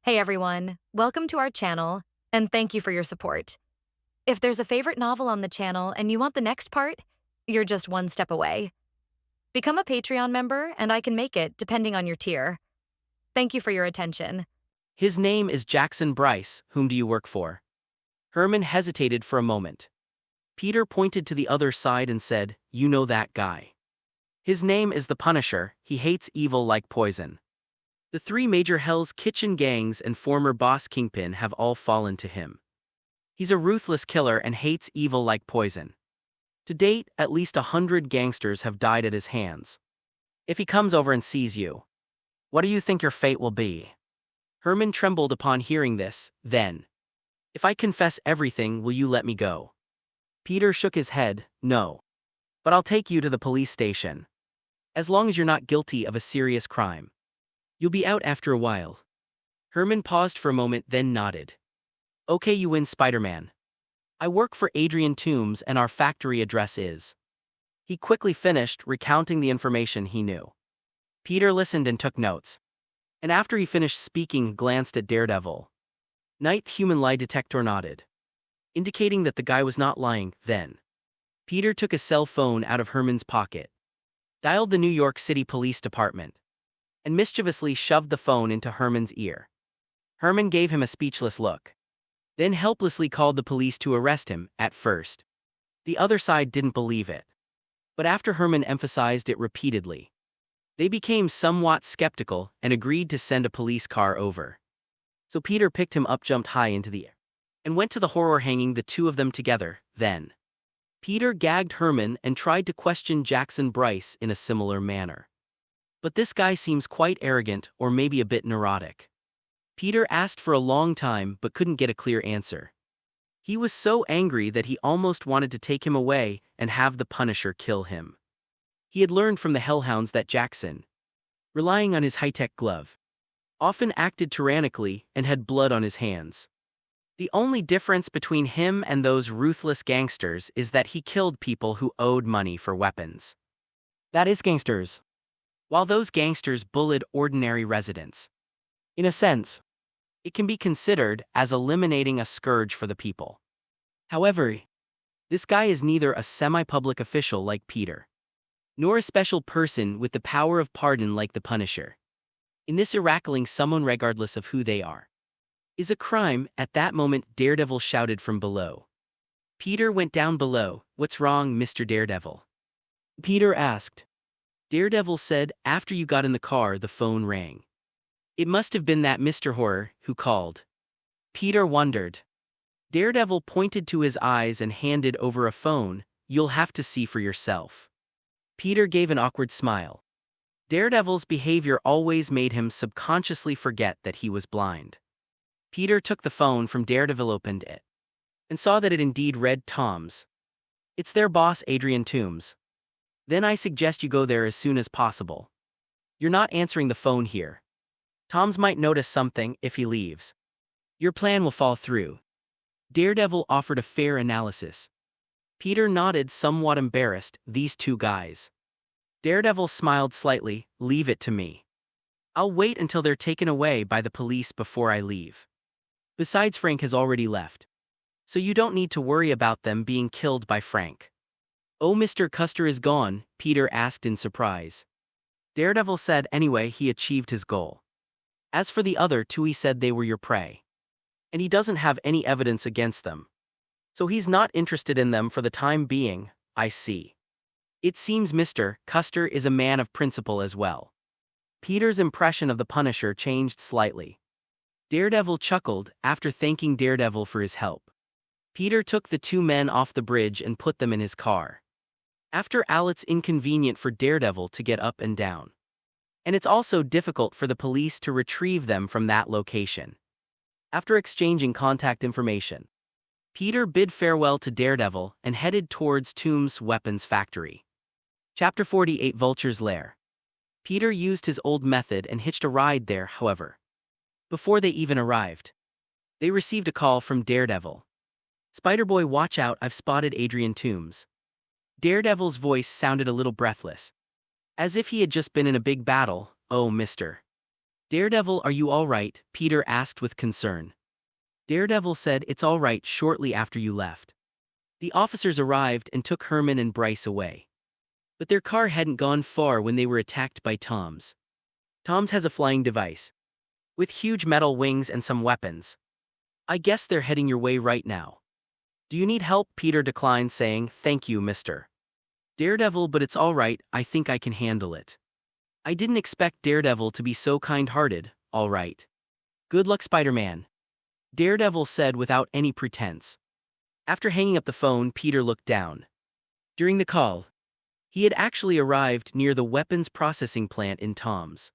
Hey everyone, welcome to our channel, and thank you for your support. If there's a favorite novel on the channel and you want the next part, you're just one step away. Become a Patreon member and I can make it depending on your tier. Thank you for your attention. His name is Jackson Bryce. Whom do you work for? Herman hesitated for a moment. Peter pointed to the other side and said, "You know that guy. His name is the Punisher. He hates evil like poison. The three major Hell's Kitchen gangs and former boss Kingpin have all fallen to him. He's a ruthless killer and hates evil like poison. To date, at least 100 gangsters have died at his hands. If he comes over and sees you, what do you think your fate will be?" Herman trembled upon hearing this. Then, "If I confess everything, will you let me go?" Peter shook his head. "No. But I'll take you to the police station. As long as you're not guilty of a serious crime. You'll be out after a while." Herman paused for a moment, then nodded. "Okay, you win, Spider-Man. I work for Adrian Toombs and our factory address is..." He quickly finished, recounting the information he knew. Peter listened and took notes. And after he finished speaking, he glanced at Daredevil. Ninth human lie detector nodded, indicating that the guy was not lying. Then, Peter took his cell phone out of Herman's pocket, dialed the New York City Police Department, and mischievously shoved the phone into Herman's ear. Herman gave him a speechless look, then helplessly called the police to arrest him. At first, the other side didn't believe it. But after Herman emphasized it repeatedly, they became somewhat skeptical and agreed to send a police car over. So Peter picked him up, jumped high into the air, and went to the horror, hanging the two of them together. Then, Peter gagged Herman and tried to question Jackson Bryce in a similar manner. "But this guy seems quite arrogant, or maybe a bit neurotic." Peter asked for a long time but couldn't get a clear answer. He was so angry that he almost wanted to take him away and have the Punisher kill him. He had learned from the Hellhounds that Jackson, relying on his high-tech glove, often acted tyrannically and had blood on his hands. The only difference between him and those ruthless gangsters is that he killed people who owed money for weapons. That is, gangsters. While those gangsters bullied ordinary residents. In a sense, it can be considered as eliminating a scourge for the people. However, this guy is neither a semi-public official like Peter, nor a special person with the power of pardon like the Punisher. In this killing someone regardless of who they are is a crime. At that moment, Daredevil shouted from below. Peter went down below. "What's wrong, Mr. Daredevil?" Peter asked. Daredevil said, "After you got in the car, the phone rang. It must have been that Mr. Horror who called." Peter wondered. Daredevil pointed to his eyes and handed over a phone. "You'll have to see for yourself." Peter gave an awkward smile. Daredevil's behavior always made him subconsciously forget that he was blind. Peter took the phone from Daredevil, opened it, and saw that it indeed read Tom's. "It's their boss, Adrian Toombs. Then I suggest you go there as soon as possible. You're not answering the phone here. Tom's might notice something if he leaves. Your plan will fall through." Daredevil offered a fair analysis. Peter nodded, somewhat embarrassed. "These two guys." Daredevil smiled slightly. "Leave it to me. I'll wait until they're taken away by the police before I leave. Besides, Frank has already left, so you don't need to worry about them being killed by Frank." "Oh, Mr. Custer is gone?" Peter asked in surprise. Daredevil said, "Anyway, he achieved his goal. As for the other two, he said they were your prey, and he doesn't have any evidence against them. So he's not interested in them for the time being." "I see. It seems Mr. Custer is a man of principle as well." Peter's impression of the Punisher changed slightly. Daredevil chuckled. After thanking Daredevil for his help, Peter took the two men off the bridge and put them in his car. After all, it's inconvenient for Daredevil to get up and down, and it's also difficult for the police to retrieve them from that location. After exchanging contact information, Peter bid farewell to Daredevil and headed towards Toombs' weapons factory. Chapter 48: Vulture's Lair. Peter used his old method and hitched a ride there. However, before they even arrived, they received a call from Daredevil. "Spider-Boy, watch out, I've spotted Adrian Toombs." Daredevil's voice sounded a little breathless, as if he had just been in a big battle. "Oh, Mr. "Daredevil, are you all right?" Peter asked with concern. Daredevil said, "It's all right," shortly after you left. The officers arrived and took Herman and Bryce away. But their car hadn't gone far when they were attacked by Tom's. Tom's has a flying device with huge metal wings and some weapons. "I guess they're heading your way right now. Do you need help?" Peter declined, saying, "Thank you, Mr. Daredevil, but it's all right, I think I can handle it." "I didn't expect Daredevil to be so kind-hearted." "All right. Good luck, Spider-Man," Daredevil said without any pretense. After hanging up the phone, Peter looked down. During the call, he had actually arrived near the weapons processing plant in Tom's.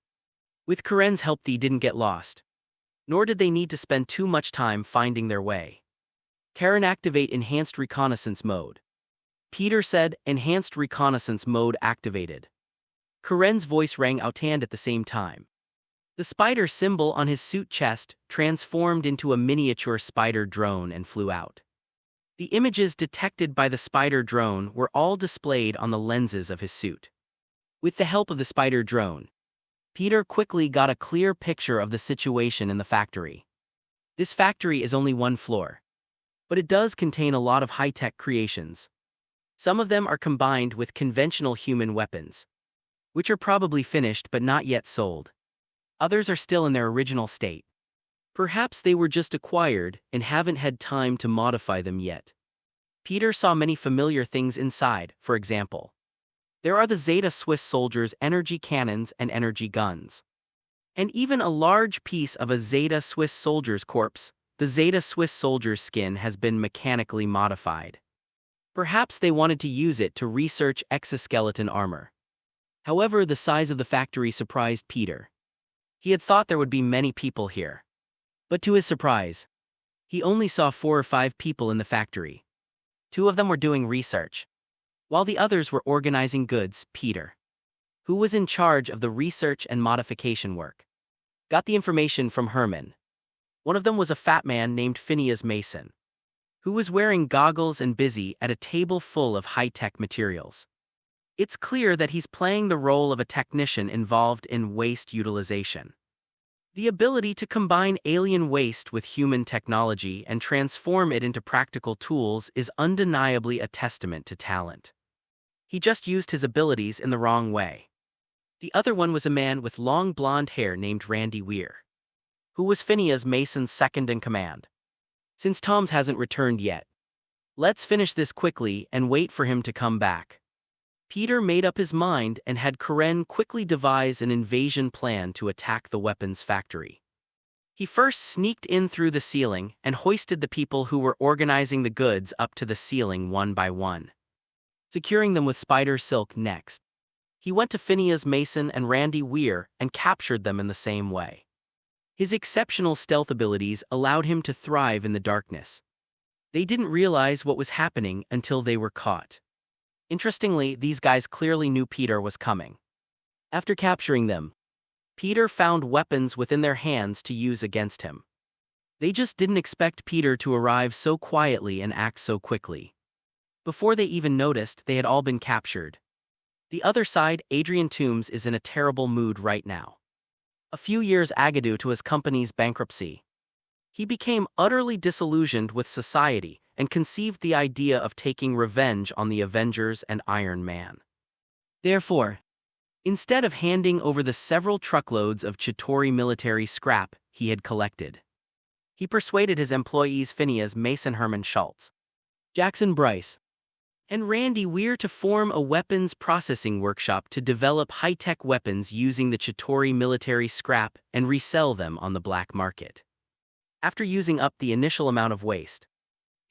With Karen's help, they didn't get lost. Nor did they need to spend too much time finding their way. "Karen, activate enhanced reconnaissance mode." Peter said, "Enhanced reconnaissance mode activated." Karen's voice rang out and at the same time. The spider symbol on his suit chest transformed into a miniature spider drone and flew out. The images detected by the spider drone were all displayed on the lenses of his suit. With the help of the spider drone, Peter quickly got a clear picture of the situation in the factory. This factory is only one floor, but it does contain a lot of high-tech creations. Some of them are combined with conventional human weapons, which are probably finished but not yet sold. Others are still in their original state. Perhaps they were just acquired and haven't had time to modify them yet. Peter saw many familiar things inside. For example, there are the Zeta Swiss soldiers' energy cannons and energy guns. And even a large piece of a Zeta Swiss soldier's corpse. The Zeta Swiss soldier's skin has been mechanically modified. Perhaps they wanted to use it to research exoskeleton armor. However, the size of the factory surprised Peter. He had thought there would be many people here. But to his surprise, he only saw 4 or 5 people in the factory. 2 of them were doing research, while the others were organizing goods. Peter, who was in charge of the research and modification work, got the information from Herman. One of them was a fat man named Phineas Mason, who was wearing goggles and busy at a table full of high-tech materials. It's clear that he's playing the role of a technician involved in waste utilization. The ability to combine alien waste with human technology and transform it into practical tools is undeniably a testament to talent. He just used his abilities in the wrong way. The other one was a man with long blonde hair named Randy Weir, who was Phineas Mason's second-in-command. "Since Tom's hasn't returned yet, let's finish this quickly and wait for him to come back." Peter made up his mind and had Karen quickly devise an invasion plan to attack the weapons factory. He first sneaked in through the ceiling and hoisted the people who were organizing the goods up to the ceiling one by one, securing them with spider silk next. He went to Phineas Mason and Randy Weir and captured them in the same way. His exceptional stealth abilities allowed him to thrive in the darkness. They didn't realize what was happening until they were caught. Interestingly, these guys clearly knew Peter was coming. After capturing them, Peter found weapons within their hands to use against him. They just didn't expect Peter to arrive so quietly and act so quickly. Before they even noticed, they had all been captured. The other side, Adrian Toombs is in a terrible mood right now. A few years ago to his company's bankruptcy, he became utterly disillusioned with society and conceived the idea of taking revenge on the Avengers and Iron Man. Therefore, instead of handing over the several truckloads of Chitauri military scrap he had collected, he persuaded his employees Phineas Mason, Herman Schultz, Jackson Bryce, and Randy Weir to form a weapons processing workshop to develop high-tech weapons using the Chitauri military scrap and resell them on the black market. After using up the initial amount of waste,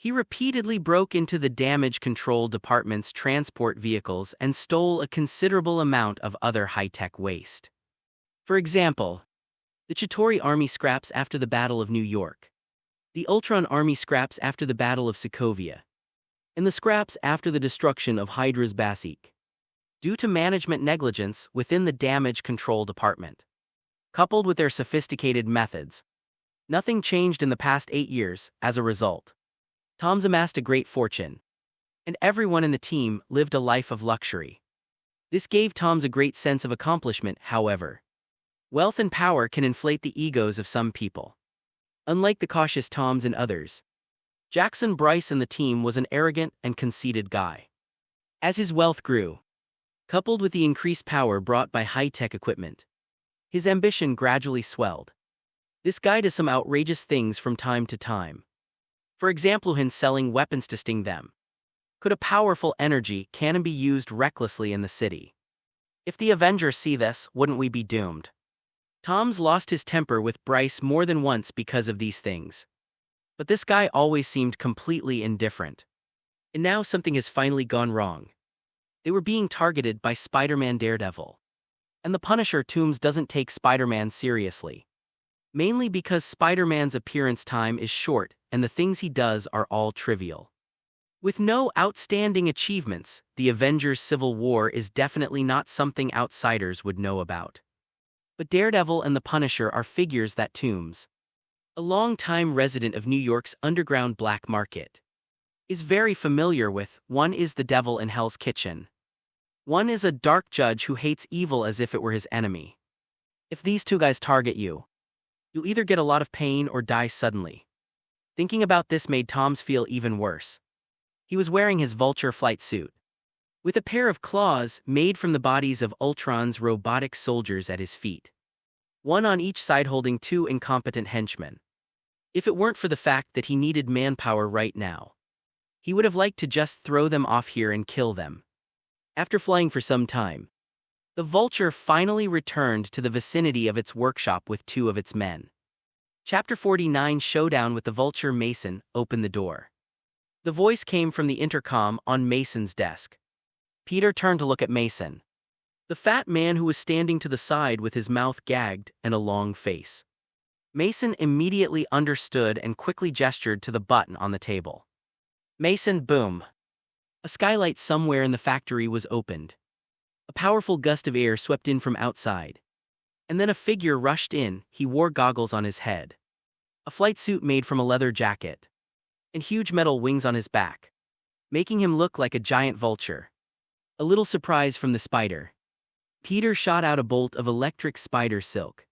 he repeatedly broke into the damage control department's transport vehicles and stole a considerable amount of other high-tech waste. For example, the Chitauri Army scraps after the Battle of New York, the Ultron Army scraps after the Battle of Sokovia, and the scraps after the destruction of Hydra's Basik. Due to management negligence within the damage control department, coupled with their sophisticated methods, nothing changed in the past 8 years. As a result, Tom's amassed a great fortune, and everyone in the team lived a life of luxury. This gave Tom's a great sense of accomplishment. However, Wealth and power can inflate the egos of some people. Unlike the cautious Toms and others, Jackson Bryce and the team was an arrogant and conceited guy. As his wealth grew, coupled with the increased power brought by high-tech equipment, his ambition gradually swelled. This guy does some outrageous things from time to time. For example, him selling weapons to sting them. Could a powerful energy cannon be used recklessly in the city? If the Avengers see this, wouldn't we be doomed? Tom's lost his temper with Bryce more than once because of these things. But this guy always seemed completely indifferent. And now something has finally gone wrong. They were being targeted by Spider-Man Daredevil. And the Punisher Tooms doesn't take Spider-Man seriously. Mainly because Spider-Man's appearance time is short and the things he does are all trivial. With no outstanding achievements, the Avengers Civil War is definitely not something outsiders would know about. But Daredevil and the Punisher are figures that Tooms, a long-time resident of New York's underground black market, is very familiar with. One is the devil in Hell's Kitchen. One is a dark judge who hates evil as if it were his enemy. If these two guys target you, you'll either get a lot of pain or die suddenly. Thinking about this made Tom's feel even worse. He was wearing his Vulture flight suit, with a pair of claws made from the bodies of Ultron's robotic soldiers at his feet, one on each side holding two incompetent henchmen. If it weren't for the fact that he needed manpower right now, he would have liked to just throw them off here and kill them. After flying for some time, the Vulture finally returned to the vicinity of its workshop with two of its men. Chapter 49 Showdown with the Vulture. Mason, open the door. The voice came from the intercom on Mason's desk. Peter turned to look at Mason, the fat man who was standing to the side with his mouth gagged and a long face. Mason immediately understood and quickly gestured to the button on the table. Mason, boom. A skylight somewhere in the factory was opened. A powerful gust of air swept in from outside. And then a figure rushed in. He wore goggles on his head, a flight suit made from a leather jacket, and huge metal wings on his back, making him look like a giant vulture. A little surprise from the spider, Peter shot out a bolt of electric spider silk.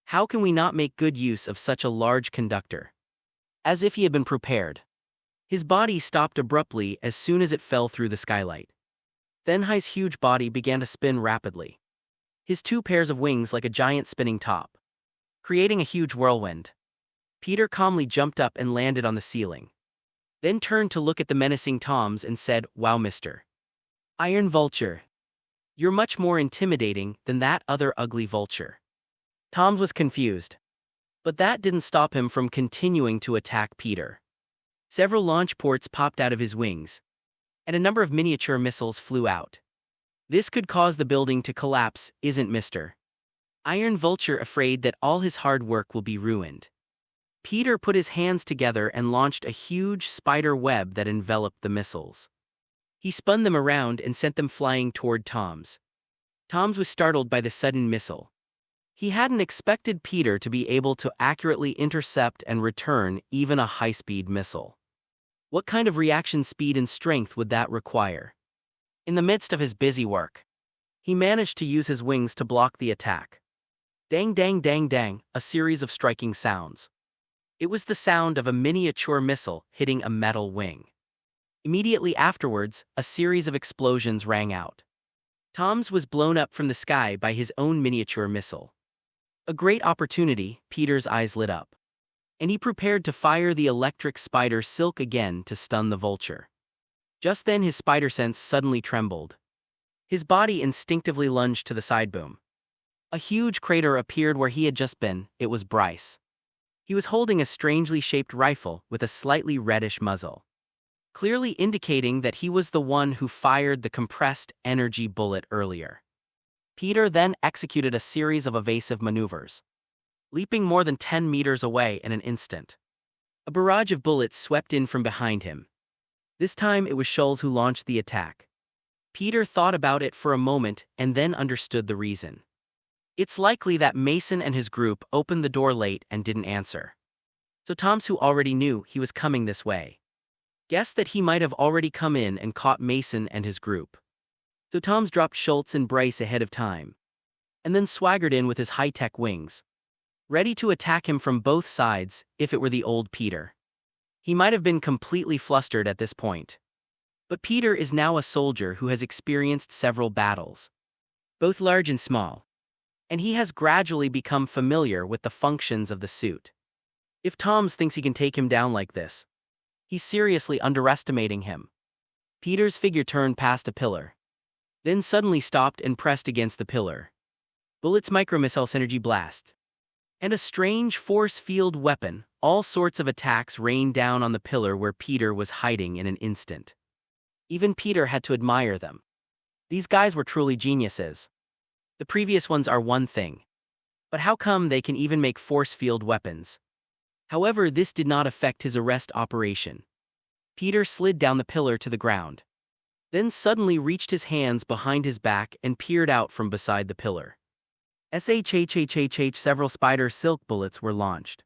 How can we not make good use of such a large conductor? As if he had been prepared. His body stopped abruptly as soon as it fell through the skylight. Then Hai's huge body began to spin rapidly, his two pairs of wings like a giant spinning top, creating a huge whirlwind. Peter calmly jumped up and landed on the ceiling, then turned to look at the menacing Toms and said, "Wow, Mr. Iron Vulture. You're much more intimidating than that other ugly vulture." Toms was confused, but that didn't stop him from continuing to attack Peter. Several launch ports popped out of his wings, and a number of miniature missiles flew out. This could cause the building to collapse, isn't Mr. Iron Vulture afraid that all his hard work will be ruined? Peter put his hands together and launched a huge spider web that enveloped the missiles. He spun them around and sent them flying toward Toms. Toms was startled by the sudden missile. He hadn't expected Peter to be able to accurately intercept and return even a high-speed missile. What kind of reaction speed and strength would that require? In the midst of his busy work, he managed to use his wings to block the attack. Dang dang dang dang, a series of striking sounds. It was the sound of a miniature missile hitting a metal wing. Immediately afterwards, a series of explosions rang out. Toms was blown up from the sky by his own miniature missile. A great opportunity. Peter's eyes lit up, and he prepared to fire the electric spider silk again to stun the vulture. Just then his spider sense suddenly trembled. His body instinctively lunged to the side boom. A huge crater appeared where he had just been. It was Bryce. He was holding a strangely shaped rifle with a slightly reddish muzzle, clearly indicating that he was the one who fired the compressed energy bullet earlier. Peter then executed a series of evasive maneuvers, leaping more than 10 meters away in an instant. A barrage of bullets swept in from behind him. This time it was Schultz who launched the attack. Peter thought about it for a moment and then understood the reason. It's likely that Mason and his group opened the door late and didn't answer. So Toms, who already knew he was coming this way, guessed that he might have already come in and caught Mason and his group. So Toms dropped Schultz and Bryce ahead of time. and then swaggered in with his high-tech wings, ready to attack him from both sides if it were the old Peter. He might have been completely flustered at this point. But Peter is now a soldier who has experienced several battles, both large and small, and he has gradually become familiar with the functions of the suit. If Toms thinks he can take him down like this, he's seriously underestimating him. Peter's figure turned past a pillar, then suddenly stopped and pressed against the pillar. Bullets, micro-missile synergy blast, and a strange force field weapon. All sorts of attacks rained down on the pillar where Peter was hiding in an instant. Even Peter had to admire them. These guys were truly geniuses. The previous ones are one thing, but how come they can even make force field weapons? However, this did not affect his arrest operation. Peter slid down the pillar to the ground, then suddenly reached his hands behind his back and peered out from beside the pillar. Several spider silk bullets were launched.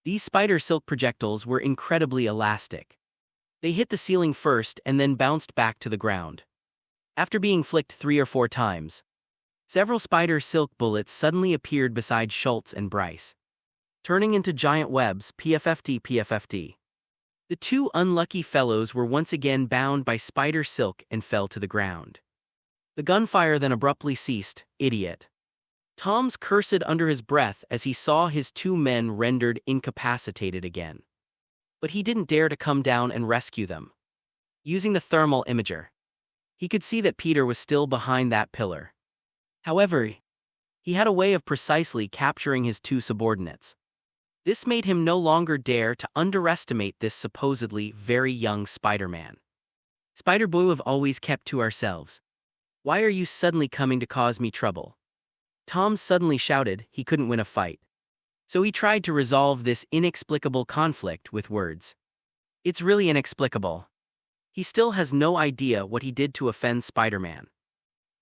These spider silk projectiles were incredibly elastic. They hit the ceiling first and then bounced back to the ground. After being flicked 3 or 4 times, several spider silk bullets suddenly appeared beside Schultz and Bryce, turning into giant webs. PFFT. The 2 unlucky fellows were once again bound by spider silk and fell to the ground. The gunfire then abruptly ceased. Idiot. Toms cursed under his breath as he saw his 2 men rendered incapacitated again. But he didn't dare to come down and rescue them. Using the thermal imager, he could see that Peter was still behind that pillar. However, he had a way of precisely capturing his 2 subordinates. This made him no longer dare to underestimate this supposedly very young Spider-Man. Spider-Boy, we've always kept to ourselves. Why are you suddenly coming to cause me trouble? Tom suddenly shouted. He couldn't win a fight, so he tried to resolve this inexplicable conflict with words. It's really inexplicable. He still has no idea what he did to offend Spider-Man.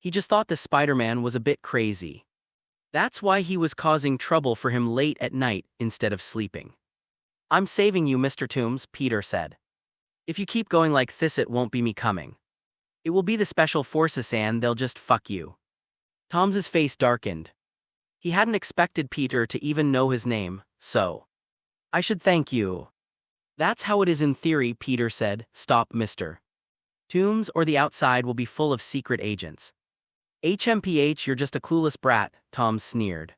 He just thought the Spider-Man was a bit crazy. That's why he was causing trouble for him late at night instead of sleeping. I'm saving you, Mr. Toombs, Peter said. If you keep going like this, it won't be me coming. It will be the special forces and they'll just fuck you. Tom's face darkened. He hadn't expected Peter to even know his name, so. I should thank you. That's how it is in theory, Peter said. Stop, Mr. Toombs, or the outside will be full of secret agents. HMPH, you're just a clueless brat, Tom sneered.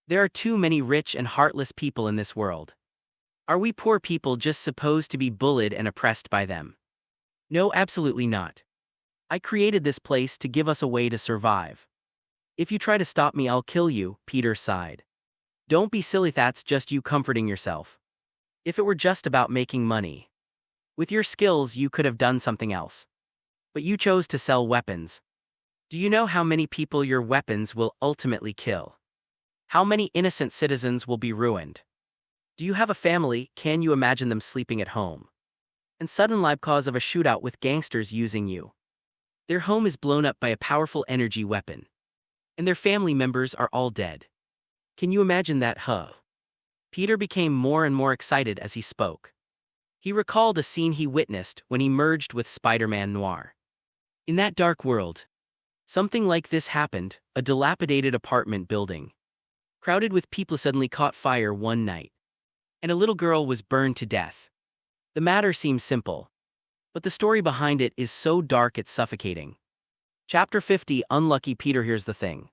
There are too many rich and heartless people in this world. Are we poor people just supposed to be bullied and oppressed by them? No, absolutely not. I created this place to give us a way to survive. If you try to stop me, I'll kill you, Peter sighed. Don't be silly, that's just you comforting yourself. If it were just about making money, with your skills you could have done something else. But you chose to sell weapons. Do you know how many people your weapons will ultimately kill? How many innocent citizens will be ruined? Do you have a family? Can you imagine them sleeping at home? And sudden live cause of a shootout with gangsters using you. Their home is blown up by a powerful energy weapon. And their family members are all dead. Can you imagine that, huh? Peter became more and more excited as he spoke. He recalled a scene he witnessed when he merged with Spider-Man Noir. In that dark world, something like this happened. A dilapidated apartment building, crowded with people, suddenly caught fire one night, and a little girl was burned to death. The matter seems simple, but the story behind it is so dark it's suffocating. Chapter 50. Unlucky Peter. Here's the thing.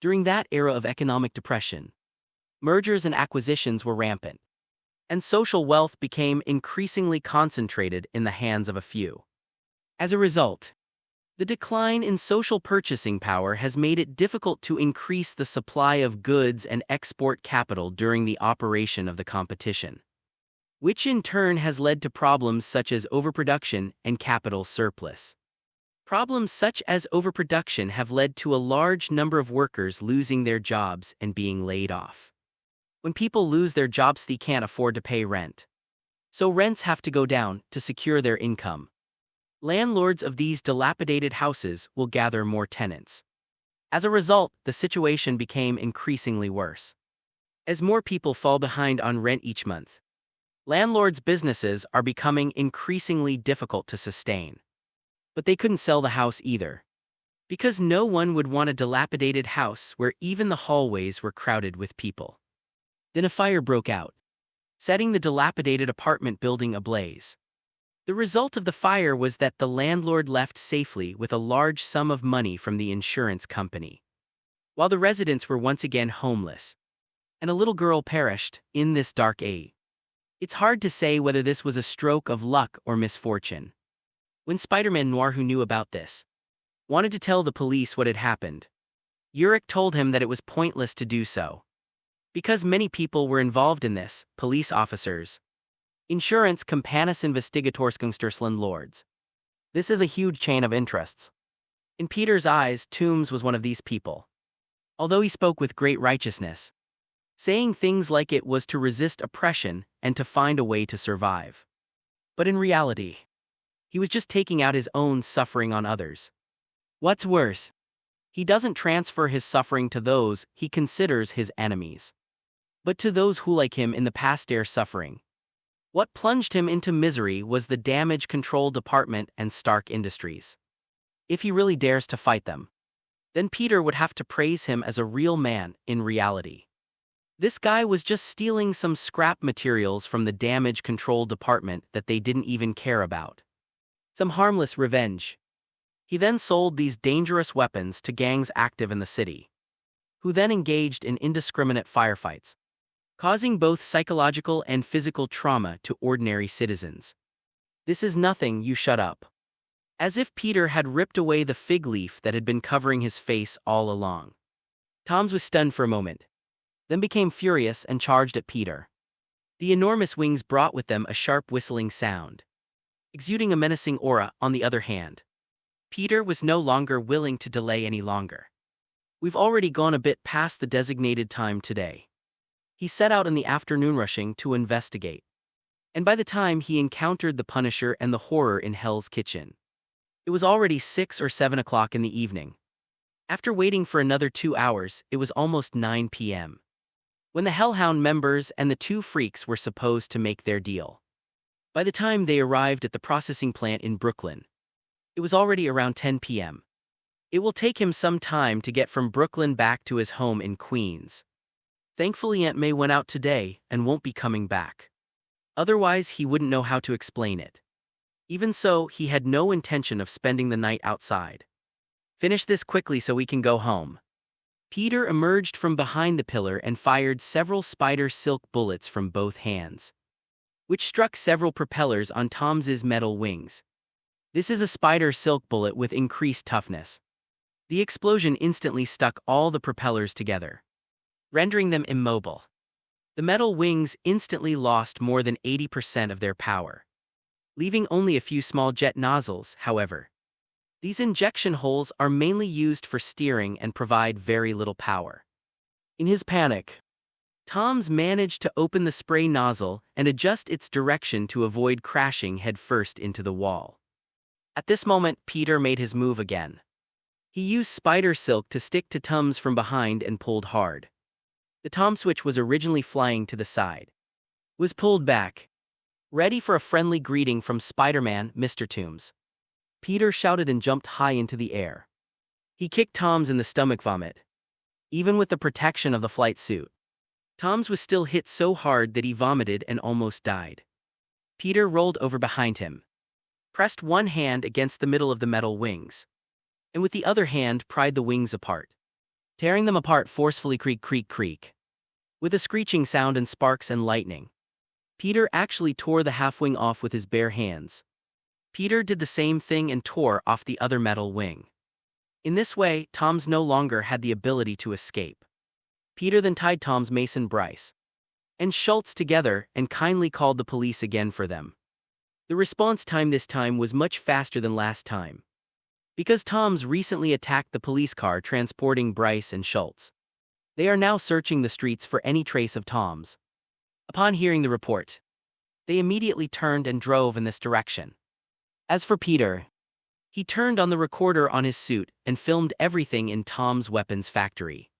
During that era of economic depression, mergers and acquisitions were rampant, and social wealth became increasingly concentrated in the hands of a few. As a result, the decline in social purchasing power has made it difficult to increase the supply of goods and export capital during the operation of the competition, which in turn has led to problems such as overproduction and capital surplus. Problems such as overproduction have led to a large number of workers losing their jobs and being laid off. When people lose their jobs, they can't afford to pay rent, so rents have to go down to secure their income. Landlords of these dilapidated houses will gather more tenants. As a result, the situation became increasingly worse. As more people fall behind on rent each month, landlords' businesses are becoming increasingly difficult to sustain. But they couldn't sell the house either. Because no one would want a dilapidated house where even the hallways were crowded with people. Then a fire broke out, setting the dilapidated apartment building ablaze. The result of the fire was that the landlord left safely with a large sum of money from the insurance company, while the residents were once again homeless, and a little girl perished in this dark age. It's hard to say whether this was a stroke of luck or misfortune. When Spider-Man Noir, who knew about this, wanted to tell the police what had happened, Uric told him that it was pointless to do so. Because many people were involved in this, police officers, insurance Campanis Investigatorskungstersland lords. This is a huge chain of interests. In Peter's eyes, Toombs was one of these people. Although he spoke with great righteousness, saying things like it was to resist oppression and to find a way to survive. But in reality, he was just taking out his own suffering on others. What's worse, he doesn't transfer his suffering to those he considers his enemies, but to those who, like him in the past, are suffering. What plunged him into misery was the damage control department and Stark Industries. If he really dares to fight them, then Peter would have to praise him as a real man in reality. This guy was just stealing some scrap materials from the damage control department that they didn't even care about. Some harmless revenge. He then sold these dangerous weapons to gangs active in the city, who then engaged in indiscriminate firefights, causing both psychological and physical trauma to ordinary citizens. This is nothing, you shut up. As if Peter had ripped away the fig leaf that had been covering his face all along. Toms was stunned for a moment, then became furious and charged at Peter. The enormous wings brought with them a sharp whistling sound, exuding a menacing aura. On the other hand, Peter was no longer willing to delay any longer. We've already gone a bit past the designated time today. He set out in the afternoon rushing to investigate. And by the time he encountered the Punisher and the horror in Hell's Kitchen, it was already 6 or 7 o'clock in the evening. After waiting for another 2 hours, it was almost 9 p.m. when the Hellhound members and the two freaks were supposed to make their deal. By the time they arrived at the processing plant in Brooklyn, it was already around 10 p.m. It will take him some time to get from Brooklyn back to his home in Queens. Thankfully, Aunt May went out today and won't be coming back. Otherwise, he wouldn't know how to explain it. Even so, he had no intention of spending the night outside. Finish this quickly so we can go home. Peter emerged from behind the pillar and fired several spider silk bullets from both hands, which struck several propellers on Tom's metal wings. This is a spider silk bullet with increased toughness. The explosion instantly stuck all the propellers together, rendering them immobile. The metal wings instantly lost more than 80% of their power, leaving only a few small jet nozzles, however. These injection holes are mainly used for steering and provide very little power. In his panic, Toms managed to open the spray nozzle and adjust its direction to avoid crashing headfirst into the wall. At this moment, Peter made his move again. He used spider silk to stick to Toms from behind and pulled hard. The Tom switch was originally flying to the side, was pulled back, ready for a friendly greeting from Spider-Man, Mr. Toombs. Peter shouted and jumped high into the air. He kicked Toms in the stomach vomit. Even with the protection of the flight suit, Toms was still hit so hard that he vomited and almost died. Peter rolled over behind him, pressed one hand against the middle of the metal wings, and with the other hand pried the wings apart, tearing them apart forcefully, creak, creak, creak. With a screeching sound and sparks and lightning, Peter actually tore the half-wing off with his bare hands. Peter did the same thing and tore off the other metal wing. In this way, Toms no longer had the ability to escape. Peter then tied Toms, Mason, Bryce, and Schultz together and kindly called the police again for them. The response time this time was much faster than last time, because Toms recently attacked the police car transporting Bryce and Schultz. They are now searching the streets for any trace of Toms. Upon hearing the report, they immediately turned and drove in this direction. As for Peter, he turned on the recorder on his suit and filmed everything in Tom's weapons factory.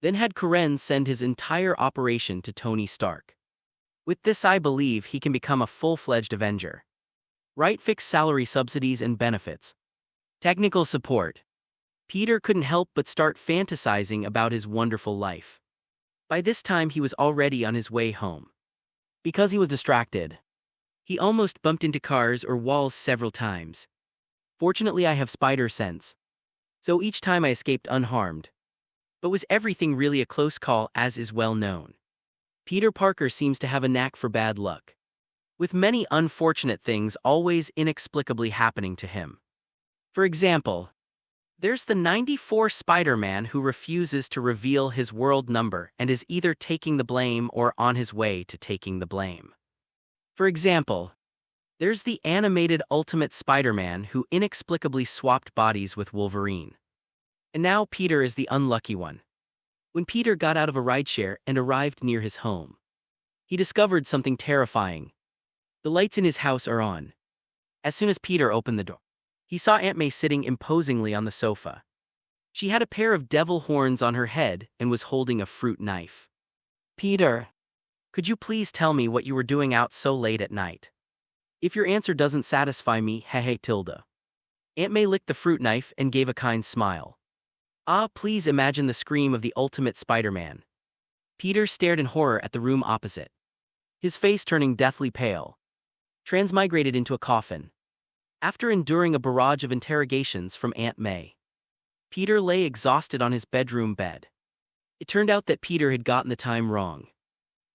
Then had Karen send his entire operation to Tony Stark. With this, I believe he can become a full-fledged Avenger. Right, fix salary, subsidies and benefits. Technical support. Peter couldn't help but start fantasizing about his wonderful life. By this time he was already on his way home. Because he was distracted, he almost bumped into cars or walls several times. Fortunately I have spider sense, so each time I escaped unharmed. But was everything really a close call, as is well known? Peter Parker seems to have a knack for bad luck, with many unfortunate things always inexplicably happening to him. For example, there's the 94 Spider-Man who refuses to reveal his world number and is either taking the blame or on his way to taking the blame. For example, there's the animated Ultimate Spider-Man who inexplicably swapped bodies with Wolverine. And now Peter is the unlucky one. When Peter got out of a rideshare and arrived near his home, he discovered something terrifying. The lights in his house are on. As soon as Peter opened the door, he saw Aunt May sitting imposingly on the sofa. She had a pair of devil horns on her head and was holding a fruit knife. "Peter, could you please tell me what you were doing out so late at night? If your answer doesn't satisfy me, hehe tilde." Aunt May licked the fruit knife and gave a kind smile. Please imagine the scream of the Ultimate Spider-Man. Peter stared in horror at the room opposite, his face turning deathly pale. Transmigrated into a coffin. After enduring a barrage of interrogations from Aunt May, Peter lay exhausted on his bedroom bed. It turned out that Peter had gotten the time wrong.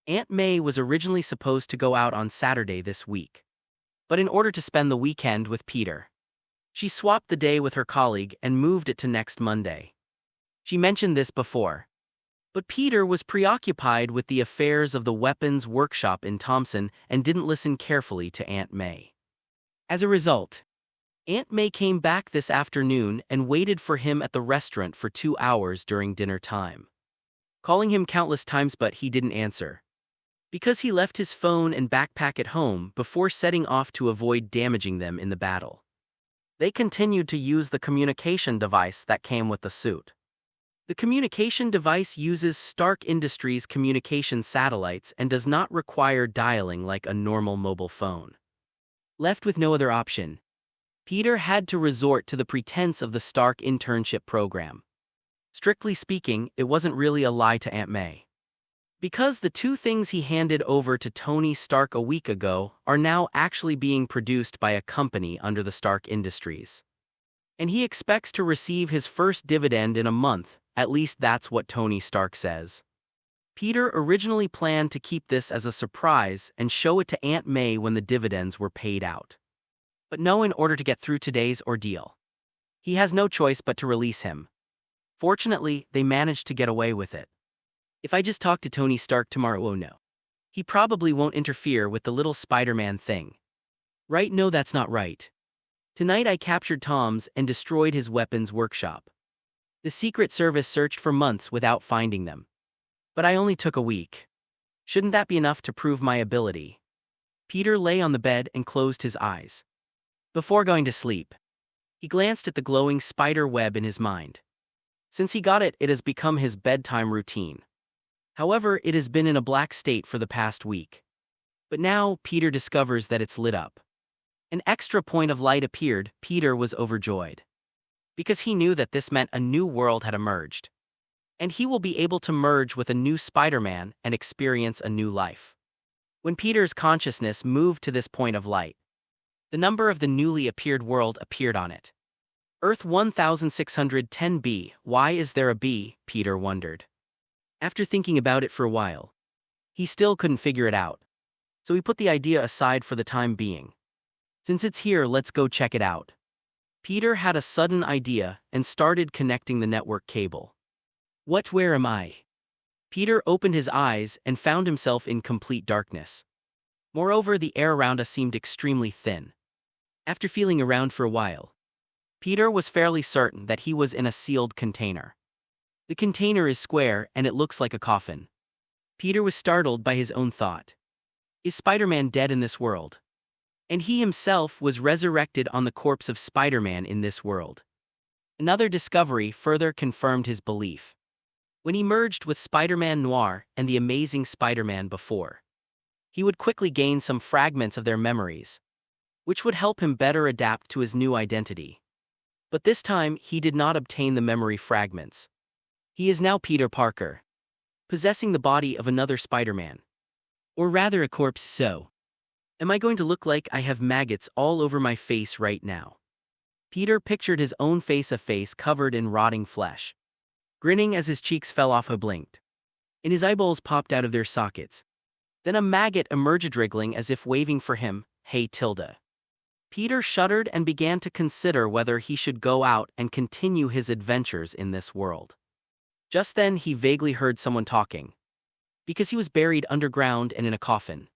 Aunt May was originally supposed to go out on Saturday this week, but in order to spend the weekend with Peter, she swapped the day with her colleague and moved it to next Monday. She mentioned this before, but Peter was preoccupied with the affairs of the weapons workshop in Thompson and didn't listen carefully to Aunt May. As a result, Aunt May came back this afternoon and waited for him at the restaurant for 2 hours during dinner time, calling him countless times, but he didn't answer, because he left his phone and backpack at home before setting off to avoid damaging them in the battle. They continued to use the communication device that came with the suit. The communication device uses Stark Industries communication satellites and does not require dialing like a normal mobile phone. Left with no other option, Peter had to resort to the pretense of the Stark internship program. Strictly speaking, it wasn't really a lie to Aunt May, because the two things he handed over to Tony Stark a week ago are now actually being produced by a company under the Stark Industries. And he expects to receive his first dividend in a month, at least that's what Tony Stark says. Peter originally planned to keep this as a surprise and show it to Aunt May when the dividends were paid out. But no, in order to get through today's ordeal, he has no choice but to release him. Fortunately, they managed to get away with it. If I just talk to Tony Stark tomorrow, oh no, he probably won't interfere with the little Spider-Man thing. Right? No, that's not right. Tonight I captured Tom's and destroyed his weapons workshop. The Secret Service searched for months without finding them. But I only took a week. Shouldn't that be enough to prove my ability? Peter lay on the bed and closed his eyes. Before going to sleep, he glanced at the glowing spider web in his mind. Since he got it, it has become his bedtime routine. However, it has been in a black state for the past week. But now, Peter discovers that it's lit up. An extra point of light appeared. Peter was overjoyed, because he knew that this meant a new world had emerged, and he will be able to merge with a new Spider-Man and experience a new life. When Peter's consciousness moved to this point of light, the number of the newly appeared world appeared on it. Earth 1610b. Why is there a B? Peter wondered. After thinking about it for a while, he still couldn't figure it out, so he put the idea aside for the time being. Since it's here, let's go check it out. Peter had a sudden idea and started connecting the network cable. Where am I? Peter opened his eyes and found himself in complete darkness. Moreover, the air around us seemed extremely thin. After feeling around for a while, Peter was fairly certain that he was in a sealed container. The container is square and it looks like a coffin. Peter was startled by his own thought. Is Spider-Man dead in this world? And he himself was resurrected on the corpse of Spider-Man in this world. Another discovery further confirmed his belief. When he merged with Spider-Man Noir and the Amazing Spider-Man before, he would quickly gain some fragments of their memories, which would help him better adapt to his new identity. But this time, he did not obtain the memory fragments. He is now Peter Parker, possessing the body of another Spider-Man. Or rather a corpse. So, am I going to look like I have maggots all over my face right now? Peter pictured his own face, a face covered in rotting flesh. Grinning as his cheeks fell off, he blinked, and his eyeballs popped out of their sockets. Then a maggot emerged, wriggling as if waving for him. Hey, Tilda. Peter shuddered and began to consider whether he should go out and continue his adventures in this world. Just then he vaguely heard someone talking. Because he was buried underground and in a coffin,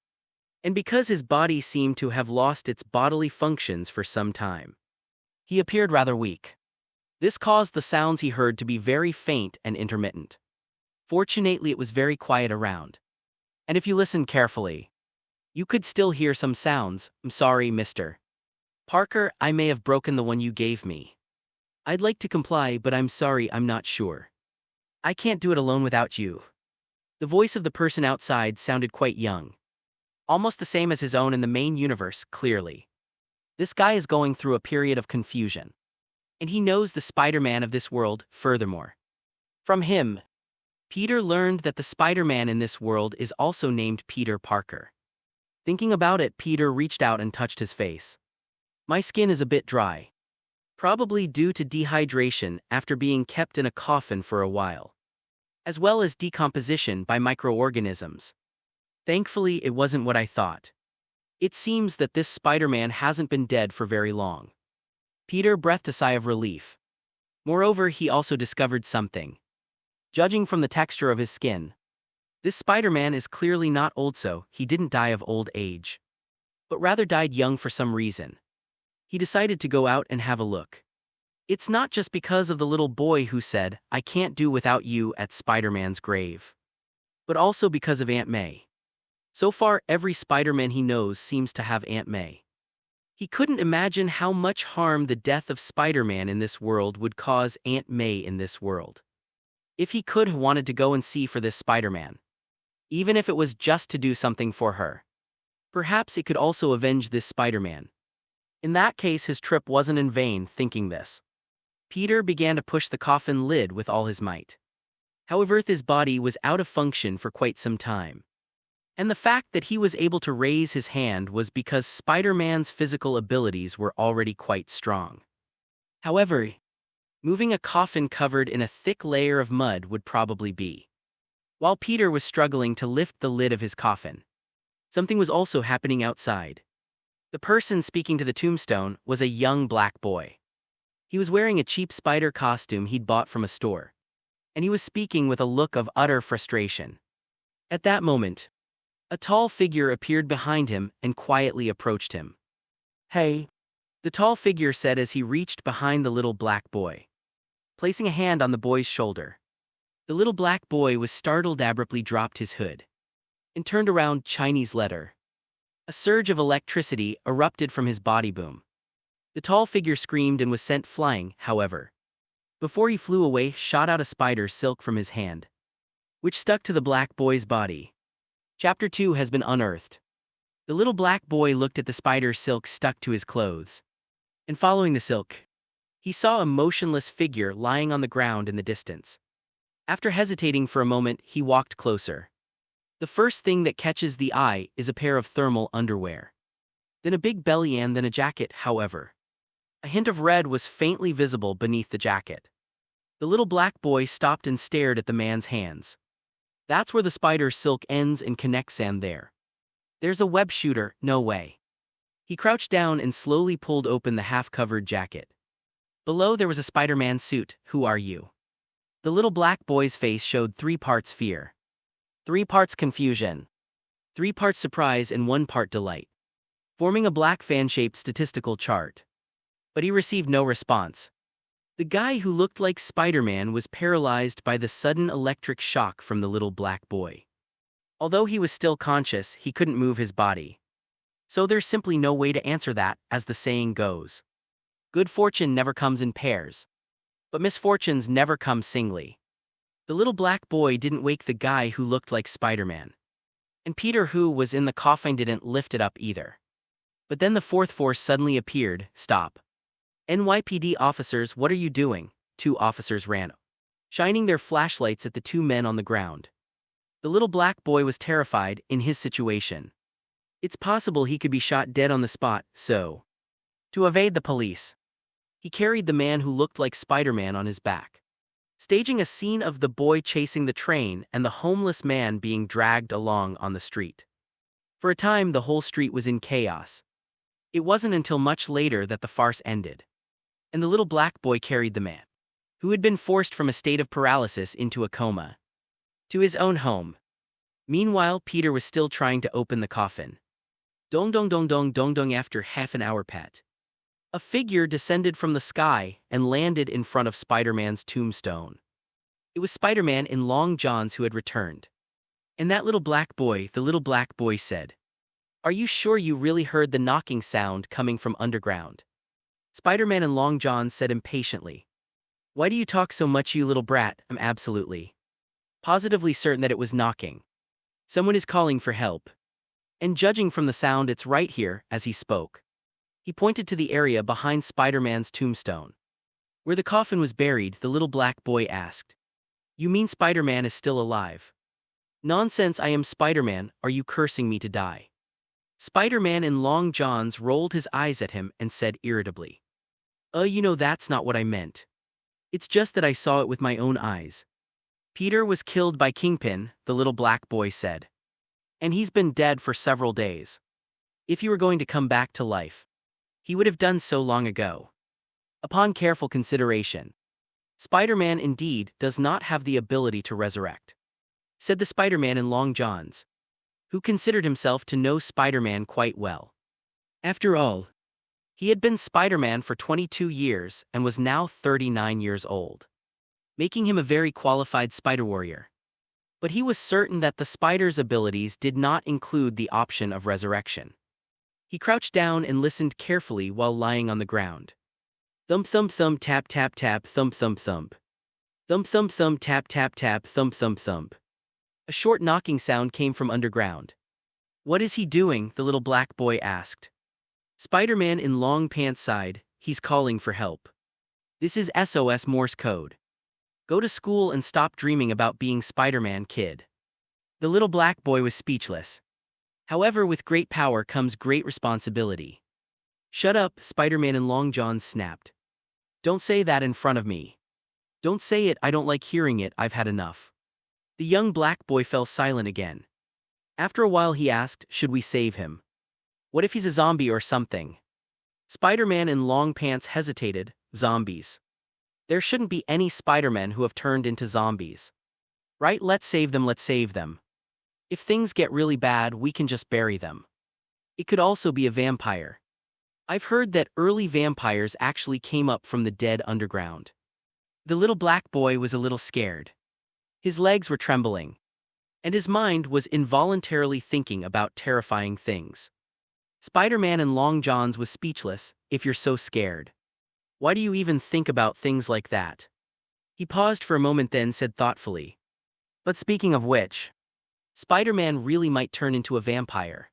and because his body seemed to have lost its bodily functions for some time, he appeared rather weak. This caused the sounds he heard to be very faint and intermittent. Fortunately, it was very quiet around, and if you listened carefully, you could still hear some sounds. I'm sorry, Mr. Parker, I may have broken the one you gave me. I'd like to comply, but I'm sorry, I'm not sure. I can't do it alone without you. The voice of the person outside sounded quite young. Almost the same as his own in the main universe, clearly. This guy is going through a period of confusion. And he knows the Spider-Man of this world, furthermore. From him, Peter learned that the Spider-Man in this world is also named Peter Parker. Thinking about it, Peter reached out and touched his face. My skin is a bit dry. Probably due to dehydration after being kept in a coffin for a while, as well as decomposition by microorganisms. Thankfully, it wasn't what I thought. It seems that this Spider-Man hasn't been dead for very long. Peter breathed a sigh of relief. Moreover, he also discovered something. Judging from the texture of his skin, this Spider-Man is clearly not old, so he didn't die of old age, but rather died young for some reason. He decided to go out and have a look. It's not just because of the little boy who said, I can't do without you at Spider-Man's grave, but also because of Aunt May. So far, every Spider-Man he knows seems to have Aunt May. He couldn't imagine how much harm the death of Spider-Man in this world would cause Aunt May in this world. If he could have wanted to go and see for this Spider-Man, even if it was just to do something for her, perhaps it could also avenge this Spider-Man. In that case, his trip wasn't in vain. Thinking this, Peter began to push the coffin lid with all his might. However, his body was out of function for quite some time. And the fact that he was able to raise his hand was because Spider-Man's physical abilities were already quite strong. However, moving a coffin covered in a thick layer of mud would probably be. While Peter was struggling to lift the lid of his coffin, something was also happening outside. The person speaking to the tombstone was a young black boy. He was wearing a cheap spider costume he'd bought from a store, and he was speaking with a look of utter frustration. At that moment, a tall figure appeared behind him and quietly approached him. Hey, the tall figure said as he reached behind the little black boy, placing a hand on the boy's shoulder. The little black boy was startled, abruptly dropped his hood, and turned around. Chinese letter. A surge of electricity erupted from his body. Boom. The tall figure screamed and was sent flying. However, before he flew away, shot out a spider silk from his hand, which stuck to the black boy's body. Chapter 2 has been unearthed. The little black boy looked at the spider silk stuck to his clothes, and following the silk, he saw a motionless figure lying on the ground in the distance. After hesitating for a moment, he walked closer. The first thing that catches the eye is a pair of thermal underwear, then a big belly, and then a jacket. However, a hint of red was faintly visible beneath the jacket. The little black boy stopped and stared at the man's hands. That's where the spider silk ends and connects, and there's a web shooter. No way. He crouched down and slowly pulled open the half-covered jacket. Below there was a Spider-Man suit. Who are you? The little black boy's face showed 3 parts fear, 3 parts confusion, 3 parts surprise, and 1 part delight, forming a black fan-shaped statistical chart. But he received no response. The guy who looked like Spider-Man was paralyzed by the sudden electric shock from the little black boy. Although he was still conscious, he couldn't move his body. So there's simply no way to answer that, as the saying goes. Good fortune never comes in pairs, but misfortunes never come singly. The little black boy didn't wake the guy who looked like Spider-Man, and Peter, who was in the coffin, didn't lift it up either. But then the fourth force suddenly appeared. Stop. "NYPD officers, what are you doing?" Two officers ran up, shining their flashlights at the two men on the ground. The little black boy was terrified in his situation. It's possible he could be shot dead on the spot, so to evade the police, he carried the man who looked like Spider-Man on his back, staging a scene of the boy chasing the train and the homeless man being dragged along on the street. For a time, the whole street was in chaos. It wasn't until much later that the farce ended, and the little black boy carried the man, who had been forced from a state of paralysis into a coma, to his own home. Meanwhile, Peter was still trying to open the coffin. Dong dong dong dong dong dong. After half an hour, a figure descended from the sky and landed in front of Spider-Man's tombstone. It was Spider-Man in long johns who had returned. And that little black boy, the little black boy said, "Are you sure you really heard the knocking sound coming from underground?" Spider-Man in long johns said impatiently, "Why do you talk so much, you little brat? I'm absolutely, positively certain that it was knocking. Someone is calling for help. And judging from the sound, it's right here." As he spoke, he pointed to the area behind Spider-Man's tombstone, where the coffin was buried. The little black boy asked, "You mean Spider-Man is still alive?" "Nonsense, I am Spider-Man, are you cursing me to die?" Spider-Man in long johns rolled his eyes at him and said irritably, You know that's not what I meant. It's just that I saw it with my own eyes." "Peter was killed by Kingpin," the little black boy said. "And he's been dead for several days. If he were going to come back to life, he would have done so long ago." Upon careful consideration, Spider-Man indeed does not have the ability to resurrect, said the Spider-Man in long johns, who considered himself to know Spider-Man quite well. After all, he had been Spider-Man for 22 years and was now 39 years old, making him a very qualified spider warrior. But he was certain that the spider's abilities did not include the option of resurrection. He crouched down and listened carefully while lying on the ground. Thump thump thump tap tap tap thump thump thump. Thump thump thump tap tap tap thump thump thump. A short knocking sound came from underground. "What is he doing?" the little black boy asked. Spider-Man in long pants sighed, "He's calling for help. This is SOS Morse code. Go to school and stop dreaming about being Spider-Man, kid." The little black boy was speechless. However, with great power comes great responsibility. "Shut up," Spider-Man in long johns snapped. "Don't say that in front of me. Don't say it, I don't like hearing it, I've had enough." The young black boy fell silent again. After a while he asked, "Should we save him? What if he's a zombie or something?" Spider-Man in long pants hesitated. "Zombies? There shouldn't be any Spider-Men who have turned into zombies. Right, let's save them, let's save them. If things get really bad, we can just bury them. It could also be a vampire. I've heard that early vampires actually came up from the dead underground." The little black boy was a little scared. His legs were trembling, and his mind was involuntarily thinking about terrifying things. Spider-Man in long johns was speechless. "If you're so scared, why do you even think about things like that?" He paused for a moment, then said thoughtfully, "But speaking of which, Spider-Man really might turn into a vampire."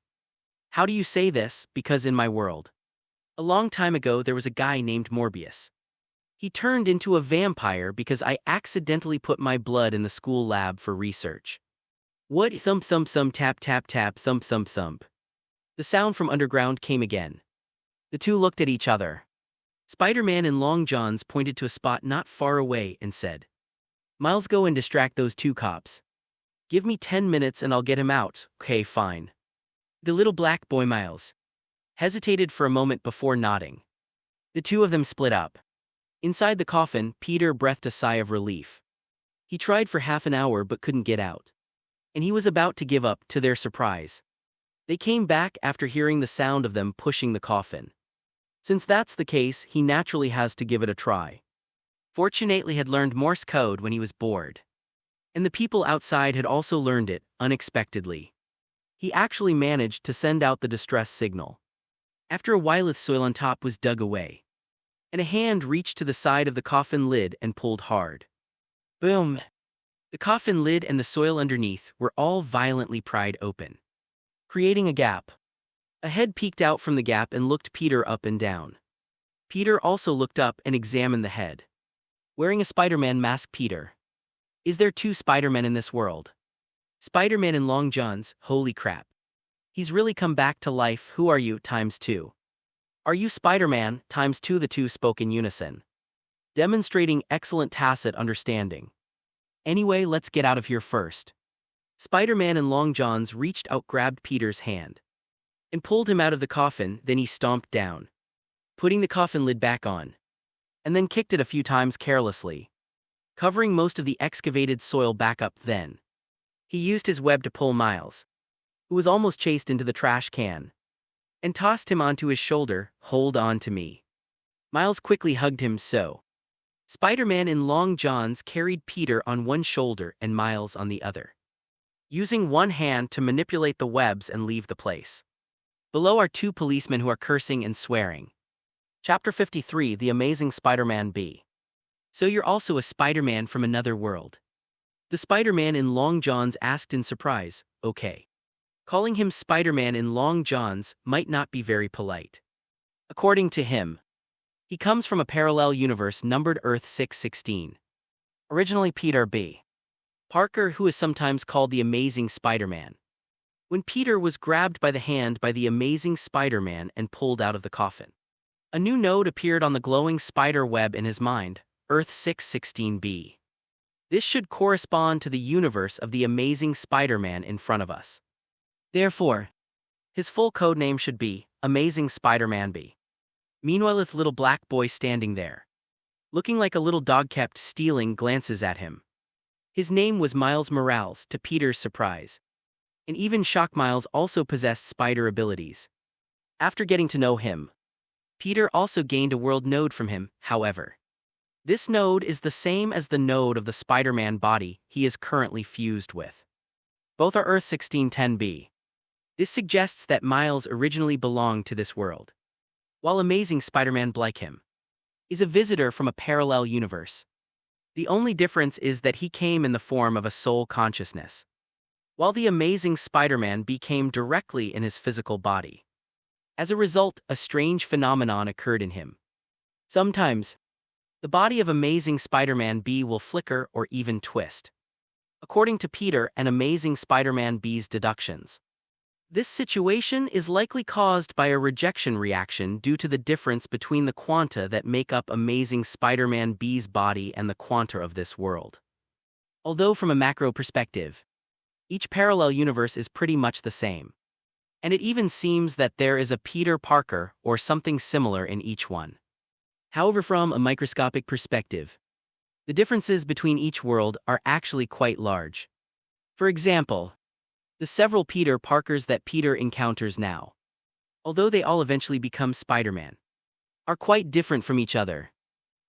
"How do you say this?" "Because in my world, a long time ago there was a guy named Morbius. He turned into a vampire because I accidentally put my blood in the school lab for research." "What?" "Thump thump thump tap tap tap thump thump thump." The sound from underground came again. The two looked at each other. Spider-Man in long johns pointed to a spot not far away and said, "Miles, go and distract those two cops. Give me 10 minutes and I'll get him out." "Okay, fine." The little black boy Miles hesitated for a moment before nodding. The two of them split up. Inside the coffin, Peter breathed a sigh of relief. He tried for half an hour but couldn't get out, and he was about to give up. To their surprise, they came back after hearing the sound of them pushing the coffin. Since that's the case, he naturally has to give it a try. Fortunately, had learned Morse code when he was bored, and the people outside had also learned it, unexpectedly. He actually managed to send out the distress signal. After a while, the soil on top was dug away, and a hand reached to the side of the coffin lid and pulled hard. Boom! The coffin lid and the soil underneath were all violently pried open, creating a gap. A head peeked out from the gap and looked Peter up and down. Peter also looked up and examined the head. Wearing a Spider-Man mask. Peter. Is there two Spider-Men in this world? Spider-Man in long johns, holy crap. He's really come back to life. Who are you, ×2? Are you Spider-Man, ×2? The two spoke in unison, demonstrating excellent tacit understanding. Anyway, let's get out of here first. Spider-Man in long johns reached out, grabbed Peter's hand, and pulled him out of the coffin. Then he stomped down, putting the coffin lid back on, and then kicked it a few times carelessly, covering most of the excavated soil back up. Then he used his web to pull Miles, who was almost chased into the trash can, and tossed him onto his shoulder. Hold on to me. Miles quickly hugged him. So Spider-Man in long johns carried Peter on one shoulder and Miles on the other, using one hand to manipulate the webs and leave the place. Below are two policemen who are cursing and swearing. Chapter 53, The Amazing Spider-Man B. So you're also a Spider-Man from another world? The Spider-Man in long johns asked in surprise. Okay. Calling him Spider-Man in long johns might not be very polite. According to him, he comes from a parallel universe numbered Earth 616. Originally Peter B. Parker, who is sometimes called the Amazing Spider-Man. When Peter was grabbed by the hand by the Amazing Spider-Man and pulled out of the coffin, a new node appeared on the glowing spider web in his mind, Earth 616b. This should correspond to the universe of the Amazing Spider-Man in front of us. Therefore, his full codename should be Amazing Spider-Man B. Meanwhile, the little black boy standing there, looking like a little dog, kept stealing glances at him. His name was Miles Morales, to Peter's surprise. And even shock, Miles also possessed spider abilities. After getting to know him, Peter also gained a world node from him. However, this node is the same as the node of the Spider-Man body he is currently fused with. Both are Earth 1610b. This suggests that Miles originally belonged to this world, while Amazing Spider-Man, like him, is a visitor from a parallel universe. The only difference is that he came in the form of a soul consciousness, while the Amazing Spider-Man became directly in his physical body. As a result, a strange phenomenon occurred in him. Sometimes, the body of Amazing Spider-Man B will flicker or even twist, according to Peter and Amazing Spider-Man B's deductions. This situation is likely caused by a rejection reaction due to the difference between the quanta that make up Amazing Spider-Man B's body and the quanta of this world. Although from a macro perspective, each parallel universe is pretty much the same, and it even seems that there is a Peter Parker or something similar in each one. However, from a microscopic perspective, the differences between each world are actually quite large. For example, the several Peter Parkers that Peter encounters now, although they all eventually become Spider-Man, are quite different from each other.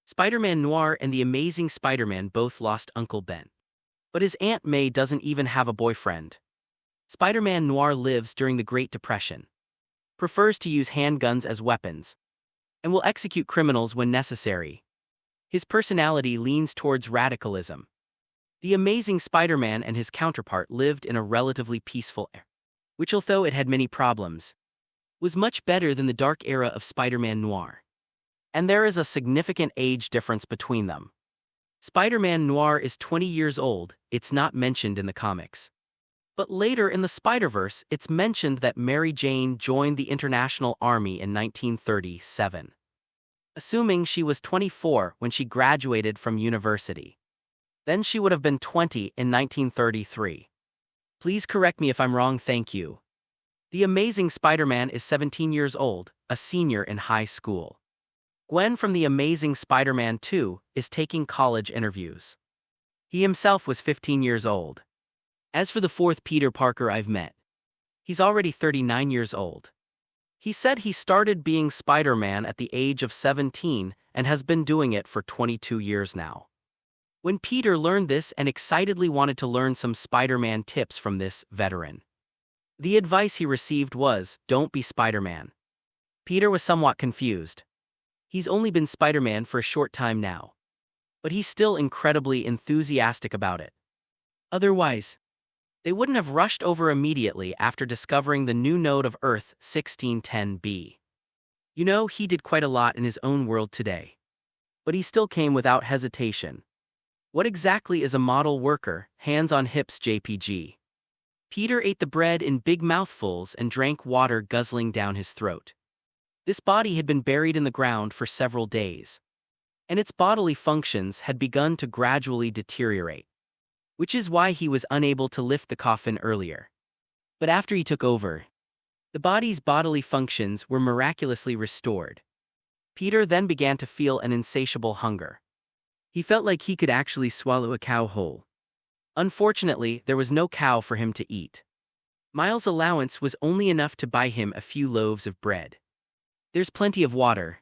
Spider-Man Noir and the Amazing Spider-Man both lost Uncle Ben, but his Aunt May doesn't even have a boyfriend. Spider-Man Noir lives during the Great Depression, prefers to use handguns as weapons, and will execute criminals when necessary. His personality leans towards radicalism. The Amazing Spider-Man and his counterpart lived in a relatively peaceful era, which, although it had many problems, was much better than the dark era of Spider-Man Noir. And there is a significant age difference between them. Spider-Man Noir is 20 years old. It's not mentioned in the comics, but later in the Spider-Verse it's mentioned that Mary Jane joined the International Army in 1937, assuming she was 24 when she graduated from university. Then she would have been 20 in 1933. Please correct me if I'm wrong, thank you. The Amazing Spider-Man is 17 years old, a senior in high school. Gwen from The Amazing Spider-Man 2 is taking college interviews. He himself was 15 years old. As for the fourth Peter Parker I've met, he's already 39 years old. He said he started being Spider-Man at the age of 17 and has been doing it for 22 years now. When Peter learned this and excitedly wanted to learn some Spider-Man tips from this veteran, the advice he received was, don't be Spider-Man. Peter was somewhat confused. He's only been Spider-Man for a short time now, but he's still incredibly enthusiastic about it. Otherwise, they wouldn't have rushed over immediately after discovering the new node of Earth 1610b. You know, he did quite a lot in his own world today. But he still came without hesitation. What exactly is a model worker, hands on hips JPG? Peter ate the bread in big mouthfuls and drank water guzzling down his throat. This body had been buried in the ground for several days, and its bodily functions had begun to gradually deteriorate, which is why he was unable to lift the coffin earlier. But after he took over, the body's bodily functions were miraculously restored. Peter then began to feel an insatiable hunger. He felt like he could actually swallow a cow whole. Unfortunately, there was no cow for him to eat. Miles' allowance was only enough to buy him a few loaves of bread. There's plenty of water,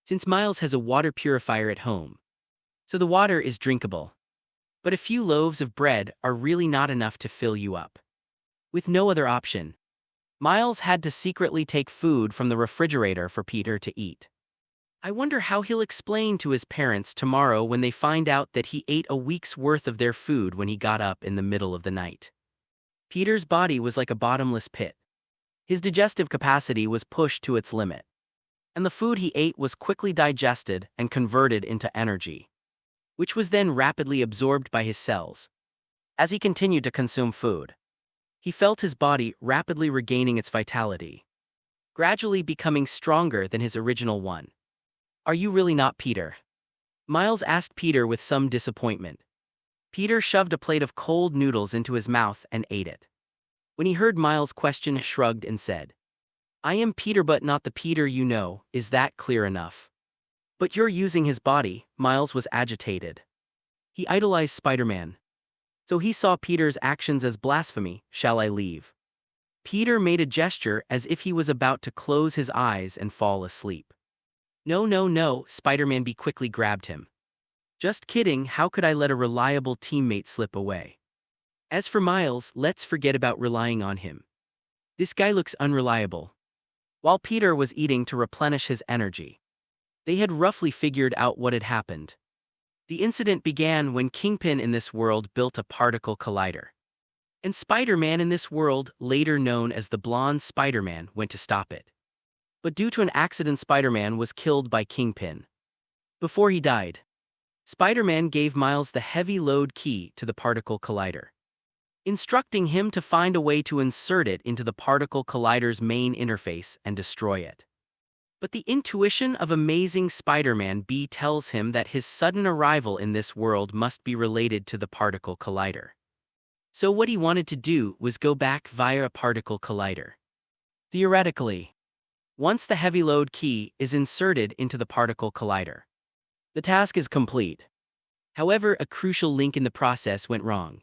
since Miles has a water purifier at home, so the water is drinkable. But a few loaves of bread are really not enough to fill you up. With no other option, Miles had to secretly take food from the refrigerator for Peter to eat. I wonder how he'll explain to his parents tomorrow when they find out that he ate a week's worth of their food when he got up in the middle of the night. Peter's body was like a bottomless pit. His digestive capacity was pushed to its limit, and the food he ate was quickly digested and converted into energy, which was then rapidly absorbed by his cells. As he continued to consume food, he felt his body rapidly regaining its vitality, gradually becoming stronger than his original one. Are you really not Peter? Miles asked Peter with some disappointment. Peter shoved a plate of cold noodles into his mouth and ate it. When he heard Miles' question, he shrugged and said, I am Peter but not the Peter you know, is that clear enough? But you're using his body, Miles was agitated. He idolized Spider-Man, so he saw Peter's actions as blasphemy. Shall I leave? Peter made a gesture as if he was about to close his eyes and fall asleep. No, no, no, Spider-Man quickly grabbed him. Just kidding, how could I let a reliable teammate slip away? As for Miles, let's forget about relying on him. This guy looks unreliable. While Peter was eating to replenish his energy, they had roughly figured out what had happened. The incident began when Kingpin in this world built a particle collider, and Spider-Man in this world, later known as the Blonde Spider-Man, went to stop it. But due to an accident, Spider-Man was killed by Kingpin. Before he died, Spider-Man gave Miles the heavy load key to the particle collider, instructing him to find a way to insert it into the particle collider's main interface and destroy it. But the intuition of amazing Spider-Man tells him that his sudden arrival in this world must be related to the particle collider. So what he wanted to do was go back via a particle collider. Theoretically, once the heavy load key is inserted into the particle collider, the task is complete. However, a crucial link in the process went wrong.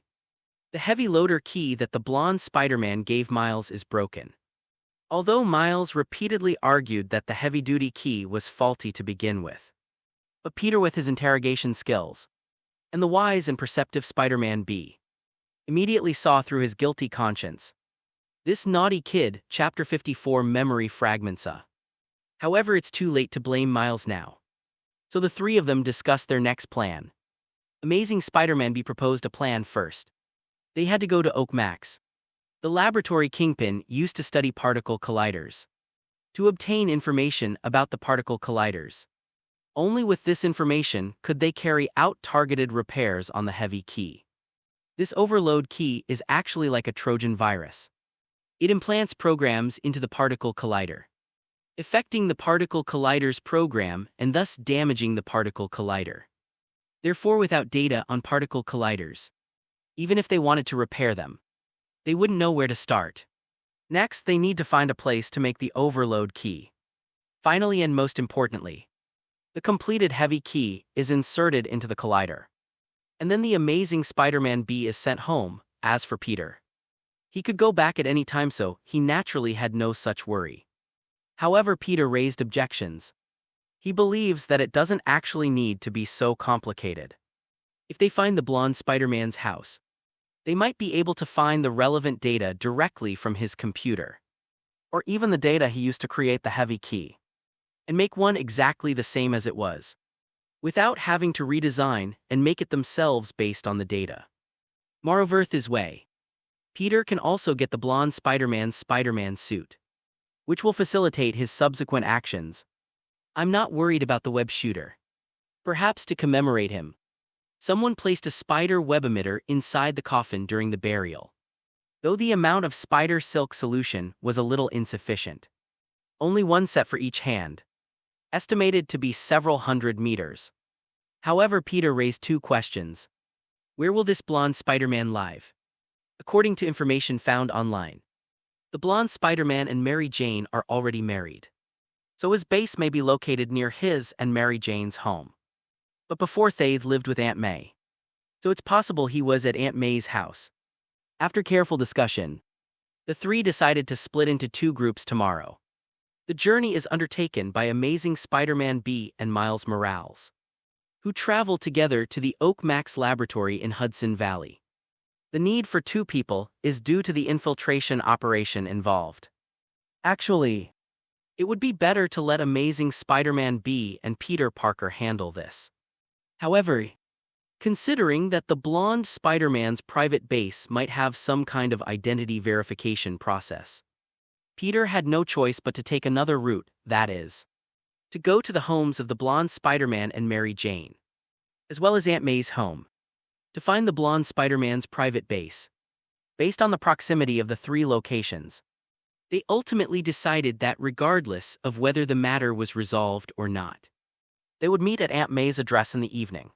The heavy loader key that the blonde Spider-Man gave Miles is broken. Although Miles repeatedly argued that the heavy-duty key was faulty to begin with. But Peter, with his interrogation skills, and the wise and perceptive Spider-Man immediately saw through his guilty conscience. This naughty kid, Chapter 54 Memory Fragments. However, it's too late to blame Miles now. So the three of them discussed their next plan. Amazing Spider-Man proposed a plan first. They had to go to Oak Max, the laboratory Kingpin used to study particle colliders, to obtain information about the particle colliders. Only with this information could they carry out targeted repairs on the heavy key. This overload key is actually like a Trojan virus. It implants programs into the particle collider, affecting the particle collider's program and thus damaging the particle collider. Therefore, without data on particle colliders, even if they wanted to repair them, they wouldn't know where to start. Next, they need to find a place to make the overload key. Finally, and most importantly, the completed heavy key is inserted into the collider. And then the amazing Spider-Man is sent home. As for Peter, he could go back at any time, so he naturally had no such worry. However, Peter raised objections. He believes that it doesn't actually need to be so complicated. If they find the blonde Spider-Man's house, they might be able to find the relevant data directly from his computer, or even the data he used to create the heavy key, and make one exactly the same as it was, without having to redesign and make it themselves based on the data. Moreover, this way, Peter can also get the blonde Spider-Man's Spider-Man suit. which will facilitate his subsequent actions. I'm not worried about the web shooter. Perhaps to commemorate him, someone placed a spider web emitter inside the coffin during the burial. Though the amount of spider silk solution was a little insufficient. Only one set for each hand. Estimated to be several hundred meters. However, Peter raised two questions. Where will this blonde Spider-Man live? According to information found online, the blonde Spider-Man and Mary Jane are already married. So his base may be located near his and Mary Jane's home. But before they lived with Aunt May. So it's possible he was at Aunt May's house. After careful discussion, the three decided to split into two groups tomorrow. The journey is undertaken by Amazing Spider-Man B and Miles Morales, who travel together to the Oak Max laboratory in Hudson Valley. The need for two people is due to the infiltration operation involved. Actually, it would be better to let Amazing Spider-Man B and Peter Parker handle this. However, considering that the blonde Spider-Man's private base might have some kind of identity verification process, Peter had no choice but to take another route, that is, to go to the homes of the blonde Spider-Man and Mary Jane, as well as Aunt May's home, to find the blonde Spider-Man's private base. Based on the proximity of the three locations, they ultimately decided that regardless of whether the matter was resolved or not, they would meet at Aunt May's address in the evening.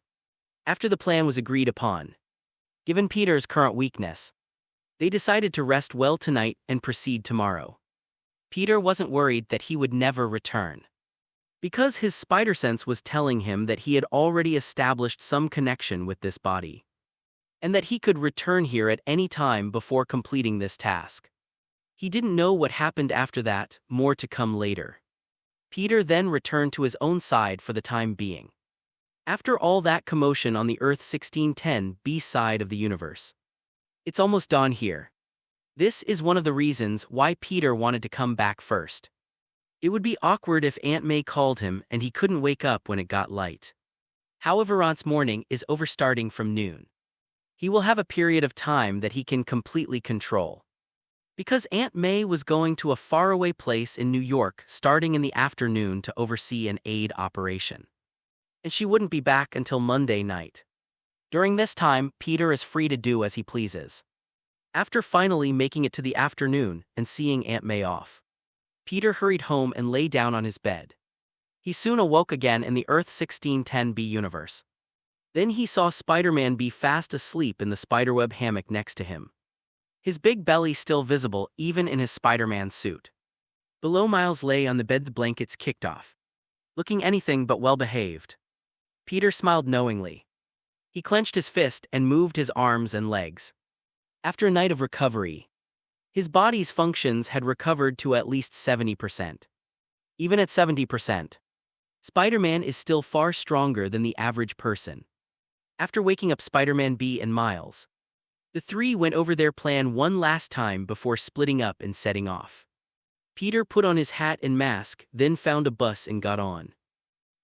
After the plan was agreed upon, given Peter's current weakness, they decided to rest well tonight and proceed tomorrow. Peter wasn't worried that he would never return, because his spider sense was telling him that he had already established some connection with this body, and that he could return here at any time before completing this task. He didn't know what happened after that, more to come later. Peter then returned to his own side for the time being. After all that commotion on the Earth 1610 B side of the universe, it's almost dawn here. This is one of the reasons why Peter wanted to come back first. It would be awkward if Aunt May called him and he couldn't wake up when it got light. However, Aunt's morning is over starting from noon. He will have a period of time that he can completely control. Because Aunt May was going to a faraway place in New York starting in the afternoon to oversee an aid operation. And she wouldn't be back until Monday night. During this time, Peter is free to do as he pleases. After finally making it to the afternoon and seeing Aunt May off, Peter hurried home and lay down on his bed. He soon awoke again in the Earth 1610B universe. Then he saw Spider-Man be fast asleep in the spiderweb hammock next to him. His big belly still visible even in his Spider-Man suit. Below, Miles lay on the bed, the blankets kicked off, looking anything but well-behaved. Peter smiled knowingly. He clenched his fist and moved his arms and legs. After a night of recovery, his body's functions had recovered to at least 70%. Even at 70%, Spider-Man is still far stronger than the average person. After waking up Spider-Man B and Miles, the three went over their plan one last time before splitting up and setting off. Peter put on his hat and mask, then found a bus and got on.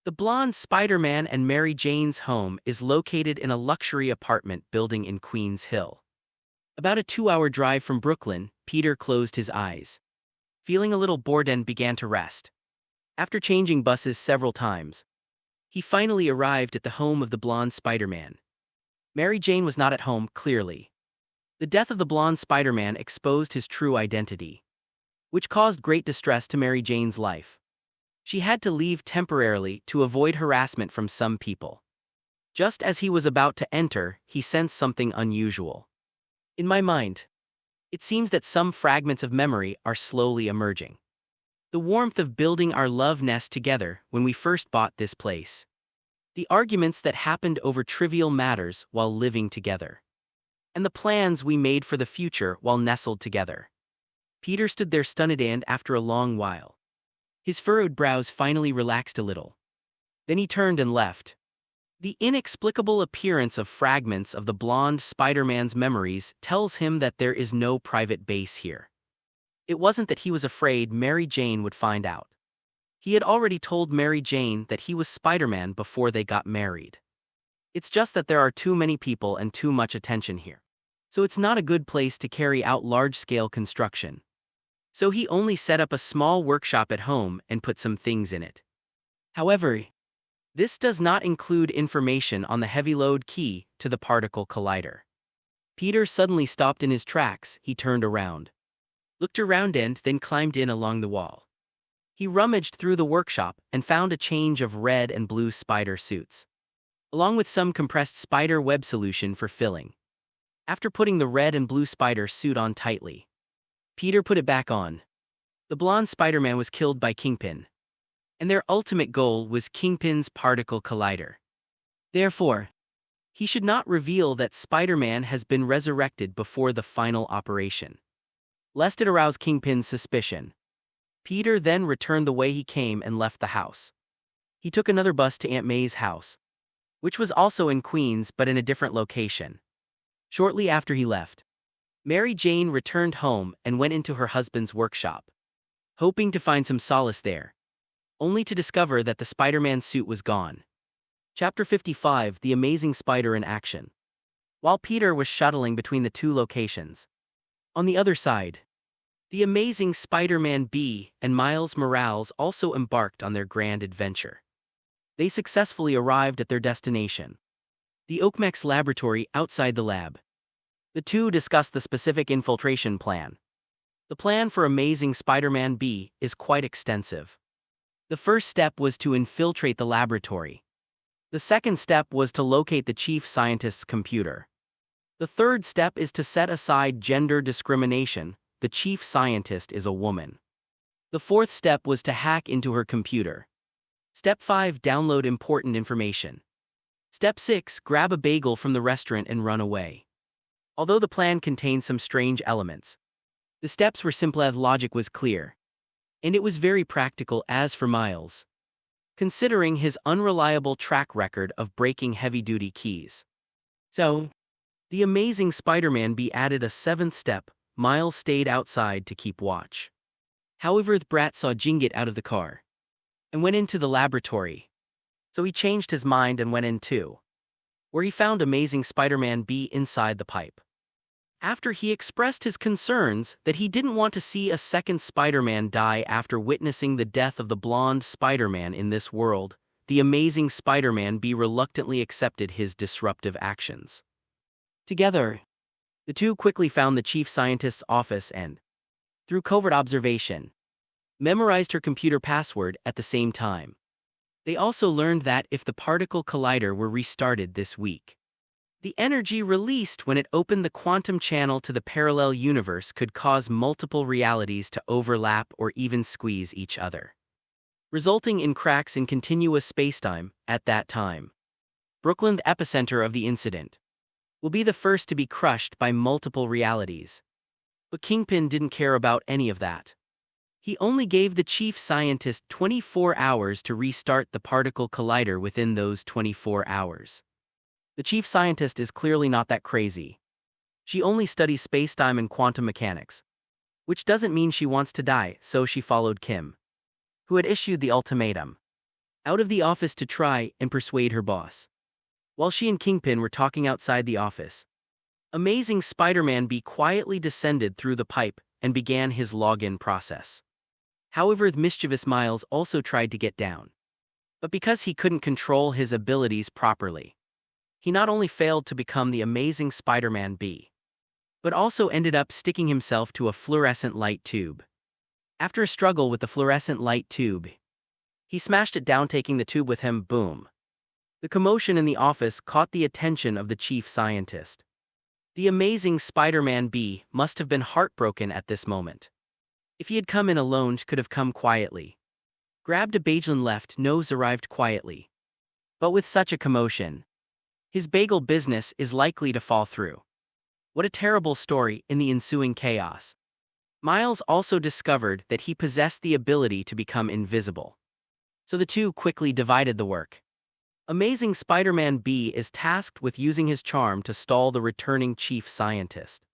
The blonde Spider-Man and Mary Jane's home is located in a luxury apartment building in Queens Hill. About a 2-hour drive from Brooklyn, Peter closed his eyes, feeling a little bored, and began to rest. After changing buses several times, he finally arrived at the home of the blonde Spider-Man. Mary Jane was not at home, clearly. The death of the blonde Spider-Man exposed his true identity, which caused great distress to Mary Jane's life. She had to leave temporarily to avoid harassment from some people. Just as he was about to enter, he sensed something unusual. In my mind, it seems that some fragments of memory are slowly emerging. The warmth of building our love nest together when we first bought this place. The arguments that happened over trivial matters while living together. And the plans we made for the future while nestled together. Peter stood there stunned, and after a long while, his furrowed brows finally relaxed a little. Then he turned and left. The inexplicable appearance of fragments of the blonde Spider-Man's memories tells him that there is no private base here. It wasn't that he was afraid Mary Jane would find out. He had already told Mary Jane that he was Spider-Man before they got married. It's just that there are too many people and too much attention here. So it's not a good place to carry out large-scale construction. So he only set up a small workshop at home and put some things in it. However, this does not include information on the heavy load key to the particle collider. Peter suddenly stopped in his tracks. He turned around, looked around and then climbed in along the wall. He rummaged through the workshop and found a change of red and blue spider suits, along with some compressed spider web solution for filling. After putting the red and blue spider suit on tightly, Peter put it back on. The blonde Spider-Man was killed by Kingpin, and their ultimate goal was Kingpin's particle collider. Therefore, he should not reveal that Spider-Man has been resurrected before the final operation, lest it arouse Kingpin's suspicion. Peter then returned the way he came and left the house. He took another bus to Aunt May's house, which was also in Queens but in a different location. Shortly after he left, Mary Jane returned home and went into her husband's workshop, hoping to find some solace there, only to discover that the Spider-Man suit was gone. Chapter 55: The Amazing Spider in Action. While Peter was shuttling between the two locations, on the other side, the Amazing Spider-Man B and Miles Morales also embarked on their grand adventure. They successfully arrived at their destination, the Oakmex laboratory outside the lab. The two discussed the specific infiltration plan. The plan for Amazing Spider-Man B is quite extensive. The first step was to infiltrate the laboratory. The second step was to locate the chief scientist's computer. The third step is to set aside gender discrimination. The chief scientist is a woman. The fourth step was to hack into her computer. Step 5: Download important information. Step 6: Grab a bagel from the restaurant and run away. Although the plan contained some strange elements, the steps were simple as logic was clear. And it was very practical. As for Miles, considering his unreliable track record of breaking heavy-duty keys. So, the Amazing Spider-Man B added a seventh step. Miles stayed outside to keep watch. However, the brat saw Jingit out of the car and went into the laboratory. So he changed his mind and went in too, where he found Amazing Spider-Man B inside the pipe. After he expressed his concerns that he didn't want to see a second Spider-Man die after witnessing the death of the blonde Spider-Man in this world, the Amazing Spider-Man B reluctantly accepted his disruptive actions. Together, the two quickly found the chief scientist's office and, through covert observation, memorized her computer password at the same time. They also learned that if the particle collider were restarted this week, the energy released when it opened the quantum channel to the parallel universe could cause multiple realities to overlap or even squeeze each other, resulting in cracks in continuous spacetime. At that time, Brooklyn, the epicenter of the incident, will be the first to be crushed by multiple realities. But Kingpin didn't care about any of that. He only gave the chief scientist 24 hours to restart the particle collider. Within those 24 hours, the chief scientist is clearly not that crazy. She only studies spacetime and quantum mechanics, which doesn't mean she wants to die, so she followed Kim, who had issued the ultimatum, out of the office to try and persuade her boss. While she and Kingpin were talking outside the office, Amazing Spider-Man B quietly descended through the pipe and began his login process. However, the mischievous Miles also tried to get down. But because he couldn't control his abilities properly, he not only failed to become the Amazing Spider-Man B, but also ended up sticking himself to a fluorescent light tube. After a struggle with the fluorescent light tube, he smashed it down, taking the tube with him. Boom. The commotion in the office caught the attention of the chief scientist. The Amazing Spider-Man B must have been heartbroken at this moment. If he had come in alone, he could have come quietly, grabbed a bagel and left. Nose arrived quietly. But with such a commotion, his bagel business is likely to fall through. What a terrible story. In the ensuing chaos, Miles also discovered that he possessed the ability to become invisible. So the two quickly divided the work. Amazing Spider-Man B is tasked with using his charm to stall the returning chief scientist,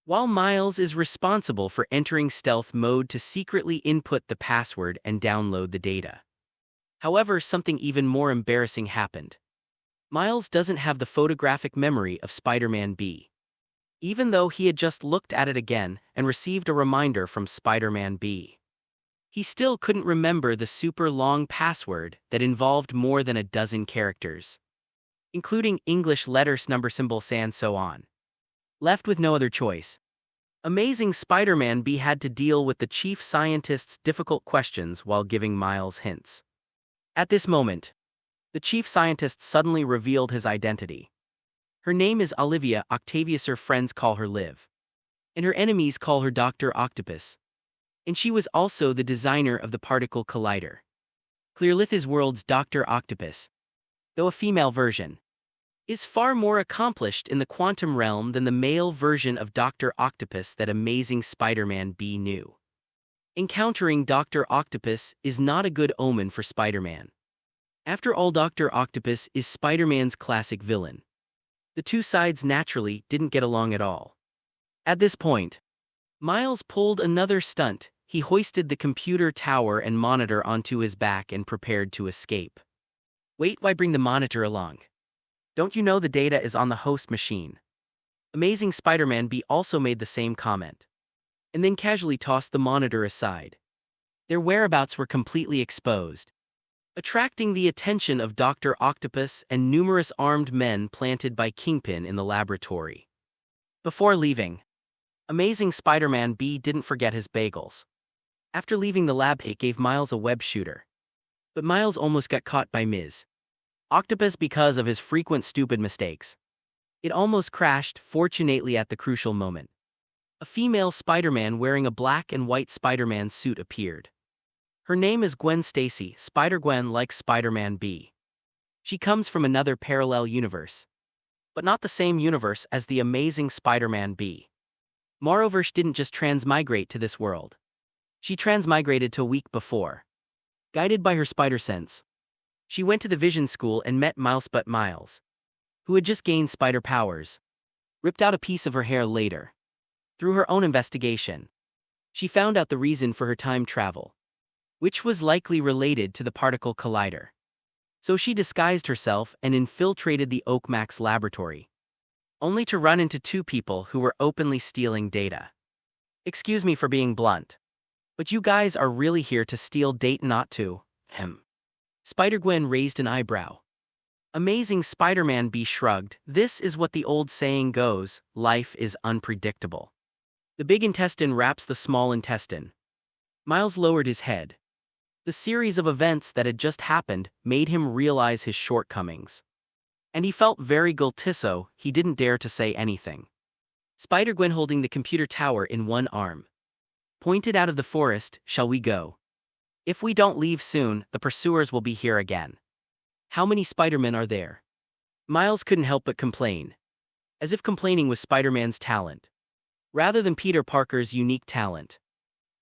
while Miles is responsible for entering stealth mode to secretly input the password and download the data. However, something even more embarrassing happened. Miles doesn't have the photographic memory of Spider-Man B. even though he had just looked at it again and received a reminder from Spider-Man B. He still couldn't remember the super long password that involved more than a dozen characters, including English letters, number symbols, and so on. Left with no other choice, Amazing Spider-Man B had to deal with the chief scientist's difficult questions while giving Miles hints. At this moment, the chief scientist suddenly revealed his identity. Her name is Olivia Octavius. Her friends call her Liv, and her enemies call her Dr. Octopus. And she was also the designer of the particle collider. Clearlith's world's Dr. Octopus, though a female version, is far more accomplished in the quantum realm than the male version of Dr. Octopus that Amazing Spider-Man B knew. Encountering Dr. Octopus is not a good omen for Spider-Man. After all, Dr. Octopus is Spider-Man's classic villain. The two sides naturally didn't get along at all. At this point, Miles pulled another stunt. He hoisted the computer tower and monitor onto his back and prepared to escape. Wait, why bring the monitor along? Don't you know the data is on the host machine? Amazing Spider-Man B also made the same comment, and then casually tossed the monitor aside. Their whereabouts were completely exposed, attracting the attention of Dr. Octopus and numerous armed men planted by Kingpin in the laboratory. Before leaving, Amazing Spider-Man B didn't forget his bagels. After leaving the lab, he gave Miles a web shooter, but Miles almost got caught by Ms. Octopus because of his frequent stupid mistakes. It almost crashed, fortunately at the crucial moment. A female Spider-Man wearing a black and white Spider-Man suit appeared. Her name is Gwen Stacy, Spider-Gwen, like Spider-Man B. She comes from another parallel universe, but not the same universe as the Amazing Spider-Man B. Moreover, she didn't just transmigrate to this world. She transmigrated to a week before. Guided by her spider sense, she went to the Vision School and met Miles, but Miles, who had just gained spider powers, ripped out a piece of her hair later. Through her own investigation, she found out the reason for her time travel, which was likely related to the particle collider. So she disguised herself and infiltrated the Oakmax laboratory, only to run into two people who were openly stealing data. Excuse me for being blunt, but you guys are really here to steal data, not to, Spider-Gwen raised an eyebrow. Amazing Spider-Man B shrugged. This is what the old saying goes, life is unpredictable. The big intestine wraps the small intestine. Miles lowered his head. The series of events that had just happened made him realize his shortcomings. And he felt very guilty, so he didn't dare to say anything. Spider-Gwen, holding the computer tower in one arm, pointed out of the forest. Shall we go? If we don't leave soon, the pursuers will be here again. How many Spider-Men are there? Miles couldn't help but complain, as if complaining was Spider-Man's talent, rather than Peter Parker's unique talent.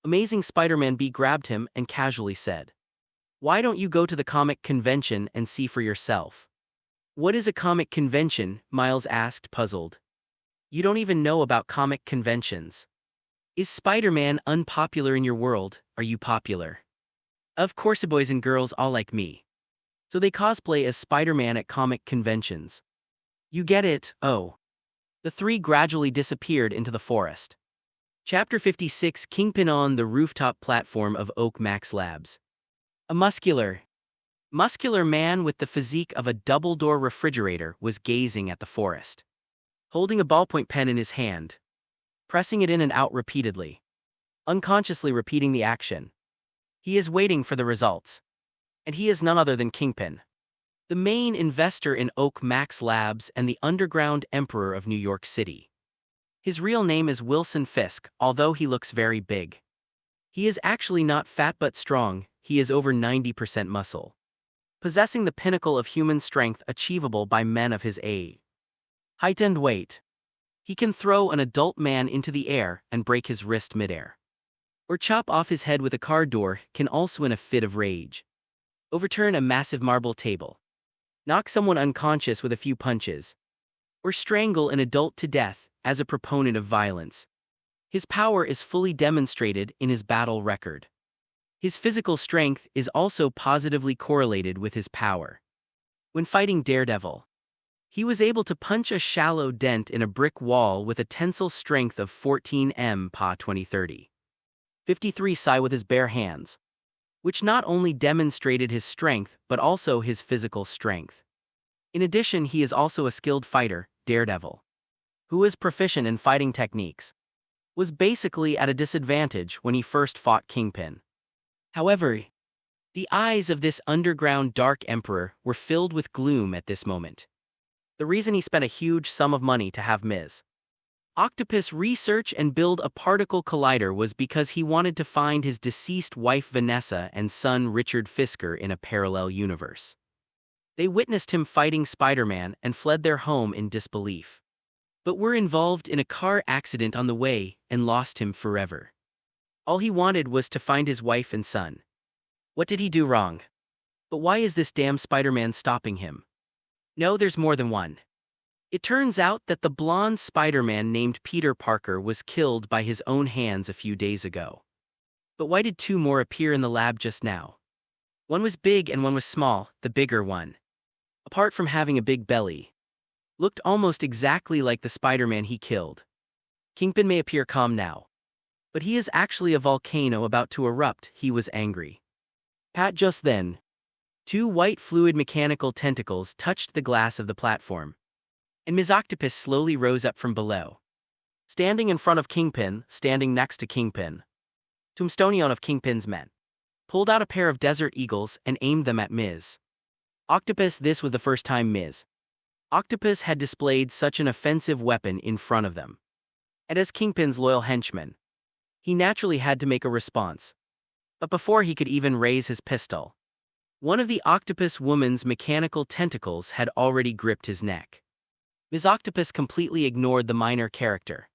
Amazing Spider-Man B grabbed him and casually said, "Why don't you go to the comic convention and see for yourself?" What is a comic convention? Miles asked, puzzled. You don't even know about comic conventions. Is Spider-Man unpopular in your world? Are you popular? Of course, boys and girls all like me, so they cosplay as Spider-Man at comic conventions. You get it? Oh. The three gradually disappeared into the forest. Chapter 56, Kingpin on the rooftop platform of Oakmax Labs. A muscular man with the physique of a double-door refrigerator was gazing at the forest, holding a ballpoint pen in his hand, pressing it in and out repeatedly, unconsciously repeating the action. He is waiting for the results. And he is none other than Kingpin, the main investor in Oakmax Labs and the underground emperor of New York City. His real name is Wilson Fisk, although he looks very big. He is actually not fat but strong. He is over 90% muscle, possessing the pinnacle of human strength achievable by men of his age, height and weight. He can throw an adult man into the air and break his wrist midair, or chop off his head with a car door, can also in a fit of rage overturn a massive marble table, knock someone unconscious with a few punches, or strangle an adult to death. As a proponent of violence, his power is fully demonstrated in his battle record. His physical strength is also positively correlated with his power. When fighting Daredevil, He was able to punch a shallow dent in a brick wall with a tensile strength of 14 m/Pa 2030. 53 psi with his bare hands, which not only demonstrated his strength but also his physical strength. In addition, he is also a skilled fighter, Daredevil, who is proficient in fighting techniques, was basically at a disadvantage when he first fought Kingpin. However, the eyes of this underground Dark Emperor were filled with gloom at this moment. The reason he spent a huge sum of money to have Ms. Octopus research and build a particle collider was because he wanted to find his deceased wife Vanessa and son Richard Fisker in a parallel universe. They witnessed him fighting Spider-Man and fled their home in disbelief, but were involved in a car accident on the way and lost him forever. All he wanted was to find his wife and son. What did he do wrong? But why is this damn Spider-Man stopping him? No, there's more than one. It turns out that the blonde Spider-Man named Peter Parker was killed by his own hands a few days ago. But why did two more appear in the lab just now? One was big and one was small, the bigger one, apart from having a big belly, looked almost exactly like the Spider-Man he killed. Kingpin may appear calm now, but he is actually a volcano about to erupt. He was angry. Pat just then, two white fluid mechanical tentacles touched the glass of the platform, and Ms. Octopus slowly rose up from below. Standing in front of Kingpin, standing next to Kingpin, Tombstonion of Kingpin's men pulled out a pair of Desert Eagles and aimed them at Ms. Octopus. This was the first time Ms. Octopus had displayed such an offensive weapon in front of them. And as Kingpin's loyal henchman, he naturally had to make a response. But before he could even raise his pistol, one of the octopus woman's mechanical tentacles had already gripped his neck. Ms. Octopus completely ignored the minor character,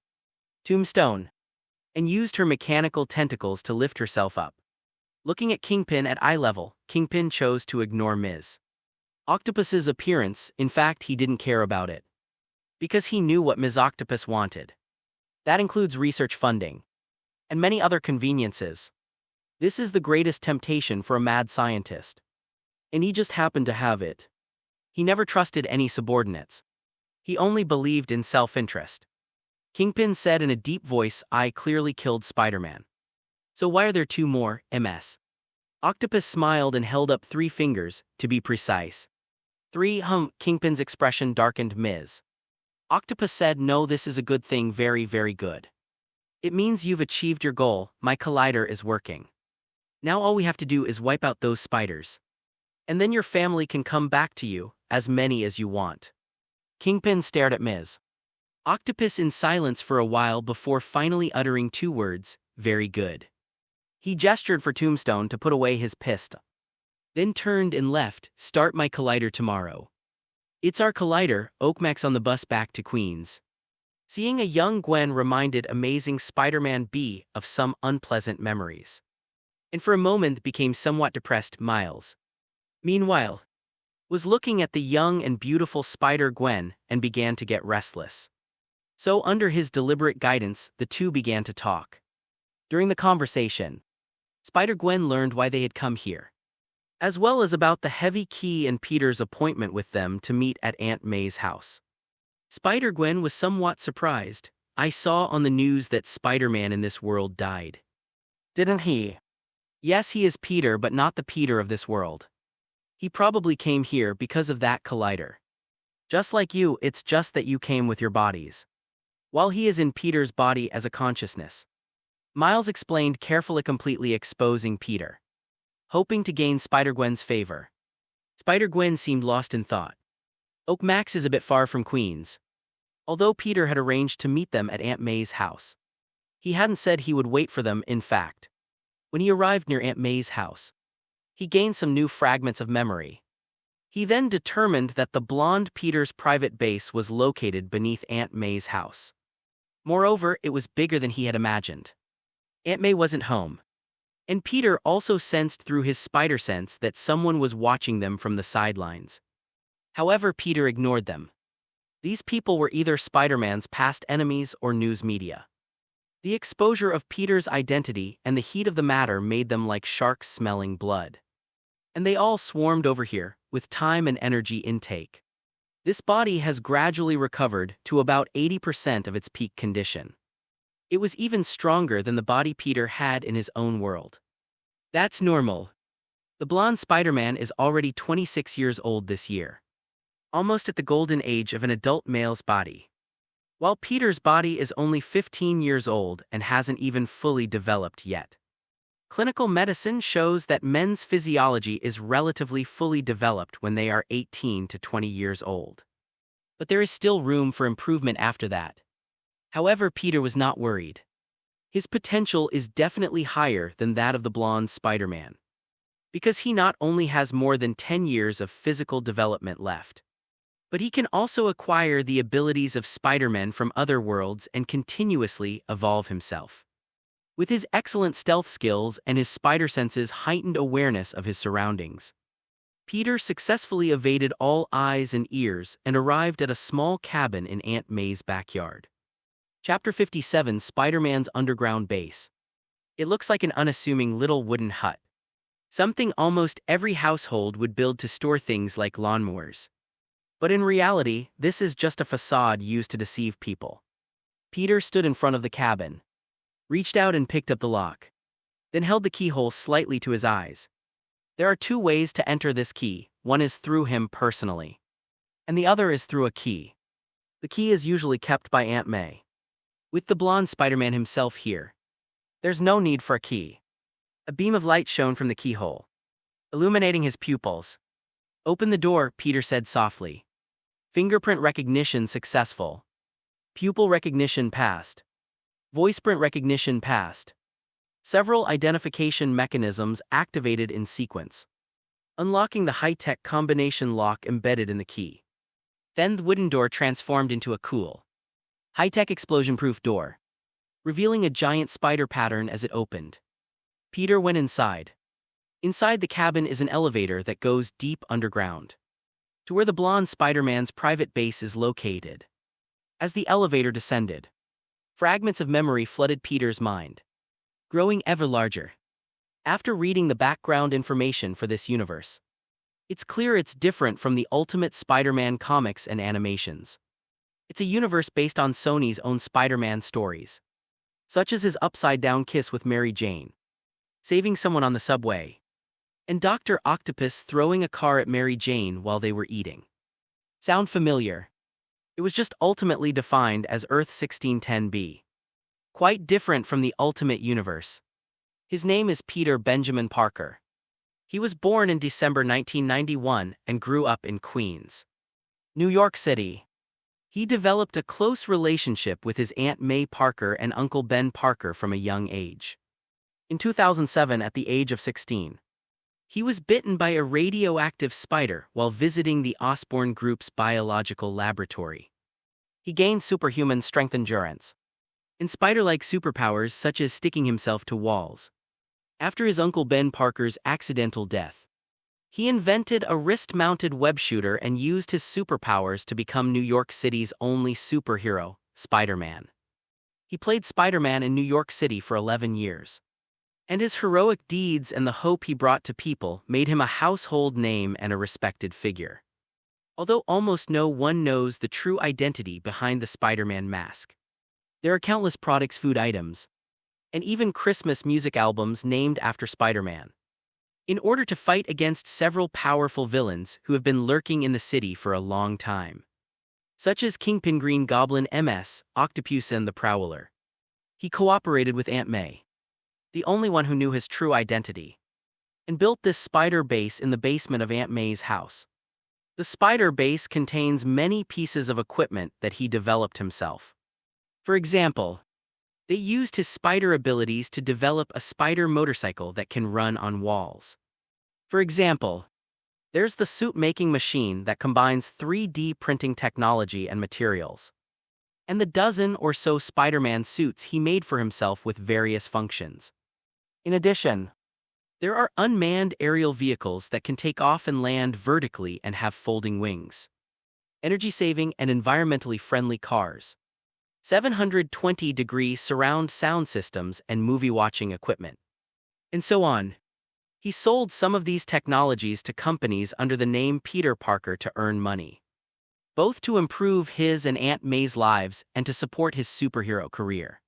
Tombstone, and used her mechanical tentacles to lift herself up. Looking at Kingpin at eye level, Kingpin chose to ignore Ms. Octopus's appearance. In fact, he didn't care about it, because he knew what Ms. Octopus wanted. That includes research funding and many other conveniences. This is the greatest temptation for a mad scientist, and he just happened to have it. He never trusted any subordinates. He only believed in self-interest. Kingpin said in a deep voice, "I clearly killed Spider-Man. So why are there two more, Ms.?" Octopus smiled and held up 3 fingers, to be precise. 3. Kingpin's expression darkened. Ms. Octopus said, "No, this is a good thing, very, very good. It means you've achieved your goal. My collider is working. Now all we have to do is wipe out those spiders. And then your family can come back to you, as many as you want." Kingpin stared at Ms. Octopus in silence for a while before finally uttering 2 words, "Very good." He gestured for Tombstone to put away his pistol, then turned and left. "Start my collider tomorrow." "It's our collider," Oakmax on the bus back to Queens. Seeing a young Gwen reminded Amazing Spider-Man B of some unpleasant memories, and for a moment became somewhat depressed. Miles, meanwhile, was looking at the young and beautiful Spider-Gwen and began to get restless. So under his deliberate guidance, the two began to talk. During the conversation, Spider-Gwen learned why they had come here, as well as about the heavy key and Peter's appointment with them to meet at Aunt May's house. Spider-Gwen was somewhat surprised. "I saw on the news that Spider-Man in this world died. Didn't he?" "Yes, he is Peter, but not the Peter of this world. He probably came here because of that collider. Just like you, it's just that you came with your bodies, while he is in Peter's body as a consciousness." Miles explained, carefully, completely exposing Peter, hoping to gain Spider-Gwen's favor. Spider-Gwen seemed lost in thought. Oakmax is a bit far from Queens, although Peter had arranged to meet them at Aunt May's house. He hadn't said he would wait for them. In fact, when he arrived near Aunt May's house, he gained some new fragments of memory. He then determined that the blonde Peter's private base was located beneath Aunt May's house. Moreover, it was bigger than he had imagined. Aunt May wasn't home, and Peter also sensed through his spider sense that someone was watching them from the sidelines. However, Peter ignored them. These people were either Spider-Man's past enemies or news media. The exposure of Peter's identity and the heat of the matter made them like sharks smelling blood. And they all swarmed over here, with time and energy intake. This body has gradually recovered to about 80% of its peak condition. It was even stronger than the body Peter had in his own world. That's normal. The blonde Spider-Man is already 26 years old this year, almost at the golden age of an adult male's body, while Peter's body is only 15 years old and hasn't even fully developed yet. Clinical medicine shows that men's physiology is relatively fully developed when they are 18 to 20 years old. But there is still room for improvement after that. However, Peter was not worried. His potential is definitely higher than that of the blonde Spider-Man, because he not only has more than 10 years of physical development left, but he can also acquire the abilities of Spider-Man from other worlds and continuously evolve himself. With his excellent stealth skills and his spider sense's heightened awareness of his surroundings, Peter successfully evaded all eyes and ears and arrived at a small cabin in Aunt May's backyard. Chapter 57: Spider-Man's Underground Base. It looks like an unassuming little wooden hut, something almost every household would build to store things like lawnmowers. But in reality, this is just a facade used to deceive people. Peter stood in front of the cabin, reached out and picked up the lock, then held the keyhole slightly to his eyes. There are two ways to enter this key. One is through him personally, and the other is through a key. The key is usually kept by Aunt May. With the blonde Spider-Man himself here, there's no need for a key. A beam of light shone from the keyhole, illuminating his pupils. "Open the door," Peter said softly. Fingerprint recognition successful. Pupil recognition passed. Voiceprint recognition passed. Several identification mechanisms activated in sequence, unlocking the high-tech combination lock embedded in the key. Then the wooden door transformed into a cool, high-tech explosion-proof door, revealing a giant spider pattern as it opened. Peter went inside. Inside the cabin is an elevator that goes deep underground, to where the blonde Spider-Man's private base is located. As the elevator descended, fragments of memory flooded Peter's mind, growing ever larger. After reading the background information for this universe, it's clear it's different from the Ultimate Spider-Man comics and animations. It's a universe based on Sony's own Spider-Man stories, such as his upside-down kiss with Mary Jane, saving someone on the subway, and Dr. Octopus throwing a car at Mary Jane while they were eating. Sound familiar? It was just ultimately defined as Earth 1610b. Quite different from the Ultimate Universe. His name is Peter Benjamin Parker. He was born in December 1991 and grew up in Queens, New York City. He developed a close relationship with his Aunt May Parker and Uncle Ben Parker from a young age. In 2007, at the age of 16, he was bitten by a radioactive spider while visiting the Osborn Group's biological laboratory. He gained superhuman strength endurance and spider-like superpowers such as sticking himself to walls. After his Uncle Ben Parker's accidental death, he invented a wrist-mounted web shooter and used his superpowers to become New York City's only superhero, Spider-Man. He played Spider-Man in New York City for 11 years. And his heroic deeds and the hope he brought to people made him a household name and a respected figure. Although almost no one knows the true identity behind the Spider-Man mask, there are countless products, food items, and even Christmas music albums named after Spider-Man. In order to fight against several powerful villains who have been lurking in the city for a long time, such as Kingpin, Green Goblin, MS, Octopus, and the Prowler, he cooperated with Aunt May, the only one who knew his true identity, and built this spider base in the basement of Aunt May's house. The spider base contains many pieces of equipment that he developed himself. For example, they used his spider abilities to develop a spider motorcycle that can run on walls. For example, there's the suit-making machine that combines 3D printing technology and materials, and the dozen or so Spider-Man suits he made for himself with various functions. In addition, there are unmanned aerial vehicles that can take off and land vertically and have folding wings, energy-saving and environmentally friendly cars, 720-degree surround sound systems and movie-watching equipment, and so on. He sold some of these technologies to companies under the name Peter Parker to earn money. both to improve his and Aunt May's lives and to support his superhero career.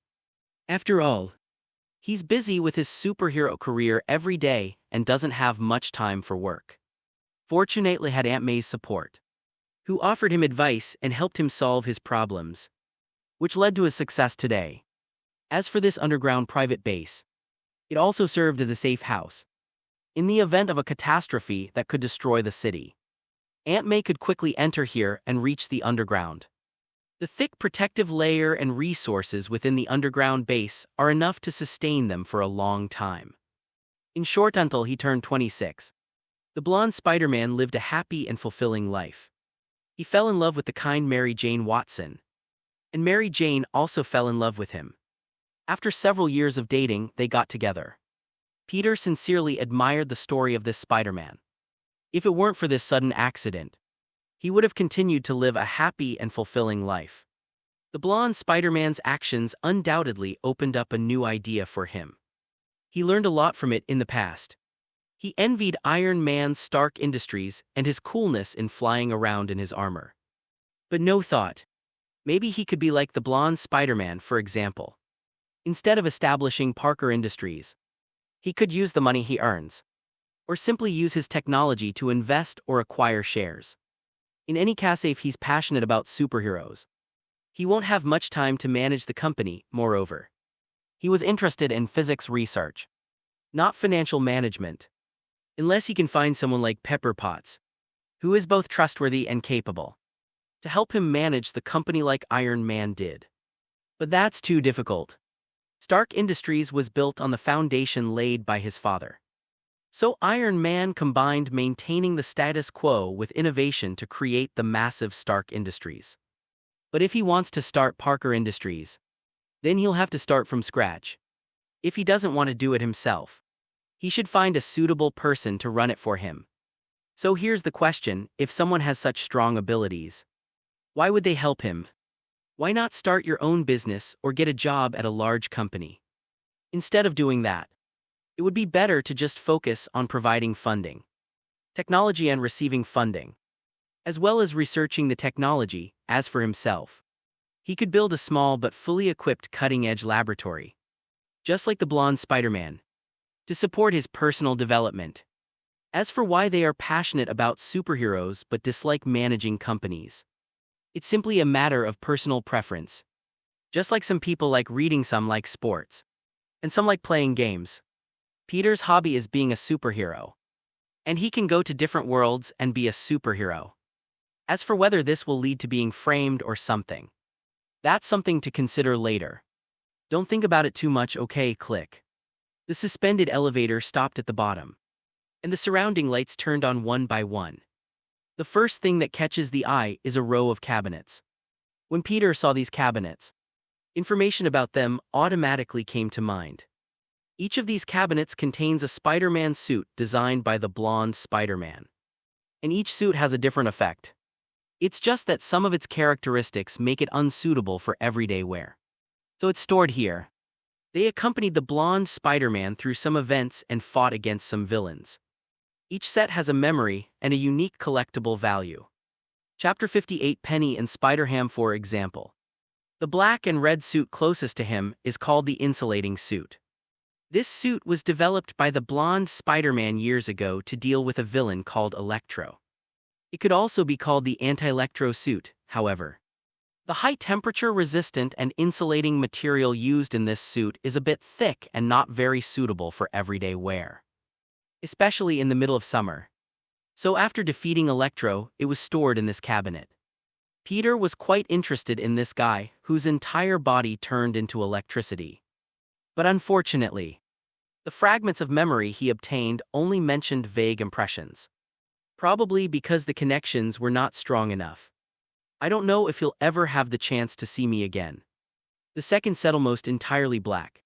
After all, he's busy with his superhero career every day and doesn't have much time for work. Fortunately had Aunt May's support, who offered him advice and helped him solve his problems, which led to his success today. As for this underground private base, it also served as a safe house in the event of a catastrophe that could destroy the city. Aunt May could quickly enter here and reach the underground. The thick protective layer and resources within the underground base are enough to sustain them for a long time. In short, until he turned 26, the blonde Spider-Man lived a happy and fulfilling life. He fell in love with the kind Mary Jane Watson, and Mary Jane also fell in love with him. After several years of dating, they got together. Peter sincerely admired the story of this Spider-Man. If it weren't for this sudden accident, he would have continued to live a happy and fulfilling life. The blonde Spider-Man's actions undoubtedly opened up a new idea for him. He learned a lot from it in the past. He envied Iron Man's Stark Industries and his coolness in flying around in his armor. But no thought. Maybe he could be like the blonde Spider-Man, for example. Instead of establishing Parker Industries, he could use the money he earns, or simply use his technology to invest or acquire shares. In any case, if he's passionate about superheroes, he won't have much time to manage the company. Moreover, he was interested in physics research, not financial management. Unless he can find someone like Pepper Potts, who is both trustworthy and capable, to help him manage the company like Iron Man did. But that's too difficult. Stark Industries was built on the foundation laid by his father. So Iron Man combined maintaining the status quo with innovation to create the massive Stark Industries. But if he wants to start Parker Industries, then he'll have to start from scratch. If he doesn't want to do it himself, he should find a suitable person to run it for him. So here's the question: if someone has such strong abilities, why would they help him? Why not start your own business or get a job at a large company? Instead of doing that, it would be better to just focus on providing funding, technology, and receiving funding, as well as researching the technology. As for himself, he could build a small but fully equipped cutting-edge laboratory, just like the blonde Spider-Man, to support his personal development. As for why they are passionate about superheroes but dislike managing companies, it's simply a matter of personal preference. Just like some people like reading, some like sports, and some like playing games. Peter's hobby is being a superhero, and he can go to different worlds and be a superhero. As for whether this will lead to being framed or something, that's something to consider later. Don't think about it too much, okay? Click. The suspended elevator stopped at the bottom, and the surrounding lights turned on one by one. The first thing that catches the eye is a row of cabinets. When Peter saw these cabinets, information about them automatically came to mind. Each of these cabinets contains a Spider-Man suit designed by the blonde Spider-Man. And each suit has a different effect. It's just that some of its characteristics make it unsuitable for everyday wear. So it's stored here. They accompanied the blonde Spider-Man through some events and fought against some villains. Each set has a memory and a unique collectible value. Chapter 58, Penny and Spider-Ham, for example. The black and red suit closest to him is called the insulating suit. This suit was developed by the blonde Spider-Man years ago to deal with a villain called Electro. It could also be called the anti-Electro suit, however. The high-temperature resistant and insulating material used in this suit is a bit thick and not very suitable for everyday wear, especially in the middle of summer. So after defeating Electro, it was stored in this cabinet. Peter was quite interested in this guy, whose entire body turned into electricity. But unfortunately, the fragments of memory he obtained only mentioned vague impressions. Probably because the connections were not strong enough. I don't know if he'll ever have the chance to see me again. The second set, almost entirely black,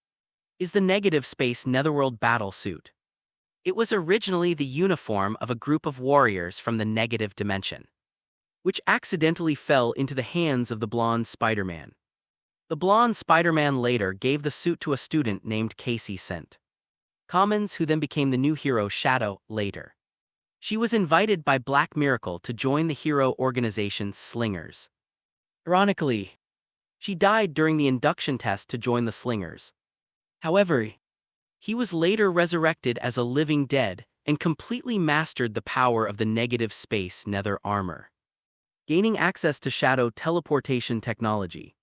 is the negative space netherworld battle suit. It was originally the uniform of a group of warriors from the negative dimension, which accidentally fell into the hands of the blonde Spider-Man. The blonde Spider-Man later gave the suit to a student named Casey St. Commons, who then became the new hero Shadow later. She was invited by Black Miracle to join the hero organization Slingers. Ironically, she died during the induction test to join the Slingers. However, he was later resurrected as a living dead and completely mastered the power of the negative space nether armor, gaining access to shadow teleportation technology.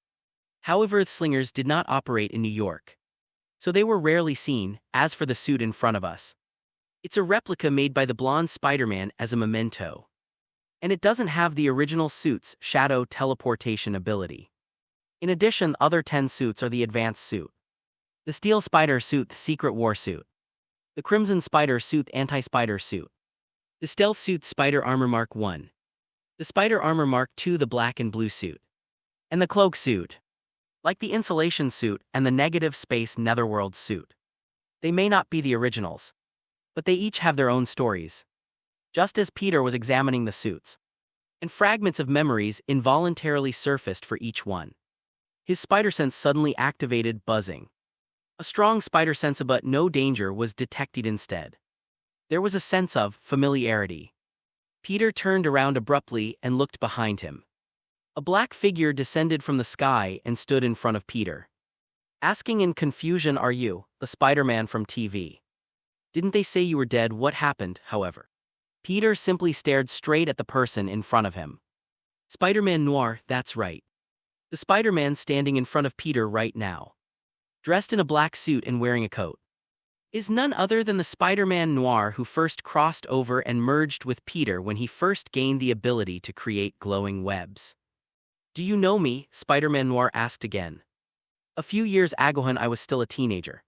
However, the Slingers did not operate in New York, so they were rarely seen. As for the suit in front of us, it's a replica made by the blonde Spider-Man as a memento, and it doesn't have the original suit's shadow teleportation ability. In addition, the other 10 suits are the advanced suit: the Steel Spider suit, the Secret War suit; the Crimson Spider suit, Anti-Spider suit; the Stealth suit, Spider Armor Mark 1; the Spider Armor Mark 2, the Black and Blue suit; and the Cloak suit, like the Insulation suit and the Negative Space Netherworld suit. They may not be the originals, but they each have their own stories. Just as Peter was examining the suits, and fragments of memories involuntarily surfaced for each one, his spider sense suddenly activated, buzzing. A strong spider sense, but no danger was detected instead. There was a sense of familiarity. Peter turned around abruptly and looked behind him. A black figure descended from the sky and stood in front of Peter, asking in confusion, "Are you the Spider-Man from TV? Didn't they say you were dead? What happened?" However, Peter simply stared straight at the person in front of him. Spider-Man Noir, that's right. The Spider-Man standing in front of Peter right now, dressed in a black suit and wearing a coat, is none other than the Spider-Man Noir who first crossed over and merged with Peter when he first gained the ability to create glowing webs. "Do you know me?" Spider-Man Noir asked again. "A few years ago when I was still a teenager,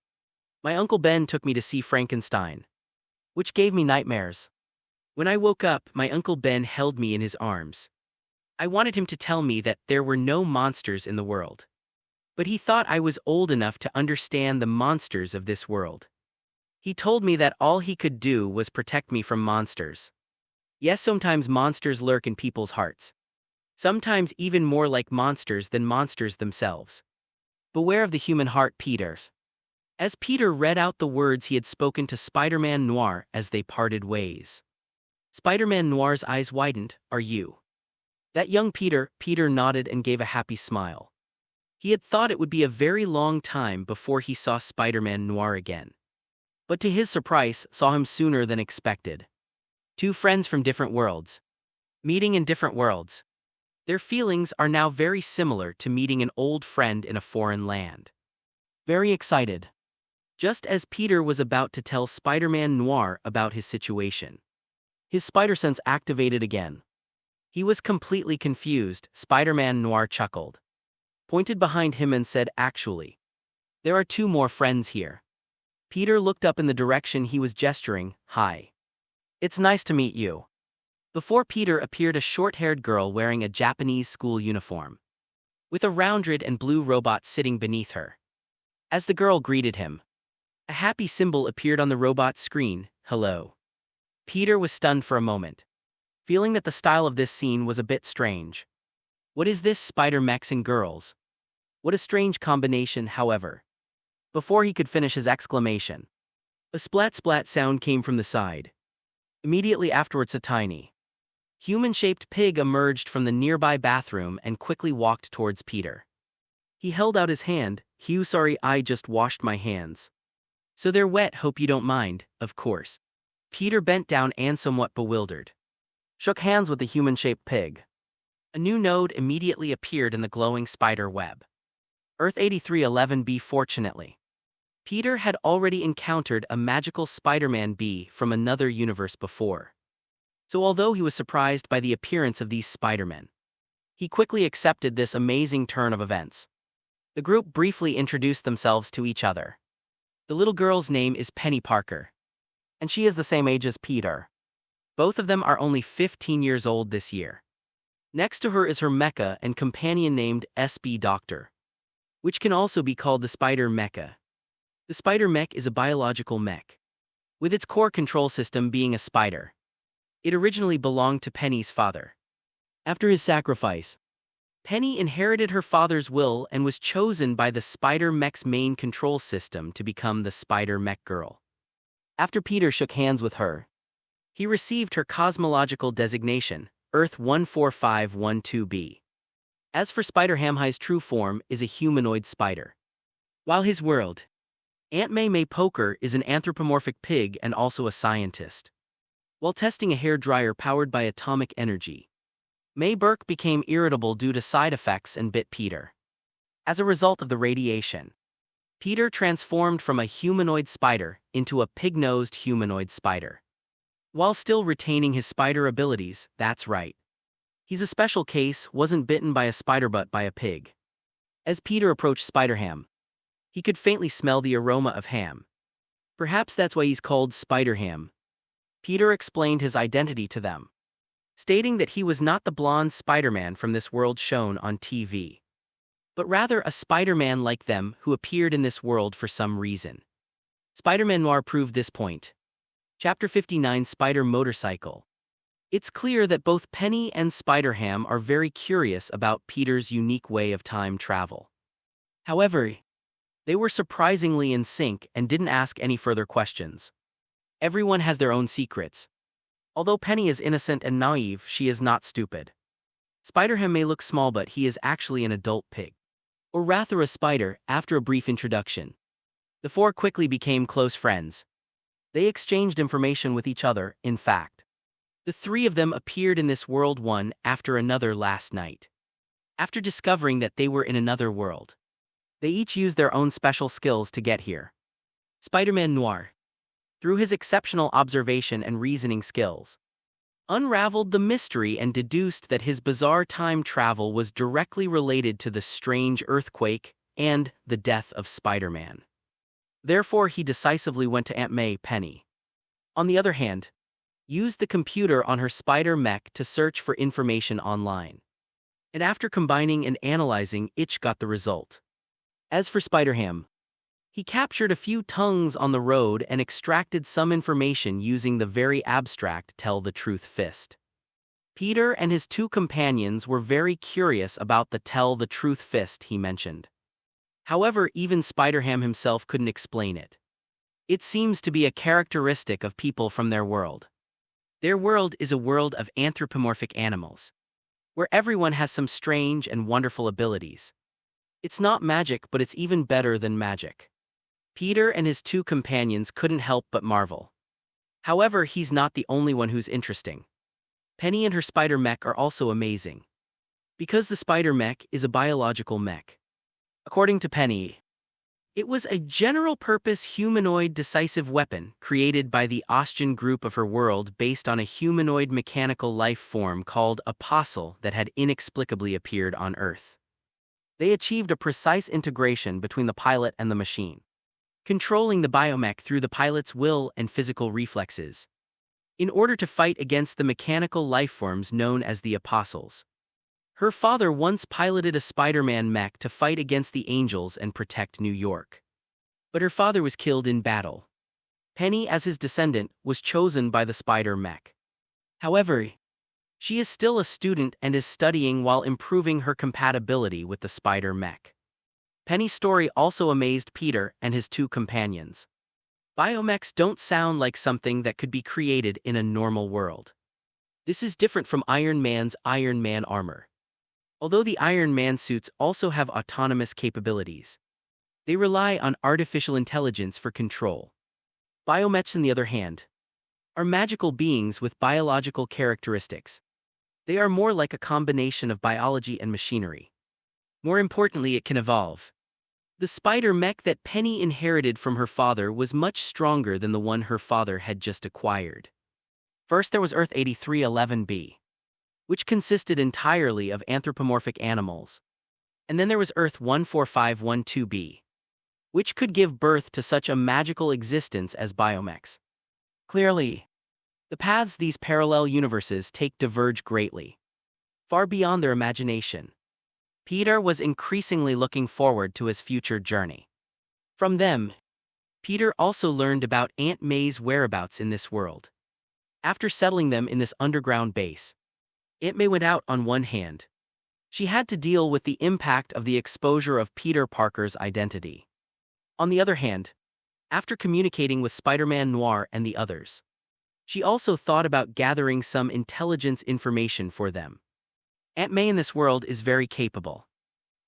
my Uncle Ben took me to see Frankenstein, which gave me nightmares. When I woke up, my Uncle Ben held me in his arms. I wanted him to tell me that there were no monsters in the world, but he thought I was old enough to understand the monsters of this world. He told me that all he could do was protect me from monsters. Yes, sometimes monsters lurk in people's hearts. Sometimes even more like monsters than monsters themselves. Beware of the human heart, Peter." As Peter read out the words he had spoken to Spider-Man Noir as they parted ways, Spider-Man Noir's eyes widened. "Are you that young Peter?" Peter nodded and gave a happy smile. He had thought it would be a very long time before he saw Spider-Man Noir again, but to his surprise, saw him sooner than expected. Two friends from different worlds, meeting in different worlds. Their feelings are now very similar to meeting an old friend in a foreign land. Very excited. Just as Peter was about to tell Spider-Man Noir about his situation, his spider sense activated again. He was completely confused. Spider-Man Noir chuckled, pointed behind him and said, "Actually, there are two more friends here." Peter looked up in the direction he was gesturing. "Hi. It's nice to meet you." Before Peter appeared a short-haired girl wearing a Japanese school uniform, with a rounded and blue robot sitting beneath her. As the girl greeted him, a happy symbol appeared on the robot's screen. "Hello." Peter was stunned for a moment, feeling that the style of this scene was a bit strange. What is this, spider mechs and girls? What a strange combination. However, before he could finish his exclamation, a splat sound came from the side. Immediately afterwards, a tiny, human-shaped pig emerged from the nearby bathroom and quickly walked towards Peter. He held out his hand. "Hugh, sorry, I just washed my hands, so they're wet. Hope you don't mind." "Of course." Peter bent down and, somewhat bewildered, shook hands with the human-shaped pig. A new node immediately appeared in the glowing spider web. Earth 8311b. Fortunately, Peter had already encountered a magical Spider-Man bee from another universe before, so although he was surprised by the appearance of these Spider-Men, he quickly accepted this amazing turn of events. The group briefly introduced themselves to each other. The little girl's name is Penny Parker, and she is the same age as Peter. Both of them are only 15 years old this year. Next to her is her mecha and companion named SB Doctor, which can also be called the Spider Mecha. The Spider Mech is a biological mech, with its core control system being a spider. It originally belonged to Penny's father. After his sacrifice, Penny inherited her father's will and was chosen by the Spider Mech's main control system to become the Spider Mech Girl. After Peter shook hands with her, He received her cosmological designation, Earth 14512b. As for Spider-Ham, his true form is a humanoid spider. While his world, Aunt May Poker is an anthropomorphic pig and also a scientist. While testing a hairdryer powered by atomic energy, May Burke became irritable due to side effects and bit Peter. As a result of the radiation, Peter transformed from a humanoid spider into a pig-nosed humanoid spider. While still retaining his spider abilities, that's right. He's a special case, wasn't bitten by a spider but by a pig. As Peter approached Spider-Ham, he could faintly smell the aroma of ham. Perhaps that's why he's called Spider-Ham. Peter explained his identity to them, stating that he was not the blonde Spider-Man from this world shown on TV, but rather a Spider-Man like them who appeared in this world for some reason. Spider-Man Noir proved this point. Chapter 59, Spider Motorcycle. It's clear that both Penny and Spider-Ham are very curious about Peter's unique way of time travel. However, they were surprisingly in sync and didn't ask any further questions. Everyone has their own secrets. Although Penny is innocent and naive, she is not stupid. Spider-Ham may look small but he is actually an adult pig. Or rather a spider. After a brief introduction, the four quickly became close friends. They exchanged information with each other. In fact, the three of them appeared in this world one after another last night. After discovering that they were in another world, they each used their own special skills to get here. Spider-Man Noir, through his exceptional observation and reasoning skills, unraveled the mystery and deduced that his bizarre time travel was directly related to the strange earthquake and the death of Spider-Man. Therefore, he decisively went to Aunt May Penny. On the other hand, used the computer on her spider mech to search for information online. And after combining and analyzing, each got the result. As for Spider-Ham, he captured a few tongues on the road and extracted some information using the very abstract Tell the Truth fist. Peter and his two companions were very curious about the Tell the Truth fist he mentioned. However, even Spider-Ham himself couldn't explain it. It seems to be a characteristic of people from their world. Their world is a world of anthropomorphic animals, where everyone has some strange and wonderful abilities. It's not magic, but it's even better than magic. Peter and his two companions couldn't help but marvel. However, he's not the only one who's interesting. Penny and her spider mech are also amazing, because the spider mech is a biological mech. According to Penny, it was a general-purpose humanoid decisive weapon created by the Austrian group of her world based on a humanoid mechanical life form called Apostle that had inexplicably appeared on Earth. They achieved a precise integration between the pilot and the machine, controlling the biomech through the pilot's will and physical reflexes, in order to fight against the mechanical lifeforms known as the Apostles. Her father once piloted a Spider-Man mech to fight against the Angels and protect New York, but her father was killed in battle. Penny, as his descendant, was chosen by the Spider mech. However, she is still a student and is studying while improving her compatibility with the Spider mech. Penny's story also amazed Peter and his two companions. Biomechs don't sound like something that could be created in a normal world. This is different from Iron Man's Iron Man armor. Although the Iron Man suits also have autonomous capabilities, they rely on artificial intelligence for control. Biomechs, on the other hand, are magical beings with biological characteristics. They are more like a combination of biology and machinery. More importantly, it can evolve. The spider mech that Penny inherited from her father was much stronger than the one her father had just acquired. First, there was Earth 8311b, which consisted entirely of anthropomorphic animals. And then there was Earth 14512b, which could give birth to such a magical existence as biomechs. Clearly, the paths these parallel universes take diverge greatly, far beyond their imagination. Peter was increasingly looking forward to his future journey. From them, Peter also learned about Aunt May's whereabouts in this world. After settling them in this underground base, Aunt May went out on one hand. She had to deal with the impact of the exposure of Peter Parker's identity. On the other hand, after communicating with Spider-Man Noir and the others, She also thought about gathering some intelligence information for them. Aunt May in this world is very capable.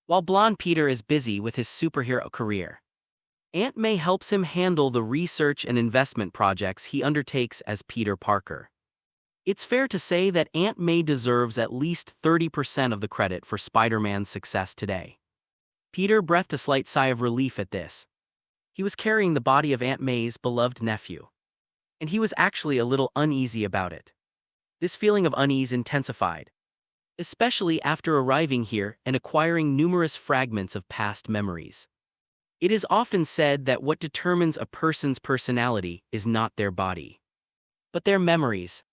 While blonde Peter is busy with his superhero career, Aunt May helps him handle the research and investment projects he undertakes as Peter Parker. It's fair to say that Aunt May deserves at least 30% of the credit for Spider-Man's success today. Peter breathed a slight sigh of relief at this. He was carrying the body of Aunt May's beloved nephew, and he was actually a little uneasy about it. This feeling of unease intensified, especially after arriving here and acquiring numerous fragments of past memories. It is often said that what determines a person's personality is not their body, but their memories,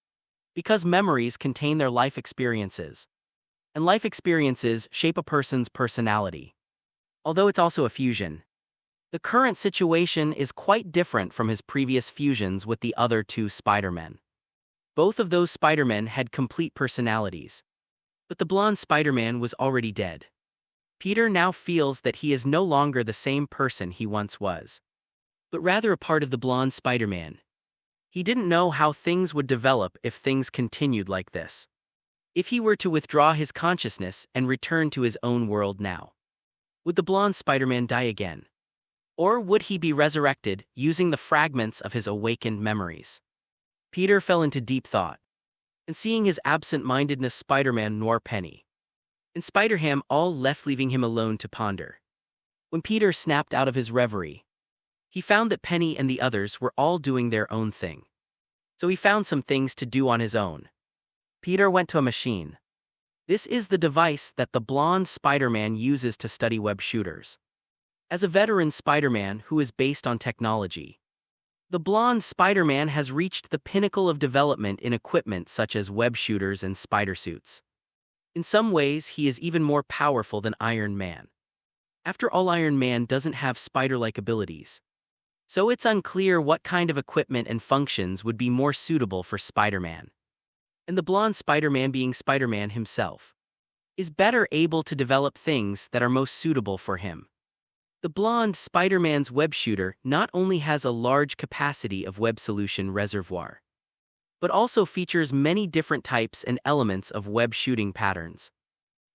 because memories contain their life experiences, and life experiences shape a person's personality. Although it's also a fusion, the current situation is quite different from his previous fusions with the other two Spider-Men. Both of those Spider-Men had complete personalities, but the blonde Spider-Man was already dead. Peter now feels that he is no longer the same person he once was, but rather a part of the blonde Spider-Man. He didn't know how things would develop if things continued like this. If he were to withdraw his consciousness and return to his own world now, would the blonde Spider-Man die again? Or would he be resurrected using the fragments of his awakened memories? Peter fell into deep thought, and seeing his absent-mindedness, Spider-Man Noir Penny and Spider-Ham all left, leaving him alone to ponder. When Peter snapped out of his reverie, he found that Penny and the others were all doing their own thing. So he found some things to do on his own. Peter went to a machine. This is the device that the blonde Spider-Man uses to study web shooters. As a veteran Spider-Man who is based on technology, the blonde Spider-Man has reached the pinnacle of development in equipment such as web shooters and spider suits. In some ways, he is even more powerful than Iron Man. After all, Iron Man doesn't have spider-like abilities, so it's unclear what kind of equipment and functions would be more suitable for Spider-Man. And the blonde Spider-Man, being Spider-Man himself, is better able to develop things that are most suitable for him. The blonde Spider-Man's web shooter not only has a large capacity of web solution reservoir, but also features many different types and elements of web shooting patterns.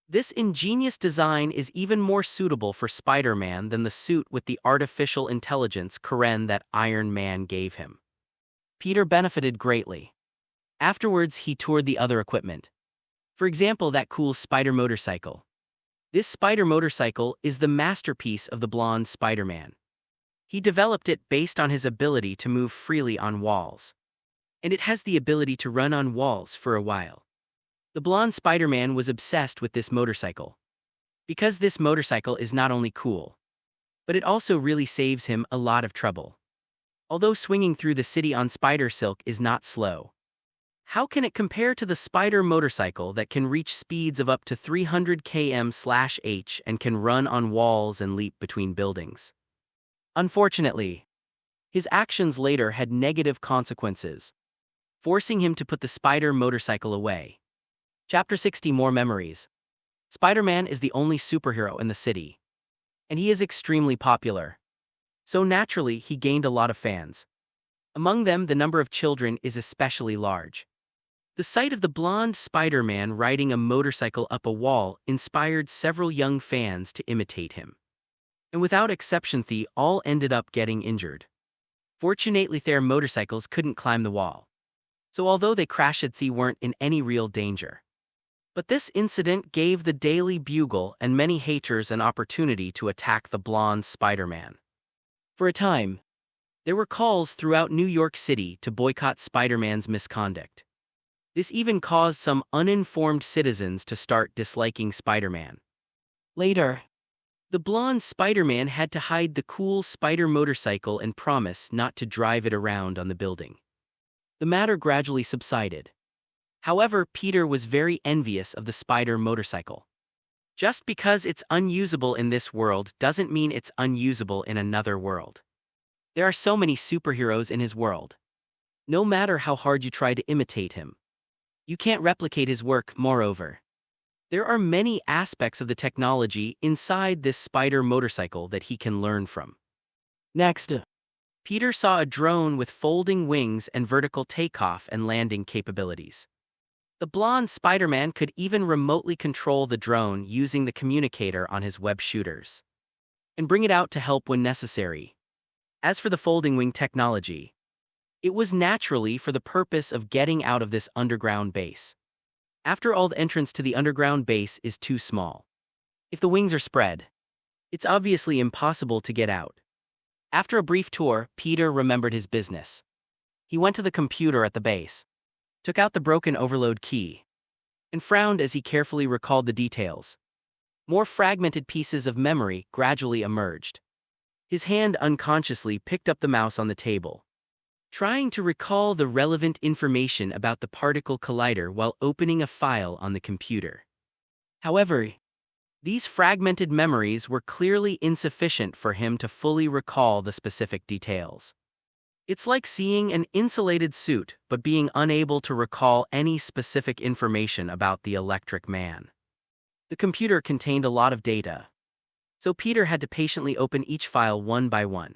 This ingenious design is even more suitable for Spider-Man than the suit with the artificial intelligence Karen that Iron Man gave him. Peter benefited greatly. Afterwards, he toured the other equipment. For example, that cool spider motorcycle. This spider motorcycle is the masterpiece of the blonde Spider-Man. He developed it based on his ability to move freely on walls, and it has the ability to run on walls for a while. The blonde Spider-Man was obsessed with this motorcycle, because this motorcycle is not only cool, but it also really saves him a lot of trouble. Although swinging through the city on spider silk is not slow, how can it compare to the spider motorcycle that can reach speeds of up to 300 km/h and can run on walls and leap between buildings? Unfortunately, his actions later had negative consequences, forcing him to put the spider motorcycle away. Chapter 60: More Memories. Spider-Man is the only superhero in the city, and he is extremely popular. So naturally, he gained a lot of fans. Among them, the number of children is especially large. The sight of the blonde Spider-Man riding a motorcycle up a wall inspired several young fans to imitate him. And without exception, they all ended up getting injured. Fortunately, their motorcycles couldn't climb the wall, so although they crashed, they weren't in any real danger. But this incident gave the Daily Bugle and many haters an opportunity to attack the blonde Spider-Man. For a time, there were calls throughout New York City to boycott Spider-Man's misconduct. This even caused some uninformed citizens to start disliking Spider-Man. Later, the blonde Spider-Man had to hide the cool spider motorcycle and promise not to drive it around on the building. The matter gradually subsided. However, Peter was very envious of the spider motorcycle. Just because it's unusable in this world doesn't mean it's unusable in another world. There are so many superheroes in his world. No matter how hard you try to imitate him, you can't replicate his work. Moreover, there are many aspects of the technology inside this spider motorcycle that he can learn from. Next, Peter saw a drone with folding wings and vertical takeoff and landing capabilities. The blonde Spider-Man could even remotely control the drone using the communicator on his web shooters and bring it out to help when necessary. As for the folding wing technology, it was naturally for the purpose of getting out of this underground base. After all, the entrance to the underground base is too small. If the wings are spread, it's obviously impossible to get out. After a brief tour, Peter remembered his business. He went to the computer at the base, took out the broken overload key, and frowned as he carefully recalled the details. More fragmented pieces of memory gradually emerged. His hand unconsciously picked up the mouse on the table, trying to recall the relevant information about the particle collider while opening a file on the computer. However, these fragmented memories were clearly insufficient for him to fully recall the specific details. It's like seeing an insulated suit but being unable to recall any specific information about the Electric Man. The computer contained a lot of data, so Peter had to patiently open each file one by one,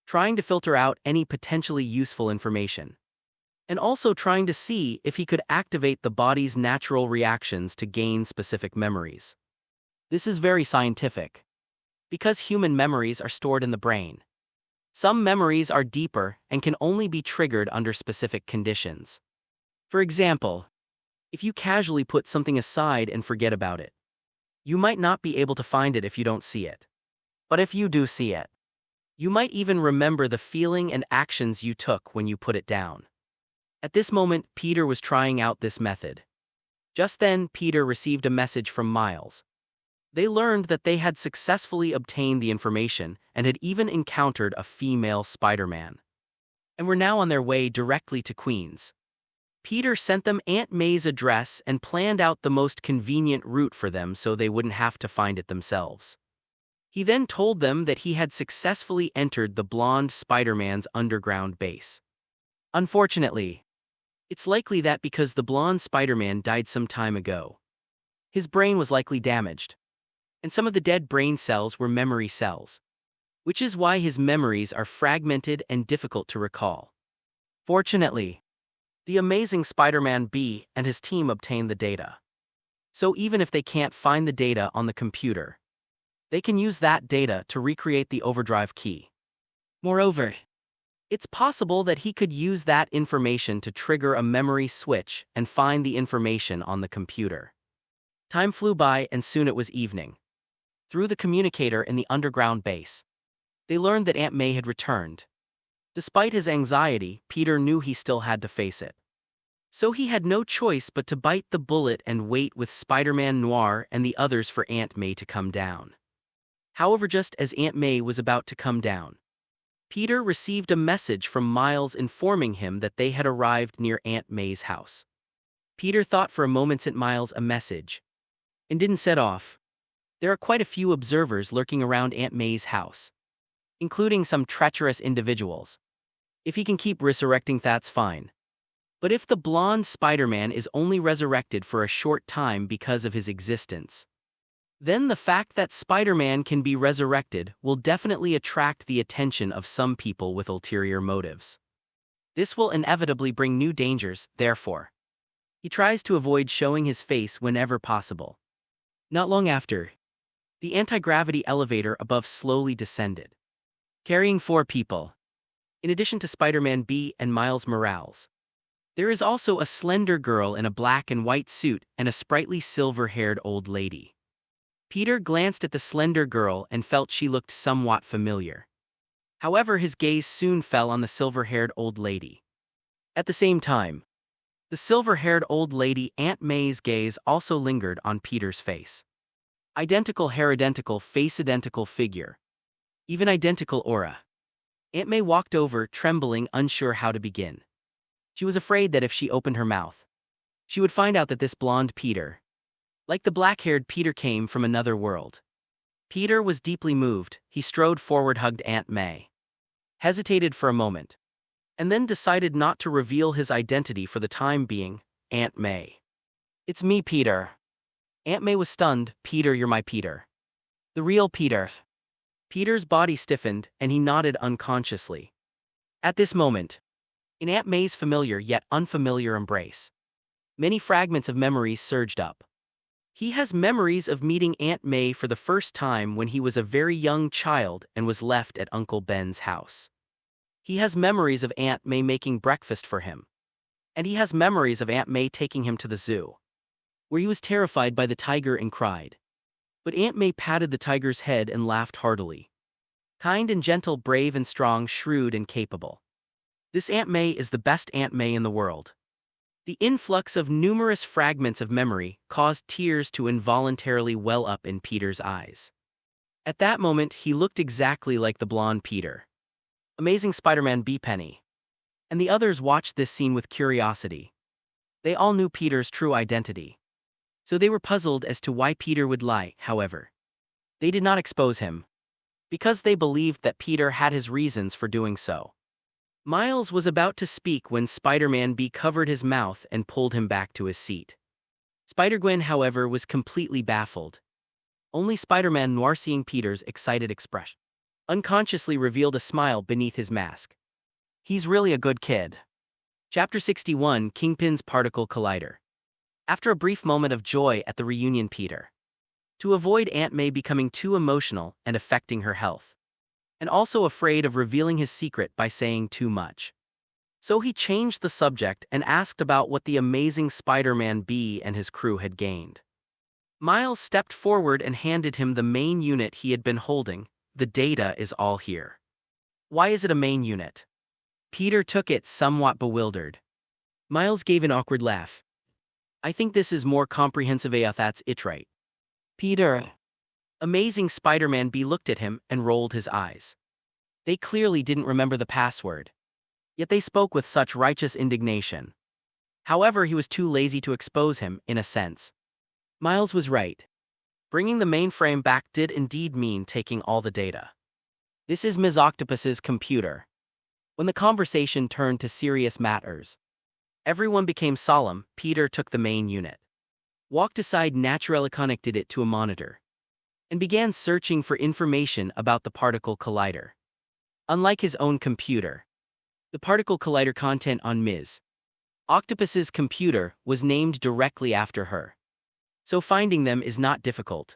trying to filter out any potentially useful information, and also trying to see if he could activate the body's natural reactions to gain specific memories. This is very scientific. Because human memories are stored in the brain, some memories are deeper and can only be triggered under specific conditions. For example, if you casually put something aside and forget about it, you might not be able to find it if you don't see it. But if you do see it, you might even remember the feeling and actions you took when you put it down. At this moment, Peter was trying out this method. Just then, Peter received a message from Miles. They learned that they had successfully obtained the information and had even encountered a female Spider-Man, and were now on their way directly to Queens. Peter sent them Aunt May's address and planned out the most convenient route for them so they wouldn't have to find it themselves. He then told them that he had successfully entered the blonde Spider-Man's underground base. Unfortunately, it's likely that because the blonde Spider-Man died some time ago, his brain was likely damaged, and some of the dead brain cells were memory cells, which is why his memories are fragmented and difficult to recall. Fortunately, the amazing Spider-Man B and his team obtained the data. So even if they can't find the data on the computer, they can use that data to recreate the overdrive key. Moreover, it's possible that he could use that information to trigger a memory switch and find the information on the computer. Time flew by and soon it was evening. Through the communicator in the underground base, they learned that Aunt May had returned. Despite his anxiety, Peter knew he still had to face it. So he had no choice but to bite the bullet and wait with Spider-Man Noir and the others for Aunt May to come down. However, just as Aunt May was about to come down, Peter received a message from Miles informing him that they had arrived near Aunt May's house. Peter thought for a moment sent Miles a message and didn't set off. There are quite a few observers lurking around Aunt May's house, including some treacherous individuals. If he can keep resurrecting, that's fine. But if the blonde Spider-Man is only resurrected for a short time because of his existence, then the fact that Spider-Man can be resurrected will definitely attract the attention of some people with ulterior motives. This will inevitably bring new dangers, therefore. He tries to avoid showing his face whenever possible. Not long after, the anti-gravity elevator above slowly descended, carrying 4 people. In addition to Spider-Man B and Miles Morales, there is also a slender girl in a black and white suit and a sprightly silver-haired old lady. Peter glanced at the slender girl and felt she looked somewhat familiar. However, his gaze soon fell on the silver-haired old lady. At the same time, the silver-haired old lady Aunt May's gaze also lingered on Peter's face. Identical hair, identical face, identical figure. Even identical aura. Aunt May walked over, trembling, unsure how to begin. She was afraid that if she opened her mouth, she would find out that this blonde Peter, like the black-haired Peter, came from another world. Peter was deeply moved. He strode forward, hugged Aunt May, hesitated for a moment, and then decided not to reveal his identity for the time being. Aunt May. It's me, Peter. Aunt May was stunned. Peter, you're my Peter. The real Peter. Peter's body stiffened, and he nodded unconsciously. At this moment, in Aunt May's familiar yet unfamiliar embrace, many fragments of memories surged up. He has memories of meeting Aunt May for the first time when he was a very young child and was left at Uncle Ben's house. He has memories of Aunt May making breakfast for him. And he has memories of Aunt May taking him to the zoo, where he was terrified by the tiger and cried. But Aunt May patted the tiger's head and laughed heartily. Kind and gentle, brave and strong, shrewd and capable. This Aunt May is the best Aunt May in the world. The influx of numerous fragments of memory caused tears to involuntarily well up in Peter's eyes. At that moment, he looked exactly like the blonde Peter. Amazing Spider-Man Bitten. And the others watched this scene with curiosity. They all knew Peter's true identity. So they were puzzled as to why Peter would lie, however. They did not expose him, because they believed that Peter had his reasons for doing so. Miles was about to speak when Spider-Man B covered his mouth and pulled him back to his seat. Spider-Gwen, however, was completely baffled. Only Spider-Man Noir, seeing Peter's excited expression, unconsciously revealed a smile beneath his mask. He's really a good kid. Chapter 61, Kingpin's Particle Collider. After a brief moment of joy at the reunion, Peter, to avoid Aunt May becoming too emotional and affecting her health, and also afraid of revealing his secret by saying too much. So he changed the subject and asked about what the amazing Spider-Man B and his crew had gained. Miles stepped forward and handed him the main unit he had been holding. The data is all here. Why is it a main unit? Peter took it, somewhat bewildered. Miles gave an awkward laugh. I think this is more comprehensive. That's it, right? Peter. Amazing Spider-Man B looked at him and rolled his eyes. They clearly didn't remember the password. Yet they spoke with such righteous indignation. However, he was too lazy to expose him, in a sense. Miles was right. Bringing the mainframe back did indeed mean taking all the data. This is Ms. Octopus's computer. When the conversation turned to serious matters, everyone became solemn. Peter took the main unit, walked aside, naturally connected it to a monitor, and began searching for information about the particle collider. Unlike his own computer, the particle collider content on Ms. Octopus's computer was named directly after her, so finding them is not difficult.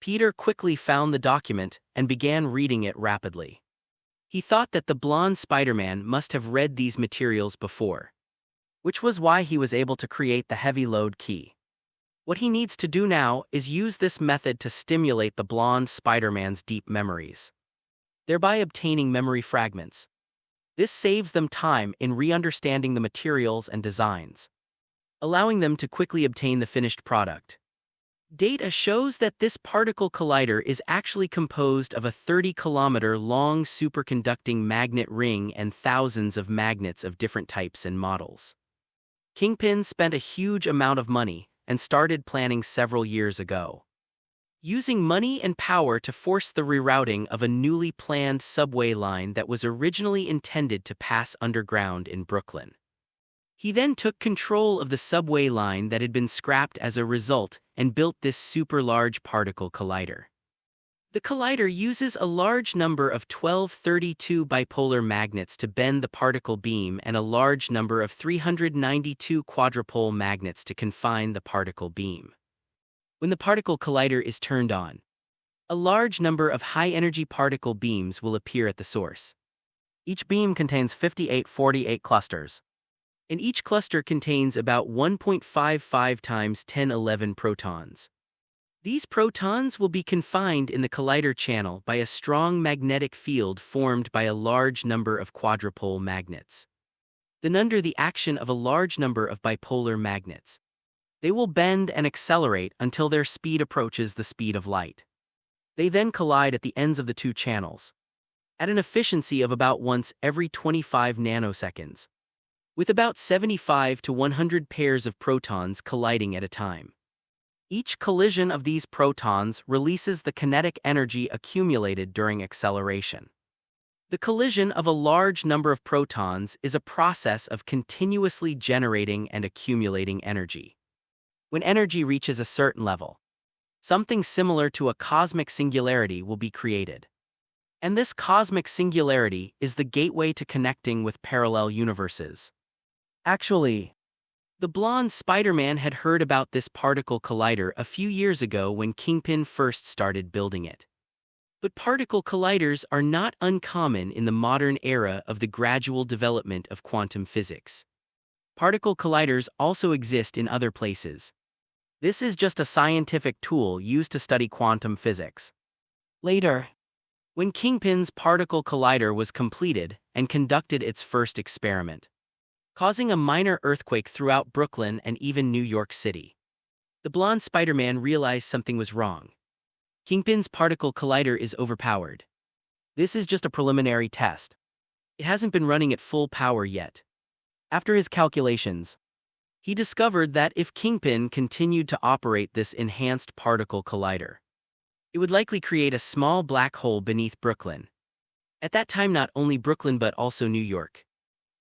Peter quickly found the document and began reading it rapidly. He thought that the blonde Spider-Man must have read these materials before, which was why he was able to create the heavy load key. What he needs to do now is use this method to stimulate the blonde Spider-Man's deep memories, thereby obtaining memory fragments. This saves them time in re-understanding the materials and designs, allowing them to quickly obtain the finished product. Data shows that this particle collider is actually composed of a 30-kilometer-long superconducting magnet ring and thousands of magnets of different types and models. Kingpin spent a huge amount of money and started planning several years ago, using money and power to force the rerouting of a newly planned subway line that was originally intended to pass underground in Brooklyn. He then took control of the subway line that had been scrapped as a result and built this super-large particle collider. The collider uses a large number of 1232 bipolar magnets to bend the particle beam and a large number of 392 quadrupole magnets to confine the particle beam. When the particle collider is turned on, a large number of high-energy particle beams will appear at the source. Each beam contains 5848 clusters, and each cluster contains about 1.55 times 1011 protons. These protons will be confined in the collider channel by a strong magnetic field formed by a large number of quadrupole magnets. Then, under the action of a large number of bipolar magnets, they will bend and accelerate until their speed approaches the speed of light. They then collide at the ends of the two channels, at an efficiency of about once every 25 nanoseconds, with about 75 to 100 pairs of protons colliding at a time. Each collision of these protons releases the kinetic energy accumulated during acceleration. The collision of a large number of protons is a process of continuously generating and accumulating energy. When energy reaches a certain level, something similar to a cosmic singularity will be created. And this cosmic singularity is the gateway to connecting with parallel universes. Actually, the blonde Spider-Man had heard about this particle collider a few years ago when Kingpin first started building it. But particle colliders are not uncommon in the modern era of the gradual development of quantum physics. Particle colliders also exist in other places. This is just a scientific tool used to study quantum physics. Later, when Kingpin's particle collider was completed and conducted its first experiment, causing a minor earthquake throughout Brooklyn and even New York City, the blonde Spider-Man realized something was wrong. Kingpin's particle collider is overpowered. This is just a preliminary test. It hasn't been running at full power yet. After his calculations, he discovered that if Kingpin continued to operate this enhanced particle collider, it would likely create a small black hole beneath Brooklyn. At that time, not only Brooklyn but also New York,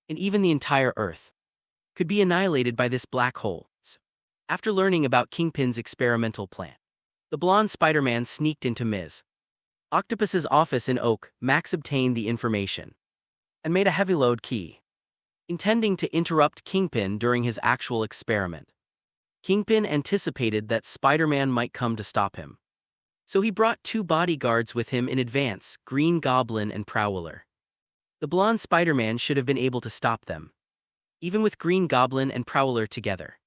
and even the entire Earth, could be annihilated by this black hole. After learning about Kingpin's experimental plan, the blonde Spider-Man sneaked into Ms. Octopus's office in Oak. Max obtained the information and made a heavy load key, intending to interrupt Kingpin during his actual experiment. Kingpin anticipated that Spider-Man might come to stop him, so he brought 2 bodyguards with him in advance, Green Goblin and Prowler. The blonde Spider-Man should have been able to stop them. Even with Green Goblin and Prowler together,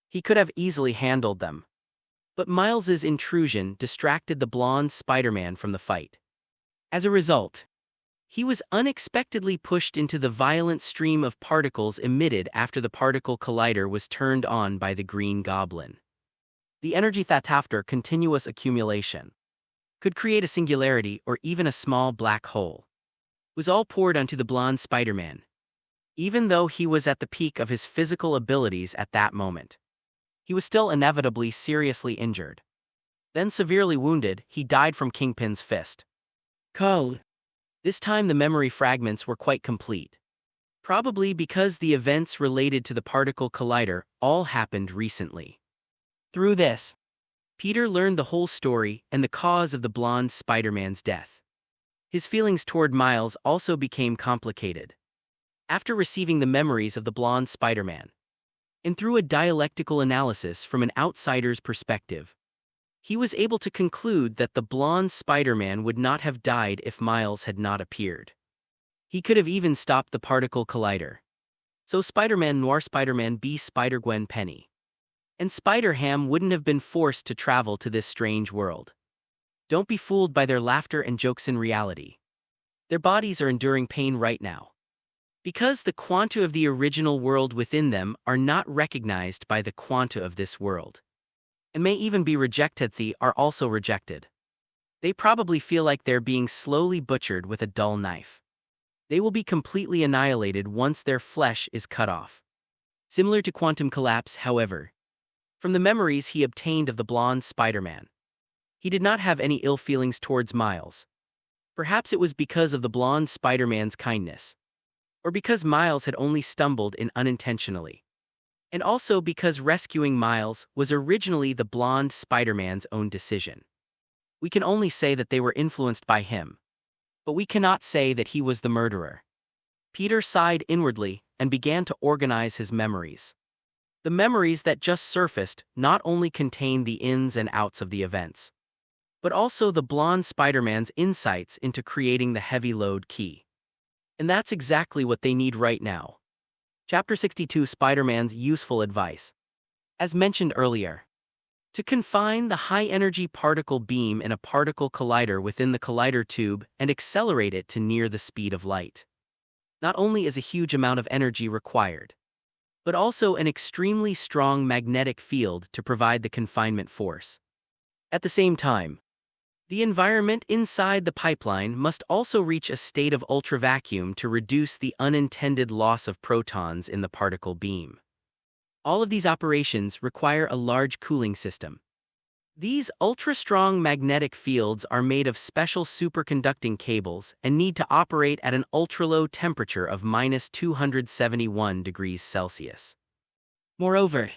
he could have easily handled them. But Miles's intrusion distracted the blonde Spider-Man from the fight. As a result, he was unexpectedly pushed into the violent stream of particles emitted after the particle collider was turned on by the Green Goblin. The energy that after continuous accumulation could create a singularity or even a small black hole was all poured onto the blonde Spider-Man, even though he was at the peak of his physical abilities at that moment. He was still inevitably seriously injured. Then severely wounded, he died from Kingpin's fist. This time the memory fragments were quite complete. Probably because the events related to the particle collider all happened recently. Through this, Peter learned the whole story and the cause of the blonde Spider-Man's death. His feelings toward Miles also became complicated. After receiving the memories of the blonde Spider-Man, and through a dialectical analysis from an outsider's perspective, he was able to conclude that the blonde Spider-Man would not have died if Miles had not appeared. He could have even stopped the particle collider. So Spider-Man Noir, Spider-Man B, Spider-Gwen Penny, and Spider-Ham wouldn't have been forced to travel to this strange world. Don't be fooled by their laughter and jokes in reality. Their bodies are enduring pain right now, because the quanta of the original world within them are not recognized by the quanta of this world, and may even be rejected. They are also rejected. They probably feel like they're being slowly butchered with a dull knife. They will be completely annihilated once their flesh is cut off. Similar to quantum collapse, however, from the memories he obtained of the blonde Spider-Man, he did not have any ill feelings towards Miles. Perhaps it was because of the blonde Spider-Man's kindness, or because Miles had only stumbled in unintentionally, and also because rescuing Miles was originally the blonde Spider-Man's own decision. We can only say that they were influenced by him, but we cannot say that he was the murderer. Peter sighed inwardly and began to organize his memories. The memories that just surfaced not only contain the ins and outs of the events, but also the blonde Spider-Man's insights into creating the heavy load key. And that's exactly what they need right now. Chapter 62, Spider-Man's useful advice. As mentioned earlier, to confine the high-energy particle beam in a particle collider within the collider tube and accelerate it to near the speed of light, not only is a huge amount of energy required, but also an extremely strong magnetic field to provide the confinement force. At the same time, the environment inside the pipeline must also reach a state of ultravacuum to reduce the unintended loss of protons in the particle beam. All of these operations require a large cooling system. These ultra-strong magnetic fields are made of special superconducting cables and need to operate at an ultra-low temperature of -271 degrees Celsius. Moreover,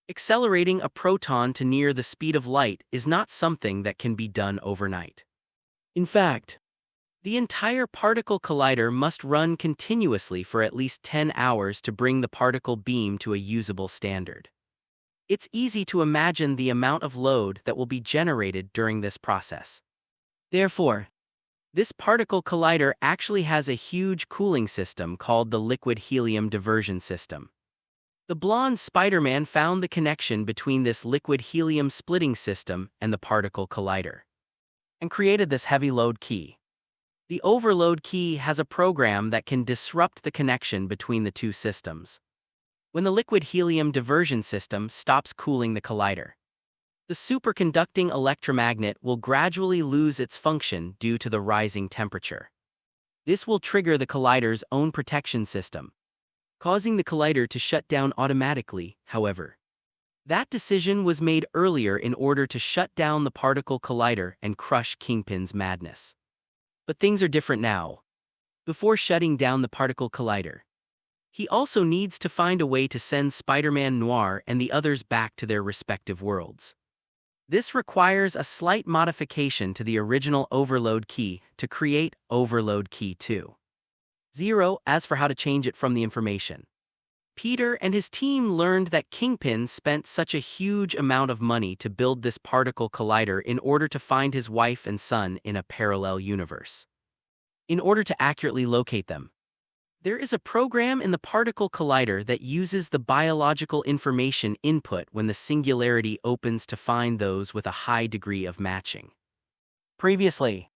accelerating a proton to near the speed of light is not something that can be done overnight. In fact, The entire particle collider must run continuously for at least 10 hours to bring the particle beam to a usable standard. It's easy to imagine the amount of load that will be generated during this process. Therefore, this particle collider actually has a huge cooling system called the liquid helium diversion system. The blonde Spider-Man found the connection between this liquid helium splitting system and the particle collider, and created this heavy load key. The overload key has a program that can disrupt the connection between the two systems. When the liquid helium diversion system stops cooling the collider, the superconducting electromagnet will gradually lose its function due to the rising temperature. This will trigger the collider's own protection system, causing the collider to shut down automatically. However, that decision was made earlier in order to shut down the particle collider and crush Kingpin's madness. But things are different now. Before shutting down the particle collider, he also needs to find a way to send Spider-Man Noir and the others back to their respective worlds. This requires a slight modification to the original overload key to create overload key 2.0. As for how to change it from the information, Peter and his team learned that Kingpin spent such a huge amount of money to build this particle collider in order to find his wife and son in a parallel universe. In order to accurately locate them, there is a program in the particle collider that uses the biological information input when the singularity opens to find those with a high degree of matching. Previously,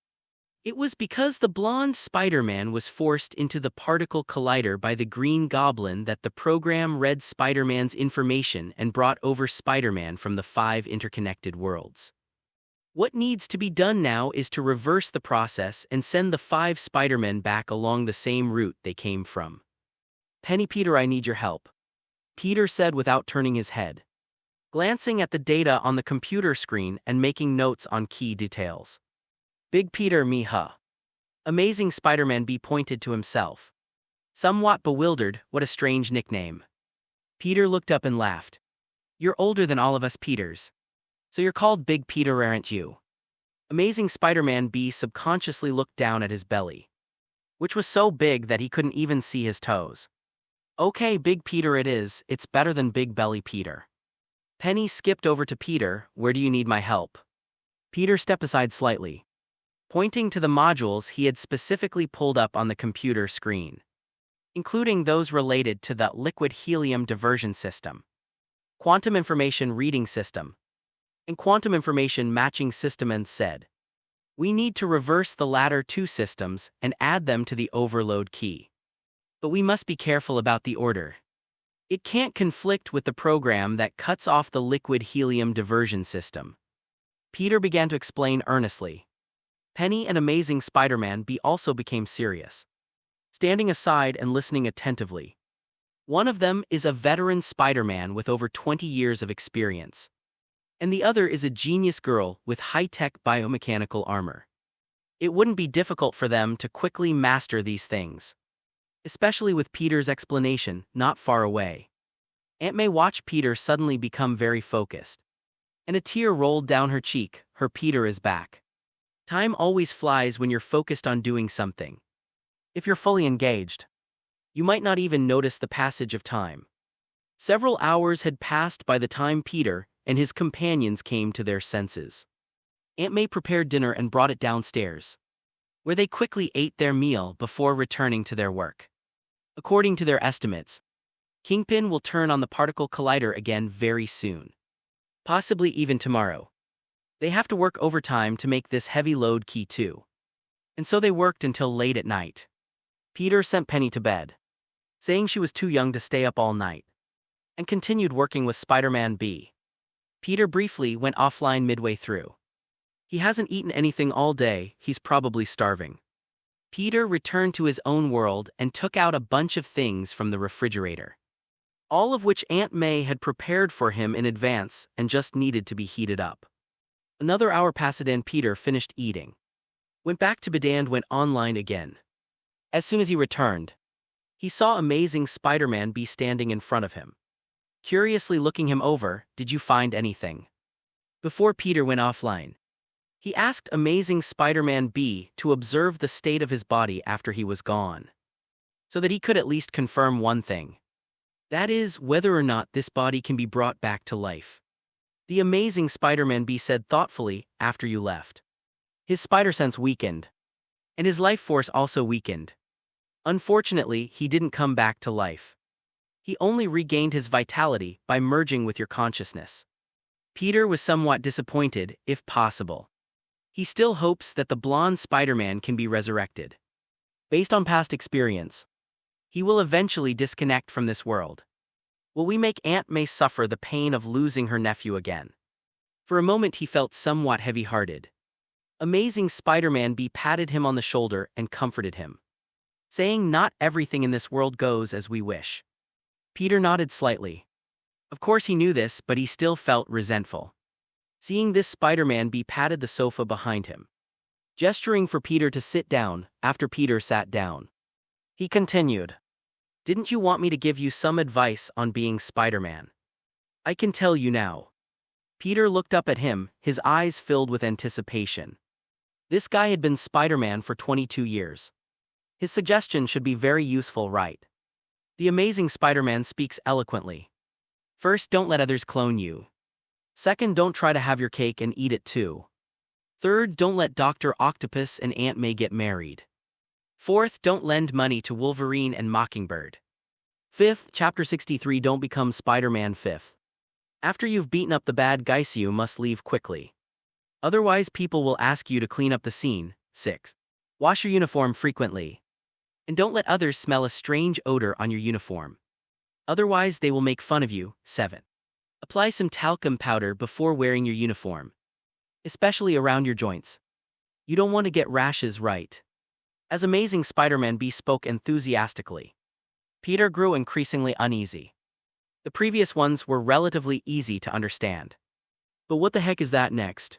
it was because the blonde Spider-Man was forced into the particle collider by the Green Goblin that the program read Spider-Man's information and brought over Spider-Man from the 5 interconnected worlds. What needs to be done now is to reverse the process and send the 5 Spider-Men back along the same route they came from. Peter, I need your help, Peter said without turning his head, glancing at the data on the computer screen and making notes on key details. Big Peter, me huh? Amazing Spider-Man B pointed to himself. Somewhat bewildered, what a strange nickname. Peter looked up and laughed. You're older than all of us Peters, so you're called Big Peter, aren't you? Amazing Spider-Man B subconsciously looked down at his belly, which was so big that he couldn't even see his toes. Okay, Big Peter it is, it's better than Big Belly Peter. Penny skipped over to Peter, where do you need my help? Peter stepped aside slightly, pointing to the modules he had specifically pulled up on the computer screen, including those related to the liquid helium diversion system, quantum information reading system, and quantum information matching system, and said, we need to reverse the latter 2 systems and add them to the overload key. But we must be careful about the order. It can't conflict with the program that cuts off the liquid helium diversion system. Peter began to explain earnestly. Penny and Amazing Spider-Man B also became serious, standing aside and listening attentively. One of them is a veteran Spider-Man with over 20 years of experience, and the other is a genius girl with high-tech biomechanical armor. It wouldn't be difficult for them to quickly master these things, especially with Peter's explanation not far away. Aunt May watched Peter suddenly become very focused, and a tear rolled down her cheek. Her Peter is back. Time always flies when you're focused on doing something. If you're fully engaged, you might not even notice the passage of time. Several hours had passed by the time Peter and his companions came to their senses. Aunt May prepared dinner and brought it downstairs, where they quickly ate their meal before returning to their work. According to their estimates, Kingpin will turn on the particle collider again very soon, possibly even tomorrow. They have to work overtime to make this heavy load key too, and so they worked until late at night. Peter sent Penny to bed, saying she was too young to stay up all night, and continued working with Spider-Man B. Peter briefly went offline midway through. He hasn't eaten anything all day, he's probably starving. Peter returned to his own world and took out a bunch of things from the refrigerator, all of which Aunt May had prepared for him in advance and just needed to be heated up. Another hour passed and Peter finished eating, went back to bed and went online again. As soon as he returned, he saw Amazing Spider-Man be standing in front of him, curiously looking him over. Did you find anything? Before Peter went offline, He asked Amazing Spider-Man B to observe the state of his body after he was gone, so that he could at least confirm one thing. That is, whether or not this body can be brought back to life. The Amazing Spider-Man B said thoughtfully, after you left. His spider sense weakened, and his life force also weakened. Unfortunately, he didn't come back to life. He only regained his vitality by merging with your consciousness. Peter was somewhat disappointed, if possible. He still hopes that the blonde Spider-Man can be resurrected. Based on past experience, he will eventually disconnect from this world. Will we make Aunt May suffer the pain of losing her nephew again? For a moment he felt somewhat heavy-hearted. Amazing Spider-Man B patted him on the shoulder and comforted him, saying not everything in this world goes as we wish. Peter nodded slightly. Of course he knew this, but he still felt resentful. Seeing this, Spider-Man B patted the sofa behind him, gesturing for Peter to sit down. After Peter sat down, he continued, "Didn't you want me to give you some advice on being Spider-Man? I can tell you now." Peter looked up at him, his eyes filled with anticipation. This guy had been Spider-Man for 22 years. His suggestion should be very useful, right? The Amazing Spider-Man speaks eloquently. First, don't let others clone you. Second, don't try to have your cake and eat it too. Third, don't let Dr. Octopus and Aunt May get married. Fourth, don't lend money to Wolverine and Mockingbird. Fifth, Chapter 63, don't become Spider-Man. Fifth, after you've beaten up the bad guys, you must leave quickly. Otherwise, people will ask you to clean up the scene. Sixth, wash your uniform frequently. And don't let others smell a strange odor on your uniform. Otherwise, they will make fun of you. Seventh, apply some talcum powder before wearing your uniform, especially around your joints. You don't want to get rashes, right? As Amazing Spider-Man B spoke enthusiastically, Peter grew increasingly uneasy. The previous ones were relatively easy to understand. But what the heck is that next?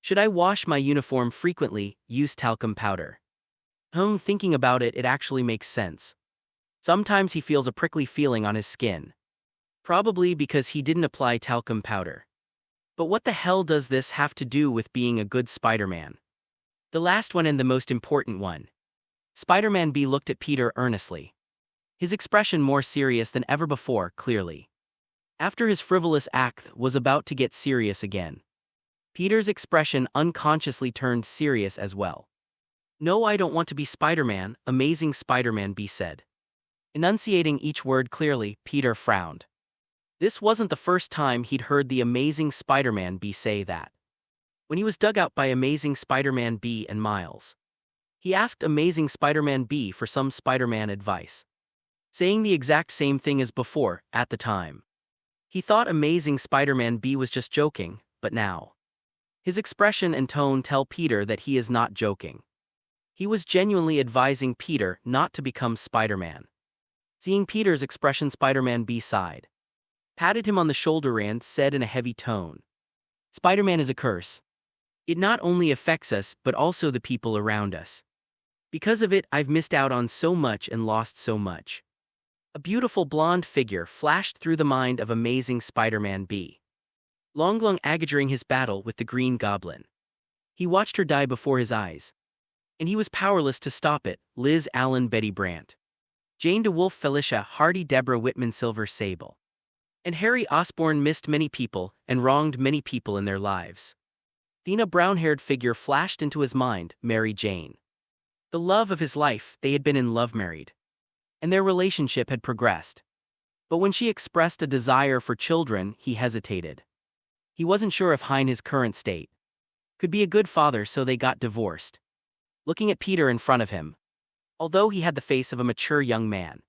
Should I wash my uniform frequently, use talcum powder? Thinking about it, it actually makes sense. Sometimes he feels a prickly feeling on his skin. Probably because he didn't apply talcum powder. But what the hell does this have to do with being a good Spider-Man? The last one and the most important one. Spider-Man B looked at Peter earnestly, his expression more serious than ever before, clearly. After his frivolous act was about to get serious again, Peter's expression unconsciously turned serious as well. "No, I don't want to be Spider-Man," Amazing Spider-Man B said. Enunciating each word clearly, Peter frowned. This wasn't the first time he'd heard the Amazing Spider-Man B say that. When he was dug out by Amazing Spider-Man B and Miles, he asked Amazing Spider-Man B for some Spider-Man advice, saying the exact same thing as before. At the time, he thought Amazing Spider-Man B was just joking, but now, his expression and tone tell Peter that he is not joking. He was genuinely advising Peter not to become Spider-Man. Seeing Peter's expression, Spider-Man B sighed, patted him on the shoulder and said in a heavy tone, "Spider-Man is a curse. It not only affects us but also the people around us. Because of it, I've missed out on so much and lost so much." A beautiful blonde figure flashed through the mind of Amazing Spider-Man B, long during his battle with the Green Goblin. He watched her die before his eyes, and he was powerless to stop it. Liz Allen, Betty Brant, Jane DeWolf, Felicia Hardy, Deborah Whitman, Silver Sable, and Harry Osborn missed many people and wronged many people in their lives. Then a brown-haired figure flashed into his mind, Mary Jane. The love of his life, they had been in love, married, and their relationship had progressed. But when she expressed a desire for children, he hesitated. He wasn't sure if Hein, his current state, could be a good father, so they got divorced. Looking at Peter in front of him, although he had the face of a mature young man,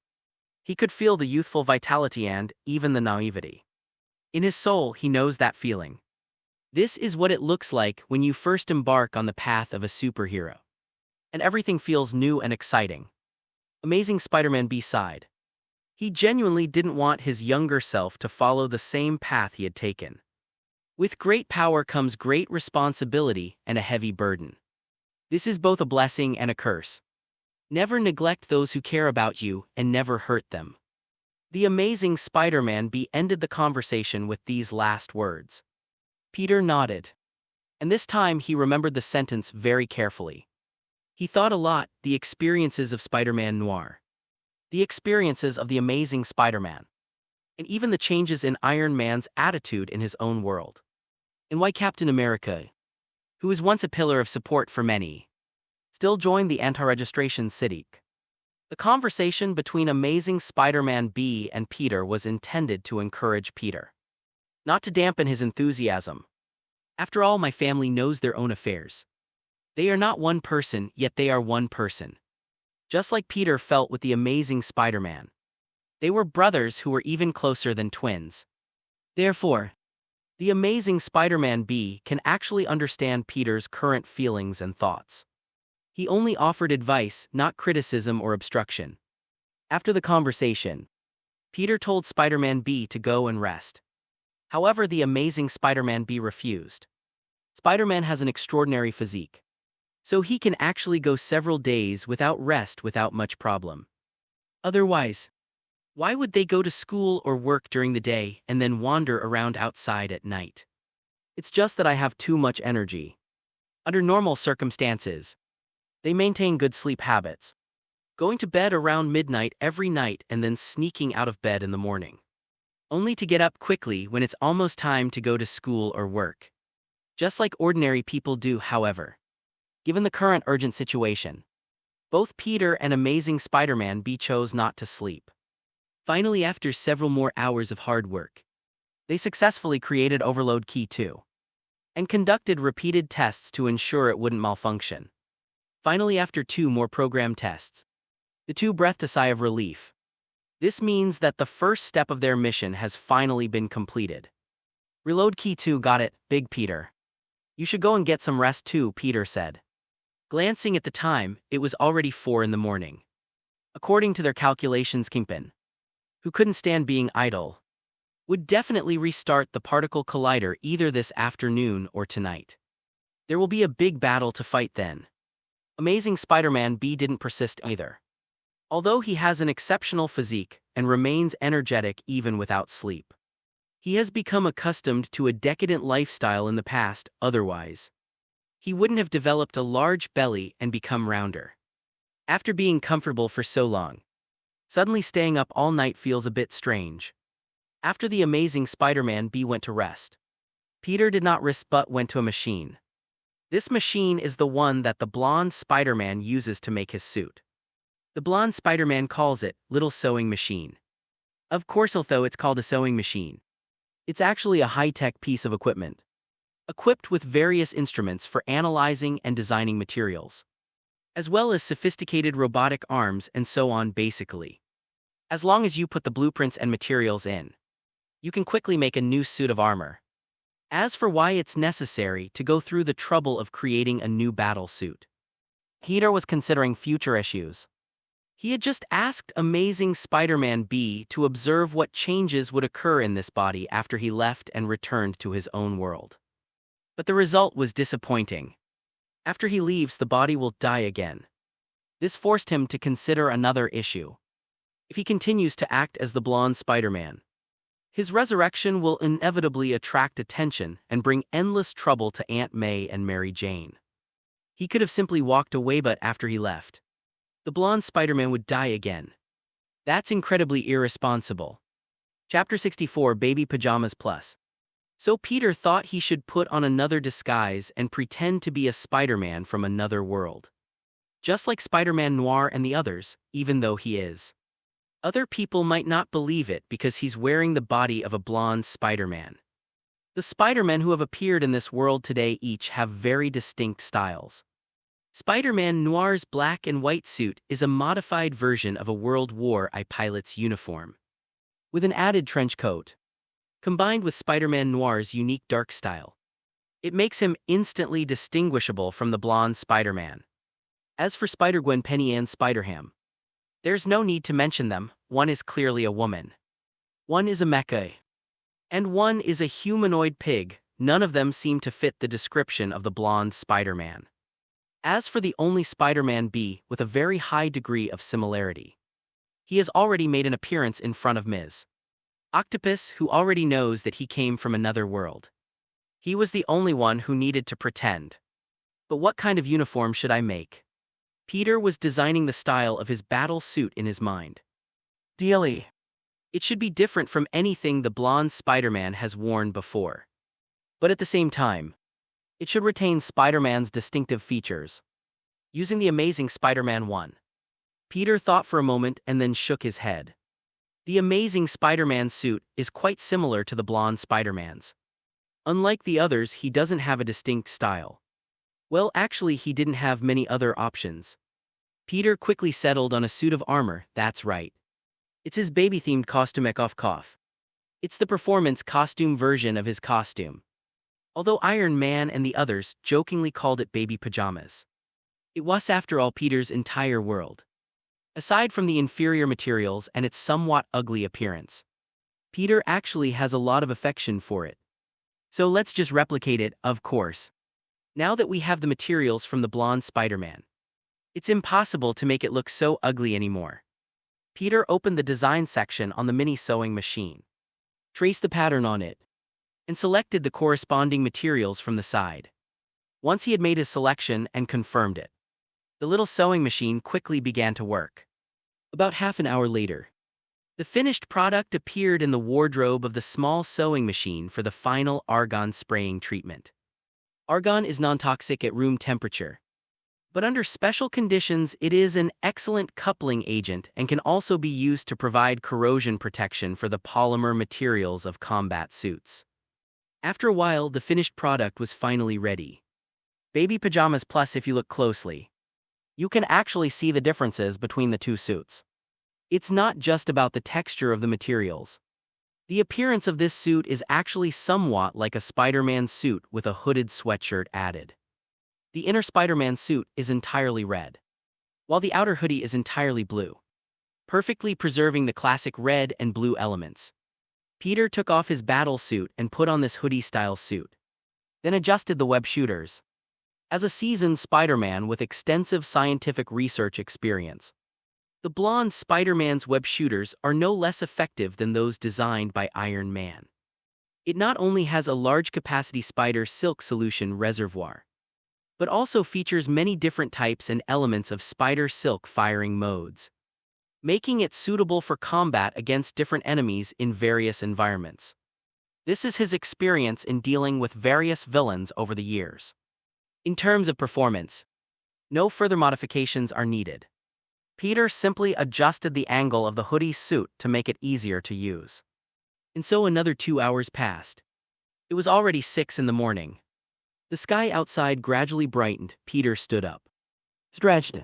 he could feel the youthful vitality and even the naivety. In his soul, he knows that feeling. This is what it looks like when you first embark on the path of a superhero, and everything feels new and exciting. Amazing Spider-Man B sighed. He genuinely didn't want his younger self to follow the same path he had taken. With great power comes great responsibility and a heavy burden. This is both a blessing and a curse. Never neglect those who care about you and never hurt them. The Amazing Spider-Man B ended the conversation with these last words. Peter nodded. And this time he remembered the sentence very carefully. He thought a lot, the experiences of Spider-Man Noir. The experiences of the amazing Spider-Man. And even the changes in Iron Man's attitude in his own world. And why Captain America, who was once a pillar of support for many, still joined the anti-registration city. The conversation between Amazing Spider-Man B and Peter was intended to encourage Peter, not to dampen his enthusiasm. After all, my family knows their own affairs. They are not one person, yet they are one person. Just like Peter felt with the Amazing Spider-Man. They were brothers who were even closer than twins. Therefore, the Amazing Spider-Man B can actually understand Peter's current feelings and thoughts. He only offered advice, not criticism or obstruction. After the conversation, Peter told Spider-Man B to go and rest. However, the Amazing Spider-Man B refused. Spider-Man has an extraordinary physique, so he can actually go several days without rest without much problem. Otherwise, why would they go to school or work during the day and then wander around outside at night? It's just that I have too much energy. Under normal circumstances, they maintain good sleep habits, going to bed around midnight every night and then sneaking out of bed in the morning, only to get up quickly when it's almost time to go to school or work. Just like ordinary people do, however. Given the current urgent situation, both Peter and Amazing Spider-Man B chose not to sleep. Finally, after several more hours of hard work, they successfully created Overload Key 2 and conducted repeated tests to ensure it wouldn't malfunction. Finally, after 2 more program tests, the two breathed a sigh of relief. This means that the first step of their mission has finally been completed. Reload Key 2 got it, Big Peter. You should go and get some rest too, Peter said. Glancing at the time, it was already 4 in the morning. According to their calculations, Kingpin, who couldn't stand being idle, would definitely restart the particle collider either this afternoon or tonight. There will be a big battle to fight then. Amazing Spider-Man B didn't persist either. Although he has an exceptional physique and remains energetic even without sleep, he has become accustomed to a decadent lifestyle in the past, otherwise he wouldn't have developed a large belly and become rounder. After being comfortable for so long, suddenly staying up all night feels a bit strange. After the Amazing Spider-Man B went to rest, Peter did not rest but went to a machine. This machine is the one that the blonde Spider-Man uses to make his suit. The blonde Spider-Man calls it Little Sewing Machine. Of course, although it's called a sewing machine, it's actually a high-tech piece of equipment, equipped with various instruments for analyzing and designing materials, as well as sophisticated robotic arms and so on. Basically, as long as you put the blueprints and materials in, you can quickly make a new suit of armor. As for why it's necessary to go through the trouble of creating a new battle suit, Peter was considering future issues. He had just asked Amazing Spider-Man B to observe what changes would occur in this body after he left and returned to his own world. But the result was disappointing. After he leaves, the body will die again. This forced him to consider another issue. If he continues to act as the blonde Spider-Man, his resurrection will inevitably attract attention and bring endless trouble to Aunt May and Mary Jane. He could have simply walked away, but after he left, the blonde Spider-Man would die again. That's incredibly irresponsible. Chapter 64, Baby Pajamas Plus. So Peter thought he should put on another disguise and pretend to be a Spider-Man from another world. Just like Spider-Man Noir and the others, even though he is. Other people might not believe it because he's wearing the body of a blonde Spider-Man. The Spider-Men who have appeared in this world today each have very distinct styles. Spider-Man Noir's black and white suit is a modified version of a World War I pilot's uniform, with an added trench coat. Combined with Spider-Man Noir's unique dark style, it makes him instantly distinguishable from the blonde Spider-Man. As for Spider-Gwen, Penny, and Spider-Ham, there's no need to mention them. One is clearly a woman, one is a mecha, and one is a humanoid pig. None of them seem to fit the description of the blonde Spider-Man. As for the only Spider-Man B with a very high degree of similarity, he has already made an appearance in front of Ms. Octopus, who already knows that he came from another world. He was the only one who needed to pretend. But what kind of uniform should I make? Peter was designing the style of his battle suit in his mind. Ideally, it should be different from anything the blonde Spider-Man has worn before. But at the same time, it should retain Spider-Man's distinctive features. Using the Amazing Spider-Man 1. Peter thought for a moment and then shook his head. The Amazing Spider-Man suit is quite similar to the blonde Spider-Man's. Unlike the others, he doesn't have a distinct style. Well, actually, he didn't have many other options. Peter quickly settled on a suit of armor, that's right. It's his baby-themed costume cough. It's the performance costume version of his costume. Although Iron Man and the others jokingly called it baby pajamas. It was, after all, Peter's entire world. Aside from the inferior materials and its somewhat ugly appearance, Peter actually has a lot of affection for it. So let's just replicate it, of course. Now that we have the materials from the blonde Spider-Man, it's impossible to make it look so ugly anymore. Peter opened the design section on the mini sewing machine, traced the pattern on it, and selected the corresponding materials from the side. Once he had made his selection and confirmed it, the little sewing machine quickly began to work. About half an hour later, the finished product appeared in the wardrobe of the small sewing machine for the final argon spraying treatment. Argon is non-toxic at room temperature, but under special conditions it is an excellent coupling agent and can also be used to provide corrosion protection for the polymer materials of combat suits. After a while, the finished product was finally ready. Baby pajamas plus, if you look closely, you can actually see the differences between the two suits. It's not just about the texture of the materials. The appearance of this suit is actually somewhat like a Spider-Man suit with a hooded sweatshirt added. The inner Spider-Man suit is entirely red, while the outer hoodie is entirely blue, perfectly preserving the classic red and blue elements. Peter took off his battle suit and put on this hoodie-style suit, then adjusted the web shooters. As a seasoned Spider-Man with extensive scientific research experience, the blonde Spider-Man's web shooters are no less effective than those designed by Iron Man. It not only has a large-capacity spider silk solution reservoir, but also features many different types and elements of spider silk firing modes, making it suitable for combat against different enemies in various environments. This is his experience in dealing with various villains over the years. In terms of performance, no further modifications are needed. Peter simply adjusted the angle of the hoodie suit to make it easier to use. And so another 2 hours passed. It was already 6 in the morning. The sky outside gradually brightened. Peter stood up, stretched,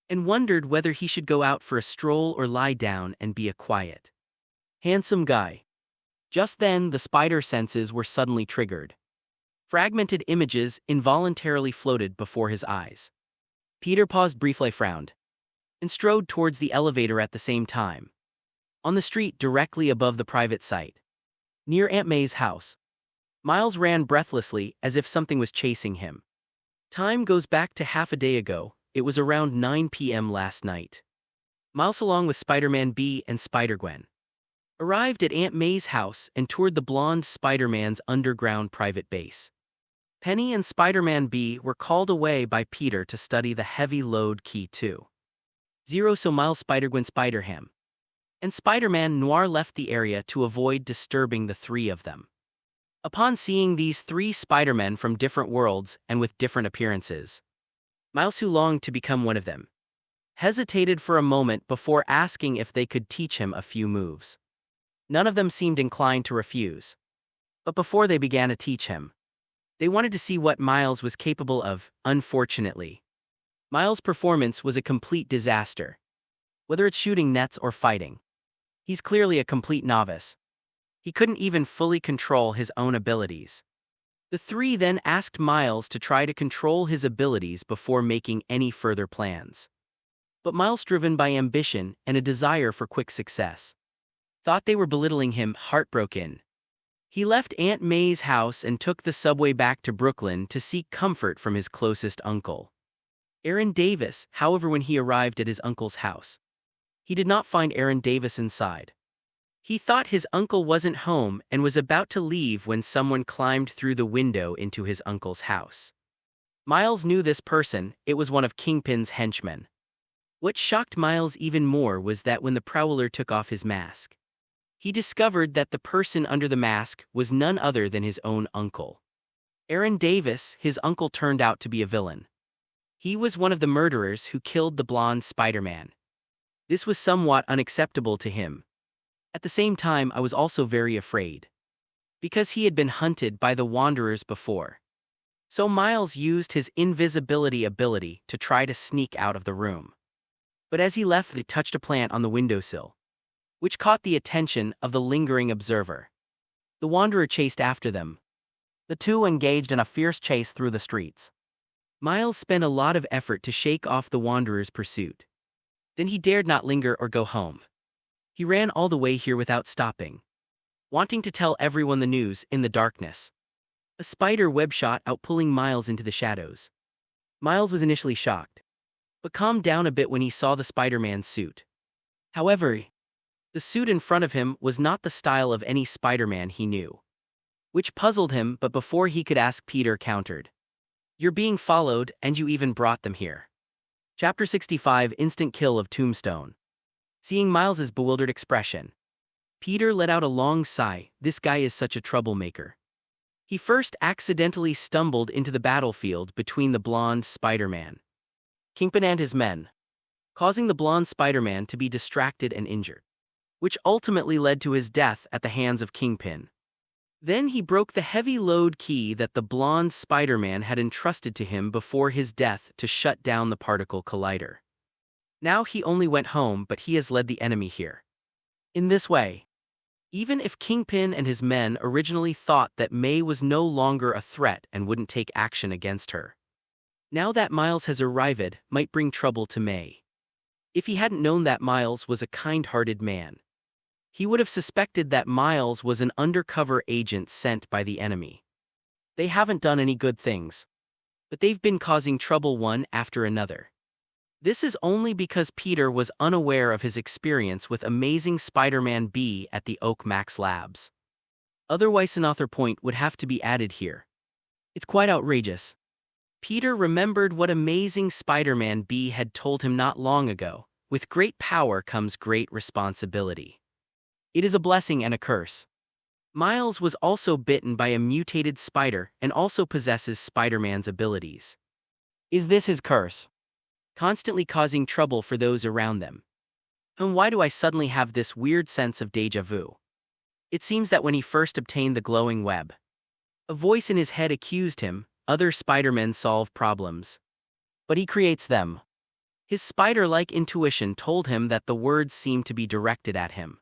and wondered whether he should go out for a stroll or lie down and be a quiet, handsome guy. Just then, the spider senses were suddenly triggered. Fragmented images involuntarily floated before his eyes. Peter paused briefly, frowned, and strode towards the elevator at the same time. On the street directly above the private site, near Aunt May's house, Miles ran breathlessly as if something was chasing him. Time goes back to half a day ago. It was around 9 p.m. last night. Miles, along with Spider-Man B and Spider-Gwen, arrived at Aunt May's house and toured the blonde Spider-Man's underground private base. Penny and Spider-Man B were called away by Peter to study the heavy load key 2.0, so Miles, Spider-Gwen, Spider-Ham, and Spider-Man Noir left the area to avoid disturbing the three of them. Upon seeing these three Spider-Men from different worlds and with different appearances, Miles, who longed to become one of them, hesitated for a moment before asking if they could teach him a few moves. None of them seemed inclined to refuse. But before they began to teach him, they wanted to see what Miles was capable of. Unfortunately, Miles' performance was a complete disaster. Whether it's shooting nets or fighting, he's clearly a complete novice. He couldn't even fully control his own abilities. The three then asked Miles to try to control his abilities before making any further plans. But Miles, driven by ambition and a desire for quick success, thought they were belittling him. Heartbroken, he left Aunt May's house and took the subway back to Brooklyn to seek comfort from his closest uncle, Aaron Davis. However, when he arrived at his uncle's house, he did not find Aaron Davis inside. He thought his uncle wasn't home and was about to leave when someone climbed through the window into his uncle's house. Miles knew this person, it was one of Kingpin's henchmen. What shocked Miles even more was that when the prowler took off his mask, he discovered that the person under the mask was none other than his own uncle. Aaron Davis, his uncle, turned out to be a villain. He was one of the murderers who killed the blonde Spider-Man. This was somewhat unacceptable to him. At the same time, I was also very afraid, because he had been hunted by the Wanderers before. So Miles used his invisibility ability to try to sneak out of the room. But as he left, he touched a plant on the windowsill, which caught the attention of the lingering observer. The Wanderer chased after them. The two engaged in a fierce chase through the streets. Miles spent a lot of effort to shake off the Wanderer's pursuit. Then he dared not linger or go home. He ran all the way here without stopping, wanting to tell everyone the news in the darkness. A spider web shot out, pulling Miles into the shadows. Miles was initially shocked, but calmed down a bit when he saw the Spider-Man suit. However, the suit in front of him was not the style of any Spider-Man he knew, which puzzled him. But before he could ask, Peter countered, "You're being followed, and you even brought them here." Chapter 65, Instant Kill of Tombstone. Seeing Miles's bewildered expression, Peter let out a long sigh. This guy is such a troublemaker. He first accidentally stumbled into the battlefield between the blonde Spider-Man, Kingpin, and his men, causing the blonde Spider-Man to be distracted and injured, which ultimately led to his death at the hands of Kingpin. Then he broke the heavy load key that the blonde Spider-Man had entrusted to him before his death to shut down the particle collider. Now he only went home, but he has led the enemy here. In this way, even if Kingpin and his men originally thought that May was no longer a threat and wouldn't take action against her, now that Miles has arrived, might bring trouble to May. If he hadn't known that Miles was a kind-hearted man, he would have suspected that Miles was an undercover agent sent by the enemy. They haven't done any good things, but they've been causing trouble one after another. This is only because Peter was unaware of his experience with Amazing Spider-Man B at the Oak Max Labs. Otherwise, another point would have to be added here. It's quite outrageous. Peter remembered what Amazing Spider-Man B had told him not long ago. With great power comes great responsibility. It is a blessing and a curse. Miles was also bitten by a mutated spider and also possesses Spider-Man's abilities. Is this his curse? Constantly causing trouble for those around them. And why do I suddenly have this weird sense of déjà vu? It seems that when he first obtained the glowing web, a voice in his head accused him. Other Spider-Men solve problems, but he creates them. His spider-like intuition told him that the words seemed to be directed at him.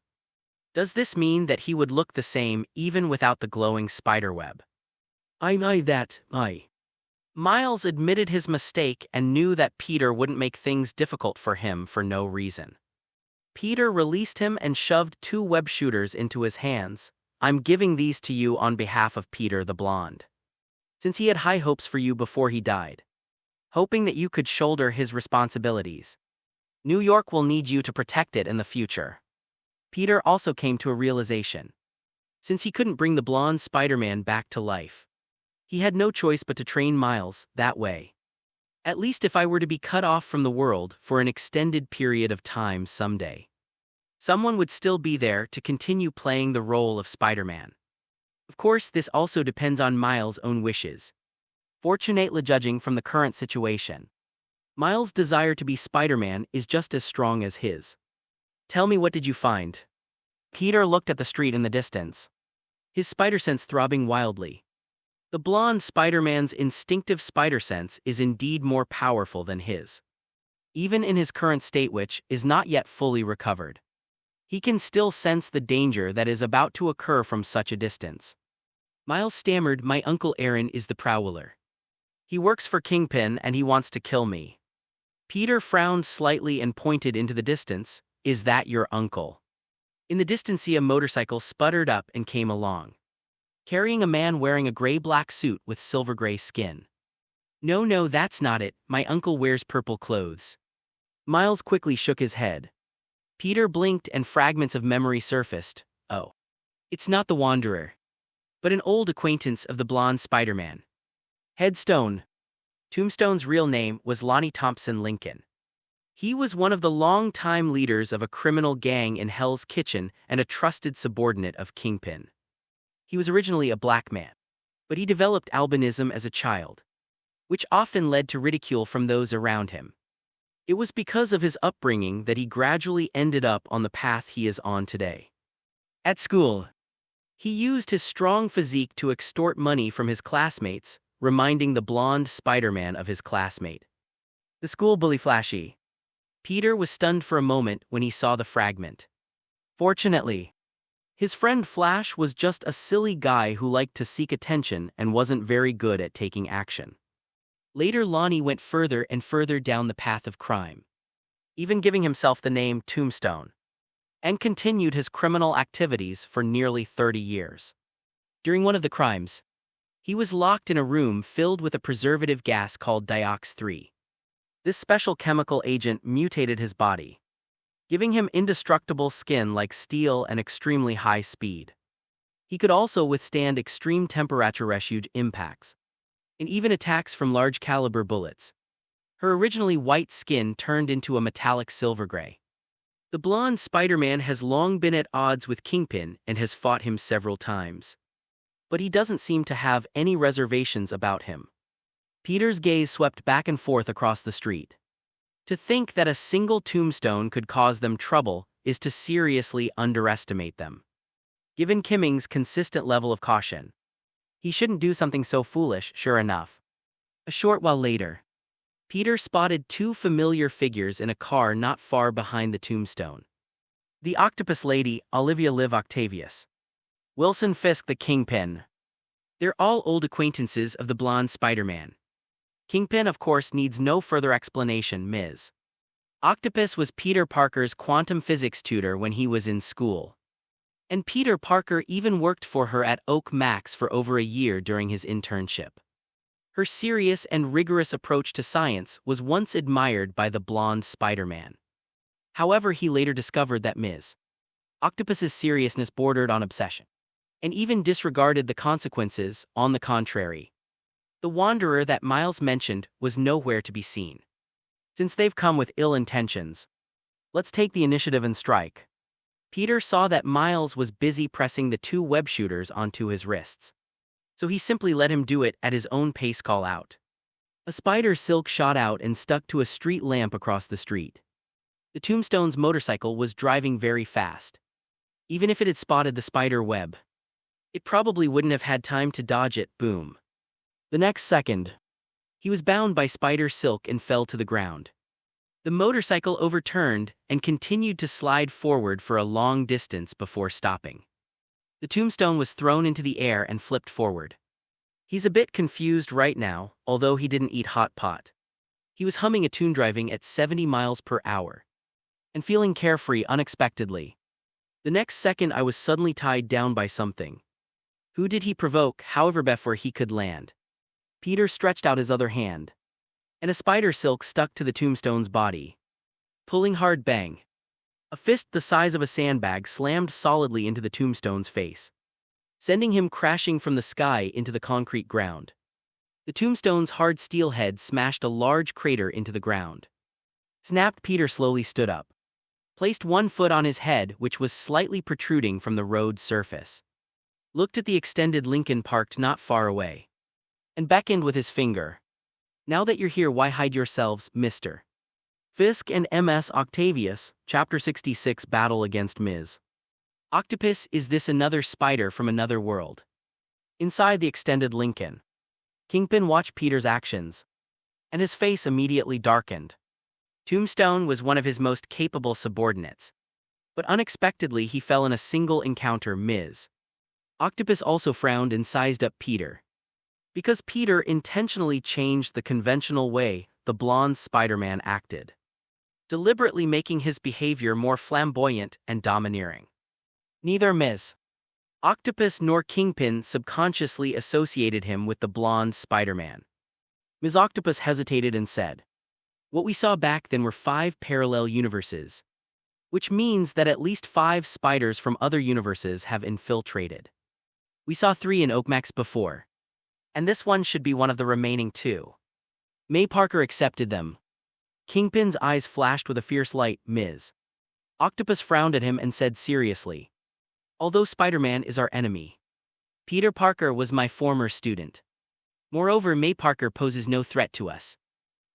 Does this mean that he would look the same even without the glowing spiderweb? Miles admitted his mistake and knew that Peter wouldn't make things difficult for him for no reason. Peter released him and shoved 2 web shooters into his hands. "I'm giving these to you on behalf of Peter the Blonde, since he had high hopes for you before he died, hoping that you could shoulder his responsibilities. New York will need you to protect it in the future." Peter also came to a realization. Since he couldn't bring the blonde Spider-Man back to life, he had no choice but to train Miles that way. At least if I were to be cut off from the world for an extended period of time someday, someone would still be there to continue playing the role of Spider-Man. Of course, this also depends on Miles' own wishes. Fortunately, judging from the current situation, Miles' desire to be Spider-Man is just as strong as his. "Tell me, what did you find?" Peter looked at the street in the distance, his spider sense throbbing wildly. The blonde Spider-Man's instinctive spider sense is indeed more powerful than his. Even in his current state, which is not yet fully recovered, he can still sense the danger that is about to occur from such a distance. Miles stammered, "My Uncle Aaron is the prowler. He works for Kingpin and he wants to kill me." Peter frowned slightly and pointed into the distance. "Is that your uncle?" In the distance, a motorcycle sputtered up and came along, carrying a man wearing a gray-black suit with silver-gray skin. No, that's not it. My uncle wears purple clothes." Miles quickly shook his head. Peter blinked and fragments of memory surfaced. Oh. It's not the Wanderer, but an old acquaintance of the blonde Spider-Man. Headstone. Tombstone's real name was Lonnie Thompson Lincoln. He was one of the long-time leaders of a criminal gang in Hell's Kitchen and a trusted subordinate of Kingpin. He was originally a black man, but he developed albinism as a child, which often led to ridicule from those around him. It was because of his upbringing that he gradually ended up on the path he is on today. At school, he used his strong physique to extort money from his classmates, reminding the blonde Spider-Man of his classmate. The school bully Flashy. Peter was stunned for a moment when he saw the fragment. Fortunately, his friend Flash was just a silly guy who liked to seek attention and wasn't very good at taking action. Later, Lonnie went further and further down the path of crime, even giving himself the name Tombstone, and continued his criminal activities for nearly 30 years. During one of the crimes, he was locked in a room filled with a preservative gas called Diox-3. This special chemical agent mutated his body, giving him indestructible skin like steel and extremely high speed. He could also withstand extreme temperature impacts, and even attacks from large-caliber bullets. Her originally white skin turned into a metallic silver gray. The blonde Spider-Man has long been at odds with Kingpin and has fought him several times. But he doesn't seem to have any reservations about him. Peter's gaze swept back and forth across the street. To think that a single tombstone could cause them trouble is to seriously underestimate them. Given Kimming's consistent level of caution, he shouldn't do something so foolish. Sure enough, a short while later, Peter spotted two familiar figures in a car not far behind the tombstone. The octopus lady, Olivia Liv Octavius. Wilson Fisk, the Kingpin. They're all old acquaintances of the blonde Spider-Man. Kingpin, of course, needs no further explanation. Ms. Octopus was Peter Parker's quantum physics tutor when he was in school. And Peter Parker even worked for her at Oak Max for over a year during his internship. Her serious and rigorous approach to science was once admired by the blonde Spider-Man. However, he later discovered that Ms. Octopus's seriousness bordered on obsession, and even disregarded the consequences. On the contrary, the Wanderer that Miles mentioned was nowhere to be seen. Since they've come with ill intentions, let's take the initiative and strike. Peter saw that Miles was busy pressing the two web shooters onto his wrists, so he simply let him do it at his own pace. Call out. A spider silk shot out and stuck to a street lamp across the street. The Tombstone's motorcycle was driving very fast. Even if it had spotted the spider web, it probably wouldn't have had time to dodge it. Boom. The next second, he was bound by spider silk and fell to the ground. The motorcycle overturned and continued to slide forward for a long distance before stopping. The tombstone was thrown into the air and flipped forward. He's a bit confused right now, although he didn't eat hot pot. He was humming a tune driving at 70 miles per hour and feeling carefree unexpectedly. The next second I was suddenly tied down by something. Who did he provoke? However, before he could land, Peter stretched out his other hand, and a spider silk stuck to the tombstone's body. Pulling hard, bang. A fist the size of a sandbag slammed solidly into the tombstone's face, sending him crashing from the sky into the concrete ground. The tombstone's hard steel head smashed a large crater into the ground. Snapped. Peter slowly stood up, placed one foot on his head, which was slightly protruding from the road surface, looked at the extended Lincoln parked not far away, and beckoned with his finger. Now that you're here, why hide yourselves, Mr. Fisk and Ms. Octavius? Chapter 66 Battle against Ms. Octopus. Is this another spider from another world? Inside the extended Lincoln, Kingpin watched Peter's actions, and his face immediately darkened. Tombstone was one of his most capable subordinates, but unexpectedly he fell in a single encounter. Ms. Octopus also frowned and sized up Peter, because Peter intentionally changed the conventional way the blonde Spider-Man acted, deliberately making his behavior more flamboyant and domineering. Neither Ms. Octopus nor Kingpin subconsciously associated him with the blonde Spider-Man. Ms. Octopus hesitated and said, "What we saw back then were 5 parallel universes. which means that at least 5 spiders from other universes have infiltrated. We saw 3 in Oakmax before, and this one should be one of the remaining 2. May Parker accepted them. Kingpin's eyes flashed with a fierce light. Ms. Octopus frowned at him and said seriously, "Although Spider-Man is our enemy, Peter Parker was my former student. Moreover, May Parker poses no threat to us.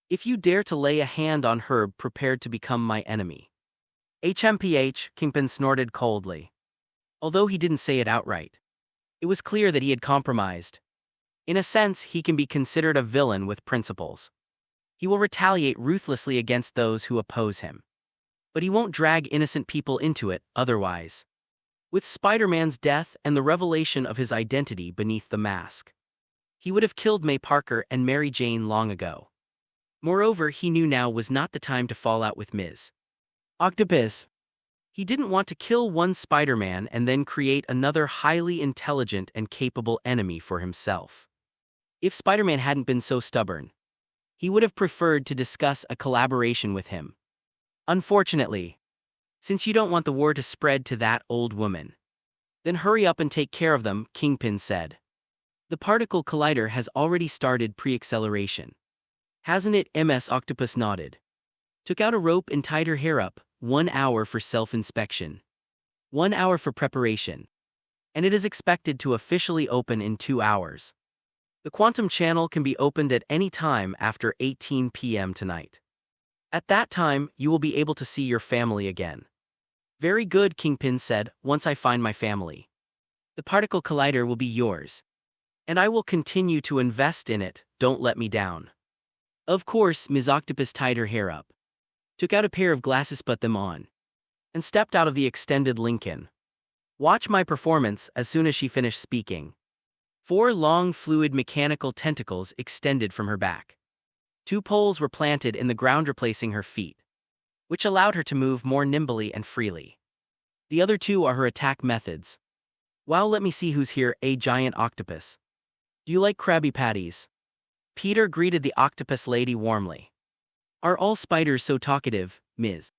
If you dare to lay a hand on her, prepared to become my enemy." HMPH, Kingpin snorted coldly. Although he didn't say it outright, it was clear that he had compromised. In a sense, he can be considered a villain with principles. He will retaliate ruthlessly against those who oppose him. But he won't drag innocent people into it, otherwise. With Spider-Man's death and the revelation of his identity beneath the mask, he would have killed May Parker and Mary Jane long ago. Moreover, he knew now was not the time to fall out with Ms. Octopus. He didn't want to kill one Spider-Man and then create another highly intelligent and capable enemy for himself. If Spider-Man hadn't been so stubborn, he would have preferred to discuss a collaboration with him. Unfortunately, since you don't want the war to spread to that old woman, then hurry up and take care of them, Kingpin said. The particle collider has already started pre-acceleration. Hasn't it? Ms. Octopus nodded. Took out a rope and tied her hair up. 1 hour for self-inspection. 1 hour for preparation. And it is expected to officially open in 2 hours. The quantum channel can be opened at any time after 18 p.m. tonight. At that time, you will be able to see your family again. Very good, Kingpin said. Once I find my family, the particle collider will be yours. And I will continue to invest in it. Don't let me down. Of course. Ms. Octopus tied her hair up, took out a pair of glasses, put them on, and stepped out of the extended Lincoln. Watch my performance. As soon as she finished speaking, 4 long fluid mechanical tentacles extended from her back. 2 poles were planted in the ground replacing her feet, which allowed her to move more nimbly and freely. The other 2 are her attack methods. Wow, let me see who's here. A giant octopus. Do you like Krabby Patties? Peter greeted the octopus lady warmly. Are all spiders so talkative, Ms.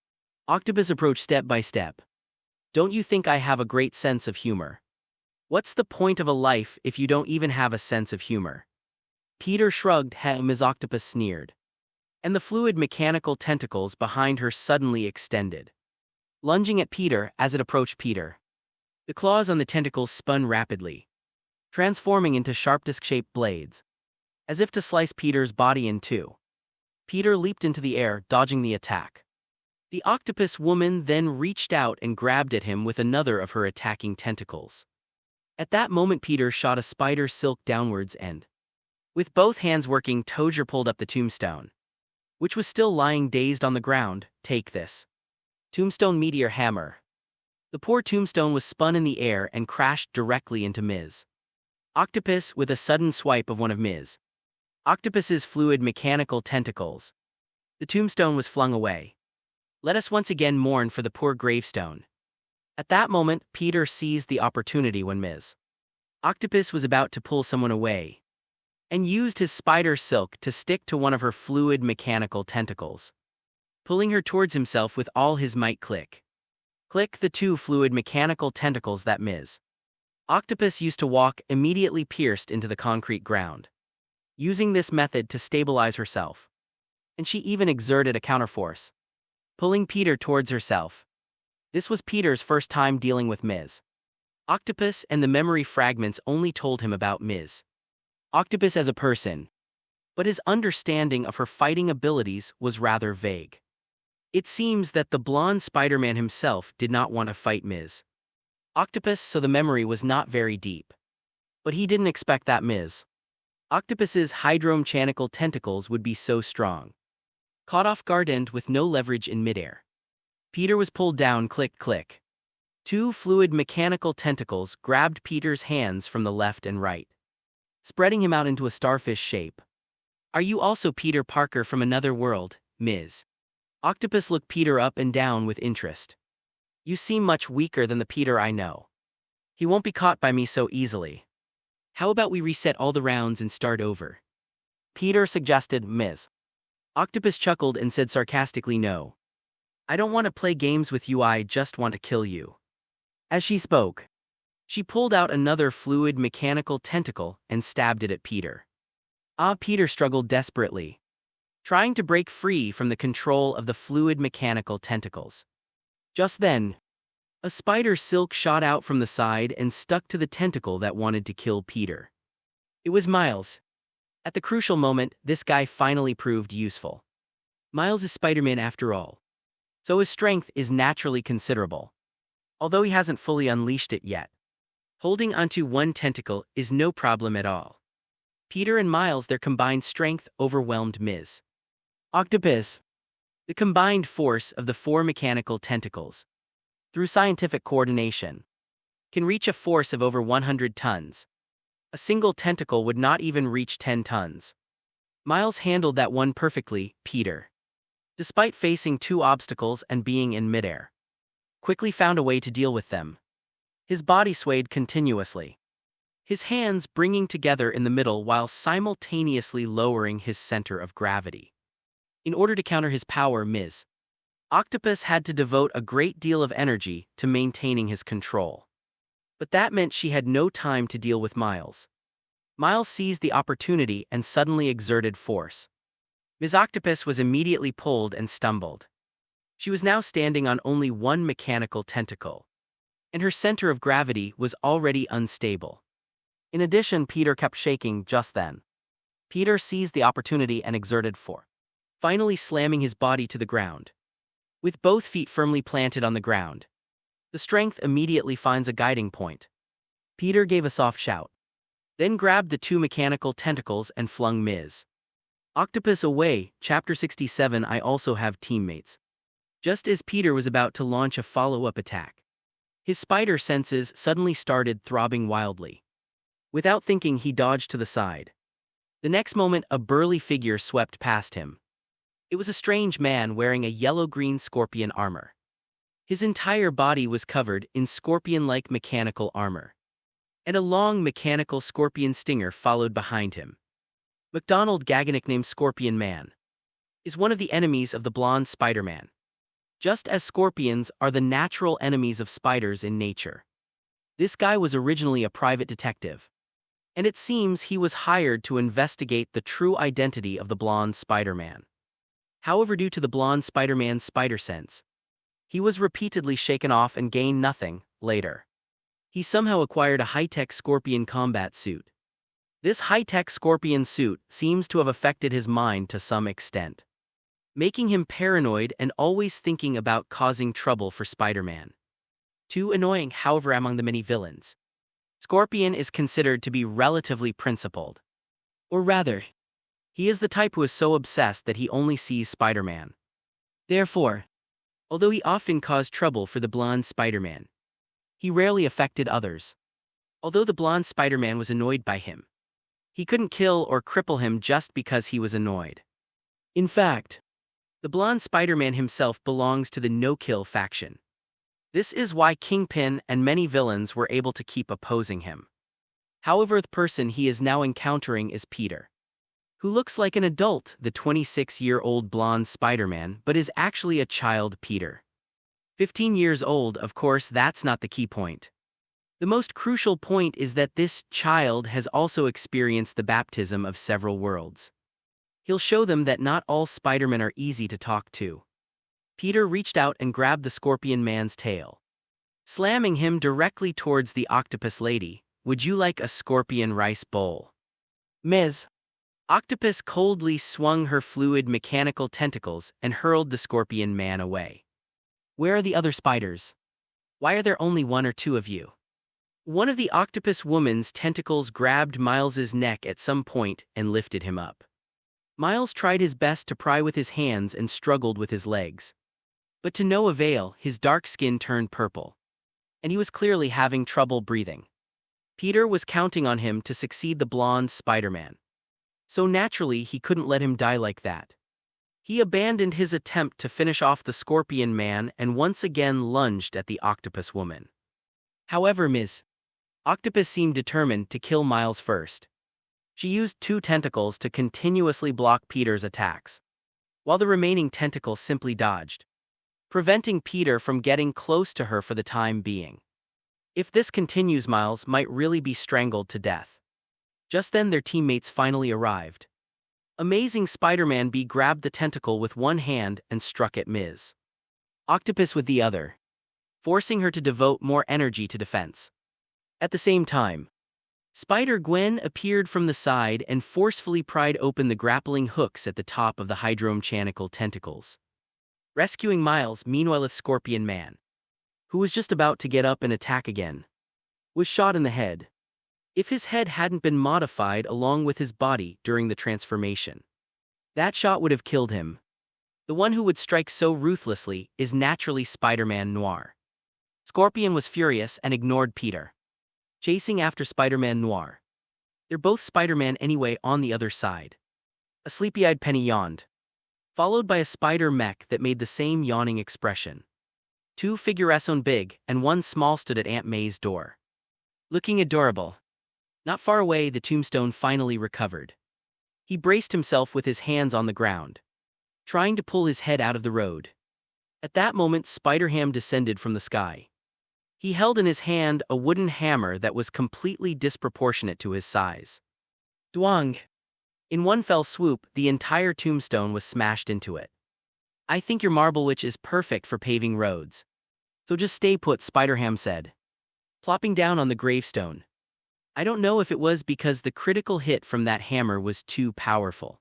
Octopus approached step by step. Don't you think I have a great sense of humor? What's the point of a life if you don't even have a sense of humor? Peter shrugged. Ms. Octopus sneered, and the fluid mechanical tentacles behind her suddenly extended, lunging at Peter. As it approached Peter, the claws on the tentacles spun rapidly, transforming into sharp disc-shaped blades, as if to slice Peter's body in 2. Peter leaped into the air, dodging the attack. The octopus woman then reached out and grabbed at him with another of her attacking tentacles. At that moment, Peter shot a spider silk downwards and, with both hands working, Toger pulled up the tombstone, which was still lying dazed on the ground. Take this. Tombstone meteor hammer. The poor tombstone was spun in the air and crashed directly into Ms. Octopus with a sudden swipe of one of Ms. Octopus's fluid mechanical tentacles. The tombstone was flung away. Let us once again mourn for the poor gravestone. At that moment, Peter seized the opportunity when Ms. Octopus was about to pull someone away, and used his spider silk to stick to one of her fluid mechanical tentacles, pulling her towards himself with all his might. Click. Click. The 2 fluid mechanical tentacles that Ms. Octopus used to walk immediately pierced into the concrete ground, using this method to stabilize herself. And she even exerted a counterforce, pulling Peter towards herself. This was Peter's first time dealing with Ms. Octopus, and the memory fragments only told him about Ms. Octopus as a person, but his understanding of her fighting abilities was rather vague. It seems that the blonde Spider-Man himself did not want to fight Ms. Octopus, so the memory was not very deep. But he didn't expect that Ms. Octopus's hydromechanical tentacles would be so strong. Caught off guard and with no leverage in midair, Peter was pulled down. Click, click. 2 fluid mechanical tentacles grabbed Peter's hands from the left and right, spreading him out into a starfish shape. Are you also Peter Parker from another world, Ms. Octopus looked Peter up and down with interest. You seem much weaker than the Peter I know. He won't be caught by me so easily. How about we reset all the rounds and start over? Peter suggested. Ms. Octopus chuckled and said sarcastically, no. I don't want to play games with you, I just want to kill you. As she spoke, she pulled out another fluid mechanical tentacle and stabbed it at Peter. Peter struggled desperately, trying to break free from the control of the fluid mechanical tentacles. Just then, a spider silk shot out from the side and stuck to the tentacle that wanted to kill Peter. It was Miles. At the crucial moment, this guy finally proved useful. Miles is Spider-Man after all, so his strength is naturally considerable, although he hasn't fully unleashed it yet. Holding onto one tentacle is no problem at all. Peter and Miles, their combined strength overwhelmed Ms. Octopus. The combined force of the 4 mechanical tentacles, through scientific coordination, can reach a force of over 100 tons. A single tentacle would not even reach 10 tons. Miles handled that one perfectly. Peter, despite facing 2 obstacles and being in midair, quickly found a way to deal with them. His body swayed continuously, his hands bringing together in the middle while simultaneously lowering his center of gravity. In order to counter his power, Ms. Octopus had to devote a great deal of energy to maintaining his control. But that meant she had no time to deal with Miles. Miles seized the opportunity and suddenly exerted force. Ms. Octopus was immediately pulled and stumbled. She was now standing on only one mechanical tentacle, and her center of gravity was already unstable. In addition, Peter kept shaking just then. Peter seized the opportunity and exerted force, finally slamming his body to the ground. With both feet firmly planted on the ground, the strength immediately finds a guiding point. Peter gave a soft shout, then grabbed the 2 mechanical tentacles and flung Ms. Octopus away. Chapter 67. I also have teammates. Just as Peter was about to launch a follow-up attack, his spider senses suddenly started throbbing wildly. Without thinking, he dodged to the side. The next moment, a burly figure swept past him. It was a strange man wearing a yellow-green scorpion armor. His entire body was covered in scorpion-like mechanical armor, and a long mechanical scorpion stinger followed behind him. McDonald Gagg, nicknamed Scorpion Man, is one of the enemies of the blonde Spider-Man. Just as scorpions are the natural enemies of spiders in nature, this guy was originally a private detective, and it seems he was hired to investigate the true identity of the blonde Spider-Man. However, due to the blonde Spider-Man's spider sense, he was repeatedly shaken off and gained nothing. Later, he somehow acquired a high-tech scorpion combat suit. This high-tech scorpion suit seems to have affected his mind to some extent, making him paranoid and always thinking about causing trouble for Spider-Man. Too annoying. However, among the many villains, Scorpion is considered to be relatively principled. Or rather, he is the type who is so obsessed that he only sees Spider-Man. Therefore, although he often caused trouble for the blonde Spider-Man, he rarely affected others. Although the blonde Spider-Man was annoyed by him, he couldn't kill or cripple him just because he was annoyed. In fact, the blonde Spider-Man himself belongs to the no-kill faction. This is why Kingpin and many villains were able to keep opposing him. However, the person he is now encountering is Peter, who looks like an adult, the 26-year-old blonde Spider-Man, but is actually a child Peter. 15 years old. Of course, that's not the key point. The most crucial point is that this child has also experienced the baptism of several worlds. He'll show them that not all Spider-Men are easy to talk to. Peter reached out and grabbed the Scorpion Man's tail, slamming him directly towards the Octopus Lady. Would you like a scorpion rice bowl? Ms. Octopus coldly swung her fluid mechanical tentacles and hurled the Scorpion Man away. Where are the other spiders? Why are there only 1 or 2 of you? One of the octopus woman's tentacles grabbed Miles's neck at some point and lifted him up. Miles tried his best to pry with his hands and struggled with his legs, but to no avail. His dark skin turned purple, and he was clearly having trouble breathing. Peter was counting on him to succeed the blonde Spider-Man, so naturally he couldn't let him die like that. He abandoned his attempt to finish off the Scorpion Man and once again lunged at the octopus woman. However, Ms. Octopus seemed determined to kill Miles first. She used 2 tentacles to continuously block Peter's attacks, while the remaining tentacles simply dodged. preventing Peter from getting close to her for the time being. If this continues, Miles might really be strangled to death. Just then their teammates finally arrived. Amazing Spider-Man B grabbed the tentacle with one hand and struck at Ms. Octopus with the other, forcing her to devote more energy to defense. At the same time, Spider-Gwen appeared from the side and forcefully pried open the grappling hooks at the top of the hydromechanical tentacles, rescuing Miles. Meanwhile, the Scorpion Man, who was just about to get up and attack again, was shot in the head. If his head hadn't been modified along with his body during the transformation, that shot would have killed him. The one who would strike so ruthlessly is naturally Spider-Man Noir. Scorpion was furious and ignored Peter, chasing after Spider-Man Noir. They're both Spider-Man anyway. On the other side, a sleepy-eyed Penny yawned, followed by a spider mech that made the same yawning expression. Two figures on big and one small stood at Aunt May's door, looking adorable. Not far away, the Tombstone finally recovered. He braced himself with his hands on the ground, trying to pull his head out of the road. At that moment, Spider-Ham descended from the sky. He held in his hand a wooden hammer that was completely disproportionate to his size. Dwang! In one fell swoop, the entire tombstone was smashed into it. I think your marble witch is perfect for paving roads. So just stay put, Spider-Ham said, plopping down on the gravestone. I don't know if it was because the critical hit from that hammer was too powerful,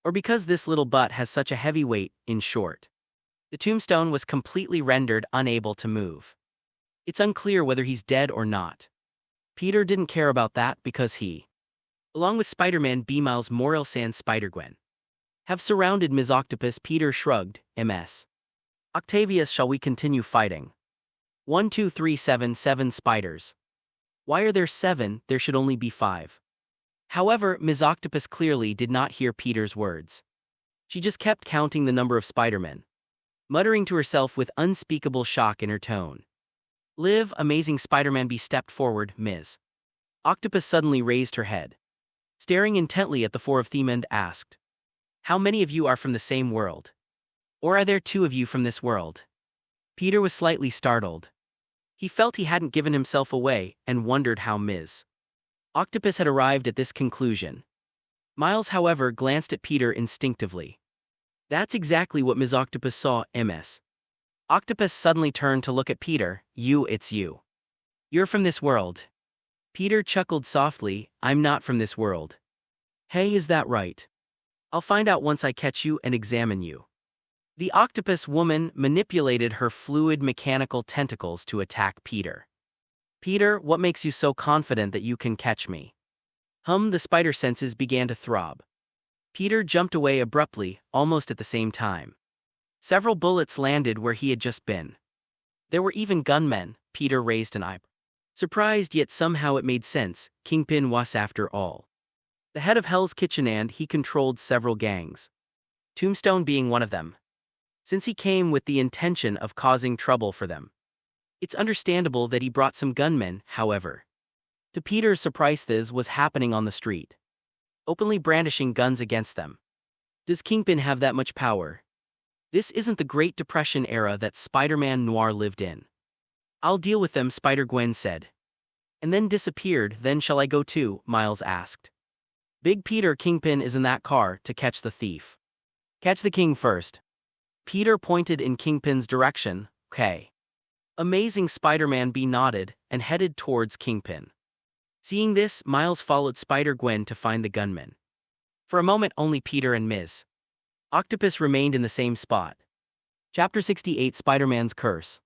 or because this little butt has such a heavy weight. In short, the tombstone was completely rendered unable to move. It's unclear whether he's dead or not. Peter didn't care about that because he, along with Spider-Man B, Miles Morales and Spider-Gwen, have surrounded Ms. Octopus. Peter shrugged. Ms. Octavius, shall we continue fighting? 1 2 3 7 7 spiders. Why are there 7? There should only be 5. However, Ms. Octopus clearly did not hear Peter's words. She just kept counting the number of Spider-Men, muttering to herself with unspeakable shock in her tone. Live, Amazing Spider-Man B stepped forward. Ms. Octopus suddenly raised her head, staring intently at the 4 of them, and asked, how many of you are from the same world? Or are there 2 of you from this world? Peter was slightly startled. He felt he hadn't given himself away and wondered how Ms. Octopus had arrived at this conclusion. Miles, however, glanced at Peter instinctively. That's exactly what Ms. Octopus saw. Ms. Octopus suddenly turned to look at Peter. It's you. You're from this world. Peter chuckled softly. I'm not from this world. Hey, is that right? I'll find out once I catch you and examine you. The octopus woman manipulated her fluid mechanical tentacles to attack Peter. Peter, what makes you so confident that you can catch me? The spider senses began to throb. Peter jumped away abruptly, almost at the same time. Several bullets landed where he had just been. There were even gunmen. Peter raised an eyebrow, surprised, yet somehow it made sense. Kingpin was, after all, the head of Hell's Kitchen, and he controlled several gangs, Tombstone being one of them. Since he came with the intention of causing trouble for them, it's understandable that he brought some gunmen. However, to Peter's surprise, this was happening on the street, openly brandishing guns against them. Does Kingpin have that much power? This isn't the Great Depression era that Spider-Man Noir lived in. I'll deal with them, Spider-Gwen said, and then disappeared. Then shall I go too? Miles asked. Big Peter, Kingpin is in that car to catch the thief. Catch the king first. Peter pointed in Kingpin's direction. Okay. Amazing Spider-Man B nodded and headed towards Kingpin. Seeing this, Miles followed Spider-Gwen to find the gunman. For a moment, only Peter and Ms. Octopus remained in the same spot. Chapter 68, Spider-Man's Curse.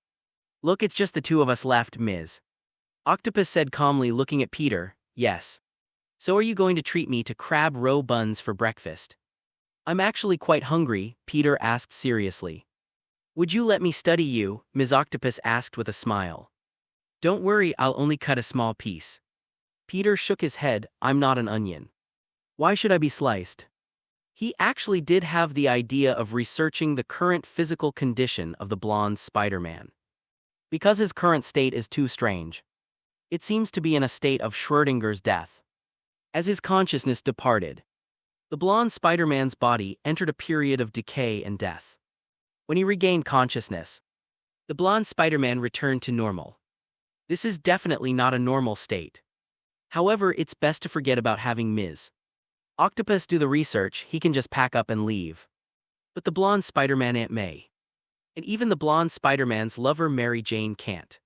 Look, it's just the 2 of us left, Ms. Octopus said calmly, looking at Peter. Yes. So are you going to treat me to crab roe buns for breakfast? I'm actually quite hungry, Peter asked seriously. Would you let me study you? Ms. Octopus asked with a smile. Don't worry, I'll only cut a small piece. Peter shook his head. I'm not an onion. Why should I be sliced? He actually did have the idea of researching the current physical condition of the blonde Spider-Man, because his current state is too strange. It seems to be in a state of Schrödinger's death. As his consciousness departed, the blonde Spider-Man's body entered a period of decay and death. When he regained consciousness, the blonde Spider-Man returned to normal. This is definitely not a normal state. However, it's best to forget about having Ms. Octopus do the research. He can just pack up and leave. But the blonde Spider-Man Aunt May, and even the blonde Spider-Man's lover Mary Jane can't.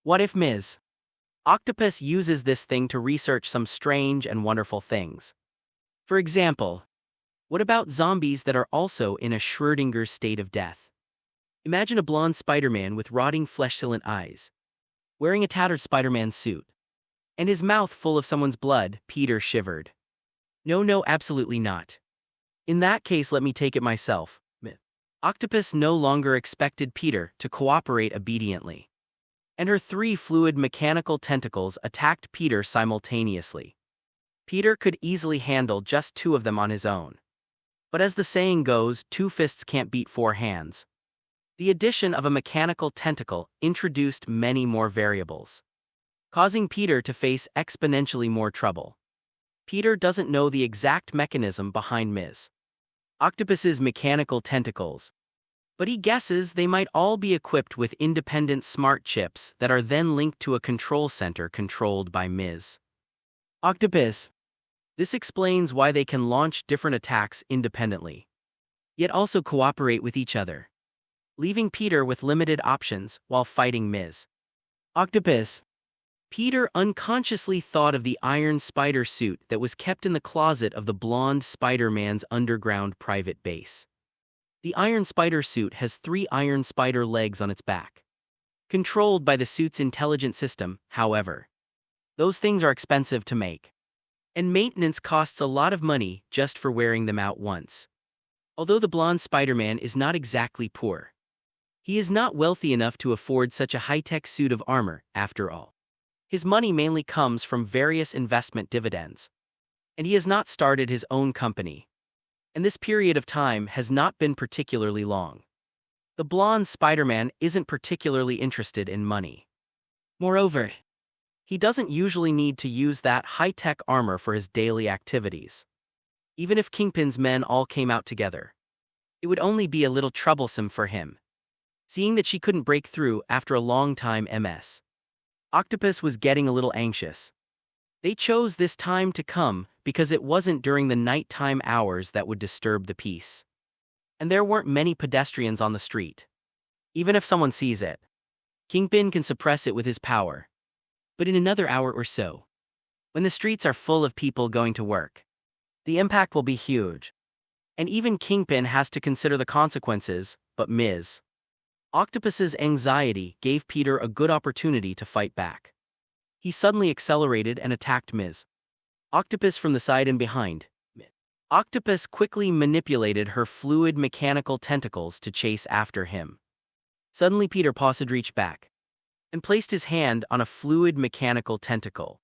What if Ms. Octopus uses this thing to research some strange and wonderful things? For example, what about zombies that are also in a Schrödinger's state of death? Imagine a blonde Spider-Man with rotting flesh-silent eyes, wearing a tattered Spider-Man suit, and his mouth full of someone's blood. Peter shivered. No, absolutely not. In that case, let me take it myself. Octopus no longer expected Peter to cooperate obediently, and her 3 fluid mechanical tentacles attacked Peter simultaneously. Peter could easily handle just 2 of them on his own. But as the saying goes, 2 fists can't beat 4 hands. The addition of a mechanical tentacle introduced many more variables, causing Peter to face exponentially more trouble. Peter doesn't know the exact mechanism behind Ms. Octopus's mechanical tentacles, but he guesses they might all be equipped with independent smart chips that are then linked to a control center controlled by Ms. Octopus. This explains why they can launch different attacks independently, yet also cooperate with each other, leaving Peter with limited options while fighting Ms. Octopus. Peter unconsciously thought of the iron spider suit that was kept in the closet of the blonde Spider-Man's underground private base. The iron spider suit has 3 iron spider legs on its back, controlled by the suit's intelligent system. However, those things are expensive to make, and maintenance costs a lot of money just for wearing them out once. Although the blonde Spider-Man is not exactly poor, he is not wealthy enough to afford such a high-tech suit of armor, after all. His money mainly comes from various investment dividends, and he has not started his own company, and this period of time has not been particularly long. The blonde Spider-Man isn't particularly interested in money. Moreover, he doesn't usually need to use that high-tech armor for his daily activities. Even if Kingpin's men all came out together, it would only be a little troublesome for him, seeing that she couldn't break through after a long time. Ms. Octopus was getting a little anxious. They chose this time to come because it wasn't during the nighttime hours that would disturb the peace, and there weren't many pedestrians on the street. Even if someone sees it, Kingpin can suppress it with his power. But in another hour or so, when the streets are full of people going to work, the impact will be huge. And even Kingpin has to consider the consequences. But Ms. Octopus's anxiety gave Peter a good opportunity to fight back. He suddenly accelerated and attacked Ms. Octopus from the side and behind. Octopus quickly manipulated her fluid mechanical tentacles to chase after him. Suddenly Peter paused, reached back, and placed his hand on a fluid mechanical tentacle,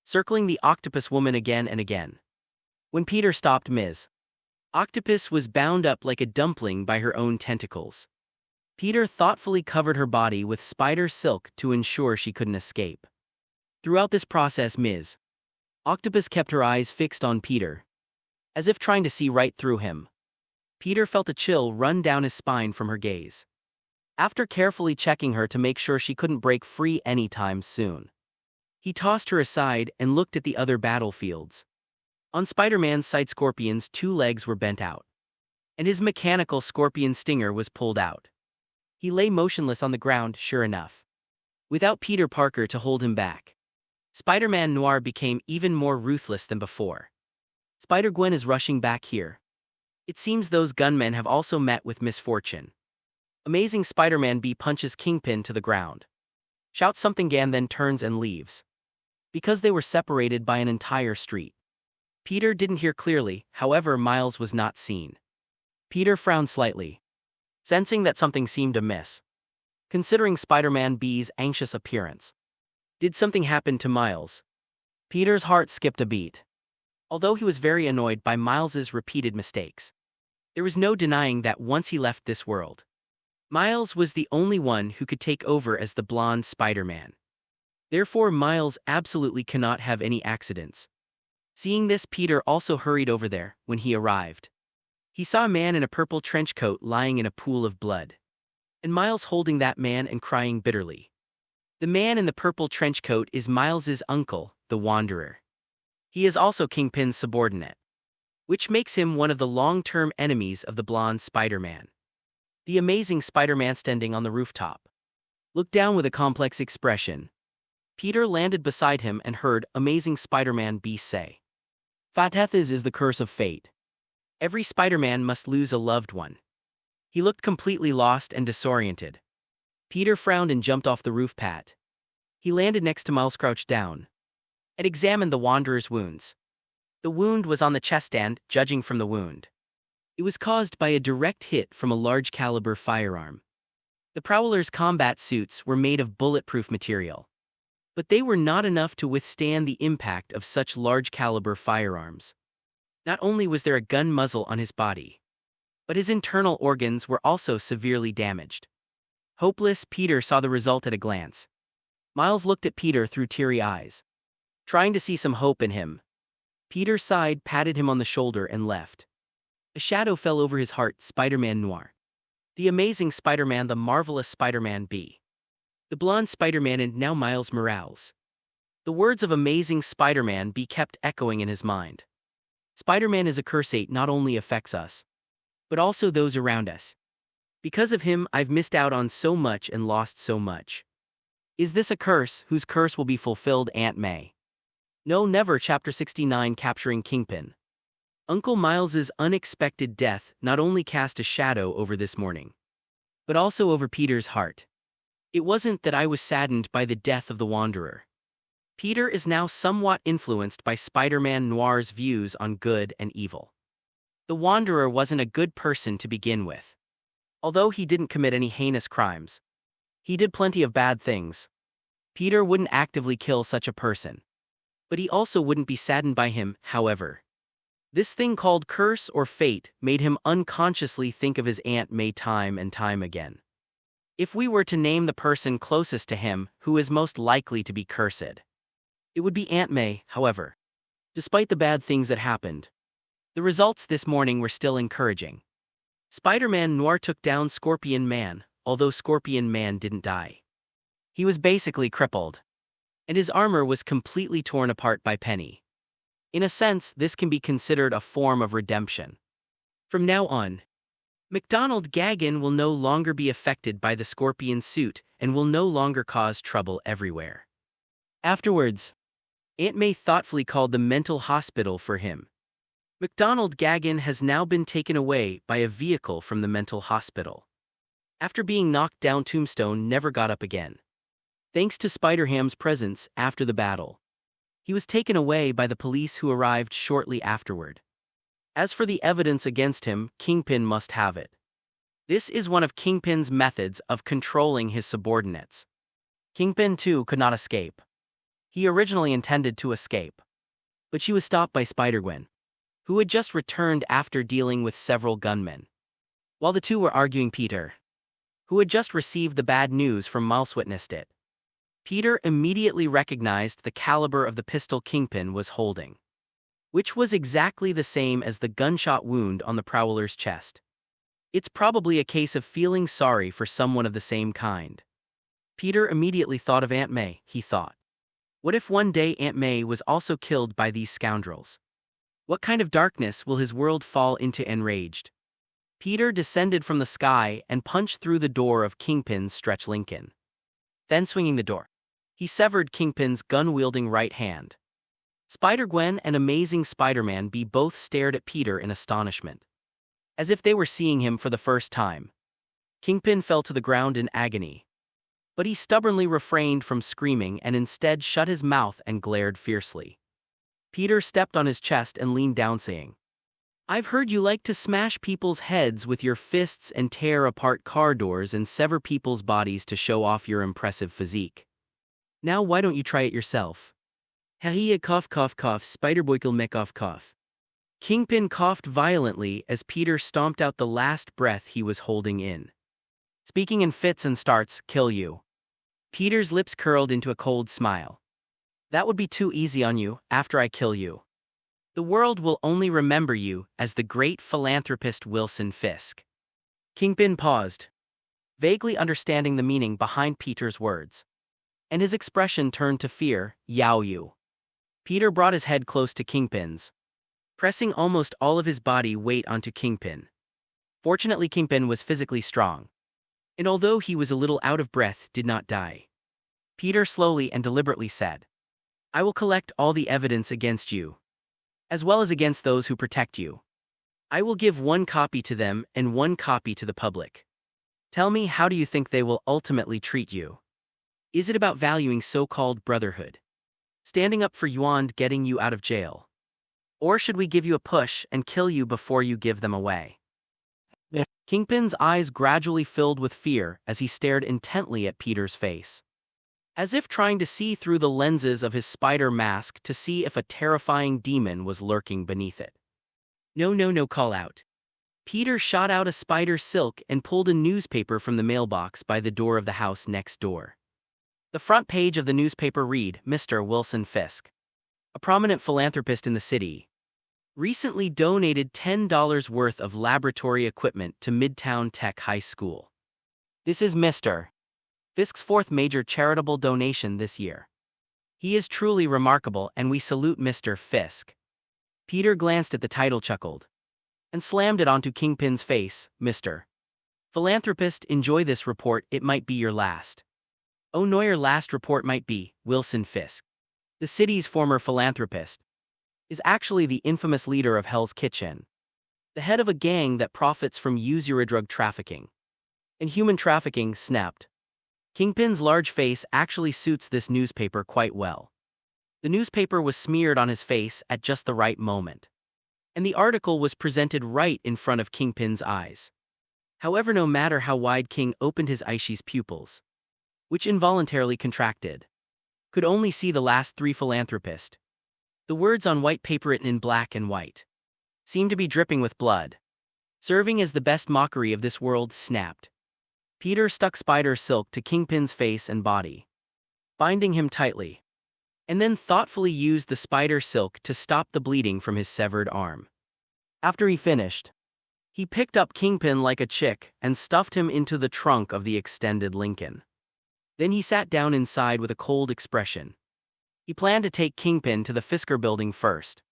circling the octopus woman again and again. When Peter stopped, Ms. Octopus was bound up like a dumpling by her own tentacles. Peter thoughtfully covered her body with spider silk to ensure she couldn't escape. Throughout this process, Ms. Octopus kept her eyes fixed on Peter, as if trying to see right through him. Peter felt a chill run down his spine from her gaze. After carefully checking her to make sure she couldn't break free anytime soon, he tossed her aside and looked at the other battlefields. On Spider-Man's side, Scorpion's 2 legs were bent out, and his mechanical scorpion stinger was pulled out. He lay motionless on the ground, sure enough, without Peter Parker to hold him back. Spider-Man Noir became even more ruthless than before. Spider-Gwen is rushing back here. It seems those gunmen have also met with misfortune. Amazing Spider-Man B punches Kingpin to the ground, shouts something again, then turns and leaves. Because they were separated by an entire street, Peter didn't hear clearly. However, Miles was not seen. Peter frowned slightly, sensing that something seemed amiss. Considering Spider-Man B's anxious appearance, did something happen to Miles? Peter's heart skipped a beat. Although he was very annoyed by Miles's repeated mistakes, there was no denying that once he left this world, Miles was the only one who could take over as the blonde Spider-Man. Therefore, Miles absolutely cannot have any accidents. Seeing this, Peter also hurried over there. When he arrived, He saw a man in a purple trench coat lying in a pool of blood. And Miles holding that man and crying bitterly. The man in the purple trench coat is Miles's uncle, the Wanderer. He is also Kingpin's subordinate, which makes him one of the long-term enemies of the blonde Spider-Man. The amazing Spider-Man standing on the rooftop looked down with a complex expression. Peter landed beside him and heard Amazing Spider-Man B say, "Death is the curse of fate. Every Spider-Man must lose a loved one." He looked completely lost and disoriented. Peter frowned and jumped off the roof pad. He landed next to Miles, crouched down and examined the Wanderer's wounds. The wound was on the chest and, judging from the wound, it was caused by a direct hit from a large-caliber firearm. The Prowler's combat suits were made of bulletproof material, but they were not enough to withstand the impact of such large-caliber firearms. Not only was there a gun muzzle on his body, but his internal organs were also severely damaged. Hopeless, Peter saw the result at a glance. Miles looked at Peter through teary eyes, trying to see some hope in him. Peter sighed, patted him on the shoulder, and left. A shadow fell over his heart. Spider-Man Noir. The Amazing Spider-Man, the Marvelous Spider-Man B. The Blonde Spider-Man, and now Miles Morales. The words of Amazing Spider-Man B kept echoing in his mind. Spider-Man is a curse. It not only affects us, but also those around us. Because of him, I've missed out on so much and lost so much. Is this a curse? Whose curse will be fulfilled? Aunt May. No, never. Chapter 69, Capturing Kingpin. Uncle Miles's unexpected death not only cast a shadow over this morning, but also over Peter's heart. It wasn't that I was saddened by the death of the Wanderer. Peter is now somewhat influenced by Spider-Man Noir's views on good and evil. The Wanderer wasn't a good person to begin with. Although he didn't commit any heinous crimes, he did plenty of bad things. Peter wouldn't actively kill such a person, but he also wouldn't be saddened by him. However, this thing called curse or fate made him unconsciously think of his Aunt May time and time again. If we were to name the person closest to him who is most likely to be cursed, it would be Aunt May. However, despite the bad things that happened, the results this morning were still encouraging. Spider-Man Noir took down Scorpion Man, although Scorpion Man didn't die. He was basically crippled, and his armor was completely torn apart by Penny. In a sense, this can be considered a form of redemption. From now on, McDonald Gagan will no longer be affected by the Scorpion suit and will no longer cause trouble everywhere. Afterwards, Aunt May thoughtfully called the mental hospital for him. McDonald Gagan has now been taken away by a vehicle from the mental hospital. After being knocked down, Tombstone never got up again. Thanks to Spider-Ham's presence after the battle, he was taken away by the police who arrived shortly afterward. As for the evidence against him, Kingpin must have it. This is one of Kingpin's methods of controlling his subordinates. Kingpin too could not escape. He originally intended to escape, but she was stopped by Spider-Gwen, who had just returned after dealing with several gunmen. While the two were arguing, Peter, who had just received the bad news from Miles, witnessed it. Peter immediately recognized the caliber of the pistol Kingpin was holding, which was exactly the same as the gunshot wound on the Prowler's chest. It's probably a case of feeling sorry for someone of the same kind. Peter immediately thought of Aunt May. He thought, what if one day Aunt May was also killed by these scoundrels? What kind of darkness will his world fall into? Enraged, Peter descended from the sky and punched through the door of Kingpin's stretch Lincoln. Then swinging the door, he severed Kingpin's gun-wielding right hand. Spider-Gwen and Amazing Spider-Man B both stared at Peter in astonishment, as if they were seeing him for the first time. Kingpin fell to the ground in agony, but he stubbornly refrained from screaming and instead shut his mouth and glared fiercely. Peter stepped on his chest and leaned down, saying, I've heard you like to smash people's heads with your fists and tear apart car doors and sever people's bodies to show off your impressive physique. Now why don't you try it yourself? Hahiya cough cough cough, Spider-Boykle me cough cough. Kingpin coughed violently as Peter stomped out the last breath he was holding in. Speaking in fits and starts, kill you. Peter's lips curled into a cold smile. That would be too easy on you, after I kill you. The world will only remember you as the great philanthropist Wilson Fisk. Kingpin paused, vaguely understanding the meaning behind Peter's words. And his expression turned to fear. Yao you. Peter brought his head close to Kingpin's, pressing almost all of his body weight onto Kingpin. Fortunately, Kingpin was physically strong, and although he was a little out of breath, did not die. Peter slowly and deliberately said, I will collect all the evidence against you, as well as against those who protect you. I will give 1 copy to them and 1 copy to the public. Tell me, how do you think they will ultimately treat you? Is it about valuing so-called brotherhood, standing up for Yuan, getting you out of jail? Or should we give you a push and kill you before you give them away? Kingpin's eyes gradually filled with fear as he stared intently at Peter's face, as if trying to see through the lenses of his spider mask to see if a terrifying demon was lurking beneath it. No, call out. Peter shot out a spider silk and pulled a newspaper from the mailbox by the door of the house next door. The front page of the newspaper read, Mr. Wilson Fisk, a prominent philanthropist in the city, recently donated $10 worth of laboratory equipment to Midtown Tech High School. This is Mr. Fisk's 4th major charitable donation this year. He is truly remarkable and we salute Mr. Fisk. Peter glanced at the title, chuckled, and slammed it onto Kingpin's face. Mr. Philanthropist, enjoy this report, it might be your last. Oh, Noir, last report might be. Wilson Fisk, the city's former philanthropist, is actually the infamous leader of Hell's Kitchen, the head of a gang that profits from drug trafficking and human trafficking. Snapped. Kingpin's large face actually suits this newspaper quite well. The newspaper was smeared on his face at just the right moment, and the article was presented right in front of Kingpin's eyes. However, no matter how wide King opened his Aishi's pupils, which involuntarily contracted, could only see the last 3 philanthropist. The words on white paper written in black and white seemed to be dripping with blood, serving as the best mockery of this world. Snapped. Peter stuck spider silk to Kingpin's face and body, binding him tightly, and then thoughtfully used the spider silk to stop the bleeding from his severed arm. After he finished, he picked up Kingpin like a chick and stuffed him into the trunk of the extended Lincoln. Then he sat down inside with a cold expression. He planned to take Kingpin to the Fisker building first,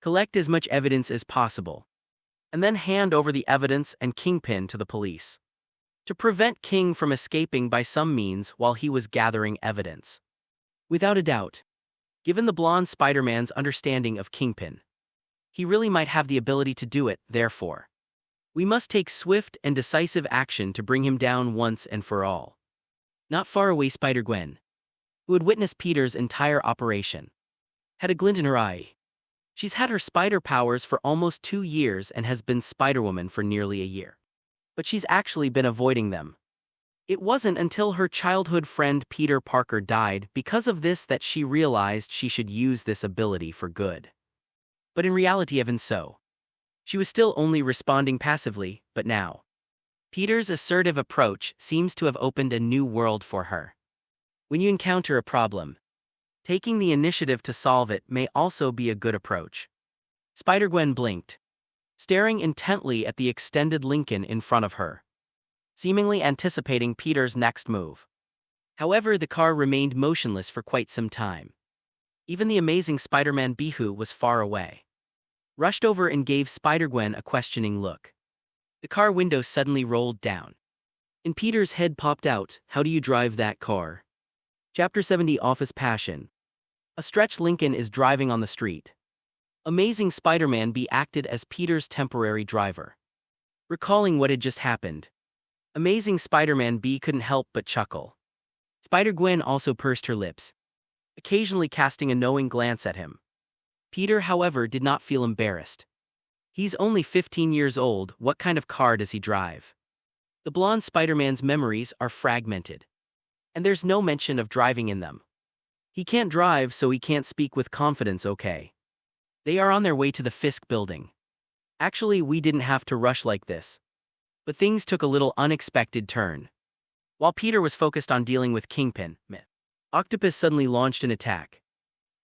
collect as much evidence as possible, and then hand over the evidence and Kingpin to the police, to prevent King from escaping by some means while he was gathering evidence. Without a doubt, given the blonde Spider-Man's understanding of Kingpin, he really might have the ability to do it. Therefore, we must take swift and decisive action to bring him down once and for all. Not far away, Spider-Gwen, who had witnessed Peter's entire operation, had a glint in her eye. She's had her spider powers for almost 2 years and has been Spider-Woman for nearly a year. But she's actually been avoiding them. It wasn't until her childhood friend Peter Parker died because of this that she realized she should use this ability for good. But in reality, even so, she was still only responding passively. But now, Peter's assertive approach seems to have opened a new world for her. When you encounter a problem, taking the initiative to solve it may also be a good approach. Spider-Gwen blinked, staring intently at the extended Lincoln in front of her, seemingly anticipating Peter's next move. However, the car remained motionless for quite some time. Even the amazing Spider-Man Bihu was far away, rushed over and gave Spider-Gwen a questioning look. The car window suddenly rolled down, and Peter's head popped out. How do you drive that car? Chapter 70 Office Passion. A stretched Lincoln is driving on the street. Amazing Spider-Man B acted as Peter's temporary driver. Recalling what had just happened, Amazing Spider-Man B couldn't help but chuckle. Spider-Gwen also pursed her lips, occasionally casting a knowing glance at him. Peter, however, did not feel embarrassed. He's only 15 years old, what kind of car does he drive? The blonde Spider-Man's memories are fragmented, and there's no mention of driving in them. He can't drive, so he can't speak with confidence. Okay. They are on their way to the Fisk building. Actually, we didn't have to rush like this. But things took a little unexpected turn. While Peter was focused on dealing with Kingpin, Octopus suddenly launched an attack.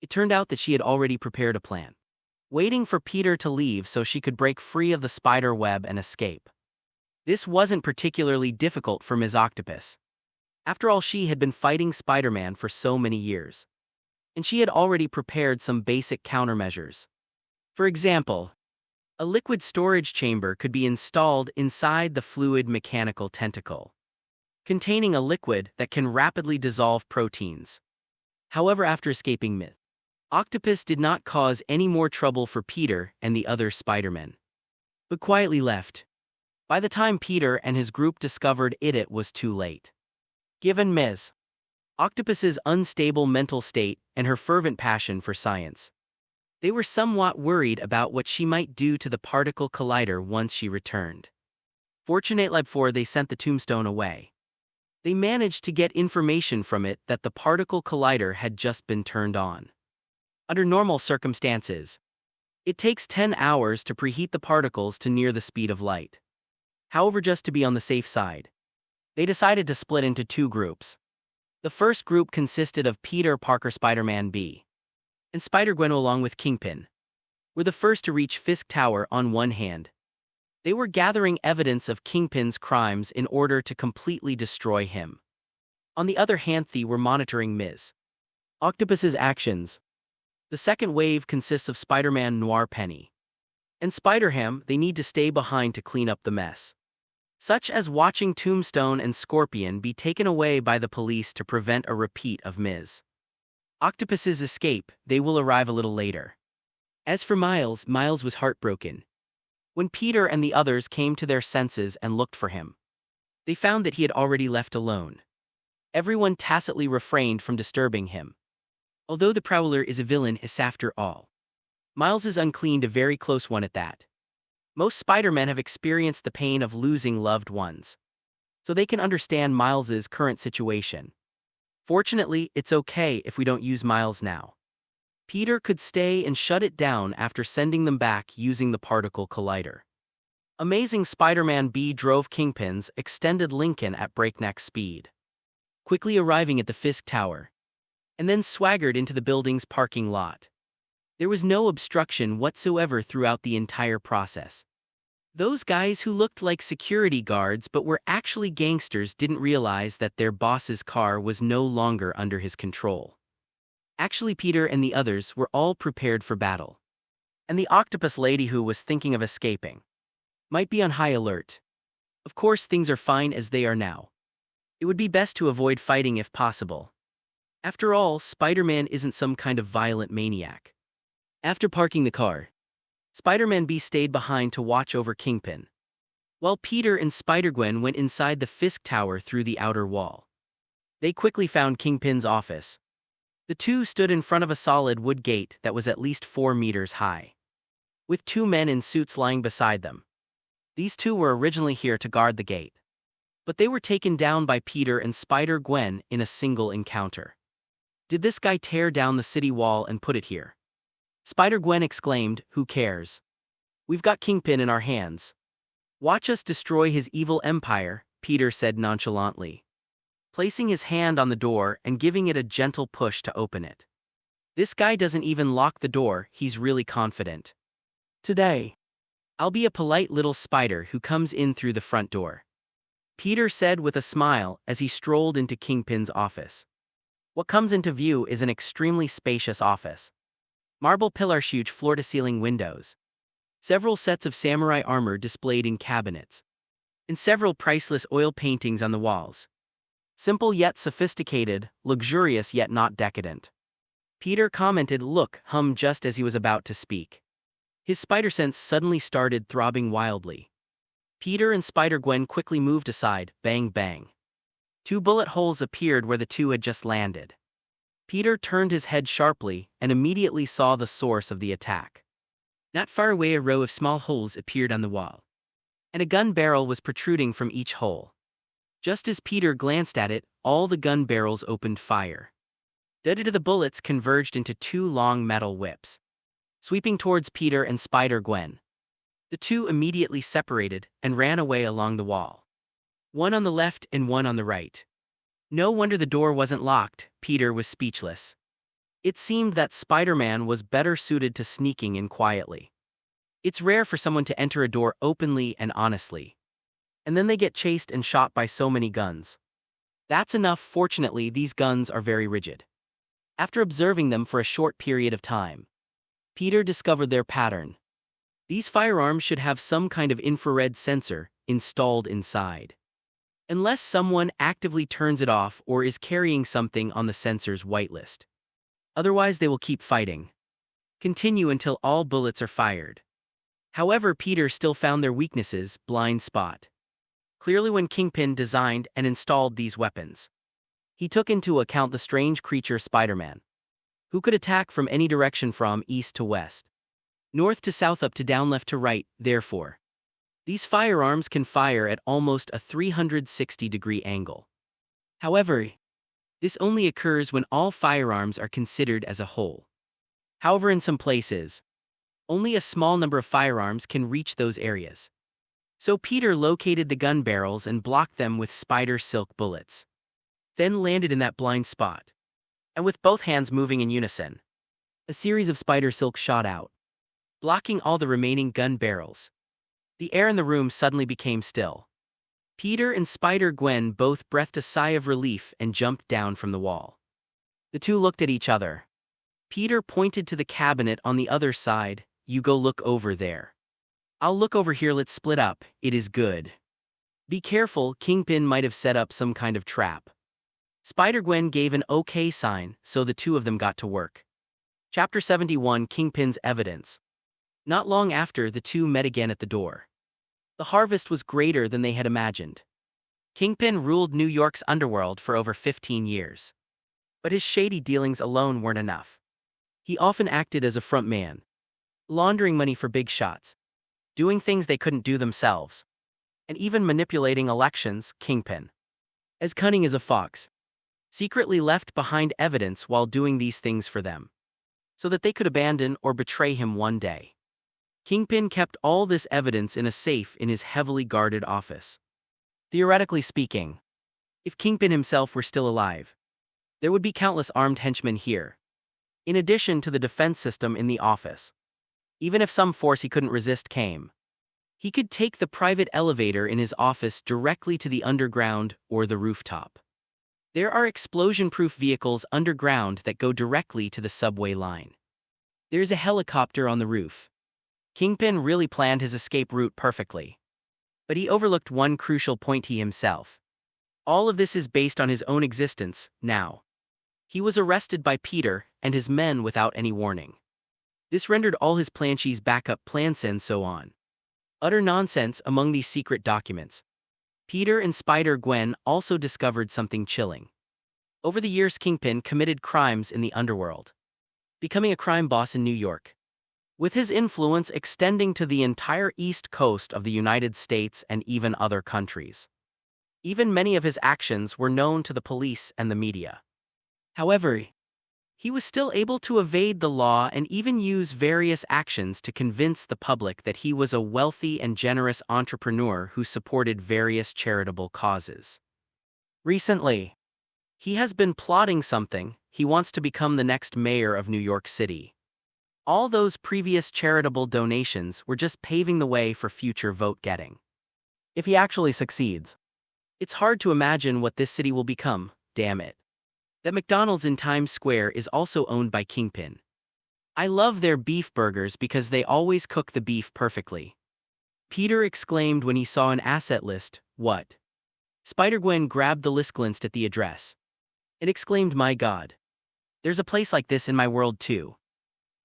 It turned out that she had already prepared a plan. waiting for Peter to leave so she could break free of the spider web and escape. This wasn't particularly difficult for Ms. Octopus. After all, she had been fighting Spider-Man for so many years. And she had already prepared some basic countermeasures. For example, a liquid storage chamber could be installed inside the fluid mechanical tentacle, containing a liquid that can rapidly dissolve proteins. However, after escaping Ms. Octopus did not cause any more trouble for Peter and the other Spider-Men, but quietly left. By the time Peter and his group discovered it was too late. Given Ms. Octopus's unstable mental state and her fervent passion for science, they were somewhat worried about what she might do to the particle collider once she returned. Fortunately, before they sent the tombstone away, they managed to get information from it that the particle collider had just been turned on. Under normal circumstances, it takes 10 hours to preheat the particles to near the speed of light. However, just to be on the safe side, they decided to split into two groups. The first group consisted of Peter Parker, Spider-Man B, and Spider-Gwen along with Kingpin, were the first to reach Fisk Tower. On one hand, they were gathering evidence of Kingpin's crimes in order to completely destroy him. On the other hand, they were monitoring Ms. Octopus's actions. The second wave consists of Spider-Man Noir, Penny, and Spider-Ham. They need to stay behind to clean up the mess, such as watching Tombstone and Scorpion be taken away by the police to prevent a repeat of Ms. Octopus's escape. They will arrive a little later. As for Miles was heartbroken when Peter and the others came to their senses and looked for him. They found that he had already left alone. Everyone tacitly refrained from disturbing him. Although the Prowler is a villain, after all, Miles is uncleaned, a very close one at that. Most Spider-Men have experienced the pain of losing loved ones, so they can understand Miles's current situation. Fortunately, it's okay if we don't use Miles now. Peter could stay and shut it down after sending them back using the particle collider. Amazing Spider-Man B drove Kingpin's extended Lincoln at breakneck speed, quickly arriving at the Fisk Tower, and then swaggered into the building's parking lot. There was no obstruction whatsoever throughout the entire process. Those guys who looked like security guards but were actually gangsters didn't realize that their boss's car was no longer under his control. Actually, Peter and the others were all prepared for battle, and the octopus lady, who was thinking of escaping, might be on high alert. Of course, things are fine as they are now. It would be best to avoid fighting if possible. After all, Spider-Man isn't some kind of violent maniac. After parking the car, Spider-Man B stayed behind to watch over Kingpin, while Peter and Spider-Gwen went inside the Fisk Tower through the outer wall. They quickly found Kingpin's office. The two stood in front of a solid wood gate that was at least 4 meters high, with 2 men in suits lying beside them. These two were originally here to guard the gate, but they were taken down by Peter and Spider-Gwen in a single encounter. Did this guy tear down the city wall and put it here? Spider-Gwen exclaimed, "Who cares? We've got Kingpin in our hands. Watch us destroy his evil empire," Peter said nonchalantly, placing his hand on the door and giving it a gentle push to open it. This guy doesn't even lock the door, he's really confident. "Today, I'll be a polite little spider who comes in through the front door," Peter said with a smile as he strolled into Kingpin's office. What comes into view is an extremely spacious office. Marble pillars, huge floor-to-ceiling windows, several sets of samurai armor displayed in cabinets, and several priceless oil paintings on the walls. Simple yet sophisticated, luxurious yet not decadent. Peter commented, "Look," just as he was about to speak. His spider sense suddenly started throbbing wildly. Peter and Spider-Gwen quickly moved aside, bang bang. 2 bullet holes appeared where the two had just landed. Peter turned his head sharply and immediately saw the source of the attack. Not far away, a row of small holes appeared on the wall, and a gun barrel was protruding from each hole. Just as Peter glanced at it, all the gun barrels opened fire. The bullets converged into 2 long metal whips, sweeping towards Peter and Spider-Gwen. The two immediately separated and ran away along the wall, one on the left and one on the right. No wonder the door wasn't locked. Peter was speechless. It seemed that Spider-Man was better suited to sneaking in quietly. It's rare for someone to enter a door openly and honestly. And then they get chased and shot by so many guns. That's enough. Fortunately, these guns are very rigid. After observing them for a short period of time, Peter discovered their pattern. These firearms should have some kind of infrared sensor installed inside. Unless someone actively turns it off or is carrying something on the sensor's whitelist. Otherwise, they will keep fighting. Continue until all bullets are fired. However, Peter still found their weaknesses, blind spot. Clearly, when Kingpin designed and installed these weapons, he took into account the strange creature Spider-Man, who could attack from any direction from east to west, north to south, up to down, left to right. Therefore, these firearms can fire at almost a 360-degree angle. However, this only occurs when all firearms are considered as a whole. However, in some places, only a small number of firearms can reach those areas. So Peter located the gun barrels and blocked them with spider silk bullets. Then landed in that blind spot. And with both hands moving in unison, a series of spider silk shot out, blocking all the remaining gun barrels. The air in the room suddenly became still. Peter and Spider-Gwen both breathed a sigh of relief and jumped down from the wall. The two looked at each other. Peter pointed to the cabinet on the other side. You go look over there. I'll look over here. Let's split up. It is good. Be careful, Kingpin might have set up some kind of trap. Spider-Gwen gave an okay sign, so the two of them got to work. Chapter 71, Kingpin's Evidence. Not long after, the two met again at the door. The harvest was greater than they had imagined. Kingpin ruled New York's underworld for over 15 years. But his shady dealings alone weren't enough. He often acted as a front man, laundering money for big shots, doing things they couldn't do themselves, and even manipulating elections. Kingpin, as cunning as a fox, secretly left behind evidence while doing these things for them, so that they could abandon or betray him one day. Kingpin kept all this evidence in a safe in his heavily guarded office. Theoretically speaking, if Kingpin himself were still alive, there would be countless armed henchmen here, in addition to the defense system in the office. Even if some force he couldn't resist came, he could take the private elevator in his office directly to the underground or the rooftop. There are explosion-proof vehicles underground that go directly to the subway line. There's a helicopter on the roof. Kingpin really planned his escape route perfectly. But he overlooked one crucial point: he himself. All of this is based on his own existence, now. He was arrested by Peter and his men without any warning. This rendered all his Planchi's backup plans and so on utter nonsense. Among these secret documents, Peter and Spider-Gwen also discovered something chilling. Over the years, Kingpin committed crimes in the underworld, becoming a crime boss in New York, with his influence extending to the entire east coast of the United States and even other countries. Even many of his actions were known to the police and the media. However, he was still able to evade the law and even use various actions to convince the public that he was a wealthy and generous entrepreneur who supported various charitable causes. Recently, he has been plotting something. He wants to become the next mayor of New York City. All those previous charitable donations were just paving the way for future vote-getting. If he actually succeeds, it's hard to imagine what this city will become. Damn it. That McDonald's in Times Square is also owned by Kingpin. I love their beef burgers because they always cook the beef perfectly. Peter exclaimed when he saw an asset list. What? Spider-Gwen grabbed the list, glanced at the address, and exclaimed, my God. There's a place like this in my world too.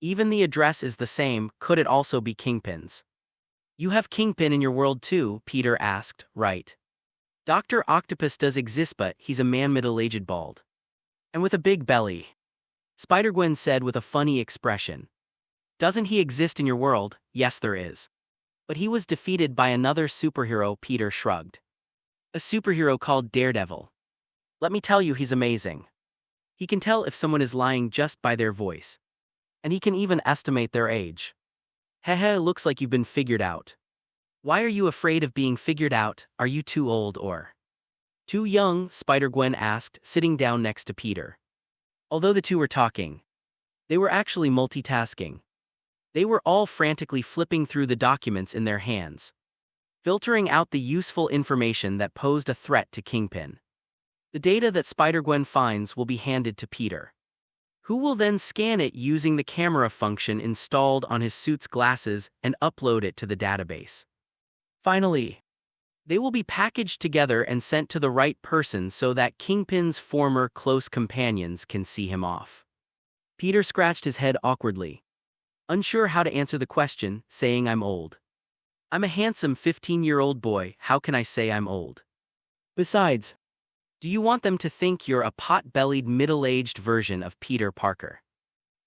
Even the address is the same. Could it also be Kingpin's? You have Kingpin in your world too? Peter asked. Right. Dr. Octopus does exist, but he's a man middle-aged, bald, and with a big belly. Spider-Gwen said with a funny expression. Doesn't he exist in your world? Yes, there is. But he was defeated by another superhero. Peter shrugged. A superhero called Daredevil. Let me tell you, he's amazing. He can tell if someone is lying just by their voice. And he can even estimate their age. Hehe, looks like you've been figured out. Why are you afraid of being figured out? Are you too old or too young? Spider-Gwen asked, sitting down next to Peter. Although the two were talking, They were actually multitasking. They were all frantically flipping through the documents in their hands, filtering out the useful information that posed a threat to Kingpin. The data that Spider-Gwen finds will be handed to Peter, who will then scan it using the camera function installed on his suit's glasses and upload it to the database. Finally, they will be packaged together and sent to the right person so that Kingpin's former close companions can see him off. Peter scratched his head awkwardly, unsure how to answer the question, saying, "I'm old. I'm a handsome 15-year-old boy, how can I say I'm old? Besides, do you want them to think you're a pot-bellied middle-aged version of Peter Parker?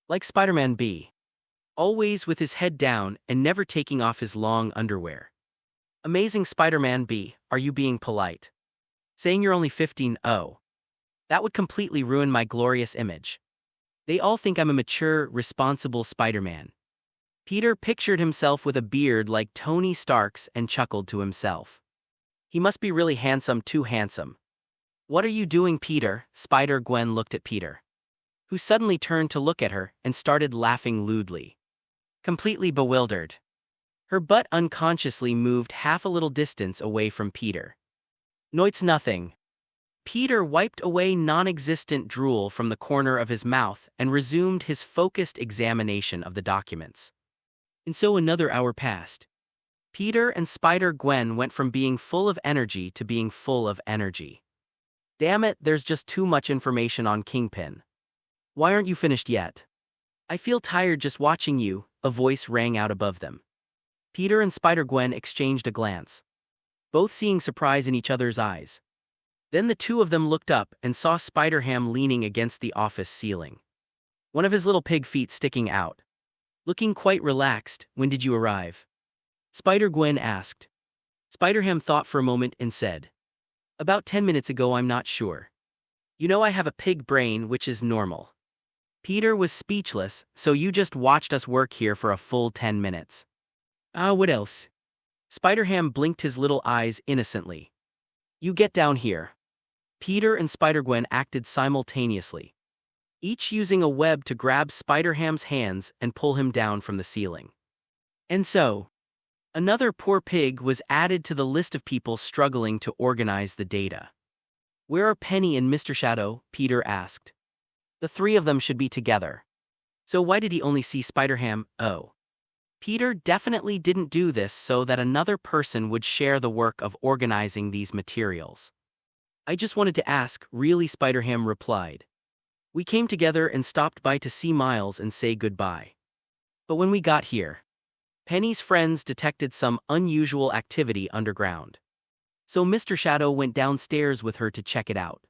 Like Spider-Man B, always with his head down and never taking off his long underwear. Amazing Spider-Man B, are you being polite? Saying you're only 15, oh. That would completely ruin my glorious image. They all think I'm a mature, responsible Spider-Man." Peter pictured himself with a beard like Tony Stark's and chuckled to himself. He must be really handsome, too handsome. "What are you doing, Peter?" Spider-Gwen looked at Peter, who suddenly turned to look at her and started laughing lewdly. Completely bewildered, her butt unconsciously moved half a little distance away from Peter. "No, it's nothing." Peter wiped away non-existent drool from the corner of his mouth and resumed his focused examination of the documents. And so another hour passed. Peter and Spider-Gwen went from being full of energy to being full of energy. "Damn it, there's just too much information on Kingpin. Why aren't you finished yet? I feel tired just watching you," a voice rang out above them. Peter and Spider-Gwen exchanged a glance, both seeing surprise in each other's eyes. Then the two of them looked up and saw Spider-Ham leaning against the office ceiling, one of his little pig feet sticking out. Looking quite relaxed. "When did you arrive?" Spider-Gwen asked. Spider-Ham thought for a moment and said, "About 10 minutes ago, I'm not sure. You know I have a pig brain, which is normal." Peter was speechless. "So you just watched us work here for a full 10 minutes? What else?" Spider-Ham blinked his little eyes innocently. "You get down here." Peter and Spider-Gwen acted simultaneously, each using a web to grab Spider-Ham's hands and pull him down from the ceiling. And so, another poor pig was added to the list of people struggling to organize the data. "Where are Penny and Mr. Shadow?" Peter asked. "The three of them should be together. So why did he only see Spider-Ham? Oh. Peter definitely didn't do this so that another person would share the work of organizing these materials. I just wanted to ask, really," Spider-Ham replied. "We came together and stopped by to see Miles and say goodbye. But when we got here, Penny's friends detected some unusual activity underground. So Mr. Shadow went downstairs with her to check it out.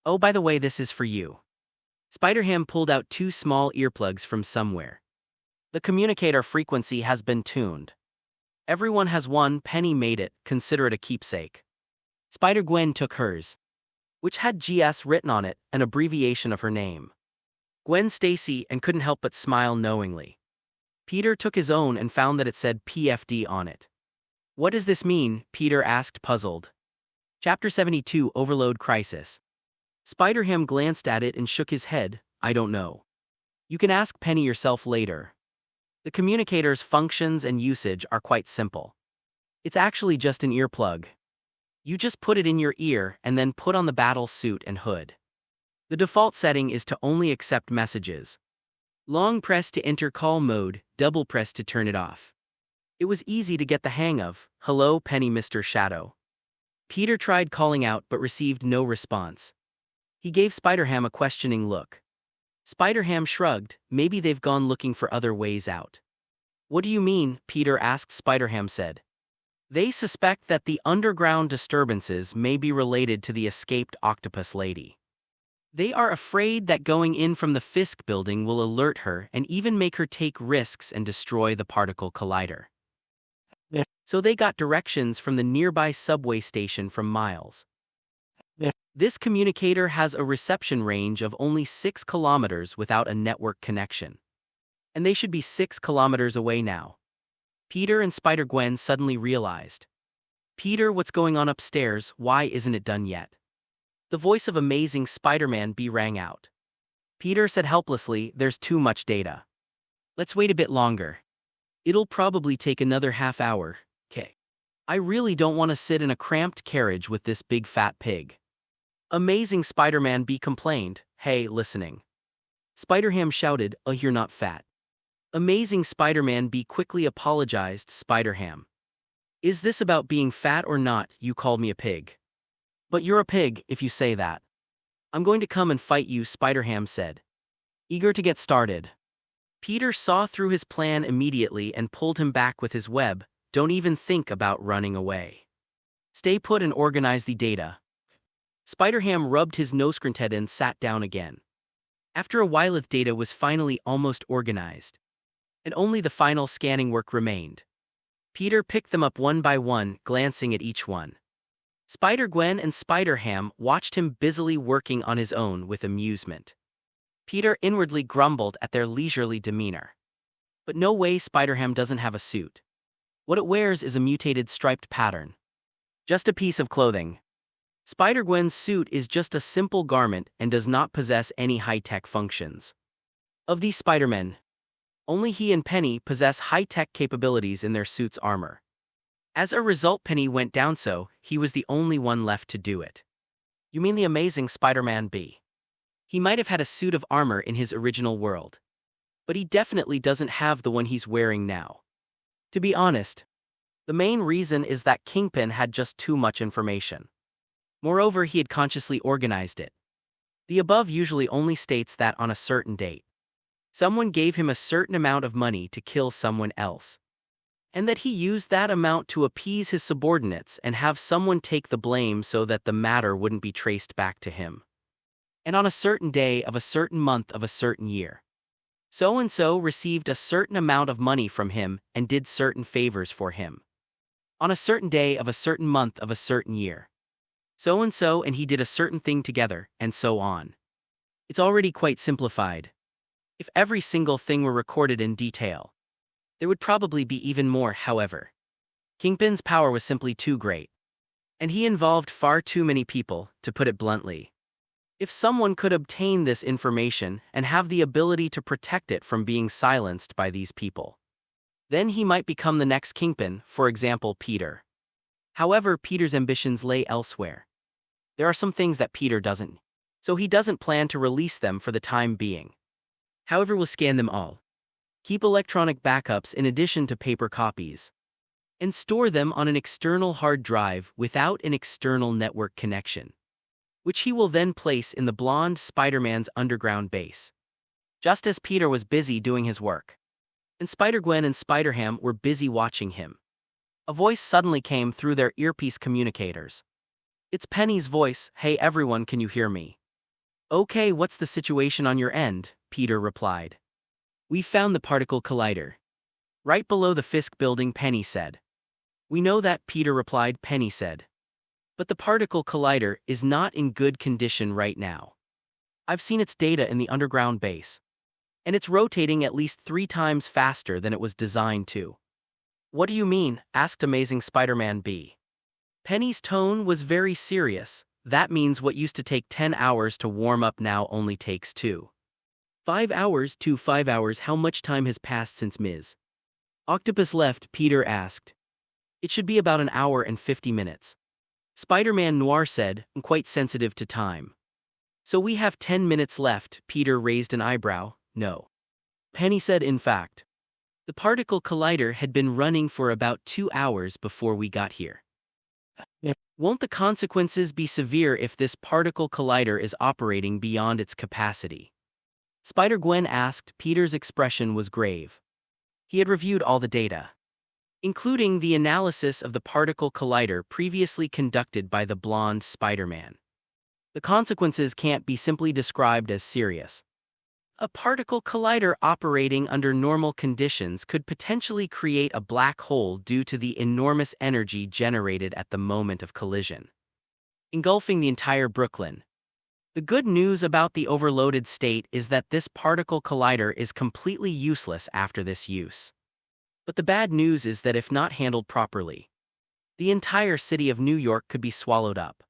Oh, by the way, this is for you." Spider-Ham pulled out 2 small earplugs from somewhere. "The communicator frequency has been tuned. Everyone has one. Penny made it, consider it a keepsake." Spider-Gwen took hers, which had GS written on it, an abbreviation of her name, Gwen Stacy, and couldn't help but smile knowingly. Peter took his own and found that it said PFD on it. "What does this mean?" Peter asked, puzzled. Chapter 72, Overload Crisis. Spider-Ham glanced at it and shook his head. "I don't know. You can ask Penny yourself later. The communicator's functions and usage are quite simple. It's actually just an earplug. You just put it in your ear and then put on the battle suit and hood. The default setting is to only accept messages. Long press to enter call mode, double press to turn it off. It was easy to get the hang of." "Hello, Penny, Mr. Shadow." Peter tried calling out but received no response. He gave Spider-Ham a questioning look. Spider-Ham shrugged. "Maybe they've gone looking for other ways out." "What do you mean?" Peter asked. Spider-Ham said, "They suspect that the underground disturbances may be related to the escaped octopus lady. They are afraid that going in from the Fisk building will alert her and even make her take risks and destroy the particle collider. So they got directions from the nearby subway station from Miles. This communicator has a reception range of only 6 kilometers without a network connection. And they should be 6 kilometers away now." Peter and Spider-Gwen suddenly realized. "Peter, what's going on upstairs? Why isn't it done yet?" The voice of Amazing Spider-Man B rang out. Peter said helplessly, there's too much data. Let's wait a bit longer. It'll probably take another half hour. Okay. I really don't want to sit in a cramped carriage with this big fat pig. Amazing Spider-Man B complained, hey, listening. Spider-Ham shouted, oh, you're not fat. Amazing Spider-Man B quickly apologized, Spider-Ham. Is this about being fat or not? You called me a pig. But you're a pig, if you say that. I'm going to come and fight you, Spider-Ham said. Eager to get started. Peter saw through his plan immediately and pulled him back with his web. Don't even think about running away. Stay put and organize the data. Spider-Ham rubbed his nosegrinted and sat down again. After a while, the data was finally almost organized, and only the final scanning work remained. Peter picked them up one by one, glancing at each one. Spider-Gwen and Spider-Ham watched him busily working on his own with amusement. Peter inwardly grumbled at their leisurely demeanor. But no way, Spider-Ham doesn't have a suit. What it wears is a mutated striped pattern. Just a piece of clothing. Spider-Gwen's suit is just a simple garment and does not possess any high-tech functions. Of these Spider-Men, only he and Penny possess high-tech capabilities in their suit's armor. As a result, Penny went down, so he was the only one left to do it. You mean the Amazing Spider-Man B? He might have had a suit of armor in his original world, but he definitely doesn't have the one he's wearing now. To be honest, the main reason is that Kingpin had just too much information. Moreover, he had consciously organized it. The above usually only states that on a certain date, someone gave him a certain amount of money to kill someone else, and that he used that amount to appease his subordinates and have someone take the blame so that the matter wouldn't be traced back to him. And on a certain day of a certain month of a certain year, so-and-so received a certain amount of money from him and did certain favors for him. On a certain day of a certain month of a certain year, so-and-so and he did a certain thing together, and so on. It's already quite simplified. If every single thing were recorded in detail, there would probably be even more. However, Kingpin's power was simply too great, and he involved far too many people, to put it bluntly. If someone could obtain this information and have the ability to protect it from being silenced by these people, then he might become the next Kingpin, for example, Peter. However, Peter's ambitions lay elsewhere. There are some things that Peter doesn't, so he doesn't plan to release them for the time being. However, we'll scan them all, keep electronic backups in addition to paper copies, and store them on an external hard drive without an external network connection, which he will then place in the blonde Spider-Man's underground base. Just as Peter was busy doing his work, and Spider-Gwen and Spider-Ham were busy watching him, a voice suddenly came through their earpiece communicators. It's Penny's voice. Hey everyone, can you hear me? Okay, what's the situation on your end? Peter replied. We found the particle collider right below the Fisk building, Penny said. We know that, Peter replied. Penny said, but the particle collider is not in good condition right now. I've seen its data in the underground base, and it's rotating at least 3 times faster than it was designed to. What do you mean? Asked Amazing Spider-Man B. Penny's tone was very serious. That means what used to take 10 hours to warm up now only takes 2. 5 hours to 5 hours. How much time has passed since Ms. Octopus left? Peter asked. It should be about an hour and 50 minutes. Spider-Man Noir said, quite sensitive to time. So we have 10 minutes left. Peter raised an eyebrow. No. Penny said, in fact, the particle collider had been running for about 2 hours before we got here. Won't the consequences be severe if this particle collider is operating beyond its capacity? Spider-Gwen asked. Peter's expression was grave. He had reviewed all the data, including the analysis of the particle collider previously conducted by the blonde Spider-Man. The consequences can't be simply described as serious. A particle collider operating under normal conditions could potentially create a black hole due to the enormous energy generated at the moment of collision, engulfing the entire Brooklyn. The good news about the overloaded state is that this particle collider is completely useless after this use. But the bad news is that if not handled properly, the entire city of New York could be swallowed up.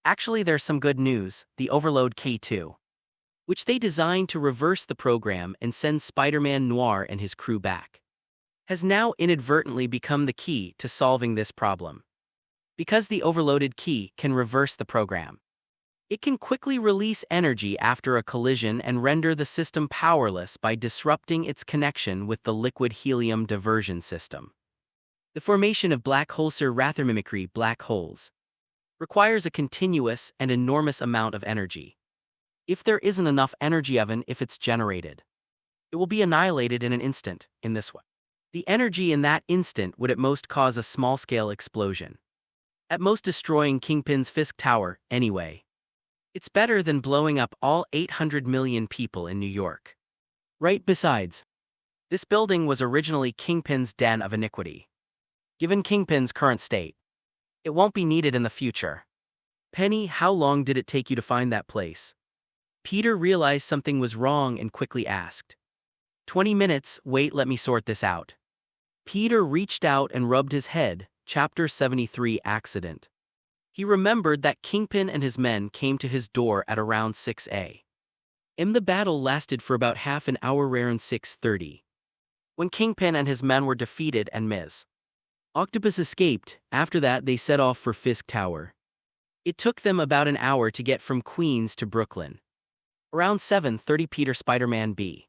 Actually, there's some good news. The overload K2 which they designed to reverse the program and send Spider-Man Noir and his crew back, has now inadvertently become the key to solving this problem. Because the overloaded key can reverse the program, it can quickly release energy after a collision and render the system powerless by disrupting its connection with the liquid helium diversion system. The formation of black holes or rather mimicry black holes requires a continuous and enormous amount of energy. If there isn't enough energy if it's generated, it will be annihilated in an instant. In this way, the energy in that instant would at most cause a small-scale explosion, at most destroying Kingpin's Fisk Tower anyway. It's better than blowing up all 800 million people in New York. Right, besides, this building was originally Kingpin's den of iniquity. Given Kingpin's current state, it won't be needed in the future. Penny, how long did it take you to find that place? Peter realized something was wrong and quickly asked. 20 minutes, wait, let me sort this out. Peter reached out and rubbed his head. Chapter 73 Accident. He remembered that Kingpin and his men came to his door at around 6 a.m. The battle lasted for about half an hour around 6:30. When Kingpin and his men were defeated and Ms. Octopus escaped, after that they set off for Fisk Tower. It took them about an hour to get from Queens to Brooklyn. Around 7:30 Peter Spider-Man B.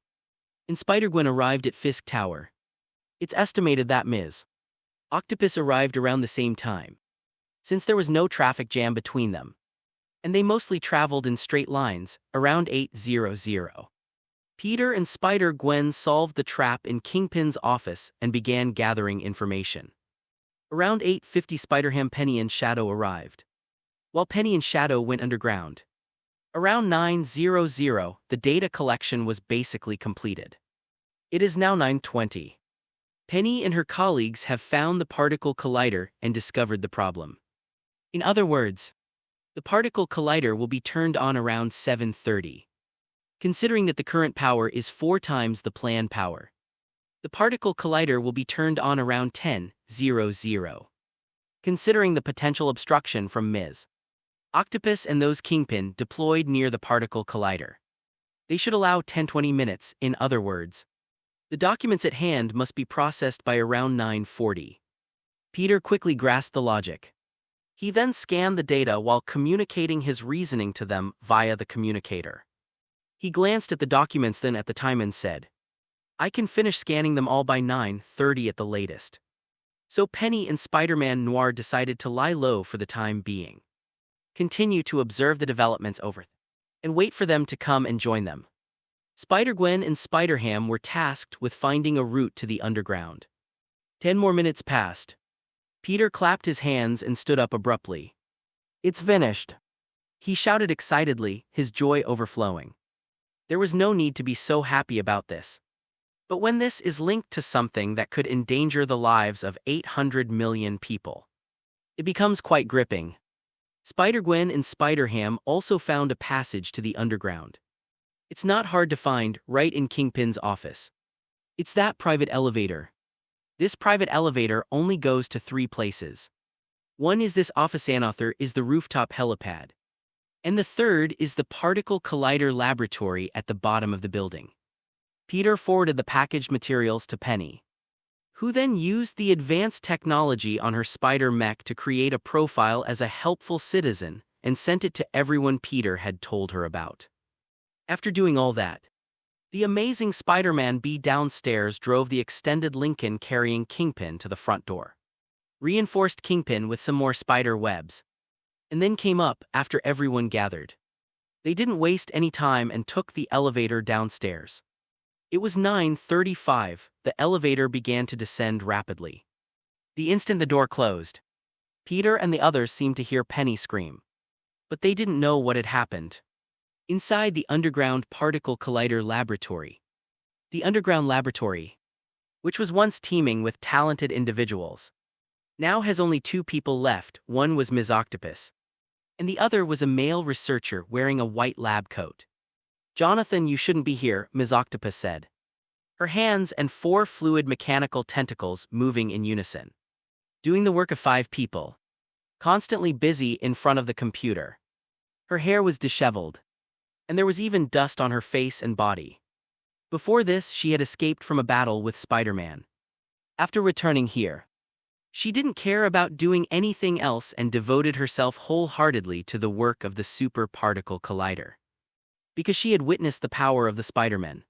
and Spider-Gwen arrived at Fisk Tower. It's estimated that Ms. Octopus arrived around the same time, since there was no traffic jam between them, and they mostly traveled in straight lines, around 8:00. Peter and Spider-Gwen solved the trap in Kingpin's office and began gathering information. Around 8:50 Spider-Ham, Penny and Shadow arrived, while Penny and Shadow went underground. Around 9:00, the data collection was basically completed. It is now 9:20. Penny and her colleagues have found the particle collider and discovered the problem. In other words, the particle collider will be turned on around 7:30. Considering that the current power is 4 times the planned power, the particle collider will be turned on around 10:00. Considering the potential obstruction from Ms. Octopus and those Kingpin deployed near the particle collider, they should allow 10-20 minutes. In other words, the documents at hand must be processed by around 9:40. Peter quickly grasped the logic. He then scanned the data while communicating his reasoning to them via the communicator. He glanced at the documents then at the time and said, I can finish scanning them all by 9:30 at the latest. So Penny and Spider-Man Noir decided to lie low for the time being, continue to observe the developments over, and wait for them to come and join them. Spider-Gwen and Spider-Ham were tasked with finding a route to the underground. 10 more minutes passed. Peter clapped his hands and stood up abruptly. It's finished, he shouted excitedly, his joy overflowing. There was no need to be so happy about this. But when this is linked to something that could endanger the lives of 800 million people, it becomes quite gripping. Spider-Gwen and Spider-Ham also found a passage to the underground. It's not hard to find, right in Kingpin's office. It's that private elevator. This private elevator only goes to 3 places. One is this office, another is the rooftop helipad, and the third is the particle collider laboratory at the bottom of the building. Peter forwarded the packaged materials to Penny, who then used the advanced technology on her spider mech to create a profile as a helpful citizen and sent it to everyone Peter had told her about. After doing all that, the amazing Spider-Man B downstairs drove the extended Lincoln carrying Kingpin to the front door, reinforced Kingpin with some more spider webs, and then came up after everyone gathered. They didn't waste any time and took the elevator downstairs. It was 9:35, the elevator began to descend rapidly. The instant the door closed, Peter and the others seemed to hear Penny scream. But they didn't know what had happened. Inside the underground particle collider laboratory. The underground laboratory, which was once teeming with talented individuals, now has only 2 people left. One was Ms. Octopus, and the other was a male researcher wearing a white lab coat. Jonathan, you shouldn't be here, Ms. Octopus said, her hands and 4 fluid mechanical tentacles moving in unison, doing the work of 5 people, constantly busy in front of the computer. Her hair was disheveled, and there was even dust on her face and body. Before this, she had escaped from a battle with Spider-Man. After returning here, she didn't care about doing anything else and devoted herself wholeheartedly to the work of the Super Particle Collider. Because she had witnessed the power of the Spider-Men.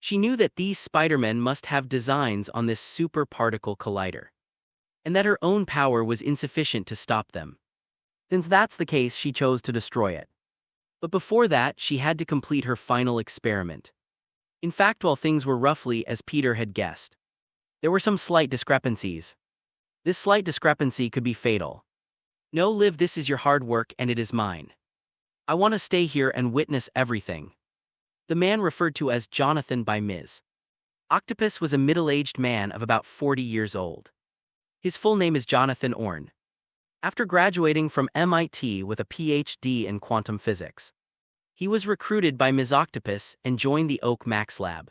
She knew that these Spider-Men must have designs on this Super Particle Collider, and that her own power was insufficient to stop them. Since that's the case, she chose to destroy it. But before that, she had to complete her final experiment. In fact, while things were roughly as Peter had guessed, there were some slight discrepancies. This slight discrepancy could be fatal. No, Liv, this is your hard work and it is mine. I want to stay here and witness everything. The man referred to as Jonathan by Ms. Octopus was a middle-aged man of about 40 years old. His full name is Jonathan Orne. After graduating from MIT with a PhD in quantum physics, he was recruited by Ms. Octopus and joined the Oak Max lab.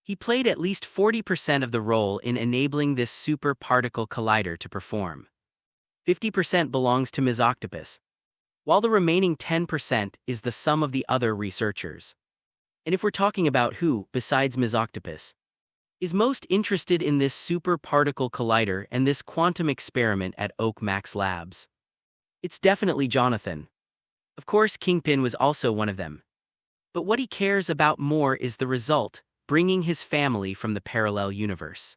He played at least 40% of the role in enabling this super particle collider to perform. 50% belongs to Ms. Octopus, while the remaining 10% is the sum of the other researchers. And if we're talking about who, besides Ms. Octopus, is most interested in this super particle collider and this quantum experiment at Oak Max Labs, it's definitely Jonathan. Of course, Kingpin was also one of them. But what he cares about more is the result, bringing his family from the parallel universe.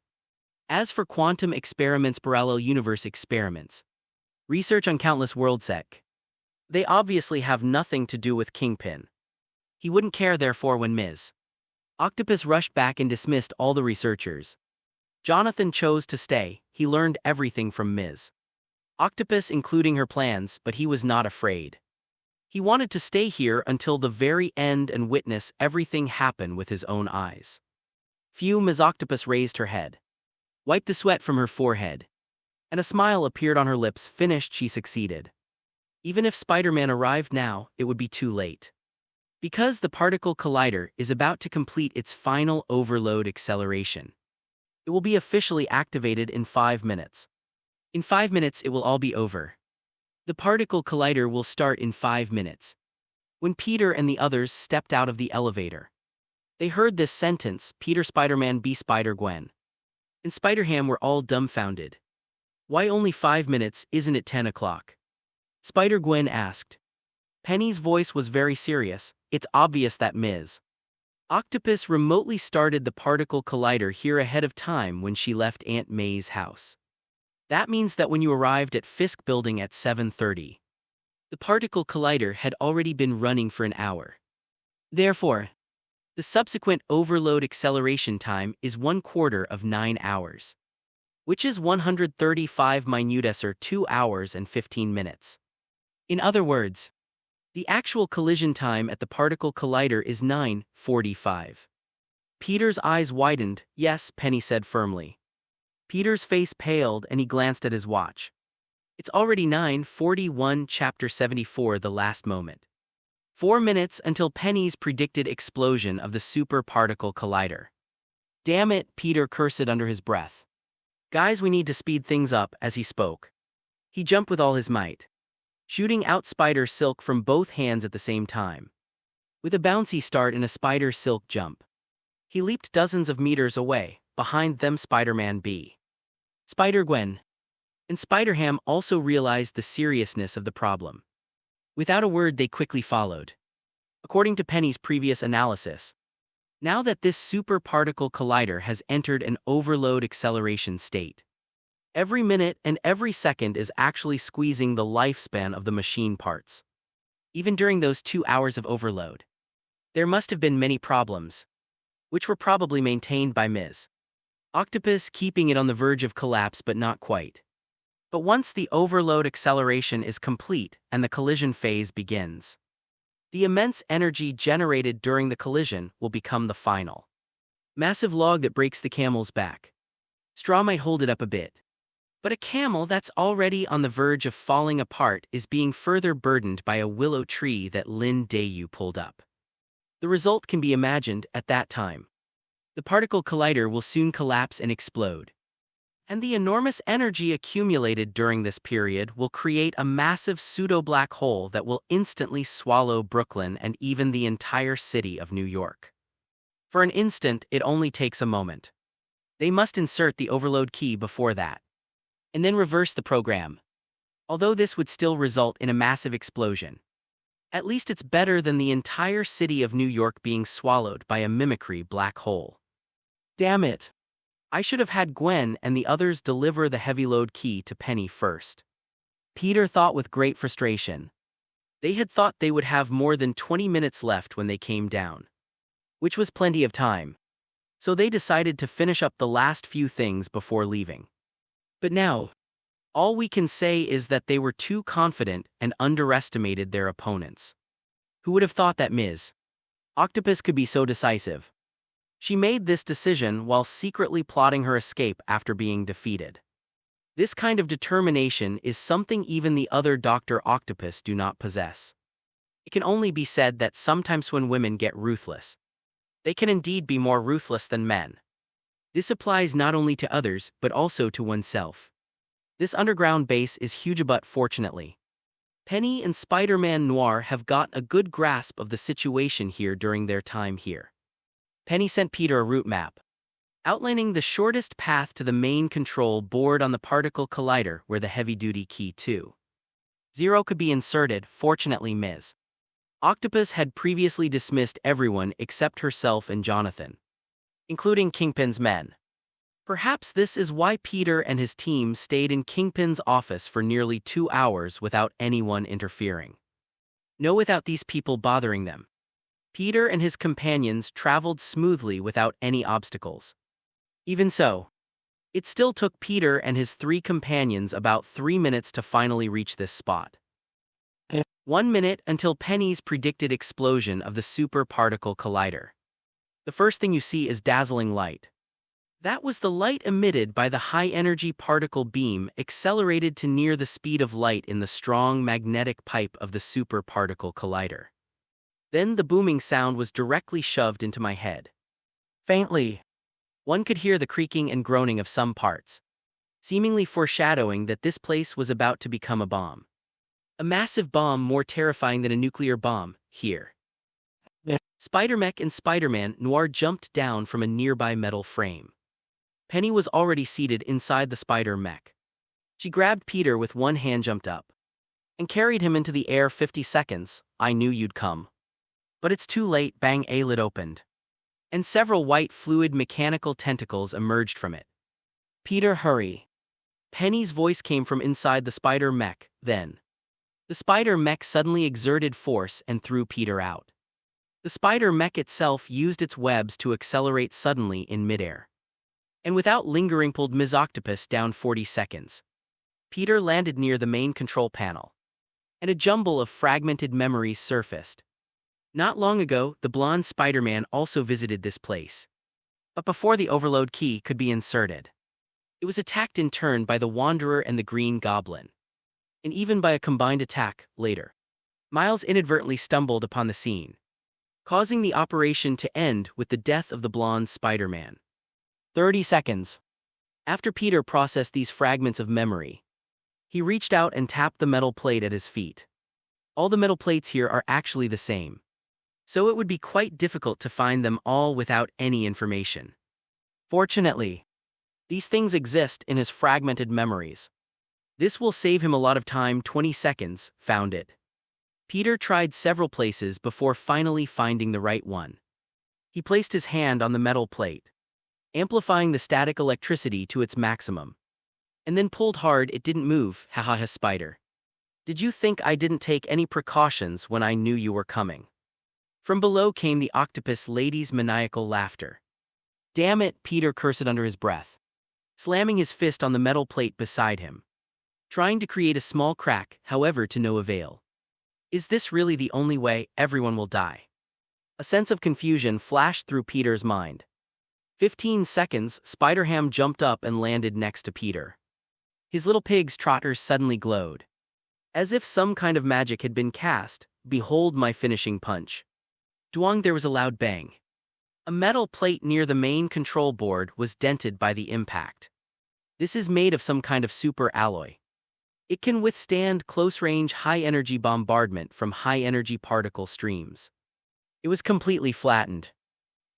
As for quantum experiments, parallel universe experiments, research on countless worlds, they obviously have nothing to do with Kingpin. He wouldn't care, therefore, when Ms. Octopus rushed back and dismissed all the researchers. Jonathan chose to stay. He learned everything from Ms. Octopus, including her plans, but he was not afraid. He wanted to stay here until the very end and witness everything happen with his own eyes. Ms. Octopus raised her head, wiped the sweat from her forehead, and a smile appeared on her lips. Finished, she succeeded. Even if Spider-Man arrived now, it would be too late. Because the particle collider is about to complete its final overload acceleration. It will be officially activated in 5 minutes. In 5 minutes, it will all be over. The particle collider will start in 5 minutes. When Peter and the others stepped out of the elevator, they heard this sentence: Peter, Spider-Man, B, Spider-Gwen, and Spider-Ham were all dumbfounded. Why only 5 minutes? Isn't it 10 o'clock? Spider-Gwen asked. Penny's voice was very serious. It's obvious that Ms. Octopus remotely started the particle collider here ahead of time when she left Aunt May's house. That means that when you arrived at Fisk Building at 7:30, the particle collider had already been running for an hour. Therefore, the subsequent overload acceleration time is 1/4 of 9 hours, which is 135 minutes or 2 hours and 15 minutes. In other words, the actual collision time at the particle collider is 9:45. Peter's eyes widened. Yes, Penny said firmly. Peter's face paled and he glanced at his watch. It's already 9:41. Chapter 74. The last moment. 4 minutes until Penny's predicted explosion of the super particle collider. Damn it, Peter cursed under his breath. Guys, we need to speed things up. As he spoke, he jumped with all his might, shooting out spider silk from both hands at the same time. With a bouncy start and a spider silk jump, he leaped dozens of meters away. Behind them, Spider-Man, B, Spider-Gwen, and Spider-Ham also realized the seriousness of the problem. Without a word, they quickly followed. According to Penny's previous analysis, now that this super particle collider has entered an overload acceleration state, every minute and every second is actually squeezing the lifespan of the machine parts. Even during those 2 hours of overload, there must have been many problems, which were probably maintained by Ms. Octopus, keeping it on the verge of collapse but not quite. But once the overload acceleration is complete and the collision phase begins, the immense energy generated during the collision will become the final massive log that breaks the camel's back. Straw might hold it up a bit, but a camel that's already on the verge of falling apart is being further burdened by a willow tree that Lin Dayu pulled up. The result can be imagined at that time. The particle collider will soon collapse and explode. And the enormous energy accumulated during this period will create a massive pseudo-black hole that will instantly swallow Brooklyn and even the entire city of New York. For an instant, it only takes a moment. They must insert the overload key before that, and then reverse the program. Although this would still result in a massive explosion. At least it's better than the entire city of New York being swallowed by a mimicry black hole. Damn it. I should have had Gwen and the others deliver the heavy load key to Penny first. Peter thought with great frustration. They had thought they would have more than 20 minutes left when they came down, which was plenty of time. So they decided to finish up the last few things before leaving. But now, all we can say is that they were too confident and underestimated their opponents. Who would have thought that Ms. Octopus could be so decisive? She made this decision while secretly plotting her escape after being defeated. This kind of determination is something even the other Dr. Octopus do not possess. It can only be said that sometimes when women get ruthless, they can indeed be more ruthless than men. This applies not only to others but also to oneself. This underground base is huge, but fortunately, Penny and Spider-Man Noir have got a good grasp of the situation here during their time here. Penny sent Peter a route map, outlining the shortest path to the main control board on the particle collider where the heavy-duty key 2.0 could be inserted. Fortunately, Ms. Octopus had previously dismissed everyone except herself and Jonathan, including Kingpin's men. Perhaps this is why Peter and his team stayed in Kingpin's office for nearly 2 hours without anyone interfering. No, without these people bothering them. Peter and his companions traveled smoothly without any obstacles. Even so, it still took Peter and his 3 companions about 3 minutes to finally reach this spot. 1 minute until Penny's predicted explosion of the super particle collider. The first thing you see is dazzling light. That was the light emitted by the high-energy particle beam accelerated to near the speed of light in the strong magnetic pipe of the super particle collider. Then the booming sound was directly shoved into my head. Faintly, one could hear the creaking and groaning of some parts, seemingly foreshadowing that this place was about to become a bomb. A massive bomb more terrifying than a nuclear bomb, here. Spider-Mech and Spider-Man Noir jumped down from a nearby metal frame. Penny was already seated inside the Spider-Mech. She grabbed Peter with one hand, jumped up, and carried him into the air. 50 seconds, I knew you'd come. But it's too late. Bang, a lid opened, and several white fluid mechanical tentacles emerged from it. Peter, hurry. Penny's voice came from inside the Spider-Mech. Then, the Spider-Mech suddenly exerted force and threw Peter out. The Spider-Mech itself used its webs to accelerate suddenly in midair, and without lingering pulled Ms. Octopus down. 40 seconds. Peter landed near the main control panel, and a jumble of fragmented memories surfaced. Not long ago, the blonde Spider-Man also visited this place. But before the overload key could be inserted, it was attacked in turn by the Wanderer and the Green Goblin, and even by a combined attack later. Miles inadvertently stumbled upon the scene, causing the operation to end with the death of the blonde Spider-Man. 30 seconds. After Peter processed these fragments of memory, he reached out and tapped the metal plate at his feet. All the metal plates here are actually the same, so it would be quite difficult to find them all without any information. Fortunately, these things exist in his fragmented memories. This will save him a lot of time. 20 seconds, found it. Peter tried several places before finally finding the right one. He placed his hand on the metal plate, amplifying the static electricity to its maximum, and then pulled hard. It didn't move. Haha, Spider. Did you think I didn't take any precautions when I knew you were coming? From below came the octopus lady's maniacal laughter. Damn it, Peter cursed under his breath, slamming his fist on the metal plate beside him, trying to create a small crack, however to no avail. Is this really the only way? Everyone will die. A sense of confusion flashed through Peter's mind. 15 seconds, Spider-Ham jumped up and landed next to Peter. His little pig's trotters suddenly glowed, as if some kind of magic had been cast. Behold my finishing punch. Dwang, there was a loud bang. A metal plate near the main control board was dented by the impact. This is made of some kind of super alloy. It can withstand close-range high-energy bombardment from high-energy particle streams. It was completely flattened.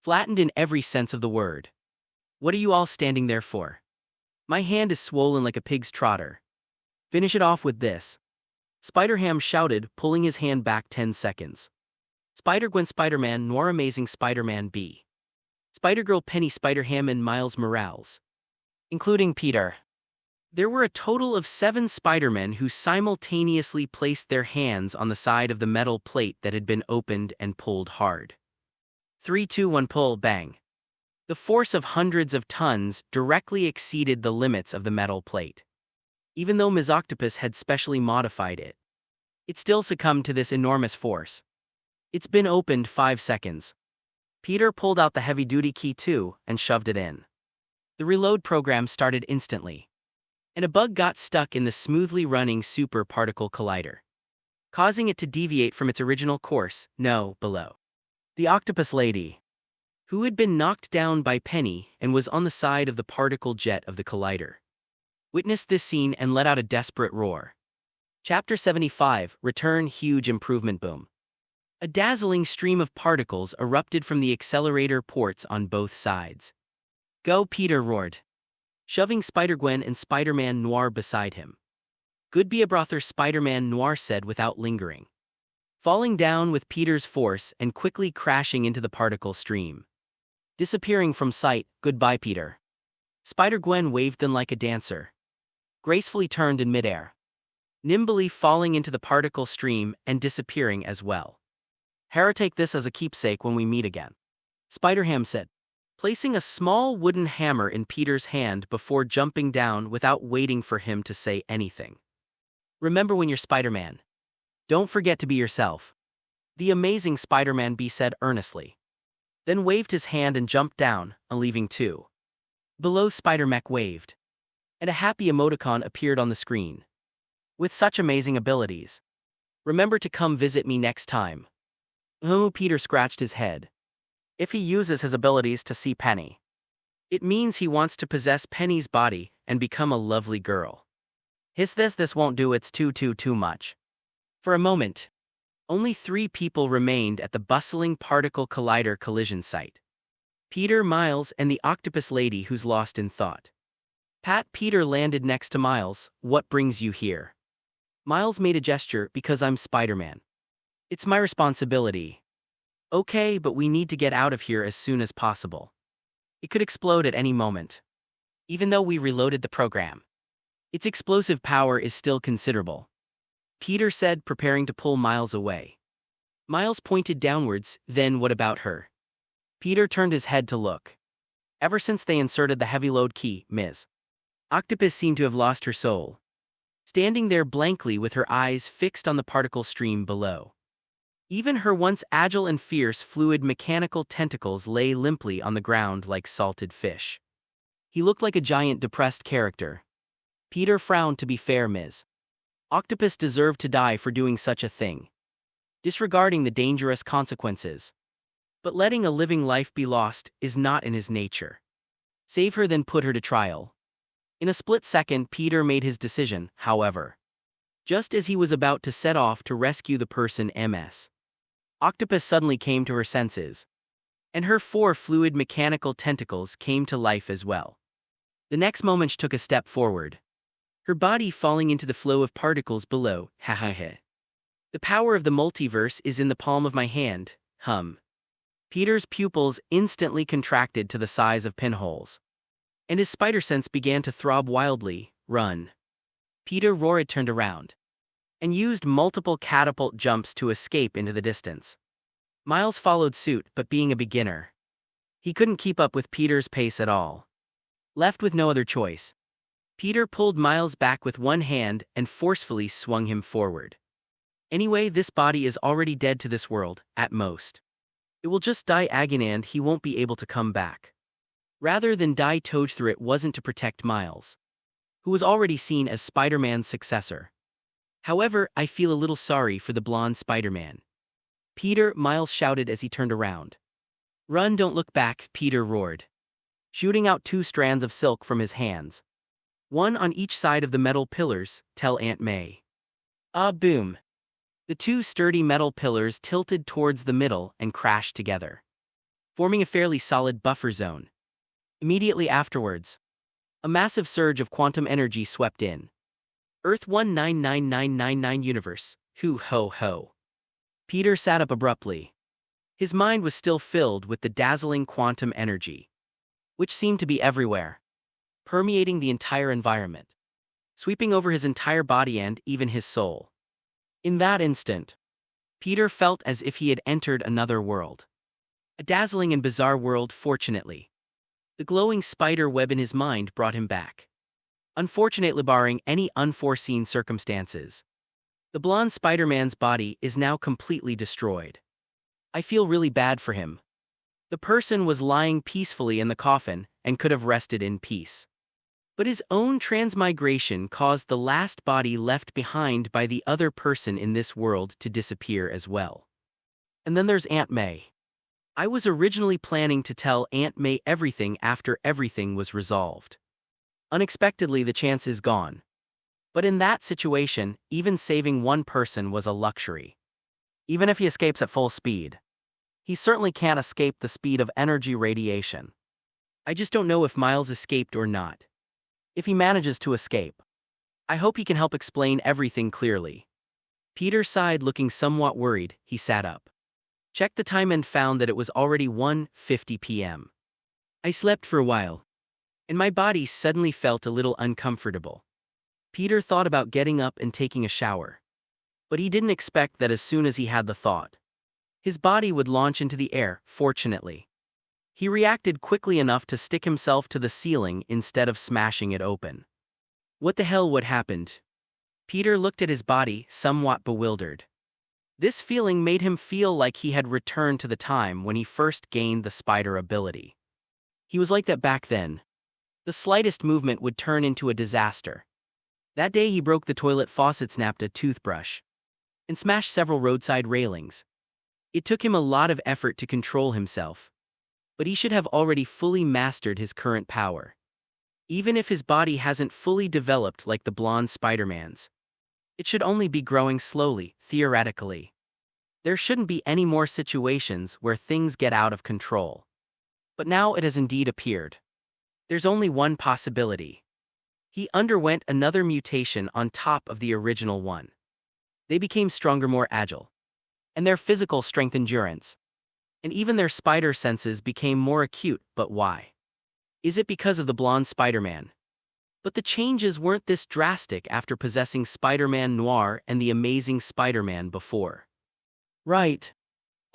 Flattened in every sense of the word. What are you all standing there for? My hand is swollen like a pig's trotter. Finish it off with this. Spider-Ham shouted, pulling his hand back 10 seconds. Spider-Gwen, Spider-Man, Noir, Amazing Spider-Man B. Spider-Girl, Penny, Spider-Ham, and Miles Morales. Including Peter. There were a total of 7 Spider-Men who simultaneously placed their hands on the side of the metal plate that had been opened and pulled hard. 3, 2, 1, pull, bang. The force of hundreds of tons directly exceeded the limits of the metal plate. Even though Ms. Octopus had specially modified it, it still succumbed to this enormous force. It's been opened 5 seconds. Peter pulled out the heavy-duty key too and shoved it in. The reload program started instantly. And a bug got stuck in the smoothly running super particle collider, causing it to deviate from its original course, below. The octopus lady, who had been knocked down by Penny and was on the side of the particle jet of the collider, witnessed this scene and let out a desperate roar. Chapter 75, Return, Huge Improvement, Boom. A dazzling stream of particles erupted from the accelerator ports on both sides. Go, Peter roared, shoving Spider-Gwen and Spider-Man Noir beside him. Good be a brother, Spider-Man Noir said without lingering, falling down with Peter's force and quickly crashing into the particle stream. Disappearing from sight, goodbye, Peter. Spider-Gwen waved them like a dancer, gracefully turned in midair, nimbly falling into the particle stream and disappearing as well. Hera, take this as a keepsake when we meet again, Spider-Ham said, placing a small wooden hammer in Peter's hand before jumping down without waiting for him to say anything. Remember, when you're Spider-Man, don't forget to be yourself, the Amazing Spider-Man B said earnestly. Then waved his hand and jumped down, leaving 2. Below, Spider-Mech waved, and a happy emoticon appeared on the screen. With such amazing abilities, remember to come visit me next time. Peter scratched his head. If he uses his abilities to see Penny, it means he wants to possess Penny's body and become a lovely girl. This won't do, it's too much. For a moment, only 3 people remained at the bustling particle collider collision site. Peter, Miles, and the octopus lady, who's lost in thought. Peter landed next to Miles. What brings you here? Miles made a gesture. Because I'm Spider-Man. It's my responsibility. Okay, but we need to get out of here as soon as possible. It could explode at any moment. Even though we reloaded the program, its explosive power is still considerable, Peter said, preparing to pull Miles away. Miles pointed downwards. Then what about her? Peter turned his head to look. Ever since they inserted the heavy load key, Ms. Octopus seemed to have lost her soul, standing there blankly with her eyes fixed on the particle stream below. Even her once agile and fierce fluid mechanical tentacles lay limply on the ground like salted fish. He looked like a giant depressed character. Peter frowned. To be fair, Ms. Octopus deserved to die for doing such a thing, disregarding the dangerous consequences. But letting a living life be lost is not in his nature. Save her, then put her to trial. In a split second, Peter made his decision, however. Just as he was about to set off to rescue the person, Ms. Octopus suddenly came to her senses, and her 4 fluid mechanical tentacles came to life as well. The next moment she took a step forward, her body falling into the flow of particles below. The power of the multiverse is in the palm of my hand, Peter's pupils instantly contracted to the size of pinholes, and his spider sense began to throb wildly. Run! Peter roared, turned around, and used multiple catapult jumps to escape into the distance. Miles followed suit, but being a beginner, he couldn't keep up with Peter's pace at all. Left with no other choice, Peter pulled Miles back with one hand and forcefully swung him forward. Anyway, this body is already dead to this world, at most. It will just die agony and he won't be able to come back. Rather than die towed through it wasn't to protect Miles, who was already seen as Spider-Man's successor. However, I feel a little sorry for the blonde Spider-Man. Peter, Miles shouted as he turned around. Run, don't look back, Peter roared, shooting out 2 strands of silk from his hands. one on each side of the metal pillars, tell Aunt May. Ah, boom. The two sturdy metal pillars tilted towards the middle and crashed together, forming a fairly solid buffer zone. Immediately afterwards, a massive surge of quantum energy swept in. Earth 199999 universe, hoo ho ho. Peter sat up abruptly. His mind was still filled with the dazzling quantum energy, which seemed to be everywhere, permeating the entire environment, sweeping over his entire body and even his soul. In that instant, Peter felt as if he had entered another world. A dazzling and bizarre world, fortunately. The glowing spider web in his mind brought him back. Unfortunately, barring any unforeseen circumstances, the blonde Spider-Man's body is now completely destroyed. I feel really bad for him. The person was lying peacefully in the coffin and could have rested in peace. But his own transmigration caused the last body left behind by the other person in this world to disappear as well. And then there's Aunt May. I was originally planning to tell Aunt May everything after everything was resolved. Unexpectedly, the chance is gone. But in that situation, even saving one person was a luxury. Even if he escapes at full speed, he certainly can't escape the speed of energy radiation. I just don't know if Miles escaped or not. If he manages to escape, I hope he can help explain everything clearly. Peter sighed, looking somewhat worried. He sat up, checked the time and found that it was already 1:50 p.m. I slept for a while, and my body suddenly felt a little uncomfortable. Peter thought about getting up and taking a shower. But he didn't expect that as soon as he had the thought, his body would launch into the air. Fortunately, he reacted quickly enough to stick himself to the ceiling instead of smashing it open. What the hell would happened? Peter looked at his body, somewhat bewildered. This feeling made him feel like he had returned to the time when he first gained the spider ability. He was like that back then. The slightest movement would turn into a disaster. That day he broke the toilet faucet, snapped a toothbrush, and smashed several roadside railings. It took him a lot of effort to control himself, but he should have already fully mastered his current power. Even if his body hasn't fully developed like the blonde Spider-Man's, it should only be growing slowly, theoretically. There shouldn't be any more situations where things get out of control. But now it has indeed appeared. There's only one possibility. He underwent another mutation on top of the original one. They became stronger, more agile, and their physical strength, endurance, and even their spider senses became more acute. But why? Is it because of the blonde Spider-Man? But the changes weren't this drastic after possessing Spider-Man Noir and the Amazing Spider-Man before. Right.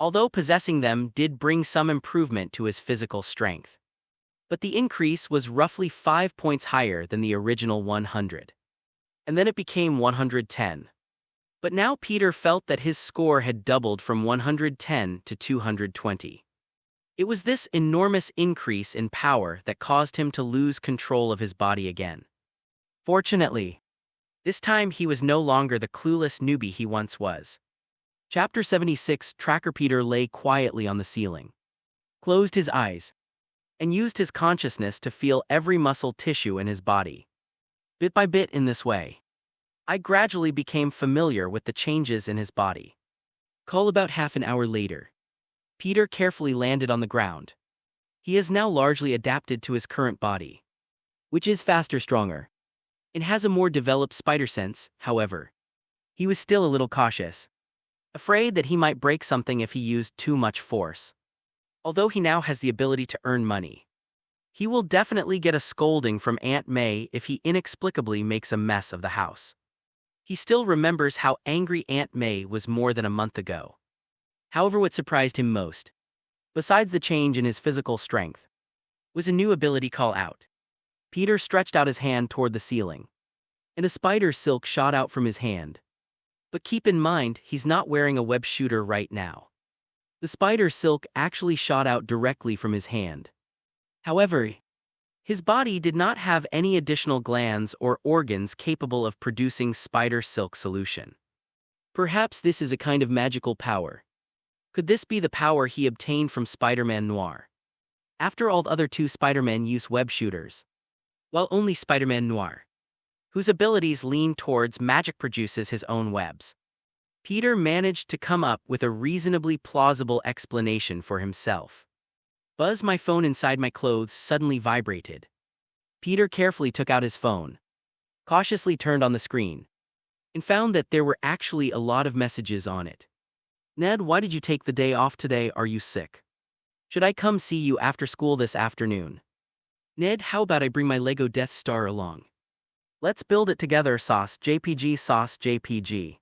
Although possessing them did bring some improvement to his physical strength. But the increase was roughly 5 points higher than the original 100. And then it became 110. But now Peter felt that his score had doubled from 110 to 220. It was this enormous increase in power that caused him to lose control of his body again. Fortunately, this time he was no longer the clueless newbie he once was. Chapter 76. Tracker Peter lay quietly on the ceiling, closed his eyes, and used his consciousness to feel every muscle tissue in his body. Bit by bit, in this way, I gradually became familiar with the changes in his body. Call about half an hour later, Peter carefully landed on the ground. He is now largely adapted to his current body, which is faster, stronger, and has a more developed spider sense. However, he was still a little cautious, afraid that he might break something if he used too much force. Although he now has the ability to earn money, he will definitely get a scolding from Aunt May if he inexplicably makes a mess of the house. He still remembers how angry Aunt May was more than a month ago. However, what surprised him most, besides the change in his physical strength, was a new ability call out. Peter stretched out his hand toward the ceiling, and a spider silk shot out from his hand. But keep in mind, he's not wearing a web shooter right now. The spider silk actually shot out directly from his hand. However, his body did not have any additional glands or organs capable of producing spider silk solution. Perhaps this is a kind of magical power. Could this be the power he obtained from Spider-Man Noir? After all, the other two Spider-Men use web shooters, while only Spider-Man Noir whose abilities lean towards magic produces his own webs. Peter managed to come up with a reasonably plausible explanation for himself. Buzz, my phone inside my clothes suddenly vibrated. Peter carefully took out his phone, cautiously turned on the screen, and found that there were actually a lot of messages on it. Ned, why did you take the day off today? Are you sick? Should I come see you after school this afternoon? Ned, how about I bring my Lego Death Star along? Let's build it together. Sauce JPG.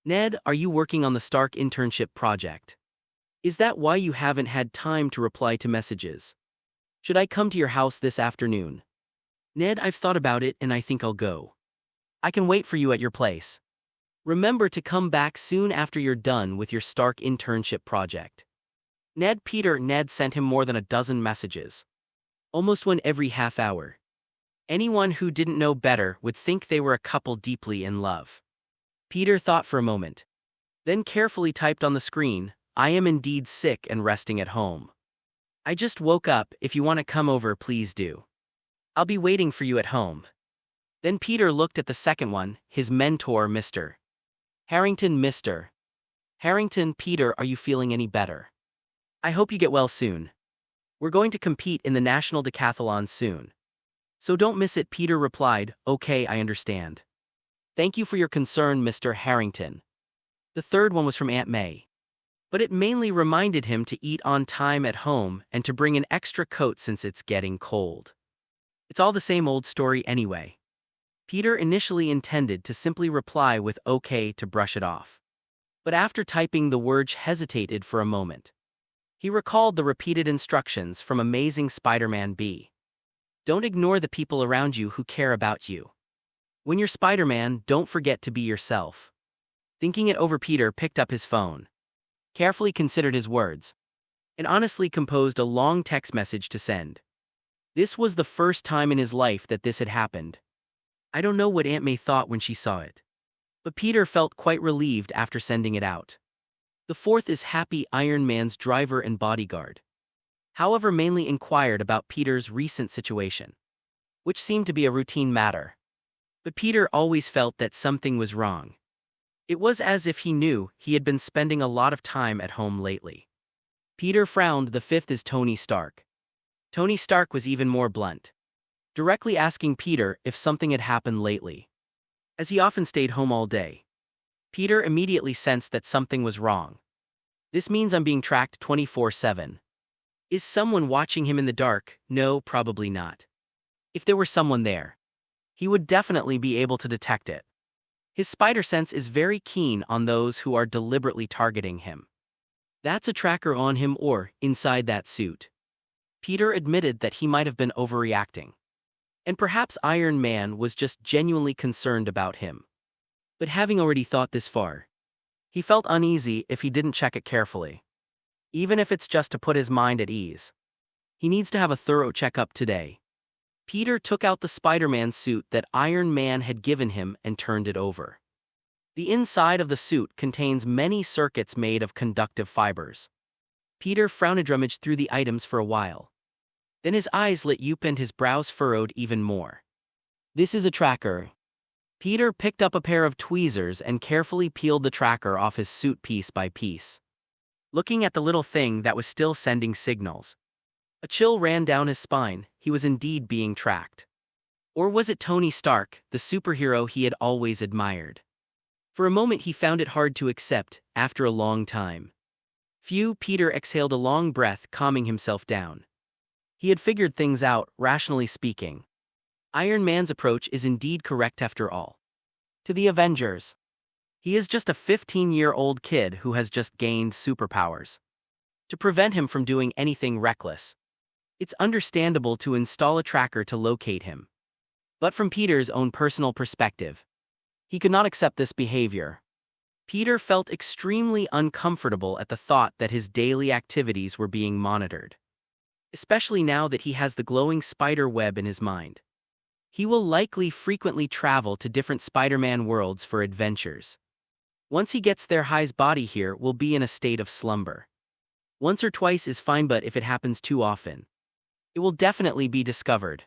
Ned, are you working on the Stark internship project? Is that why you haven't had time to reply to messages? Should I come to your house this afternoon? Ned, I've thought about it and I think I'll go. I can wait for you at your place. Remember to come back soon after you're done with your Stark internship project. Ned sent him more than a dozen messages. Almost one every half hour. Anyone who didn't know better would think they were a couple deeply in love. Peter thought for a moment, then carefully typed on the screen, I am indeed sick and resting at home. I just woke up. If you want to come over, please do. I'll be waiting for you at home. Then Peter looked at the second one, his mentor, Mr. Harrington. Mr. Harrington, Peter, are you feeling any better? I hope you get well soon. We're going to compete in the National Decathlon soon. So don't miss it. Peter replied, okay, I understand. Thank you for your concern, Mr. Harrington. The third one was from Aunt May. But it mainly reminded him to eat on time at home and to bring an extra coat since it's getting cold. It's all the same old story anyway. Peter initially intended to simply reply with okay to brush it off. But after typing the words, hesitated for a moment. He recalled the repeated instructions from Amazing Spider-Man B. Don't ignore the people around you who care about you. When you're Spider-Man, don't forget to be yourself. Thinking it over, Peter picked up his phone, carefully considered his words, and honestly composed a long text message to send. This was the first time in his life that this had happened. I don't know what Aunt May thought when she saw it, but Peter felt quite relieved after sending it out. The fourth is Happy, Iron Man's driver and bodyguard. However, mainly inquired about Peter's recent situation, which seemed to be a routine matter. But Peter always felt that something was wrong. It was as if he knew he had been spending a lot of time at home lately. Peter frowned. The fifth is Tony Stark. Tony Stark was even more blunt, directly asking Peter if something had happened lately. As he often stayed home all day, Peter immediately sensed that something was wrong. This means I'm being tracked 24/7. Is someone watching him in the dark? No, probably not. If there were someone there, he would definitely be able to detect it. His spider sense is very keen on those who are deliberately targeting him. That's a tracker on him or inside that suit. Peter admitted that he might have been overreacting. And perhaps Iron Man was just genuinely concerned about him. But having already thought this far, he felt uneasy if he didn't check it carefully. Even if it's just to put his mind at ease. He needs to have a thorough checkup today. Peter took out the Spider-Man suit that Iron Man had given him and turned it over. The inside of the suit contains many circuits made of conductive fibers. Peter frowned, rummaged through the items for a while. Then his eyes lit up and his brows furrowed even more. This is a tracker. Peter picked up a pair of tweezers and carefully peeled the tracker off his suit piece by piece. Looking at the little thing that was still sending signals, a chill ran down his spine. He was indeed being tracked. Or was it Tony Stark, the superhero he had always admired? For a moment he found it hard to accept. After a long time, Peter exhaled a long breath, calming himself down. He had figured things out, rationally speaking. Iron Man's approach is indeed correct after all. To the Avengers, he is just a 15-year-old kid who has just gained superpowers. To prevent him from doing anything reckless, it's understandable to install a tracker to locate him. But from Peter's own personal perspective, he could not accept this behavior. Peter felt extremely uncomfortable at the thought that his daily activities were being monitored. Especially now that he has the glowing spider web in his mind. He will likely frequently travel to different Spider-Man worlds for adventures. Once he gets there, his body here will be in a state of slumber. Once or twice is fine, but if it happens too often, it will definitely be discovered.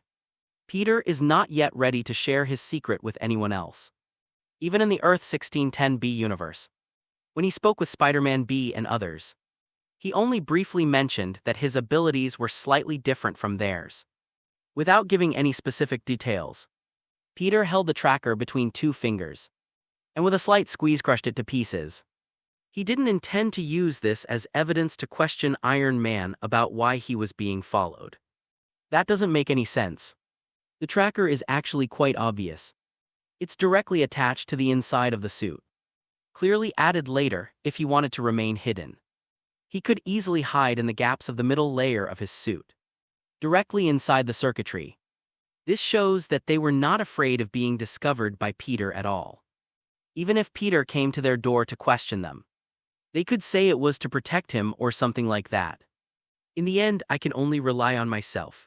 Peter is not yet ready to share his secret with anyone else. Even in the Earth 1610B universe, when he spoke with Spider-Man B and others, he only briefly mentioned that his abilities were slightly different from theirs. Without giving any specific details, Peter held the tracker between two fingers, and with a slight squeeze crushed it to pieces. He didn't intend to use this as evidence to question Iron Man about why he was being followed. That doesn't make any sense. The tracker is actually quite obvious. It's directly attached to the inside of the suit, clearly added later if he wanted to remain hidden. He could easily hide in the gaps of the middle layer of his suit, directly inside the circuitry. This shows that they were not afraid of being discovered by Peter at all. Even if Peter came to their door to question them, they could say it was to protect him or something like that. In the end, I can only rely on myself.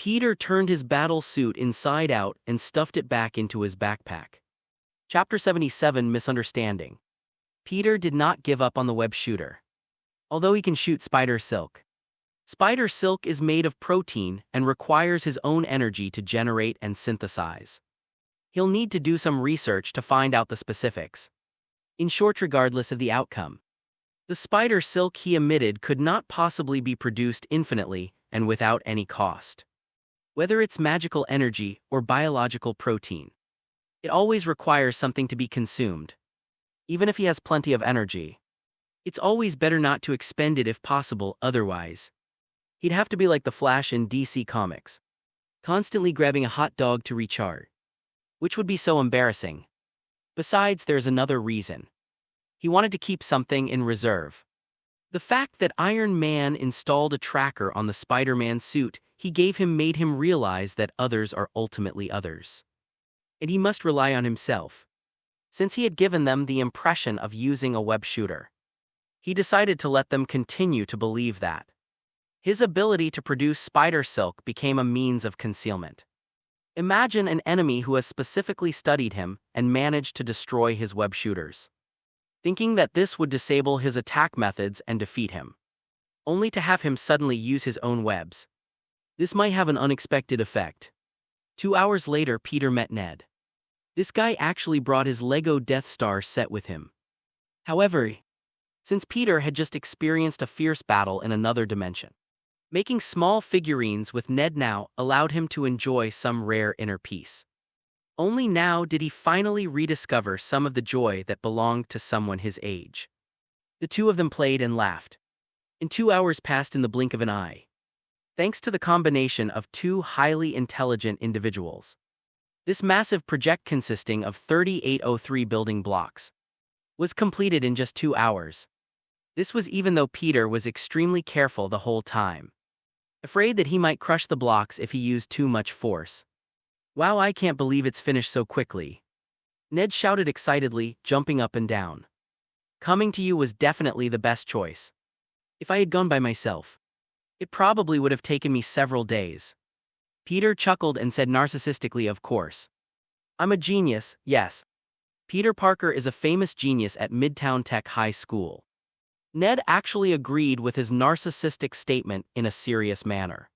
Peter turned his battle suit inside out and stuffed it back into his backpack. Chapter 77 Misunderstanding. Peter did not give up on the web shooter. Although he can shoot spider silk. Spider silk is made of protein and requires his own energy to generate and synthesize. He'll need to do some research to find out the specifics. In short, regardless of the outcome, the spider silk he emitted could not possibly be produced infinitely and without any cost. Whether it's magical energy or biological protein, it always requires something to be consumed. Even if he has plenty of energy, it's always better not to expend it if possible, otherwise he'd have to be like the Flash in DC Comics, constantly grabbing a hot dog to recharge, which would be so embarrassing. Besides, there's another reason. He wanted to keep something in reserve. The fact that Iron Man installed a tracker on the Spider-Man suit he gave him made him realize that others are ultimately others, and he must rely on himself. Since he had given them the impression of using a web shooter, he decided to let them continue to believe that. His ability to produce spider silk became a means of concealment. Imagine an enemy who has specifically studied him and managed to destroy his web shooters, thinking that this would disable his attack methods and defeat him, only to have him suddenly use his own webs. This might have an unexpected effect. 2 hours later, Peter met Ned. This guy actually brought his Lego Death Star set with him. However, since Peter had just experienced a fierce battle in another dimension, making small figurines with Ned now allowed him to enjoy some rare inner peace. Only now did he finally rediscover some of the joy that belonged to someone his age. The two of them played and laughed, and 2 hours passed in the blink of an eye. Thanks to the combination of two highly intelligent individuals, this massive project consisting of 3803 building blocks was completed in just 2 hours. This was even though Peter was extremely careful the whole time, afraid that he might crush the blocks if he used too much force. Wow, I can't believe it's finished so quickly, Ned shouted excitedly, jumping up and down. Coming to you was definitely the best choice. If I had gone by myself, it probably would have taken me several days. Peter chuckled and said narcissistically, of course. I'm a genius, yes. Peter Parker is a famous genius at Midtown Tech High School. Ned actually agreed with his narcissistic statement in a serious manner.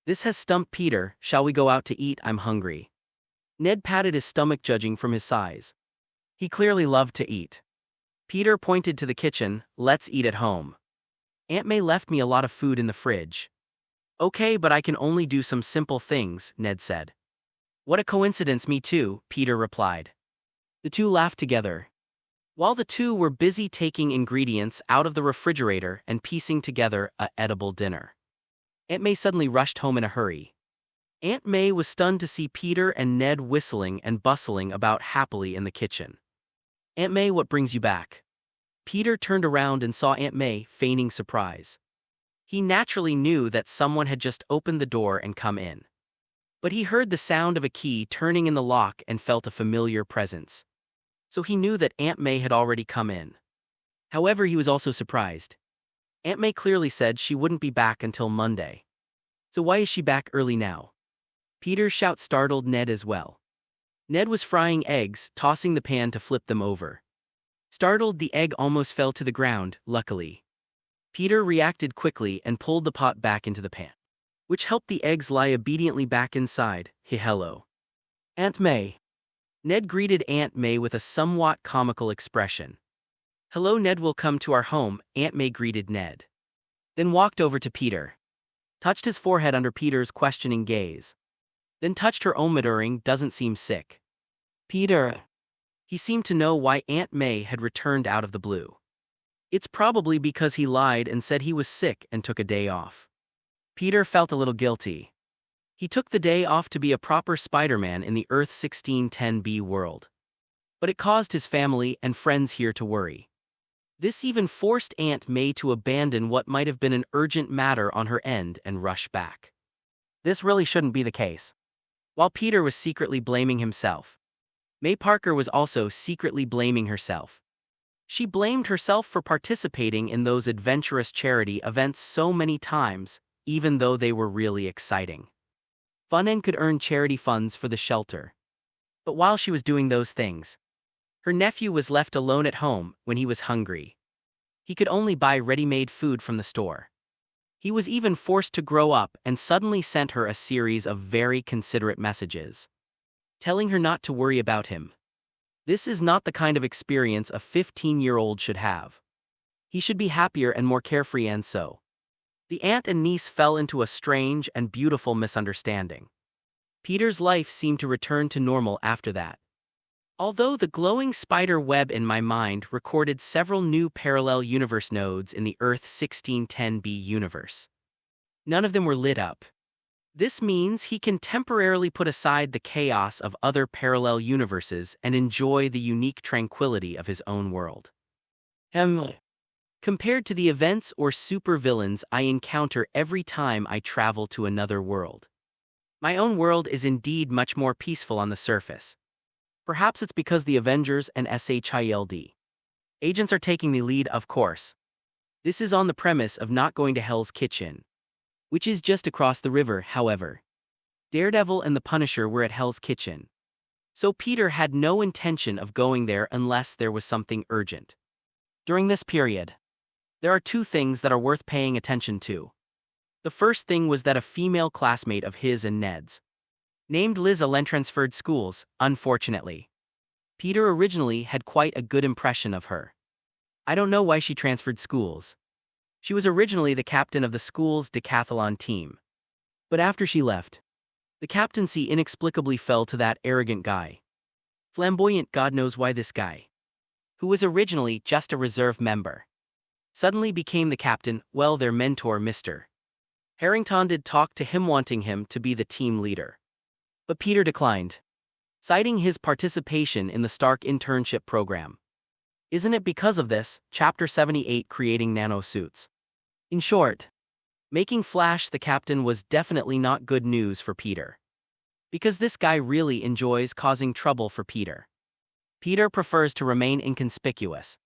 This has stumped Peter. Shall we go out to eat? I'm hungry. Ned patted his stomach, judging from his size. He clearly loved to eat. Peter pointed to the kitchen. Let's eat at home. Aunt May left me a lot of food in the fridge. Okay, but I can only do some simple things, Ned said. What a coincidence, me too, Peter replied. The two laughed together. While the two were busy taking ingredients out of the refrigerator and piecing together an edible dinner, Aunt May suddenly rushed home in a hurry. Aunt May was stunned to see Peter and Ned whistling and bustling about happily in the kitchen. Aunt May, what brings you back? Peter turned around and saw Aunt May feigning surprise. He naturally knew that someone had just opened the door and come in, but he heard the sound of a key turning in the lock and felt a familiar presence, so he knew that Aunt May had already come in. However, he was also surprised. Aunt May clearly said she wouldn't be back until Monday. So why is she back early now? Peter's shout startled Ned as well. Ned was frying eggs, tossing the pan to flip them over. Startled, the egg almost fell to the ground, luckily. Peter reacted quickly and pulled the pot back into the pan, which helped the eggs lie obediently back inside. Hello. Aunt May. Ned greeted Aunt May with a somewhat comical expression. Hello, Ned will come to our home, Aunt May greeted Ned. Then walked over to Peter. Touched his forehead under Peter's questioning gaze. Then touched her own muttering, doesn't seem sick. Peter. He seemed to know why Aunt May had returned out of the blue. It's probably because he lied and said he was sick and took a day off. Peter felt a little guilty. He took the day off to be a proper Spider-Man in the Earth 1610b world. But it caused his family and friends here to worry. This even forced Aunt May to abandon what might have been an urgent matter on her end and rush back. This really shouldn't be the case. While Peter was secretly blaming himself, May Parker was also secretly blaming herself. She blamed herself for participating in those adventurous charity events so many times, even though they were really exciting. Fun and could earn charity funds for the shelter. But while she was doing those things, her nephew was left alone at home when he was hungry. He could only buy ready-made food from the store. He was even forced to grow up and suddenly sent her a series of very considerate messages, telling her not to worry about him. This is not the kind of experience a 15-year-old should have. He should be happier and more carefree, and so the aunt and niece fell into a strange and beautiful misunderstanding. Peter's life seemed to return to normal after that. Although the glowing spider web in my mind recorded several new parallel universe nodes in the Earth 1610b universe, none of them were lit up. This means he can temporarily put aside the chaos of other parallel universes and enjoy the unique tranquility of his own world. Compared to the events or supervillains I encounter every time I travel to another world, my own world is indeed much more peaceful on the surface. Perhaps it's because the Avengers and SHIELD agents are taking the lead, of course. This is on the premise of not going to Hell's Kitchen, which is just across the river. However, Daredevil and the Punisher were at Hell's Kitchen, so Peter had no intention of going there unless there was something urgent. During this period, there are two things that are worth paying attention to. The first thing was that a female classmate of his and Ned's, named Liz, transferred schools. Unfortunately, Peter originally had quite a good impression of her. I don't know why she transferred schools. She was originally the captain of the school's decathlon team. But after she left, the captaincy inexplicably fell to that arrogant guy. Flamboyant, God knows why this guy, who was originally just a reserve member, suddenly became the captain. Well, their mentor, Mr. Harrington, did talk to him, wanting him to be the team leader. But Peter declined, citing his participation in the Stark internship program. Isn't it because of this? Chapter 78, Creating Nanosuits. In short, making Flash the captain was definitely not good news for Peter. Because this guy really enjoys causing trouble for Peter. Peter prefers to remain inconspicuous,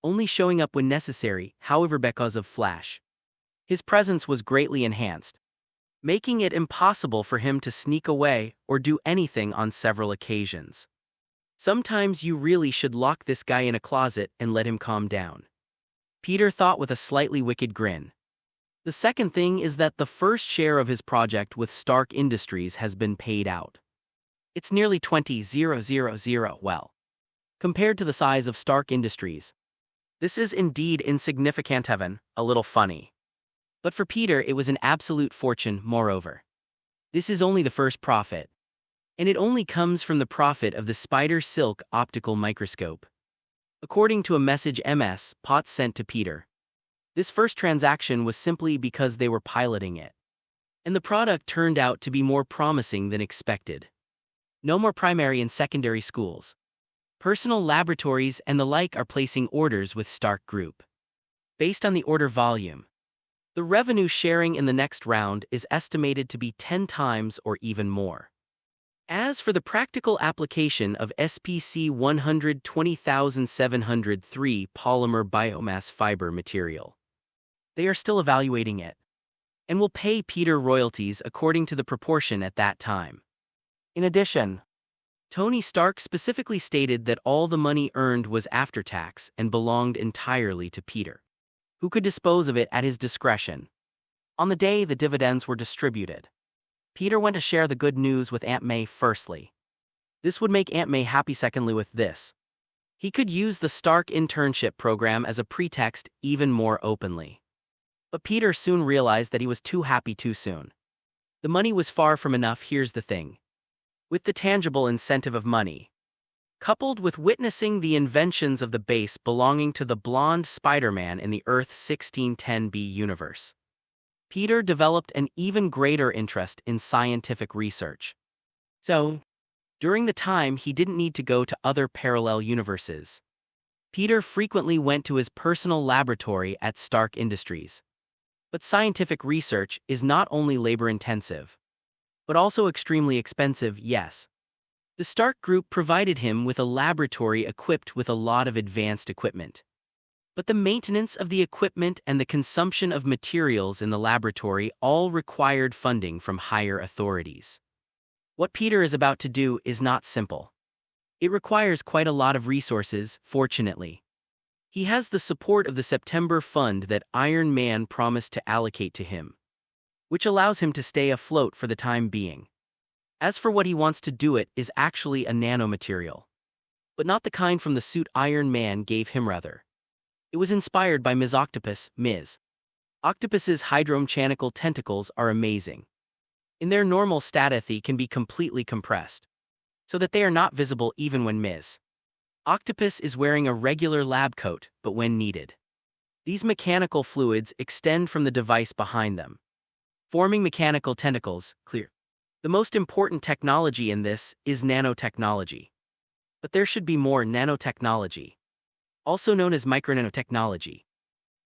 only showing up when necessary. However, because of Flash, his presence was greatly enhanced, making it impossible for him to sneak away or do anything on several occasions. Sometimes you really should lock this guy in a closet and let him calm down, Peter thought with a slightly wicked grin. The second thing is that the first share of his project with Stark Industries has been paid out. It's nearly 20,000. Well, compared to the size of Stark Industries, this is indeed insignificant, heaven, a little funny. But for Peter it was an absolute fortune. Moreover, this is only the first profit, and it only comes from the profit of the Spider Silk optical microscope. According to a message Ms. Potts sent to Peter, this first transaction was simply because they were piloting it, and the product turned out to be more promising than expected. No more primary and secondary schools, personal laboratories and the like are placing orders with Stark Group. Based on the order volume, the revenue sharing in the next round is estimated to be 10 times or even more. As for the practical application of SPC 120703 polymer biomass fiber material, they are still evaluating it, and will pay Peter royalties according to the proportion at that time. In addition, Tony Stark specifically stated that all the money earned was after tax and belonged entirely to Peter, who could dispose of it at his discretion on the day the dividends were distributed. Peter went to share the good news with Aunt May firstly. This would make Aunt May happy secondly with this. He could use the Stark internship program as a pretext even more openly. But Peter soon realized that he was too happy too soon. The money was far from enough. Here's the thing. With the tangible incentive of money, coupled with witnessing the inventions of the base belonging to the blonde Spider-Man in the Earth 1610b universe, Peter developed an even greater interest in scientific research. So, during the time he didn't need to go to other parallel universes, Peter frequently went to his personal laboratory at Stark Industries. But scientific research is not only labor-intensive, but also extremely expensive, yes. The Stark Group provided him with a laboratory equipped with a lot of advanced equipment. But the maintenance of the equipment and the consumption of materials in the laboratory all required funding from higher authorities. What Peter is about to do is not simple. It requires quite a lot of resources, fortunately. He has the support of the September fund that Iron Man promised to allocate to him, which allows him to stay afloat for the time being. As for what he wants to do, it is actually a nanomaterial. But not the kind from the suit Iron Man gave him, rather. It was inspired by Ms. Octopus, Ms. Octopus's hydromechanical tentacles are amazing. In their normal state, they can be completely compressed, so that they are not visible even when Ms. Octopus is wearing a regular lab coat, but when needed, these mechanical fluids extend from the device behind them, forming mechanical tentacles. Clear. The most important technology in this is nanotechnology. But there should be more. Nanotechnology, also known as micronanotechnology,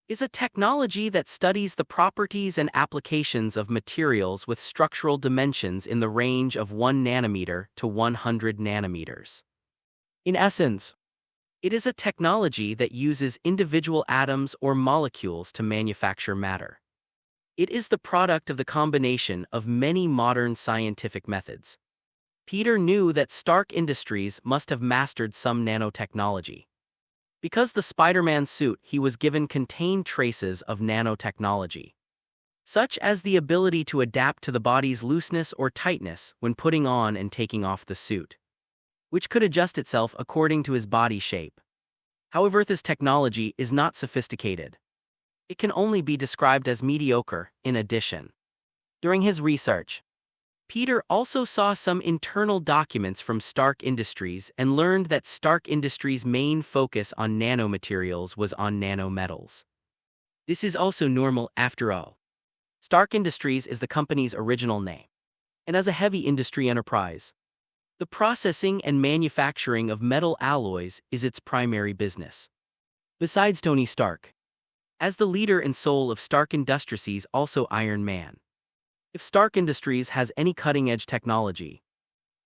is a technology that studies the properties and applications of materials with structural dimensions in the range of 1 nanometer to 100 nanometers. In essence, it is a technology that uses individual atoms or molecules to manufacture matter. It is the product of the combination of many modern scientific methods. Peter knew that Stark Industries must have mastered some nanotechnology. Because the Spider-Man suit he was given contained traces of nanotechnology, such as the ability to adapt to the body's looseness or tightness when putting on and taking off the suit, which could adjust itself according to his body shape. However, this technology is not sophisticated. It can only be described as mediocre. In addition, during his research, Peter also saw some internal documents from Stark Industries and learned that Stark Industries' main focus on nanomaterials was on nanometals. This is also normal after all. Stark Industries is the company's original name, and as a heavy industry enterprise, the processing and manufacturing of metal alloys is its primary business. Besides Tony Stark, as the leader and soul of Stark Industries, also Iron Man. If Stark Industries has any cutting-edge technology,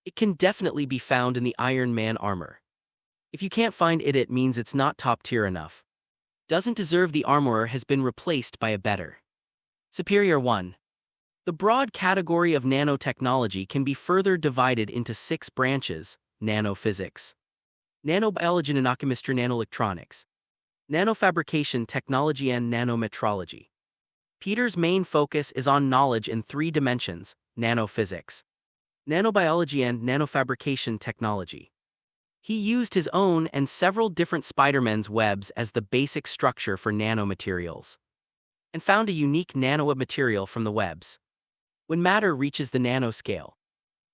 it can definitely be found in the Iron Man armor. If you can't find it, it means it's not top-tier enough. Doesn't deserve. The armorer has been replaced by a better, superior one. The broad category of nanotechnology can be further divided into 6 branches: nanophysics, nanobiology, nanochemistry, nanoelectronics, nanofabrication technology, and nanometrology. Peter's main focus is on knowledge in 3 dimensions: nanophysics, nanobiology, and nanofabrication technology. He used his own and several different Spider-Man's webs as the basic structure for nanomaterials, and found a unique nanoweb material from the webs. When matter reaches the nanoscale,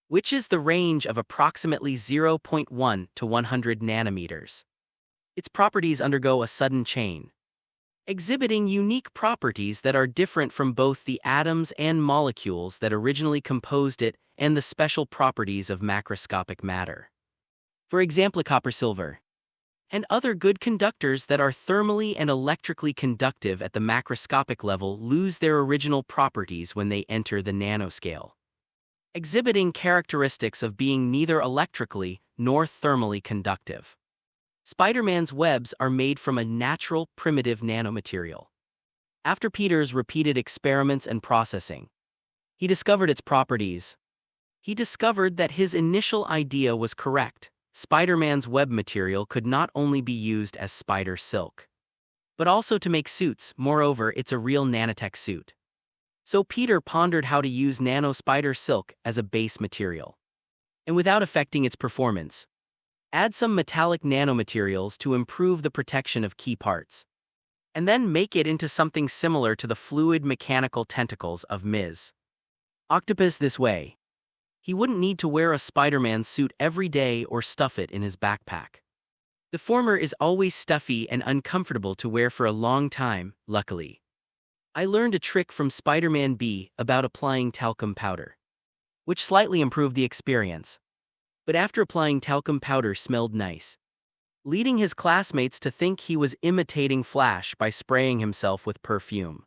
which is the range of approximately 0.1 to 100 nanometers, its properties undergo a sudden change, exhibiting unique properties that are different from both the atoms and molecules that originally composed it and the special properties of macroscopic matter. For example, copper, silver, and other good conductors that are thermally and electrically conductive at the macroscopic level lose their original properties when they enter the nanoscale, exhibiting characteristics of being neither electrically nor thermally conductive. Spider-Man's webs are made from a natural, primitive nanomaterial. After Peter's repeated experiments and processing, he discovered its properties. He discovered that his initial idea was correct. Spider-Man's web material could not only be used as spider silk, but also to make suits. Moreover, it's a real nanotech suit. So Peter pondered how to use nano spider silk as a base material. And without affecting its performance, add some metallic nanomaterials to improve the protection of key parts. And then make it into something similar to the fluid mechanical tentacles of Ms. Octopus this way. He wouldn't need to wear a Spider-Man suit every day or stuff it in his backpack. The former is always stuffy and uncomfortable to wear for a long time, luckily. I learned a trick from Spider-Man B about applying talcum powder, which slightly improved the experience. But after applying talcum powder smelled nice, leading his classmates to think he was imitating Flash by spraying himself with perfume.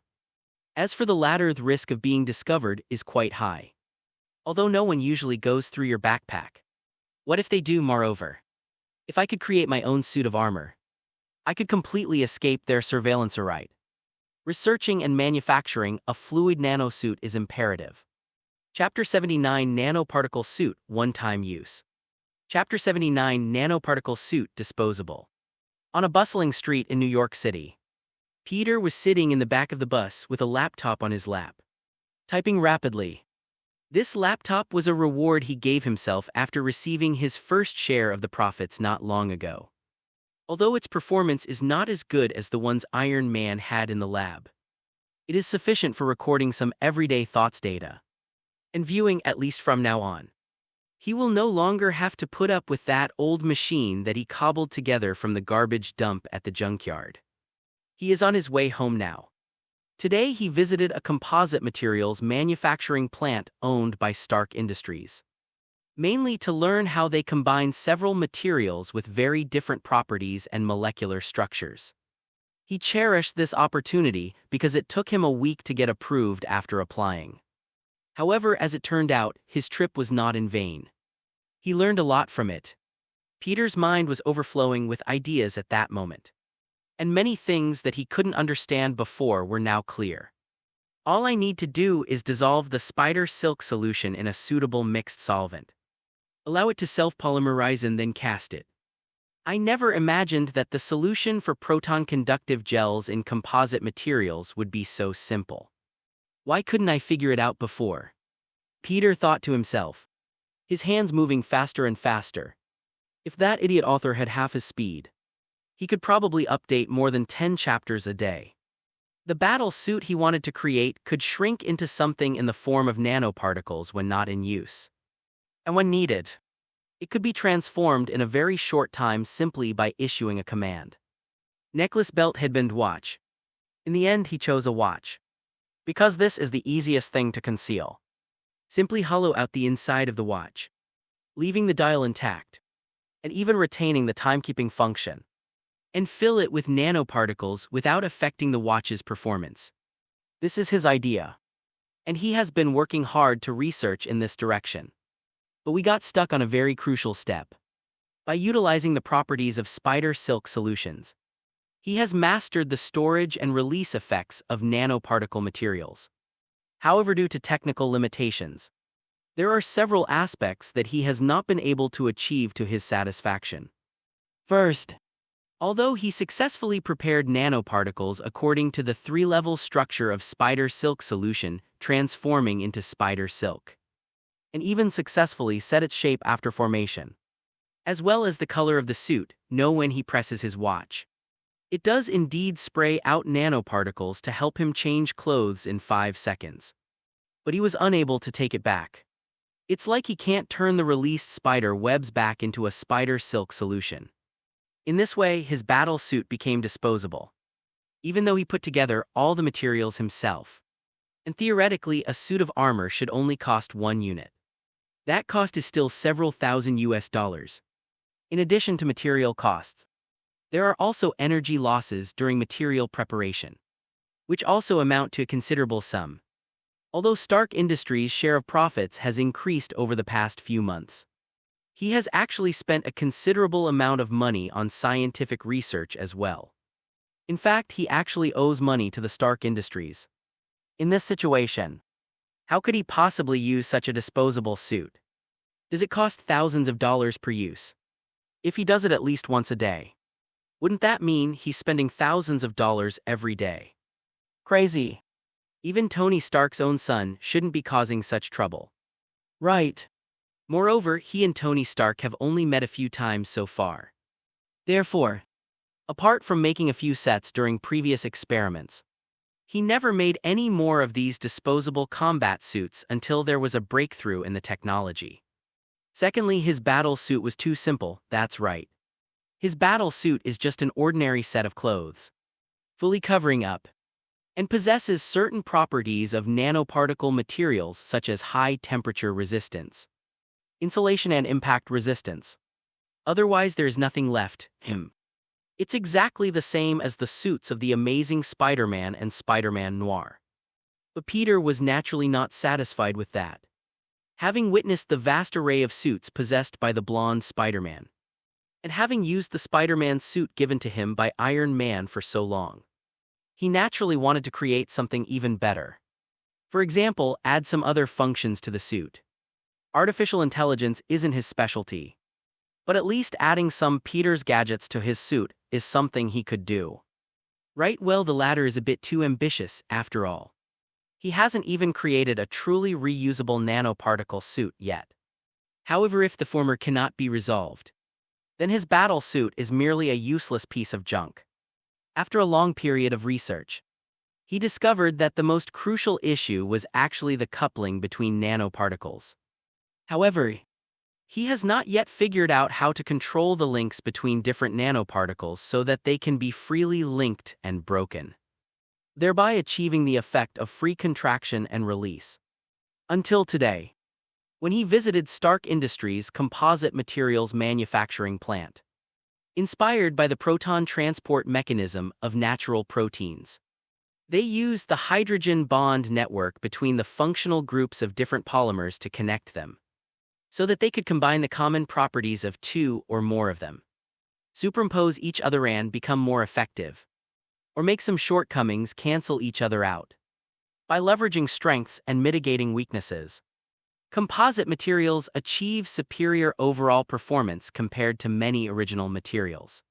As for the latter, the risk of being discovered is quite high. Although no one usually goes through your backpack. What if they do, moreover? If I could create my own suit of armor, I could completely escape their surveillance. Right? Researching and manufacturing a fluid nanosuit is imperative. Chapter 79 Nanoparticle Suit One-Time Use. Chapter 79 Nanoparticle Suit Disposable. On a bustling street in New York City, Peter was sitting in the back of the bus with a laptop on his lap, typing rapidly. This laptop was a reward he gave himself after receiving his first share of the profits not long ago. Although its performance is not as good as the ones Iron Man had in the lab, it is sufficient for recording some everyday thoughts data and viewing, at least from now on. He will no longer have to put up with that old machine that he cobbled together from the garbage dump at the junkyard. He is on his way home now. Today he visited a composite materials manufacturing plant owned by Stark Industries, mainly to learn how they combine several materials with very different properties and molecular structures. He cherished this opportunity because it took him a week to get approved after applying. However, as it turned out, his trip was not in vain. He learned a lot from it. Peter's mind was overflowing with ideas at that moment, and many things that he couldn't understand before were now clear. All I need to do is dissolve the spider silk solution in a suitable mixed solvent. Allow it to self-polymerize and then cast it. I never imagined that the solution for proton-conductive gels in composite materials would be so simple. Why couldn't I figure it out before? Peter thought to himself, his hands moving faster and faster. If that idiot author had half his speed, he could probably update more than 10 chapters a day. The battle suit he wanted to create could shrink into something in the form of nanoparticles when not in use. And when needed, it could be transformed in a very short time simply by issuing a command. Necklace, belt, headband, watch. In the end, he chose a watch, because this is the easiest thing to conceal. Simply hollow out the inside of the watch, leaving the dial intact, and even retaining the timekeeping function, and fill it with nanoparticles without affecting the watch's performance. This is his idea, and he has been working hard to research in this direction. But we got stuck on a very crucial step. By utilizing the properties of spider silk solutions, he has mastered the storage and release effects of nanoparticle materials. However, due to technical limitations, there are several aspects that he has not been able to achieve to his satisfaction. First, although he successfully prepared nanoparticles according to the three-level structure of spider silk solution, transforming into spider silk, and even successfully set its shape after formation, as well as the color of the suit, know when he presses his watch, it does indeed spray out nanoparticles to help him change clothes in 5 seconds. But he was unable to take it back. It's like he can't turn the released spider webs back into a spider silk solution. In this way, his battle suit became disposable, even though he put together all the materials himself. And theoretically, a suit of armor should only cost 1 unit. That cost is still several thousand US. In addition to material costs, there are also energy losses during material preparation, which also amount to a considerable sum. Although Stark Industries' share of profits has increased over the past few months, he has actually spent a considerable amount of money on scientific research as well. In fact, he actually owes money to the Stark Industries. In this situation, how could he possibly use such a disposable suit? Does it cost thousands of dollars per use? If he does it at least once a day, wouldn't that mean he's spending thousands of dollars every day? Crazy. Even Tony Stark's own son shouldn't be causing such trouble. Right. Moreover, he and Tony Stark have only met a few times so far. Therefore, apart from making a few sets during previous experiments, he never made any more of these disposable combat suits until there was a breakthrough in the technology. Secondly, his battle suit was too simple, that's right. His battle suit is just an ordinary set of clothes, fully covering up, and possesses certain properties of nanoparticle materials such as high temperature resistance, insulation and impact resistance. Otherwise there is nothing left. It's exactly the same as the suits of the Amazing Spider-Man and Spider-Man Noir. But Peter was naturally not satisfied with that. Having witnessed the vast array of suits possessed by the blonde Spider-Man, and having used the Spider-Man suit given to him by Iron Man for so long, he naturally wanted to create something even better. For example, add some other functions to the suit. Artificial intelligence isn't his specialty, but at least adding some Peter's gadgets to his suit is something he could do. Right, well, the latter is a bit too ambitious, after all. He hasn't even created a truly reusable nanoparticle suit yet. However, if the former cannot be resolved, then his battle suit is merely a useless piece of junk. After a long period of research, he discovered that the most crucial issue was actually the coupling between nanoparticles. However, he has not yet figured out how to control the links between different nanoparticles so that they can be freely linked and broken, thereby achieving the effect of free contraction and release. Until today, when he visited Stark Industries' composite materials manufacturing plant, inspired by the proton transport mechanism of natural proteins. They used the hydrogen bond network between the functional groups of different polymers to connect them, so that they could combine the common properties of two or more of them, superimpose each other and become more effective, or make some shortcomings cancel each other out. By leveraging strengths and mitigating weaknesses, composite materials achieve superior overall performance compared to many original materials.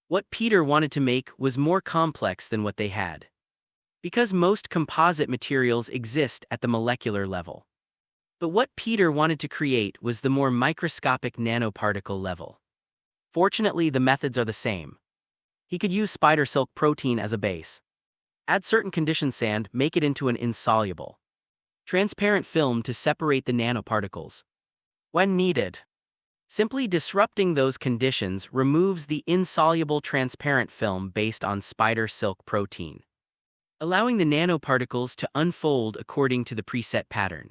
What Peter wanted to make was more complex than what they had, because most composite materials exist at the molecular level. But what Peter wanted to create was the more microscopic nanoparticle level. Fortunately, the methods are the same. He could use spider silk protein as a base, add certain conditioned sand, make it into an insoluble, transparent film to separate the nanoparticles when needed. Simply disrupting those conditions removes the insoluble transparent film based on spider silk protein, allowing the nanoparticles to unfold according to the preset pattern.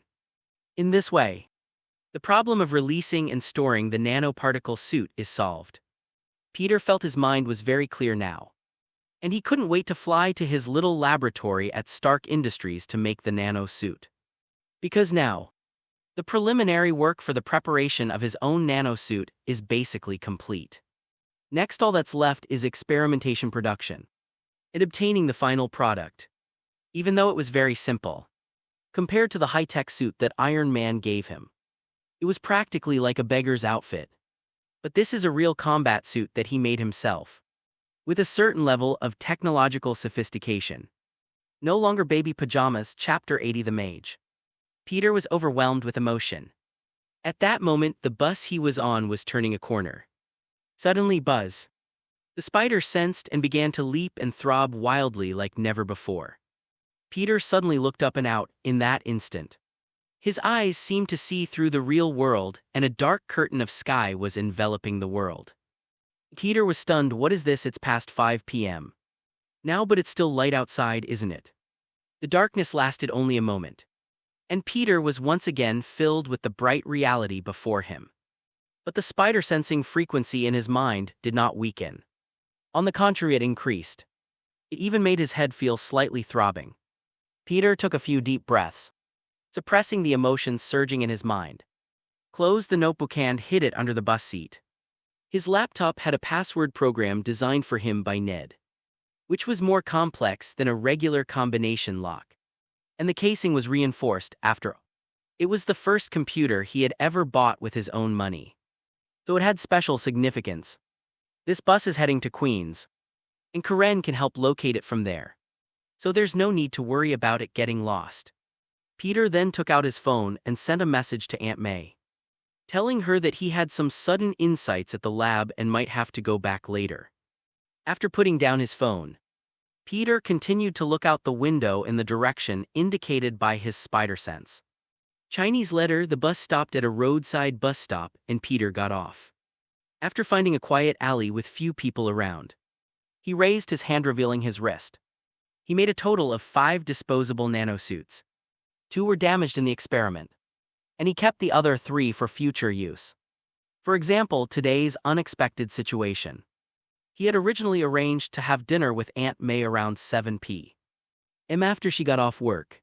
In this way, the problem of releasing and storing the nanoparticle suit is solved. Peter felt his mind was very clear now, and he couldn't wait to fly to his little laboratory at Stark Industries to make the nano suit. Because now, the preliminary work for the preparation of his own nanosuit is basically complete. Next, all that's left is experimentation production and obtaining the final product. Even though it was very simple, compared to the high-tech suit that Iron Man gave him, it was practically like a beggar's outfit. But this is a real combat suit that he made himself, with a certain level of technological sophistication. No longer baby pajamas. Chapter 80. The Mage. Peter was overwhelmed with emotion. At that moment, the bus he was on was turning a corner. Suddenly, Buzz, the spider, sensed and began to leap and throb wildly like never before. Peter suddenly looked up and out. In that instant, his eyes seemed to see through the real world, and a dark curtain of sky was enveloping the world. Peter was stunned. What is this? It's past 5 p.m. now, but it's still light outside, isn't it? The darkness lasted only a moment, and Peter was once again filled with the bright reality before him. But the spider-sensing frequency in his mind did not weaken. On the contrary, it increased. It even made his head feel slightly throbbing. Peter took a few deep breaths, suppressing the emotions surging in his mind, closed the notebook and hid it under the bus seat. His laptop had a password program designed for him by Ned, which was more complex than a regular combination lock. And the casing was reinforced. After all, it was the first computer he had ever bought with his own money, so it had special significance. This bus is heading to Queens, and Karen can help locate it from there. so there's no need to worry about it getting lost. Peter then took out his phone and sent a message to Aunt May, telling her that he had some sudden insights at the lab and might have to go back later. After putting down his phone, Peter continued to look out the window in the direction indicated by his spider sense. Chinese letter, the bus stopped at a roadside bus stop and Peter got off. After finding a quiet alley with few people around, he raised his hand revealing his wrist. He made a total of 5 disposable nanosuits. 2 were damaged in the experiment, and he kept the other 3 for future use. For example, today's unexpected situation. He had originally arranged to have dinner with Aunt May around 7 p.m. after she got off work.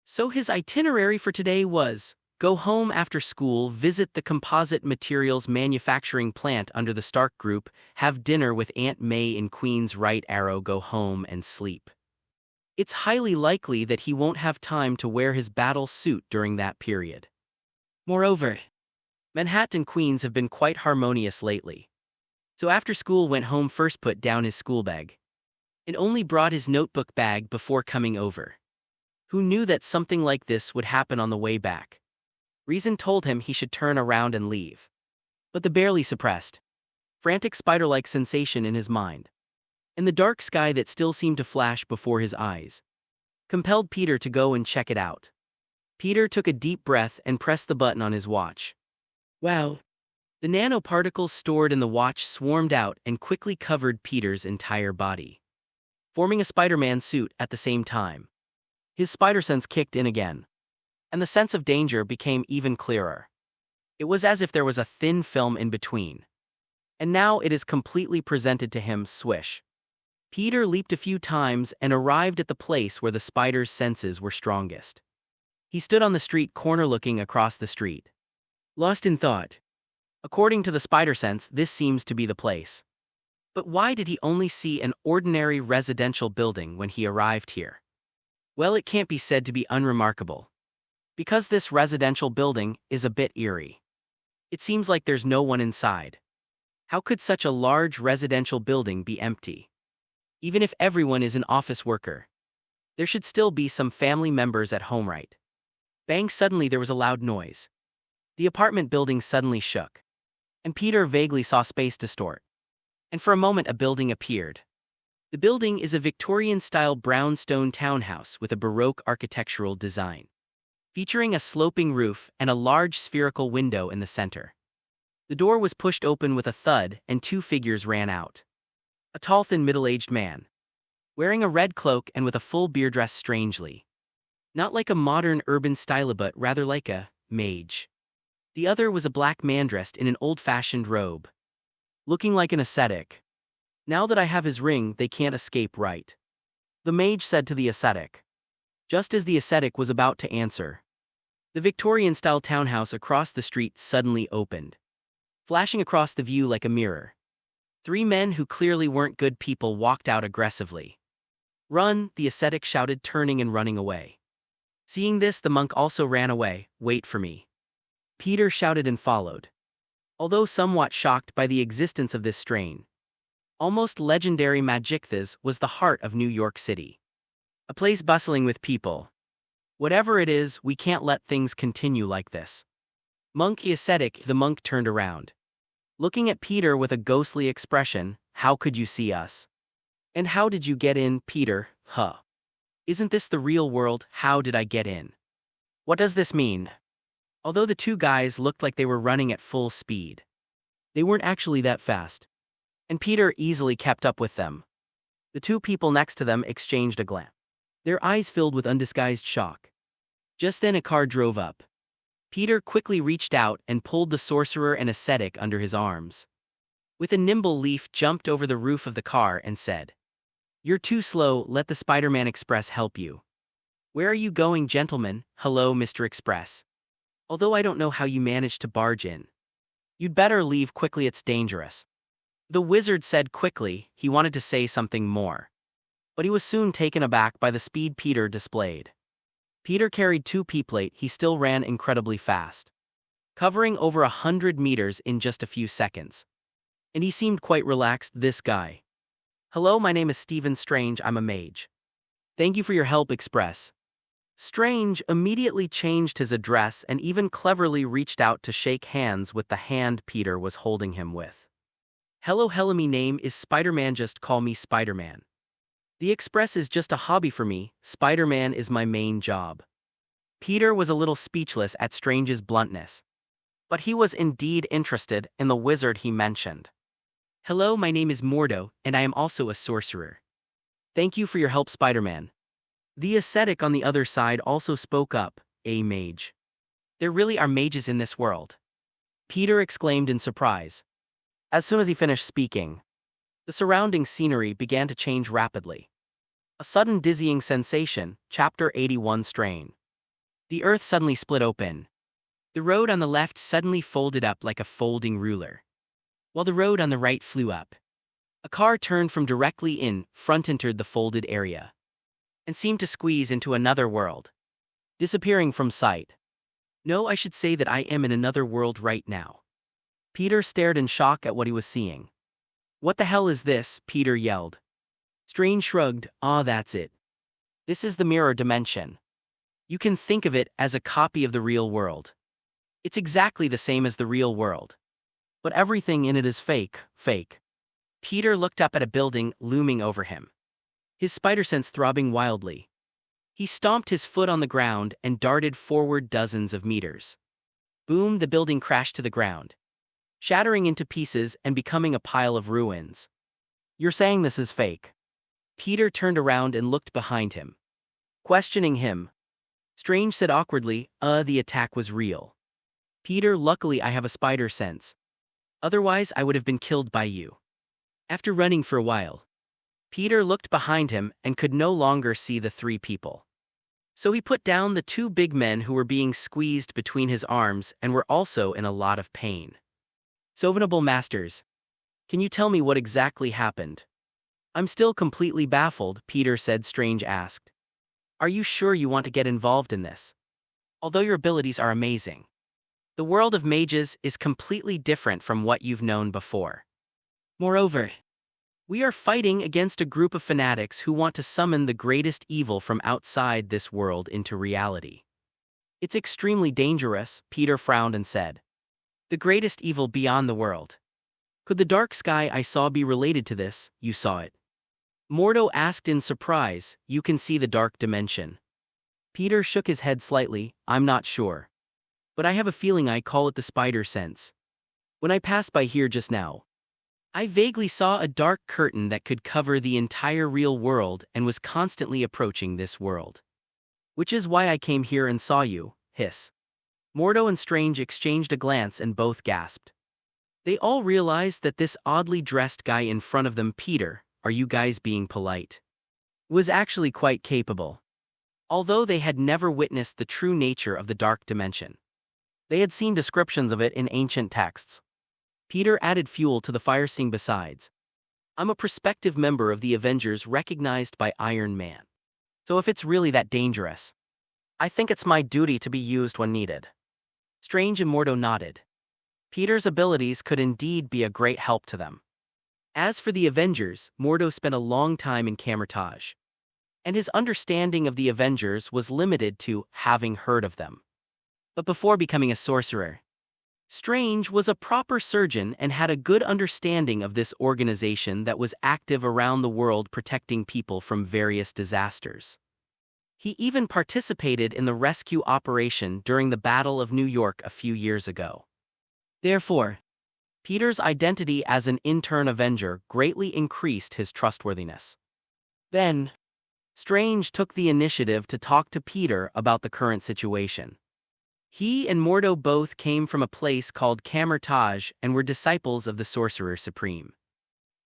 So his itinerary for today was, go home after school, visit the composite materials manufacturing plant under the Stark Group, have dinner with Aunt May in Queens, right arrow, go home and sleep. It's highly likely that he won't have time to wear his battle suit during that period. Moreover, Manhattan and Queens have been quite harmonious lately. So after school went home, first put down his school bag, and only brought his notebook bag before coming over. Who knew that something like this would happen on the way back? Reason told him he should turn around and leave. But the barely suppressed, frantic spider-like sensation in his mind, and the dark sky that still seemed to flash before his eyes, compelled Peter to go and check it out. Peter took a deep breath and pressed the button on his watch. Wow! The nanoparticles stored in the watch swarmed out and quickly covered Peter's entire body, forming a Spider-Man suit at the same time. His spider sense kicked in again, and the sense of danger became even clearer. It was as if there was a thin film in between, and now it is completely presented to him. Swish. Peter leaped a few times and arrived at the place where the spider's senses were strongest. He stood on the street corner looking across the street, lost in thought. According to the spider sense, this seems to be the place. But why did he only see an ordinary residential building when he arrived here? Well, it can't be said to be unremarkable, because this residential building is a bit eerie. It seems like there's no one inside. How could such a large residential building be empty? Even if everyone is an office worker, there should still be some family members at home, right? Bang! Suddenly there was a loud noise. The apartment building suddenly shook, and Peter vaguely saw space distort. And for a moment a building appeared. The building is a Victorian-style brownstone townhouse with a Baroque architectural design, featuring a sloping roof and a large spherical window in the center. The door was pushed open with a thud and 2 figures ran out. A tall, thin, middle-aged man, wearing a red cloak and with a full beard, dressed strangely. Not like a modern urban style, but rather like a mage. The other was a black man dressed in an old-fashioned robe, looking like an ascetic. Now that I have his ring, they can't escape, right? The mage said to the ascetic. Just as the ascetic was about to answer, the Victorian-style townhouse across the street suddenly opened, flashing across the view like a mirror. 3 men who clearly weren't good people walked out aggressively. Run, the ascetic shouted, turning and running away. Seeing this, the monk also ran away. Wait for me, Peter shouted and followed. Although somewhat shocked by the existence of this strange, almost legendary magic, this was the heart of New York City. A place bustling with people. Whatever it is, we can't let things continue like this. Monk, the ascetic, the monk turned around, looking at Peter with a ghostly expression. How could you see us? And how did you get in, Peter? Huh. Isn't this the real world? How did I get in? What does this mean? Although the 2 guys looked like they were running at full speed, they weren't actually that fast, and Peter easily kept up with them. The 2 people next to them exchanged a glance, their eyes filled with undisguised shock. Just then a car drove up. Peter quickly reached out and pulled the sorcerer and ascetic under his arms. With a nimble leap, jumped over the roof of the car and said, "You're too slow, let the Spider-Man Express help you." "Where are you going, gentlemen?" "Hello, Mr. Express. Although I don't know how you managed to barge in. You'd better leave quickly, it's dangerous." The wizard said quickly. He wanted to say something more, but he was soon taken aback by the speed Peter displayed. Peter carried 2 people. He still ran incredibly fast, covering over 100 meters in just a few seconds. And he seemed quite relaxed, this guy. "Hello, my name is Stephen Strange, I'm a mage. Thank you for your help, Express. Strange immediately changed his address and even cleverly reached out to shake hands with the hand Peter was holding him with. Hello, me name is Spider-Man, just call me Spider-Man. The Express is just a hobby for me, Spider-Man is my main job. Peter was a little speechless at Strange's bluntness. But he was indeed interested in the wizard he mentioned. Hello, my name is Mordo, and I am also a sorcerer. Thank you for your help, Spider-Man. The ascetic on the other side also spoke up, a mage. There really are mages in this world. Peter exclaimed in surprise. As soon as he finished speaking, the surrounding scenery began to change rapidly. A sudden dizzying sensation, Chapter 81 strain. The earth suddenly split open. The road on the left suddenly folded up like a folding ruler, while the road on the right flew up. A car turned from directly in front, entered the folded area, and seemed to squeeze into another world, disappearing from sight. No, I should say that I am in another world right now. Peter stared in shock at what he was seeing. What the hell is this? Peter yelled. Strange shrugged. That's it. This is the mirror dimension. You can think of it as a copy of the real world. It's exactly the same as the real world. But everything in it is fake. Peter looked up at a building looming over him, his spider sense throbbing wildly. He stomped his foot on the ground and darted forward dozens of meters. Boom, the building crashed to the ground, shattering into pieces and becoming a pile of ruins. You're saying this is fake? Peter turned around and looked behind him, questioning him. Strange said awkwardly, the attack was real. Peter, luckily I have a spider sense. Otherwise I would have been killed by you. After running for a while, Peter looked behind him and could no longer see the three people. So he put down the two big men who were being squeezed between his arms and were also in a lot of pain. So, Venerable Masters, can you tell me what exactly happened? I'm still completely baffled, Peter said. Strange asked. Are you sure you want to get involved in this? Although your abilities are amazing, the world of mages is completely different from what you've known before. Moreover, we are fighting against a group of fanatics who want to summon the greatest evil from outside this world into reality. It's extremely dangerous, Peter frowned and said. The greatest evil beyond the world. Could the dark sky I saw be related to this? You saw it. Mordo asked in surprise. You can see the dark dimension. Peter shook his head slightly. I'm not sure. But I have a feeling I call it the spider sense. When I passed by here just now, I vaguely saw a dark curtain that could cover the entire real world and was constantly approaching this world. Which is why I came here and saw you, hiss. Mordo and Strange exchanged a glance and both gasped. They all realized that this oddly dressed guy in front of them, Peter, are you guys being polite, was actually quite capable. Although they had never witnessed the true nature of the dark dimension, they had seen descriptions of it in ancient texts. Peter added fuel to the fire sting. Besides, I'm a prospective member of the Avengers recognized by Iron Man. So if it's really that dangerous, I think it's my duty to be used when needed. Strange and Mordo nodded. Peter's abilities could indeed be a great help to them. As for the Avengers, Mordo spent a long time in Camertage, and his understanding of the Avengers was limited to having heard of them. But before becoming a sorcerer, Strange was a proper surgeon and had a good understanding of this organization that was active around the world protecting people from various disasters. He even participated in the rescue operation during the Battle of New York a few years ago. Therefore, Peter's identity as an intern Avenger greatly increased his trustworthiness. Then, Strange took the initiative to talk to Peter about the current situation. He and Mordo both came from a place called Camertage and were disciples of the Sorcerer Supreme.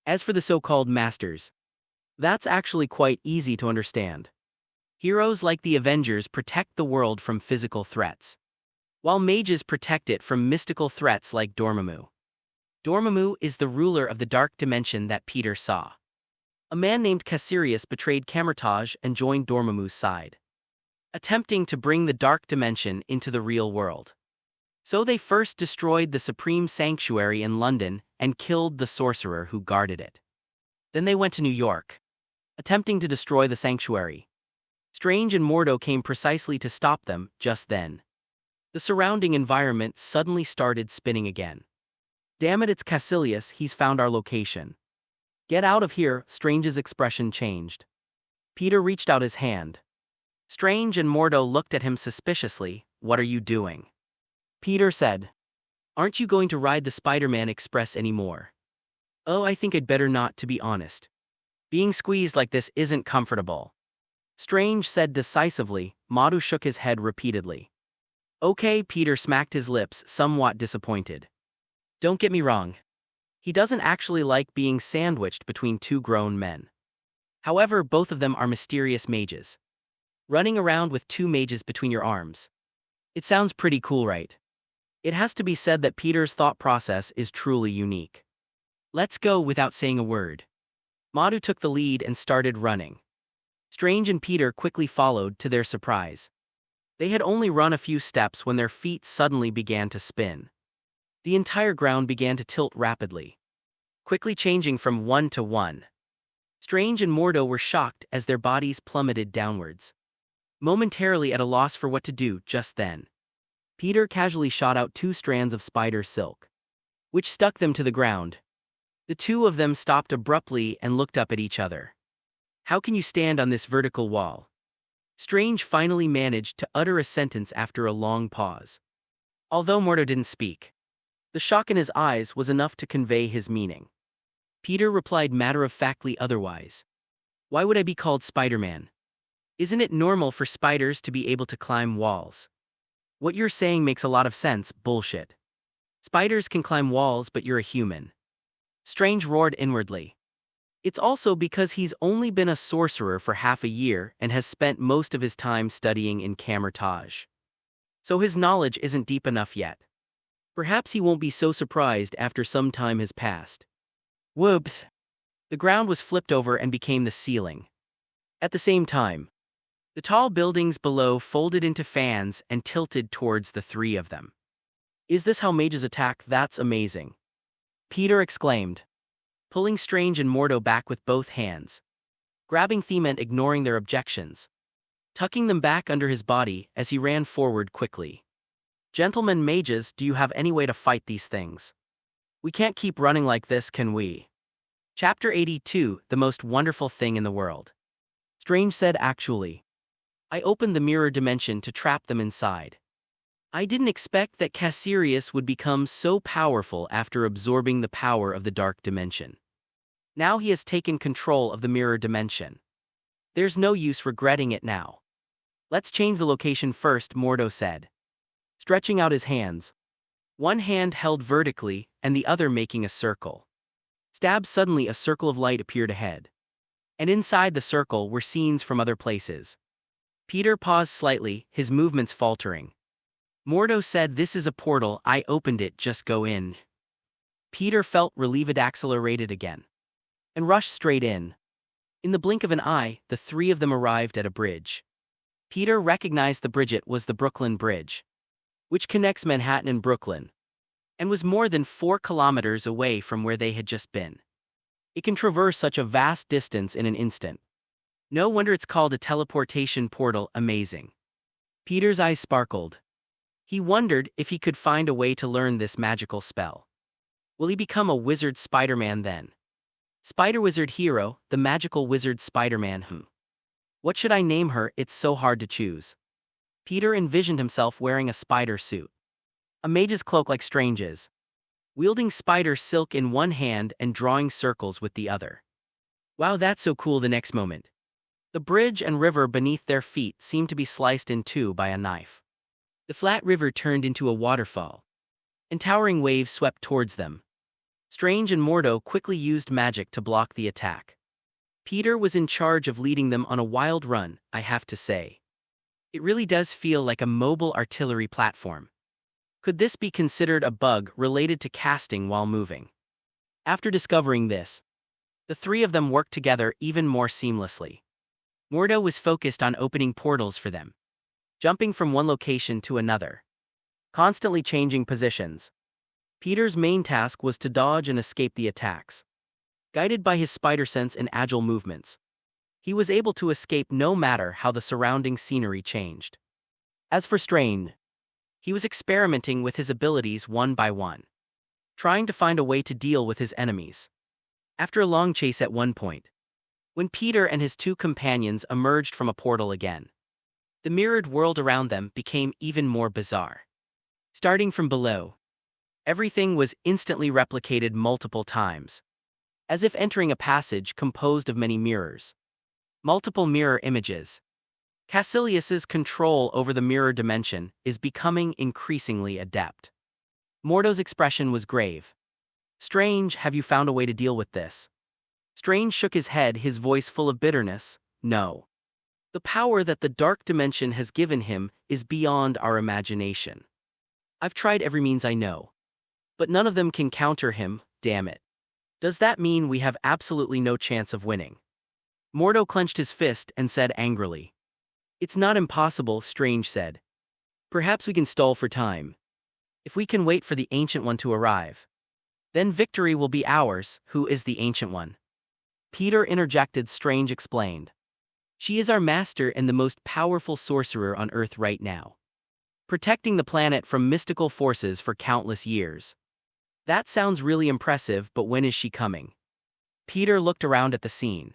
As for the so-called Masters, that's actually quite easy to understand. Heroes like the Avengers protect the world from physical threats, while mages protect it from mystical threats like Dormammu. Dormammu is the ruler of the dark dimension that Peter saw. A man named Cassirius betrayed Camertage and joined Dormammu's side, attempting to bring the dark dimension into the real world. So they first destroyed the Supreme Sanctuary in London and killed the sorcerer who guarded it. Then they went to New York, attempting to destroy the sanctuary. Strange and Mordo came precisely to stop them just then. The surrounding environment suddenly started spinning again. Damn it, it's Caecilius, he's found our location. Get out of here, Strange's expression changed. Peter reached out his hand. Strange and Mordo looked at him suspiciously. What are you doing? Peter said. Aren't you going to ride the Spider-Man Express anymore? Oh, I think I'd better not, to be honest. Being squeezed like this isn't comfortable. Strange said decisively. Mordo shook his head repeatedly. Okay, Peter smacked his lips, somewhat disappointed. Don't get me wrong. He doesn't actually like being sandwiched between two grown men. However, both of them are mysterious mages. Running around with two mages between your arms. It sounds pretty cool, right? It has to be said that Peter's thought process is truly unique. Let's go, without saying a word. Mordo took the lead and started running. Strange and Peter quickly followed, to their surprise. They had only run a few steps when their feet suddenly began to spin. The entire ground began to tilt rapidly, quickly changing from 1 to 1. Strange and Mordo were shocked as their bodies plummeted downwards, momentarily at a loss for what to do just then. Peter casually shot out 2 strands of spider silk, which stuck them to the ground. The two of them stopped abruptly and looked up at each other. How can you stand on this vertical wall? Strange finally managed to utter a sentence after a long pause. Although Mordo didn't speak, the shock in his eyes was enough to convey his meaning. Peter replied matter-of-factly otherwise. Why would I be called Spider-Man? Isn't it normal for spiders to be able to climb walls? What you're saying makes a lot of sense, bullshit. Spiders can climb walls, but you're a human. Strange roared inwardly. It's also because he's only been a sorcerer for half a year and has spent most of his time studying in camouflage. So his knowledge isn't deep enough yet. Perhaps he won't be so surprised after some time has passed. Whoops! The ground was flipped over and became the ceiling. At the same time, the tall buildings below folded into fans and tilted towards the three of them. Is this how mages attack? That's amazing. Peter exclaimed, pulling Strange and Mordo back with both hands, grabbing them and ignoring their objections, tucking them back under his body as he ran forward quickly. Gentlemen mages, do you have any way to fight these things? We can't keep running like this, can we? Chapter 82, The Most Wonderful Thing in the World. Strange said, actually, I opened the mirror dimension to trap them inside. I didn't expect that Caecilius would become so powerful after absorbing the power of the dark dimension. Now he has taken control of the mirror dimension. There's no use regretting it now. Let's change the location first, Mordo said, stretching out his hands. One hand held vertically and the other making a circle. Stab! Suddenly a circle of light appeared ahead. And inside the circle were scenes from other places. Peter paused slightly, his movements faltering. Mordo said, this is a portal, I opened it, just go in. Peter felt relieved, accelerated again, and rushed straight in. In the blink of an eye, the three of them arrived at a bridge. Peter recognized the bridge. It was the Brooklyn Bridge, which connects Manhattan and Brooklyn, and was more than 4 kilometers away from where they had just been. It can traverse such a vast distance in an instant. No wonder it's called a teleportation portal. Amazing. Peter's eyes sparkled. He wondered if he could find a way to learn this magical spell. Will he become a wizard Spider-Man then? Spider-Wizard Hero, the magical wizard Spider-Man. What should I name her? It's so hard to choose. Peter envisioned himself wearing a spider suit, a mage's cloak like Strange's, wielding spider silk in one hand and drawing circles with the other. Wow, that's so cool. The next moment, the bridge and river beneath their feet seemed to be sliced in two by a knife. The flat river turned into a waterfall, and towering waves swept towards them. Strange and Mordo quickly used magic to block the attack. Peter was in charge of leading them on a wild run, I have to say. It really does feel like a mobile artillery platform. Could this be considered a bug related to casting while moving? After discovering this, the three of them worked together even more seamlessly. Mordo was focused on opening portals for them, jumping from one location to another, constantly changing positions. Peter's main task was to dodge and escape the attacks. Guided by his spider sense and agile movements, He was able to escape no matter how the surrounding scenery changed. As for Strange, he was experimenting with his abilities one by one, trying to find a way to deal with his enemies. After a long chase at one point, when Peter and his two companions emerged from a portal again, the mirrored world around them became even more bizarre. Starting from below, everything was instantly replicated multiple times, as if entering a passage composed of many mirrors. Multiple mirror images. Cassilius's control over the mirror dimension is becoming increasingly adept. Mordo's expression was grave. Strange, have you found a way to deal with this? Strange shook his head, his voice full of bitterness. No. The power that the dark dimension has given him is beyond our imagination. I've tried every means I know, but none of them can counter him, damn it. Does that mean we have absolutely no chance of winning? Mordo clenched his fist and said angrily. It's not impossible, Strange said. Perhaps we can stall for time. If we can wait for the Ancient One to arrive, then victory will be ours. Who is the Ancient One? Peter interjected. Strange explained. She is our master and the most powerful sorcerer on Earth right now, protecting the planet from mystical forces for countless years. That sounds really impressive, but when is she coming? Peter looked around at the scene,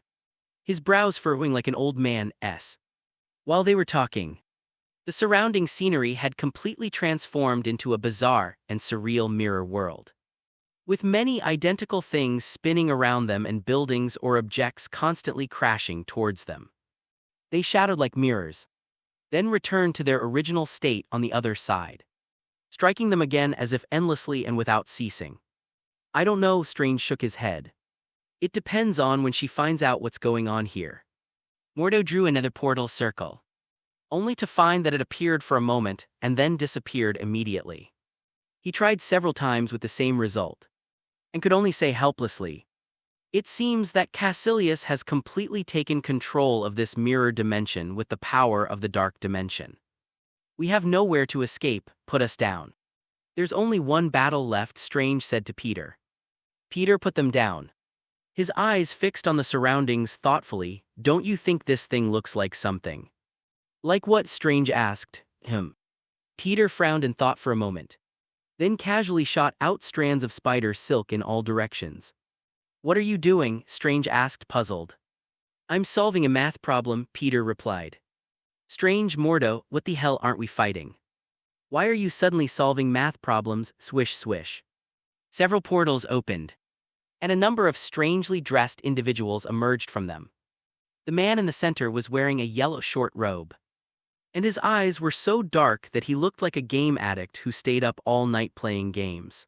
his brows furrowing like an old man's. While they were talking, the surrounding scenery had completely transformed into a bizarre and surreal mirror world, with many identical things spinning around them and buildings or objects constantly crashing towards them. They shadowed like mirrors, then returned to their original state on the other side, striking them again as if endlessly and without ceasing. I don't know, Strange shook his head. It depends on when she finds out what's going on here. Mordo drew another portal circle, only to find that it appeared for a moment and then disappeared immediately. He tried several times with the same result, and could only say helplessly, it seems that Cassilius has completely taken control of this mirror dimension with the power of the dark dimension. We have nowhere to escape, put us down. There's only one battle left, Strange said to Peter. Peter put them down, his eyes fixed on the surroundings thoughtfully. Don't you think this thing looks like something? Like what? Strange asked him. Peter frowned and thought for a moment, then casually shot out strands of spider silk in all directions. What are you doing? Strange asked, puzzled. I'm solving a math problem, Peter replied. Strange, Mordo, what the hell aren't we fighting? Why are you suddenly solving math problems? Swish swish. Several portals opened, and a number of strangely dressed individuals emerged from them. The man in the center was wearing a yellow short robe, and his eyes were so dark that he looked like a game addict who stayed up all night playing games.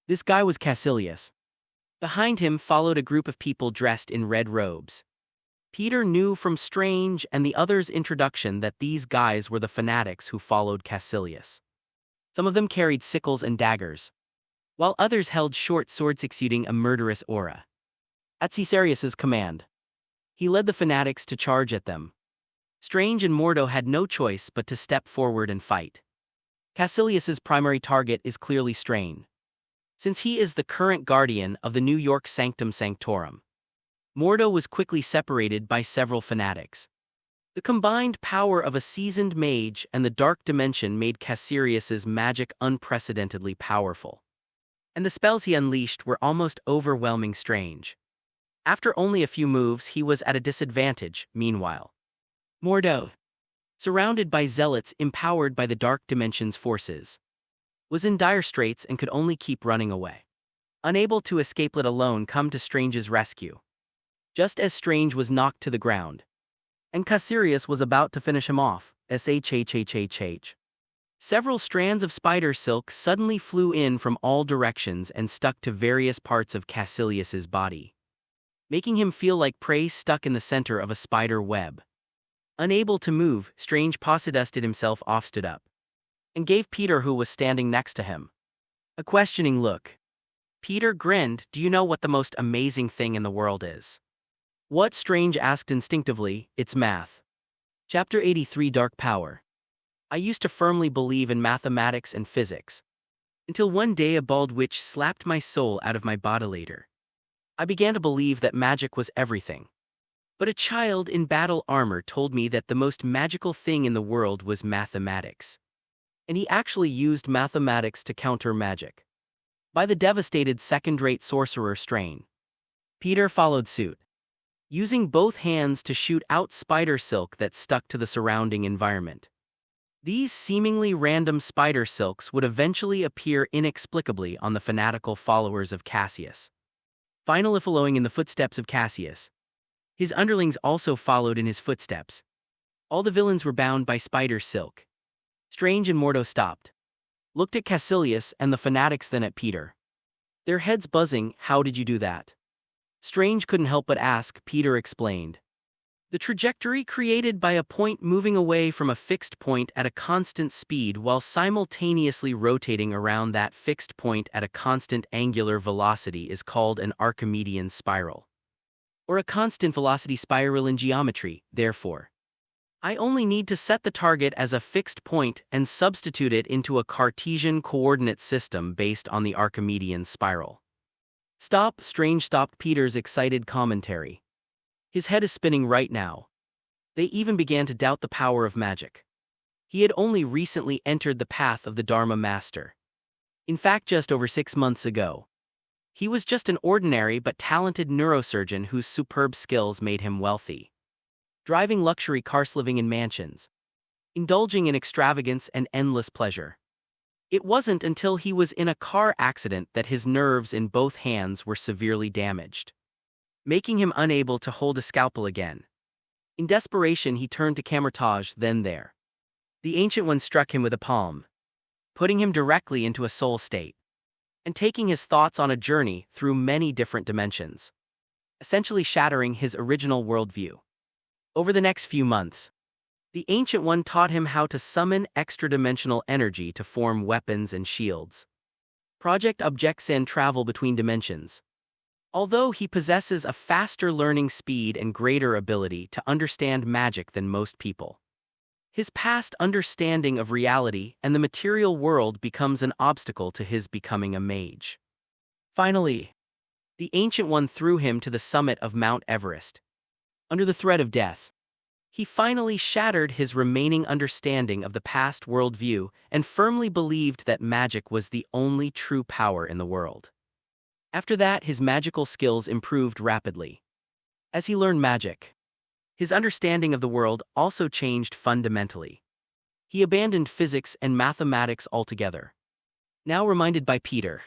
This guy was Cassilius. Behind him followed a group of people dressed in red robes. Peter knew from Strange and the others' introduction that these guys were the fanatics who followed Cassilius. Some of them carried sickles and daggers, while others held short swords exuding a murderous aura. At Caesarius's command, he led the fanatics to charge at them. Strange and Mordo had no choice but to step forward and fight. Cassilius's primary target is clearly Strange, since he is the current guardian of the New York Sanctum Sanctorum. Mordo was quickly separated by several fanatics. The combined power of a seasoned mage and the dark dimension made Cassilius's magic unprecedentedly powerful, and the spells he unleashed were almost overwhelming. Strange. After only a few moves, he was at a disadvantage. Meanwhile, Mordo, surrounded by zealots empowered by the dark dimension's forces, was in dire straits and could only keep running away, unable to escape, let alone come to Strange's rescue. Just as Strange was knocked to the ground, and Cassilius was about to finish him off, several strands of spider silk suddenly flew in from all directions and stuck to various parts of Cassilius's body, making him feel like prey stuck in the center of a spider web. Unable to move, Strange dusted himself off, stood up, and gave Peter, who was standing next to him, a questioning look. Peter grinned. Do you know what the most amazing thing in the world is? What? Strange asked instinctively. It's math. Chapter 83, Dark Power. I used to firmly believe in mathematics and physics, until one day a bald witch slapped my soul out of my body later. I began to believe that magic was everything. But a child in battle armor told me that the most magical thing in the world was mathematics. And he actually used mathematics to counter magic. By the devastated second-rate sorcerer Strain. Peter followed suit, using both hands to shoot out spider silk that stuck to the surrounding environment. These seemingly random spider silks would eventually appear inexplicably on the fanatical followers of Cassius. Finally following in the footsteps of Cassius, his underlings also followed in his footsteps. All the villains were bound by spider silk. Strange and Mordo stopped, looked at Cassilius and the fanatics, then at Peter. Their heads buzzing. How did you do that? Strange couldn't help but ask. Peter explained. The trajectory created by a point moving away from a fixed point at a constant speed while simultaneously rotating around that fixed point at a constant angular velocity is called an Archimedean spiral. Or a constant velocity spiral in geometry, therefore. I only need to set the target as a fixed point and substitute it into a Cartesian coordinate system based on the Archimedean spiral. Stop! Strange stopped Peter's excited commentary. His head is spinning right now. They even began to doubt the power of magic. He had only recently entered the path of the Dharma Master. In fact, just over 6 months ago. He was just an ordinary but talented neurosurgeon whose superb skills made him wealthy. Driving luxury cars, living in mansions, indulging in extravagance and endless pleasure. It wasn't until he was in a car accident that his nerves in both hands were severely damaged, making him unable to hold a scalpel again. In desperation, he turned to Camertage. Then there. The Ancient One struck him with a palm, putting him directly into a soul state, and taking his thoughts on a journey through many different dimensions, essentially shattering his original worldview. Over the next few months, the Ancient One taught him how to summon extra-dimensional energy to form weapons and shields. Project Objects and travel between dimensions. Although he possesses a faster learning speed and greater ability to understand magic than most people, his past understanding of reality and the material world becomes an obstacle to his becoming a mage. Finally, the Ancient One threw him to the summit of Mount Everest. Under the threat of death, he finally shattered his remaining understanding of the past worldview and firmly believed that magic was the only true power in the world. After that, his magical skills improved rapidly. As he learned magic, his understanding of the world also changed fundamentally. He abandoned physics and mathematics altogether. Now reminded by Peter.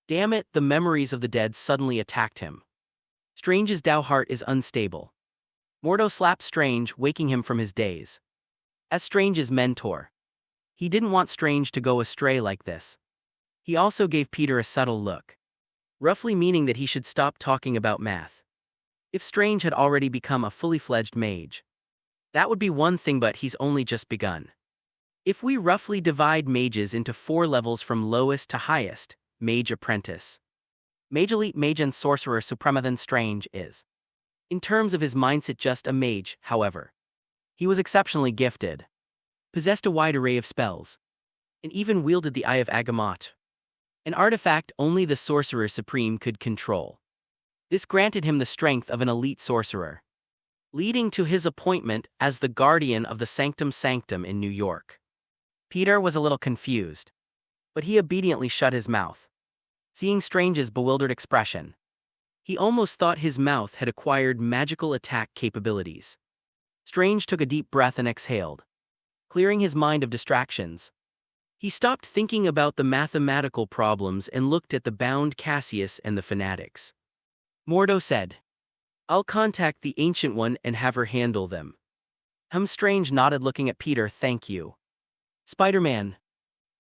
Damn it, the memories of the dead suddenly attacked him. Strange's Tao heart is unstable. Mordo slapped Strange, waking him from his daze. As Strange's mentor, he didn't want Strange to go astray like this. He also gave Peter a subtle look, roughly meaning that he should stop talking about math. If Strange had already become a fully fledged mage, that would be one thing, but he's only just begun. If we roughly divide mages into 4 levels from lowest to highest, Mage Apprentice, Mage Elite, Mage and Sorcerer Suprema, then Strange is, in terms of his mindset, just a mage. However, he was exceptionally gifted, possessed a wide array of spells, and even wielded the Eye of Agamot, an artifact only the Sorcerer Supreme could control. This granted him the strength of an elite sorcerer, leading to his appointment as the guardian of the Sanctum Sanctum in New York. Peter was a little confused, but he obediently shut his mouth. Seeing Strange's bewildered expression, he almost thought his mouth had acquired magical attack capabilities. Strange took a deep breath and exhaled, clearing his mind of distractions. He stopped thinking about the mathematical problems and looked at the bound Cassius and the fanatics. Mordo said, "I'll contact the Ancient One and have her handle them." Strange nodded, looking at Peter. "Thank you, Spider-Man.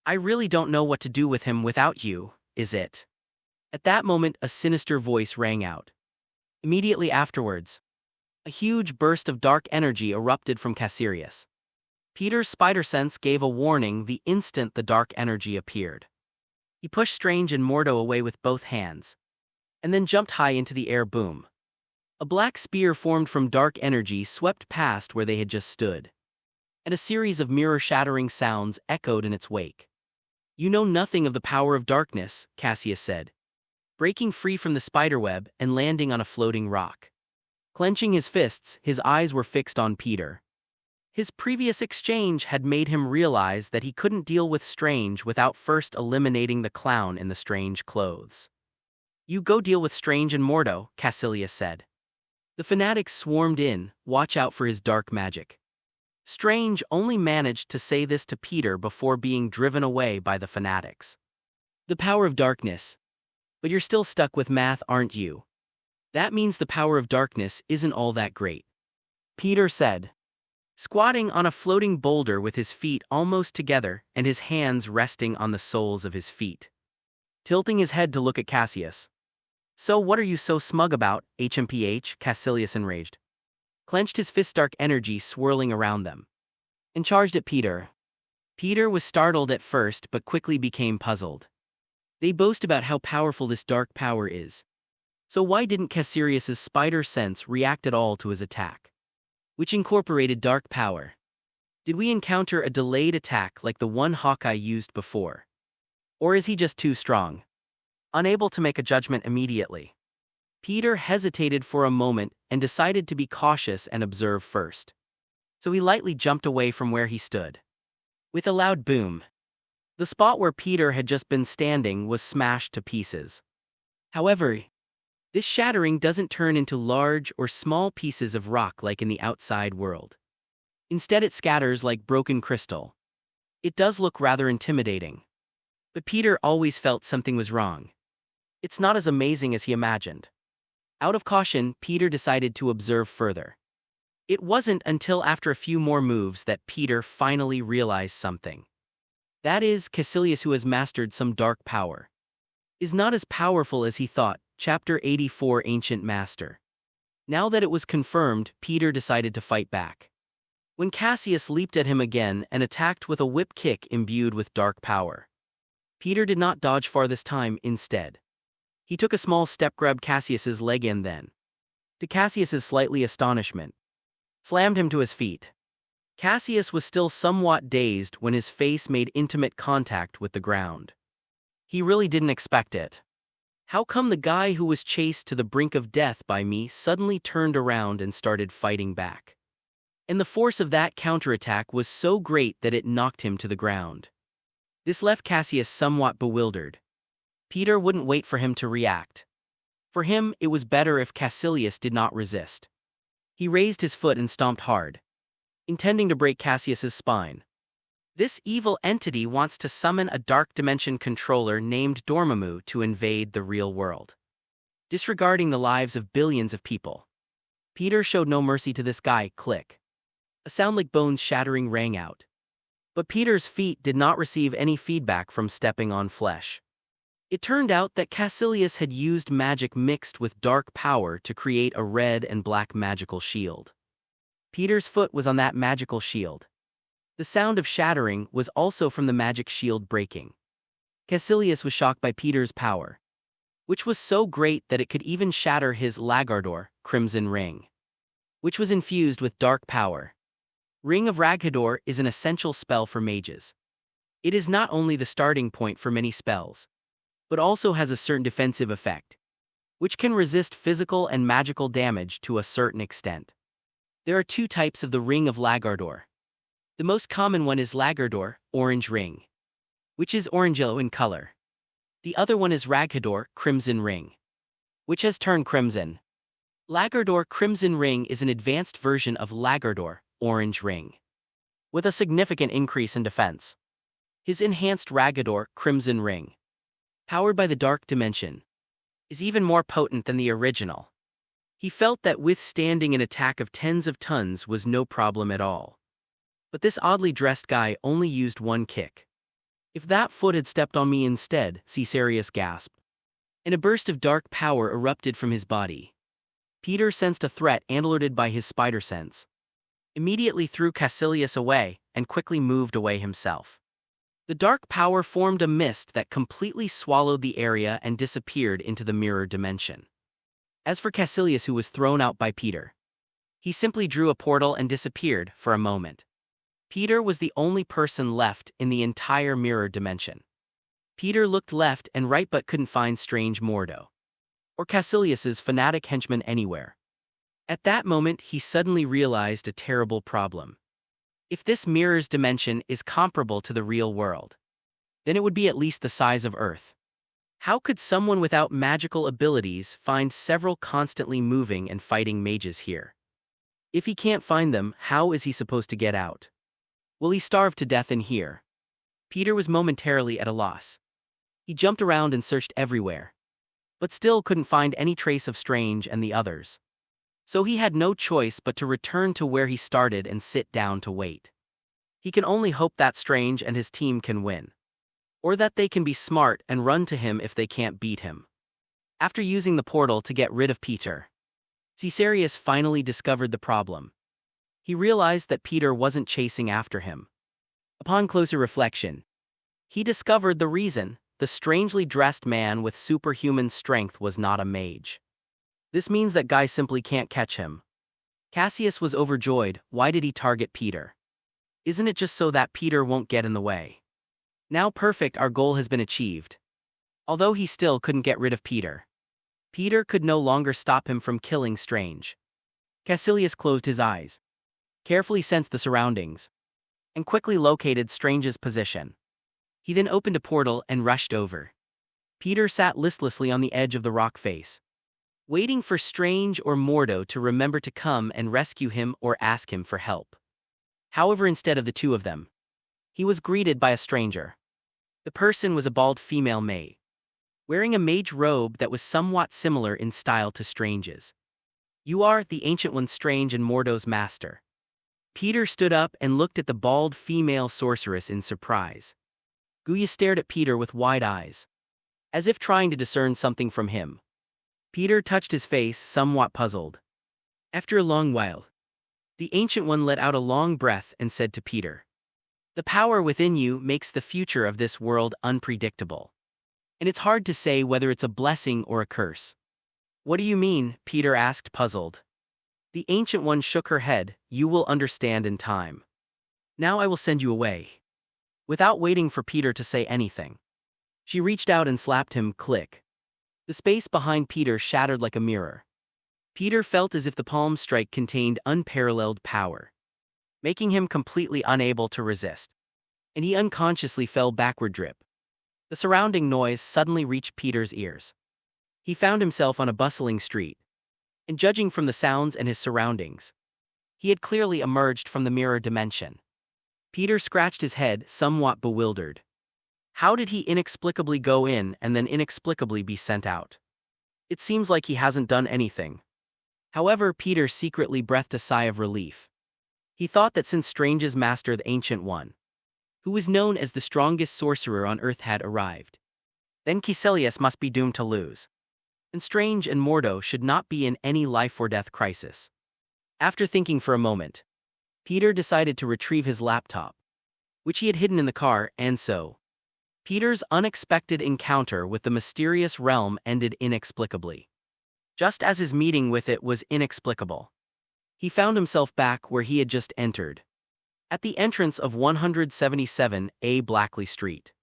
I really don't know what to do with him without you, is it?" At that moment, a sinister voice rang out. Immediately afterwards, a huge burst of dark energy erupted from Cassirius. Peter's spider sense gave a warning the instant the dark energy appeared. He pushed Strange and Mordo away with both hands, and then jumped high into the air. Boom. A black spear formed from dark energy swept past where they had just stood, and a series of mirror-shattering sounds echoed in its wake. "You know nothing of the power of darkness," Cassius said, breaking free from the spiderweb and landing on a floating rock. Clenching his fists, his eyes were fixed on Peter. His previous exchange had made him realize that he couldn't deal with Strange without first eliminating the clown in the strange clothes. "You go deal with Strange and Mordo," Caecilius said. The fanatics swarmed in, "Watch out for his dark magic." Strange only managed to say this to Peter before being driven away by the fanatics. "The power of darkness. But you're still stuck with math, aren't you? That means the power of darkness isn't all that great," Peter said. Squatting on a floating boulder with his feet almost together and his hands resting on the soles of his feet. Tilting his head to look at Cassius. "So what are you so smug about, HMPH?" Caecilius enraged. Clenched his fist, dark energy swirling around them. And charged at Peter. Peter was startled at first but quickly became puzzled. They boast about how powerful this dark power is. So why didn't Caecilius's spider sense react at all to his attack, which incorporated dark power? Did we encounter a delayed attack like the one Hawkeye used before? Or is he just too strong? Unable to make a judgment immediately, Peter hesitated for a moment and decided to be cautious and observe first. So he lightly jumped away from where he stood. With a loud boom, the spot where Peter had just been standing was smashed to pieces. However, this shattering doesn't turn into large or small pieces of rock like in the outside world. Instead, it scatters like broken crystal. It does look rather intimidating. But Peter always felt something was wrong. It's not as amazing as he imagined. Out of caution, Peter decided to observe further. It wasn't until after a few more moves that Peter finally realized something. That is, Caecilius, who has mastered some dark power, is not as powerful as he thought. Chapter 84, Ancient Master. Now that it was confirmed, Peter decided to fight back. When Cassius leaped at him again and attacked with a whip kick imbued with dark power, Peter did not dodge far this time. Instead, he took a small step, grabbed Cassius's leg, and then, to Cassius's slightly astonishment, slammed him to his feet. Cassius was still somewhat dazed when his face made intimate contact with the ground. He really didn't expect it. How come the guy who was chased to the brink of death by me suddenly turned around and started fighting back? And the force of that counterattack was so great that it knocked him to the ground. This left Cassius somewhat bewildered. Peter wouldn't wait for him to react. For him, it was better if Caecilius did not resist. He raised his foot and stomped hard, intending to break Cassius's spine. This evil entity wants to summon a dark dimension controller named Dormammu to invade the real world, disregarding the lives of billions of people. Peter showed no mercy to this guy. Click. A sound like bones shattering rang out. But Peter's feet did not receive any feedback from stepping on flesh. It turned out that Caecilius had used magic mixed with dark power to create a red and black magical shield. Peter's foot was on that magical shield. The sound of shattering was also from the magic shield breaking. Caecilius was shocked by Peter's power, which was so great that it could even shatter his Lagardor, Crimson Ring, which was infused with dark power. Ring of Raghador is an essential spell for mages. It is not only the starting point for many spells, but also has a certain defensive effect, which can resist physical and magical damage to a certain extent. There are two types of the Ring of Lagardor. The most common one is Lagardor, Orange Ring, which is orange-yellow in color. The other one is Raghador, Crimson Ring, which has turned crimson. Lagardor Crimson Ring is an advanced version of Lagardor, Orange Ring, with a significant increase in defense. His enhanced Raghador, Crimson Ring, powered by the Dark Dimension, is even more potent than the original. He felt that withstanding an attack of tens of tons was no problem at all. But this oddly dressed guy only used one kick. If that foot had stepped on me instead, Caecilius gasped. And a burst of dark power erupted from his body. Peter sensed a threat and, alerted by his spider sense, immediately threw Caecilius away and quickly moved away himself. The dark power formed a mist that completely swallowed the area and disappeared into the mirror dimension. As for Caecilius, who was thrown out by Peter, he simply drew a portal and disappeared for a moment. Peter was the only person left in the entire mirror dimension. Peter looked left and right but couldn't find Strange Mordo or Caecilius's fanatic henchman anywhere. At that moment, he suddenly realized a terrible problem. If this mirror's dimension is comparable to the real world, then it would be at least the size of Earth. How could someone without magical abilities find several constantly moving and fighting mages here? If he can't find them, how is he supposed to get out? Will he starve to death in here? Peter was momentarily at a loss. He jumped around and searched everywhere, but still couldn't find any trace of Strange and the others. So he had no choice but to return to where he started and sit down to wait. He can only hope that Strange and his team can win, or that they can be smart and run to him if they can't beat him. After using the portal to get rid of Peter, Caesarius finally discovered the problem. He realized that Peter wasn't chasing after him. Upon closer reflection, he discovered the reason. The strangely dressed man with superhuman strength was not a mage. This means that guy simply can't catch him. Cassius was overjoyed. Why did he target Peter? Isn't it just so that Peter won't get in the way? Now perfect, our goal has been achieved. Although he still couldn't get rid of Peter, Peter could no longer stop him from killing Strange. Cassius closed his eyes, carefully sensed the surroundings, and quickly located Strange's position. He then opened a portal and rushed over. Peter sat listlessly on the edge of the rock face, waiting for Strange or Mordo to remember to come and rescue him or ask him for help. However, instead of the two of them, he was greeted by a stranger. The person was a bald female mage, wearing a mage robe that was somewhat similar in style to Strange's. "You are the Ancient One, Strange and Mordo's master." Peter stood up and looked at the bald female sorceress in surprise. Guya stared at Peter with wide eyes, as if trying to discern something from him. Peter touched his face, somewhat puzzled. After a long while, the Ancient One let out a long breath and said to Peter, "The power within you makes the future of this world unpredictable. And it's hard to say whether it's a blessing or a curse." "What do you mean?" Peter asked, puzzled. The Ancient One shook her head. "You will understand in time. Now I will send you away." Without waiting for Peter to say anything, she reached out and slapped him. Click. The space behind Peter shattered like a mirror. Peter felt as if the palm strike contained unparalleled power, making him completely unable to resist, and he unconsciously fell backward. Drip. The surrounding noise suddenly reached Peter's ears. He found himself on a bustling street, and judging from the sounds and his surroundings, he had clearly emerged from the mirror dimension. Peter scratched his head, somewhat bewildered. How did he inexplicably go in and then inexplicably be sent out? It seems like he hasn't done anything. However, Peter secretly breathed a sigh of relief. He thought that since Strange's master, the Ancient One, who was known as the strongest sorcerer on Earth, had arrived, then Caecilius must be doomed to lose, and Strange and Mordo should not be in any life-or-death crisis. After thinking for a moment, Peter decided to retrieve his laptop, which he had hidden in the car, and so Peter's unexpected encounter with the mysterious realm ended inexplicably. Just as his meeting with it was inexplicable, he found himself back where he had just entered, at the entrance of 177A Blackley Street.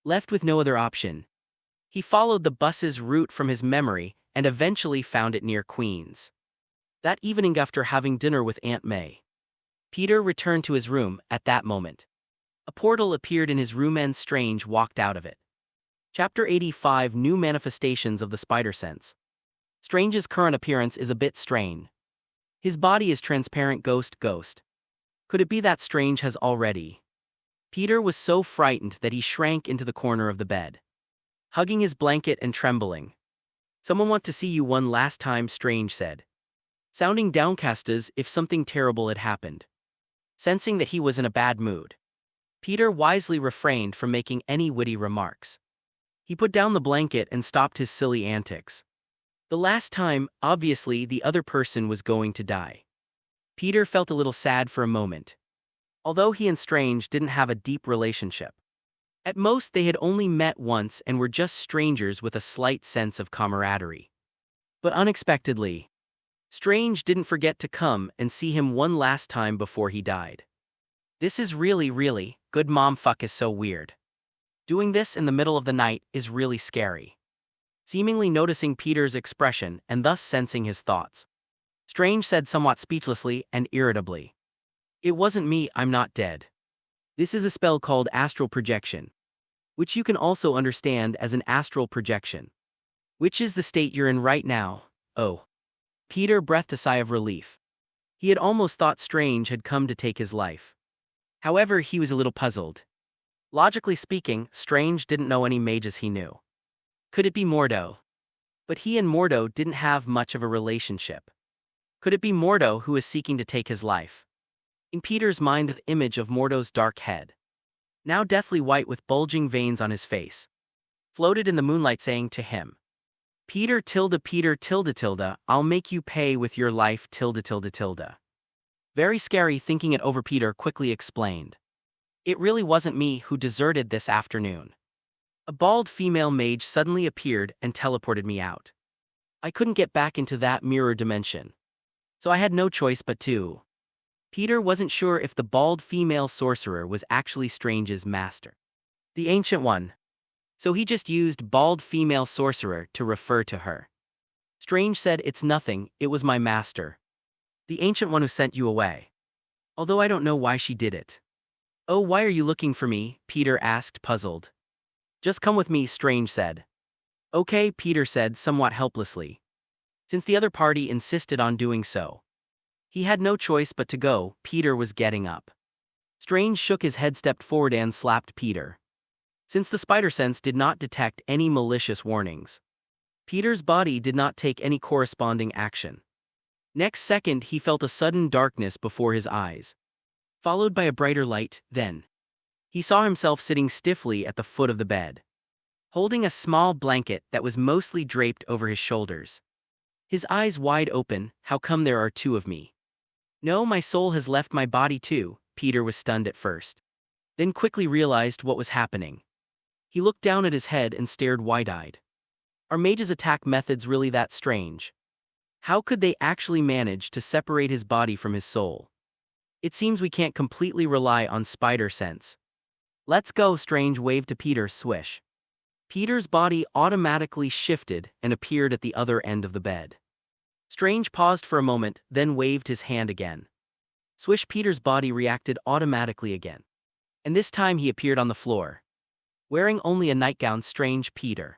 Left with no other option, he followed the bus's route from his memory and eventually found it near Queens. That evening, after having dinner with Aunt May, Peter returned to his room. At that moment, a portal appeared in his room and Strange walked out of it. Chapter 85: New Manifestations of the Spider Sense. Strange's current appearance is a bit strange. His body is transparent. Ghost. Could it be that Strange has already? Peter was so frightened that he shrank into the corner of the bed, hugging his blanket and trembling. "Someone want to see you one last time," Strange said, sounding downcast as if something terrible had happened. Sensing that he was in a bad mood, Peter wisely refrained from making any witty remarks. He put down the blanket and stopped his silly antics. The last time, obviously, the other person was going to die. Peter felt a little sad for a moment. Although he and Strange didn't have a deep relationship, at most they had only met once and were just strangers with a slight sense of camaraderie. But unexpectedly, Strange didn't forget to come and see him one last time before he died. This is really good. Mom, fuck is so weird. Doing this in the middle of the night is really scary. Seemingly noticing Peter's expression and thus sensing his thoughts, Strange said somewhat speechlessly and irritably. It wasn't me, I'm not dead. This is a spell called astral projection, which you can also understand as an astral projection, which is the state you're in right now. Oh. Peter breathed a sigh of relief. He had almost thought Strange had come to take his life. However, he was a little puzzled. Logically speaking, Strange didn't know any mages he knew. Could it be Mordo? But he and Mordo didn't have much of a relationship. Could it be Mordo who is seeking to take his life? In Peter's mind, the image of Mordo's dark head, now deathly white with bulging veins on his face, floated in the moonlight saying to him, Peter tilde tilde, I'll make you pay with your life tilde tilde tilde. Very scary. Thinking it over, Peter quickly explained. It really wasn't me who deserted this afternoon. A bald female mage suddenly appeared and teleported me out. I couldn't get back into that mirror dimension, so I had no choice but to. Peter wasn't sure if the bald female sorcerer was actually Strange's master, the Ancient One, so he just used bald female sorcerer to refer to her. Strange said, It's nothing, it was my master, the Ancient One who sent you away. Although I don't know why she did it. Oh, why are you looking for me? Peter asked, puzzled. Just come with me, Strange said. Okay, Peter said somewhat helplessly, since the other party insisted on doing so. He had no choice but to go. Peter was getting up. Strange shook his head, stepped forward and slapped Peter. Since the spider sense did not detect any malicious warnings, Peter's body did not take any corresponding action. Next second, he felt a sudden darkness before his eyes, followed by a brighter light. Then he saw himself sitting stiffly at the foot of the bed, holding a small blanket that was mostly draped over his shoulders. His eyes wide open. How come there are two of me? No, my soul has left my body too. Peter was stunned at first, then quickly realized what was happening. He looked down at his head and stared wide-eyed. Are mages' attack methods really that strange? How could they actually manage to separate his body from his soul? It seems we can't completely rely on spider sense. Let's go, Strange waved to Peter. Swish. Peter's body automatically shifted and appeared at the other end of the bed. Strange paused for a moment, then waved his hand again. Swish. Peter's body reacted automatically again, and this time he appeared on the floor, wearing only a nightgown. Strange. Peter.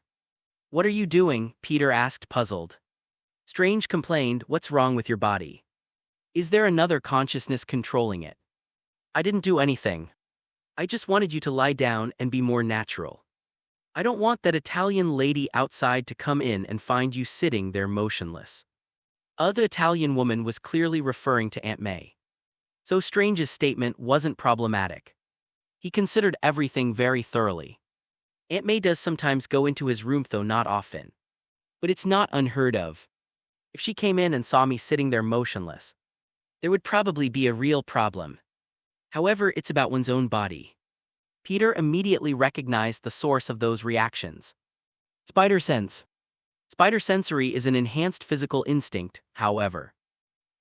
What are you doing? Peter asked, puzzled. Strange complained, What's wrong with your body? Is there another consciousness controlling it? I didn't do anything. I just wanted you to lie down and be more natural. I don't want that Italian lady outside to come in and find you sitting there motionless. The Italian woman was clearly referring to Aunt May. So Strange's statement wasn't problematic. He considered everything very thoroughly. Aunt May does sometimes go into his room, though not often. But it's not unheard of. If she came in and saw me sitting there motionless, there would probably be a real problem. However, it's about one's own body. Peter immediately recognized the source of those reactions. Spider sense. Spider sensory is an enhanced physical instinct, however.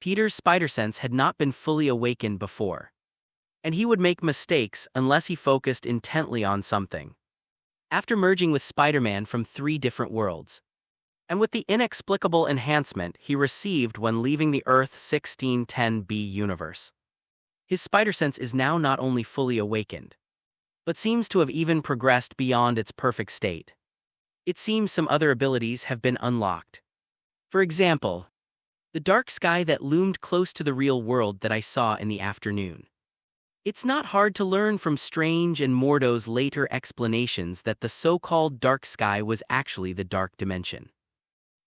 Peter's spider sense had not been fully awakened before, and he would make mistakes unless he focused intently on something. After merging with Spider-Man from 3 different worlds, and with the inexplicable enhancement he received when leaving the Earth 1610b universe, his spider sense is now not only fully awakened, but seems to have even progressed beyond its perfect state. It seems some other abilities have been unlocked. For example, the dark sky that loomed close to the real world that I saw in the afternoon. It's not hard to learn from Strange and Mordo's later explanations that the so-called dark sky was actually the dark dimension.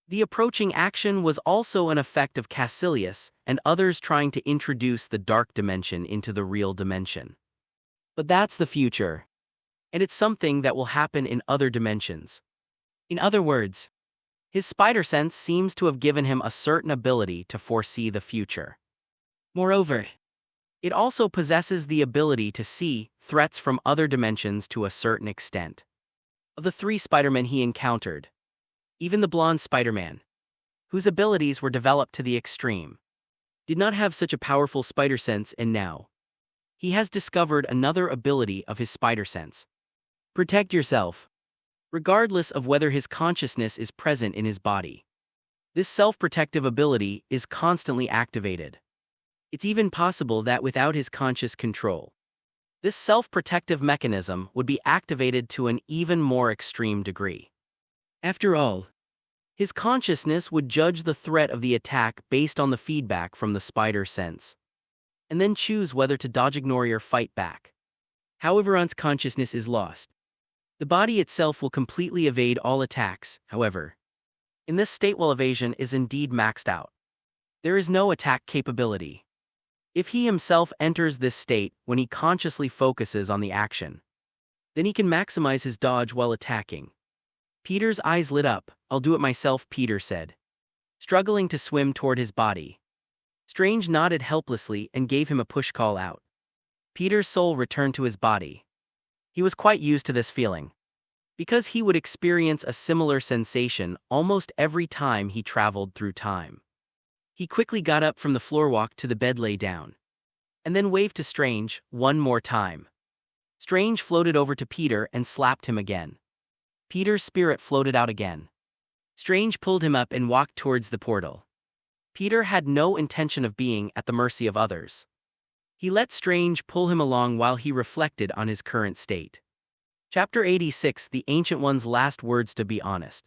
The approaching action was also an effect of Cassilius and others trying to introduce the dark dimension into the real dimension. But that's the future, and it's something that will happen in other dimensions. In other words, his spider sense seems to have given him a certain ability to foresee the future. Moreover, it also possesses the ability to see threats from other dimensions to a certain extent. Of the 3 Spider-Men he encountered, even the blonde Spider-Man, whose abilities were developed to the extreme, did not have such a powerful spider sense, and now he has discovered another ability of his spider sense. Protect yourself, regardless of whether his consciousness is present in his body. This self-protective ability is constantly activated. It's even possible that without his conscious control, this self-protective mechanism would be activated to an even more extreme degree. After all, his consciousness would judge the threat of the attack based on the feedback from the spider sense, and then choose whether to dodge, ignore, or fight back. However, once consciousness is lost, the body itself will completely evade all attacks. However, in this state, while evasion is indeed maxed out, there is no attack capability. If he himself enters this state when he consciously focuses on the action, then he can maximize his dodge while attacking. Peter's eyes lit up. "I'll do it myself," Peter said, struggling to swim toward his body. Strange nodded helplessly and gave him a push call out. Peter's soul returned to his body. He was quite used to this feeling, because he would experience a similar sensation almost every time he traveled through time. He quickly got up from the floor, walked to the bed, lay down, and then waved to Strange one more time. Strange floated over to Peter and slapped him again. Peter's spirit floated out again. Strange pulled him up and walked towards the portal. Peter had no intention of being at the mercy of others. He let Strange pull him along while he reflected on his current state. Chapter 86: The Ancient One's Last Words. To be honest,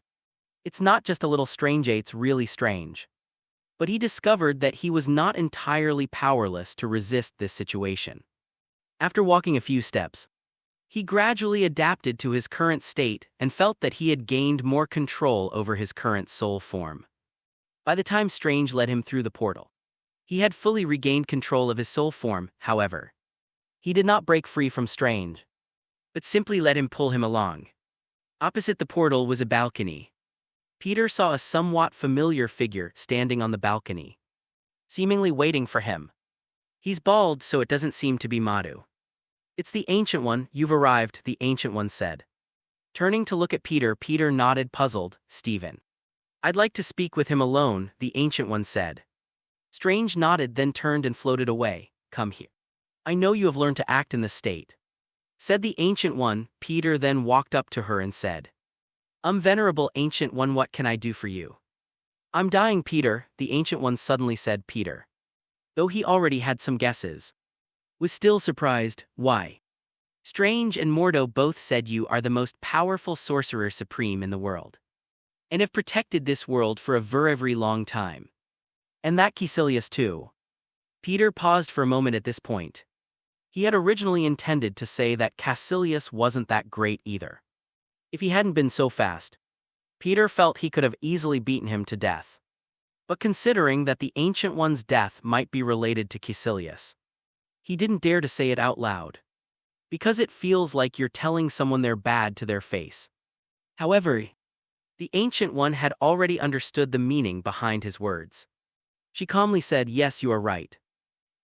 it's not just a little strange, it's really strange. But he discovered that he was not entirely powerless to resist this situation. After walking a few steps, he gradually adapted to his current state and felt that he had gained more control over his current soul form. By the time Strange led him through the portal, he had fully regained control of his soul form. However, he did not break free from Strange, but simply let him pull him along. Opposite the portal was a balcony. Peter saw a somewhat familiar figure standing on the balcony, seemingly waiting for him. "He's bald, so it doesn't seem to be Madhu." "It's the Ancient One, you've arrived," the Ancient One said. Turning to look at Peter, Peter nodded, puzzled. "Stephen, I'd like to speak with him alone," the Ancient One said. Strange nodded, then turned and floated away. "Come here. I know you have learned to act in this state," said the Ancient One. Peter then walked up to her and said, Venerable Ancient One, what can I do for you?" "I'm dying, Peter," the Ancient One suddenly said. Peter, though he already had some guesses, was still surprised. "Why?" "Strange and Mordo both said you are the most powerful sorcerer supreme in the world, and have protected this world for a very long time. And that Caecilius too." Peter paused for a moment at this point. He had originally intended to say that Caecilius wasn't that great either. If he hadn't been so fast, Peter felt he could have easily beaten him to death. But considering that the Ancient One's death might be related to Caecilius, he didn't dare to say it out loud, because it feels like you're telling someone they're bad to their face. However, the Ancient One had already understood the meaning behind his words. She calmly said, "Yes, you are right.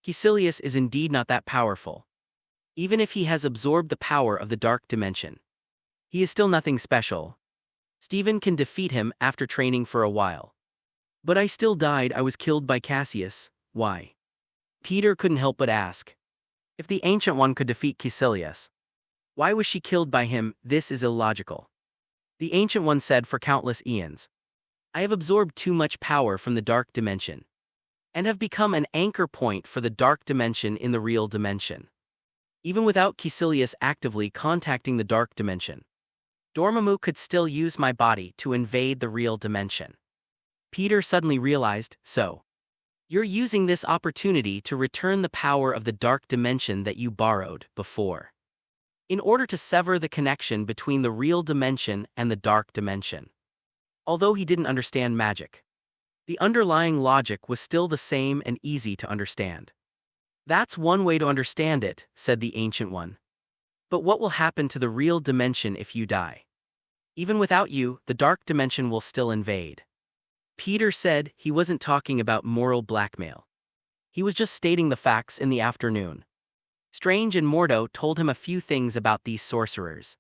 Caecilius is indeed not that powerful. Even if he has absorbed the power of the dark dimension, he is still nothing special. Stephen can defeat him after training for a while. But I still died. I was killed by Cassius." "Why?" Peter couldn't help but ask. If the Ancient One could defeat Caecilius, why was she killed by him? This is illogical. The Ancient One said, "For countless eons, I have absorbed too much power from the dark dimension, and have become an anchor point for the dark dimension in the real dimension. Even without Caecilius actively contacting the dark dimension, Dormammu could still use my body to invade the real dimension." Peter suddenly realized, "So, you're using this opportunity to return the power of the dark dimension that you borrowed before, in order to sever the connection between the real dimension and the dark dimension." Although he didn't understand magic, the underlying logic was still the same and easy to understand. "That's one way to understand it," said the Ancient One. "But what will happen to the real dimension if you die? Even without you, the dark dimension will still invade." Peter said he wasn't talking about moral blackmail. He was just stating the facts. In the afternoon, Strange and Mordo told him a few things about these sorcerers,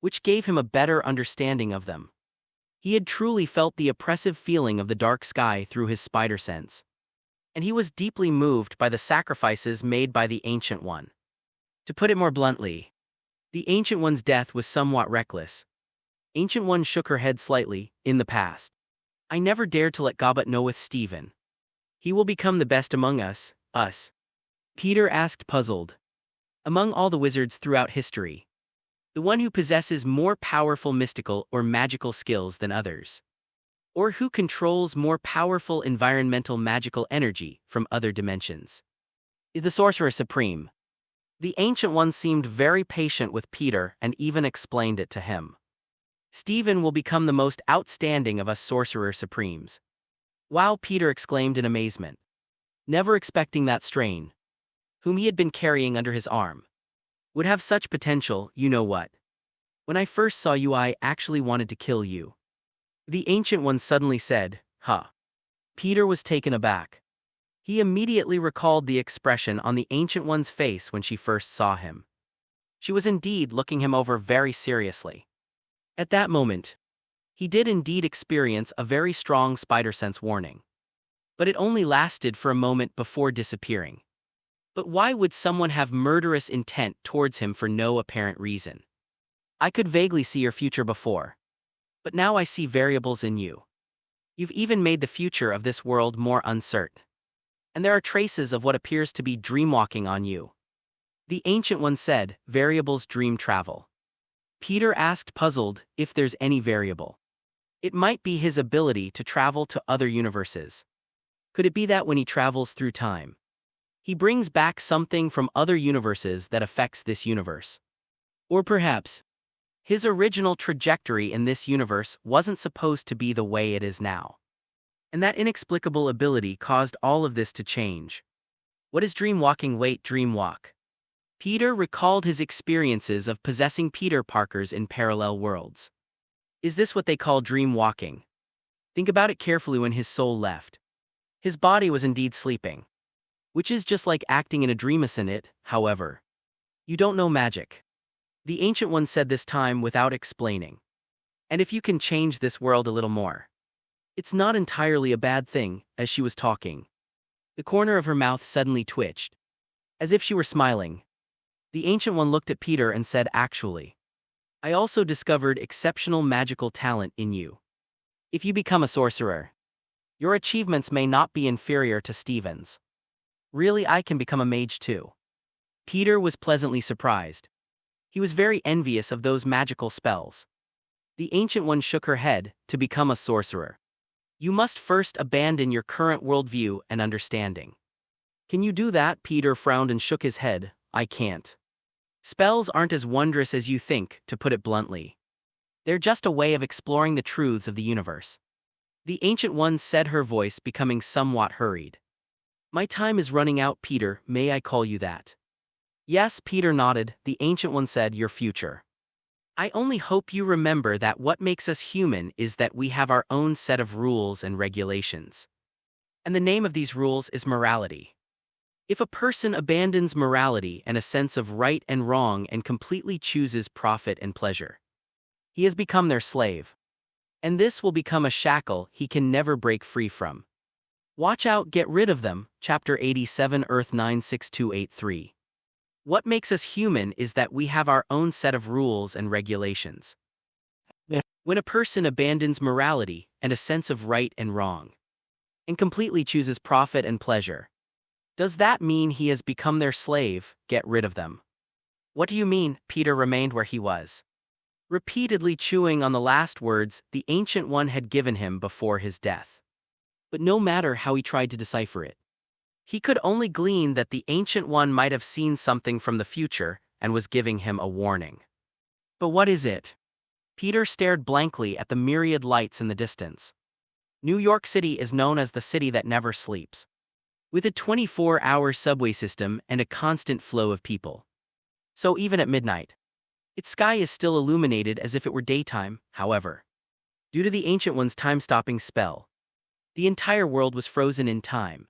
which gave him a better understanding of them. He had truly felt the oppressive feeling of the dark sky through his spider sense, and he was deeply moved by the sacrifices made by the Ancient One. To put it more bluntly, the Ancient One's death was somewhat reckless. Ancient One shook her head slightly. "In the past, I never dared to let Gobbet know with Stephen. He will become the best among us. Peter asked, puzzled. Among all the wizards throughout history, the one who possesses more powerful mystical or magical skills than others, or who controls more powerful environmental magical energy from other dimensions, is the Sorcerer Supreme. The Ancient One seemed very patient with Peter and even explained it to him. Stephen will become the most outstanding of us Sorcerer Supremes. Wow, Peter exclaimed in amazement, never expecting that strain, whom he had been carrying under his arm, would have such potential. You know what? When I first saw you, I actually wanted to kill you. The Ancient One suddenly said, huh? Peter was taken aback. He immediately recalled the expression on the Ancient One's face when she first saw him. She was indeed looking him over very seriously. At that moment, he did indeed experience a very strong spider sense warning. But it only lasted for a moment before disappearing. But why would someone have murderous intent towards him for no apparent reason? I could vaguely see your future before, but now I see variables in you. You've even made the future of this world more uncertain. And there are traces of what appears to be dreamwalking on you. The Ancient One said, variables dream travel. Peter asked, puzzled, if there's any variable. It might be his ability to travel to other universes. Could it be that when he travels through time, he brings back something from other universes that affects this universe? Or perhaps, his original trajectory in this universe wasn't supposed to be the way it is now, and that inexplicable ability caused all of this to change. What is dreamwalking? Wait, dreamwalk. Peter recalled his experiences of possessing Peter Parkers in parallel worlds. Is this what they call dreamwalking? Think about it carefully. When his soul left, his body was indeed sleeping, which is just like acting in a dream. Isn't it? However, you don't know magic. The Ancient One said this time without explaining. And if you can change this world a little more, it's not entirely a bad thing. As she was talking, the corner of her mouth suddenly twitched, as if she were smiling. The Ancient One looked at Peter and said, actually, I also discovered exceptional magical talent in you. If you become a sorcerer, your achievements may not be inferior to Stephen's. Really, I can become a mage too. Peter was pleasantly surprised. He was very envious of those magical spells. The Ancient One shook her head. To become a sorcerer, you must first abandon your current worldview and understanding. Can you do that? Peter frowned and shook his head. I can't. Spells aren't as wondrous as you think, to put it bluntly. They're just a way of exploring the truths of the universe. The Ancient One said, her voice becoming somewhat hurried. My time is running out, Peter. May I call you that? Yes, Peter nodded. The Ancient One said, your future. I only hope you remember that what makes us human is that we have our own set of rules and regulations. And the name of these rules is morality. If a person abandons morality and a sense of right and wrong and completely chooses profit and pleasure, he has become their slave. And this will become a shackle he can never break free from. Watch out, get rid of them. Chapter 87, Earth 96283. What makes us human is that we have our own set of rules and regulations. When a person abandons morality and a sense of right and wrong, and completely chooses profit and pleasure, does that mean he has become their slave? Get rid of them. What do you mean? Peter remained where he was, repeatedly chewing on the last words the Ancient One had given him before his death. But no matter how he tried to decipher it, he could only glean that the Ancient One might have seen something from the future and was giving him a warning. But what is it? Peter stared blankly at the myriad lights in the distance. New York City is known as the city that never sleeps, with a 24-hour subway system and a constant flow of people. So even at midnight, its sky is still illuminated as if it were daytime. However, due to the Ancient One's time-stopping spell, the entire world was frozen in time,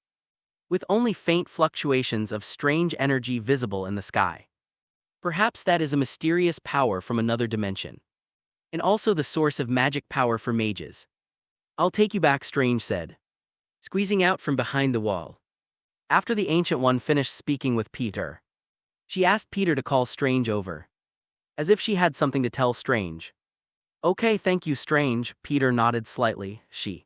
with only faint fluctuations of strange energy visible in the sky. Perhaps that is a mysterious power from another dimension, and also the source of magic power for mages. I'll take you back, Strange said, squeezing out from behind the wall. After the Ancient One finished speaking with Peter, she asked Peter to call Strange over, as if she had something to tell Strange. Okay, thank you, Strange. Peter nodded slightly. She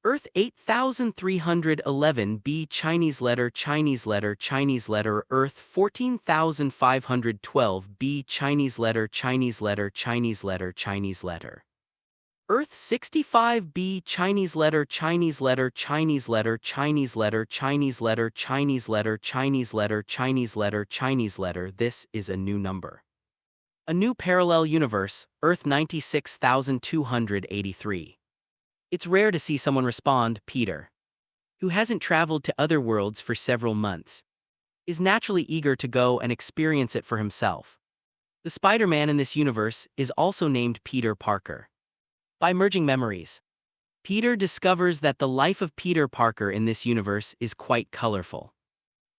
Earth 8311b Chinese letter Earth 14512b Chinese letter Earth 65b Chinese letter This is a new number. A new parallel universe, Earth 96283. It's rare to see someone respond, Peter, who hasn't traveled to other worlds for several months, is naturally eager to go and experience it for himself. The Spider-Man in this universe is also named Peter Parker. By merging memories, Peter discovers that the life of Peter Parker in this universe is quite colorful.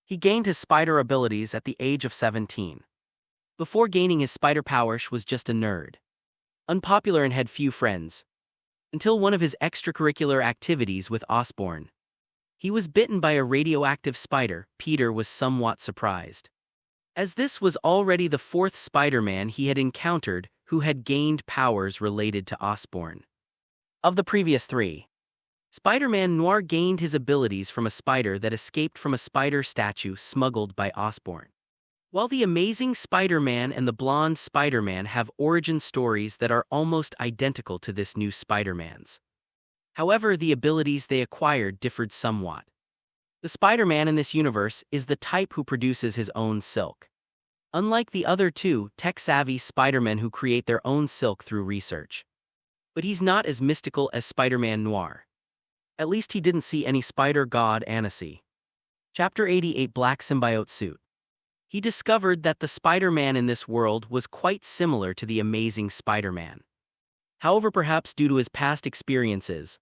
He gained his spider abilities at the age of 17. Before gaining his spider powers was just a nerd, unpopular and had few friends. Until one of his extracurricular activities with Osborn. He was bitten by a radioactive spider. Peter was somewhat surprised, as this was already the fourth Spider-Man he had encountered who had gained powers related to Osborn. Of the previous three, Spider-Man Noir gained his abilities from a spider that escaped from a spider statue smuggled by Osborn. While the Amazing Spider-Man and the Blonde Spider-Man have origin stories that are almost identical to this new Spider-Man's. However, the abilities they acquired differed somewhat. The Spider-Man in this universe is the type who produces his own silk. Unlike the other two tech-savvy Spider-Men who create their own silk through research. But he's not as mystical as Spider-Man Noir. At least he didn't see any spider god Annecy. Chapter 88 Black Symbiote Suit. He discovered that the Spider-Man in this world was quite similar to the Amazing Spider-Man. However, perhaps due to his past experiences,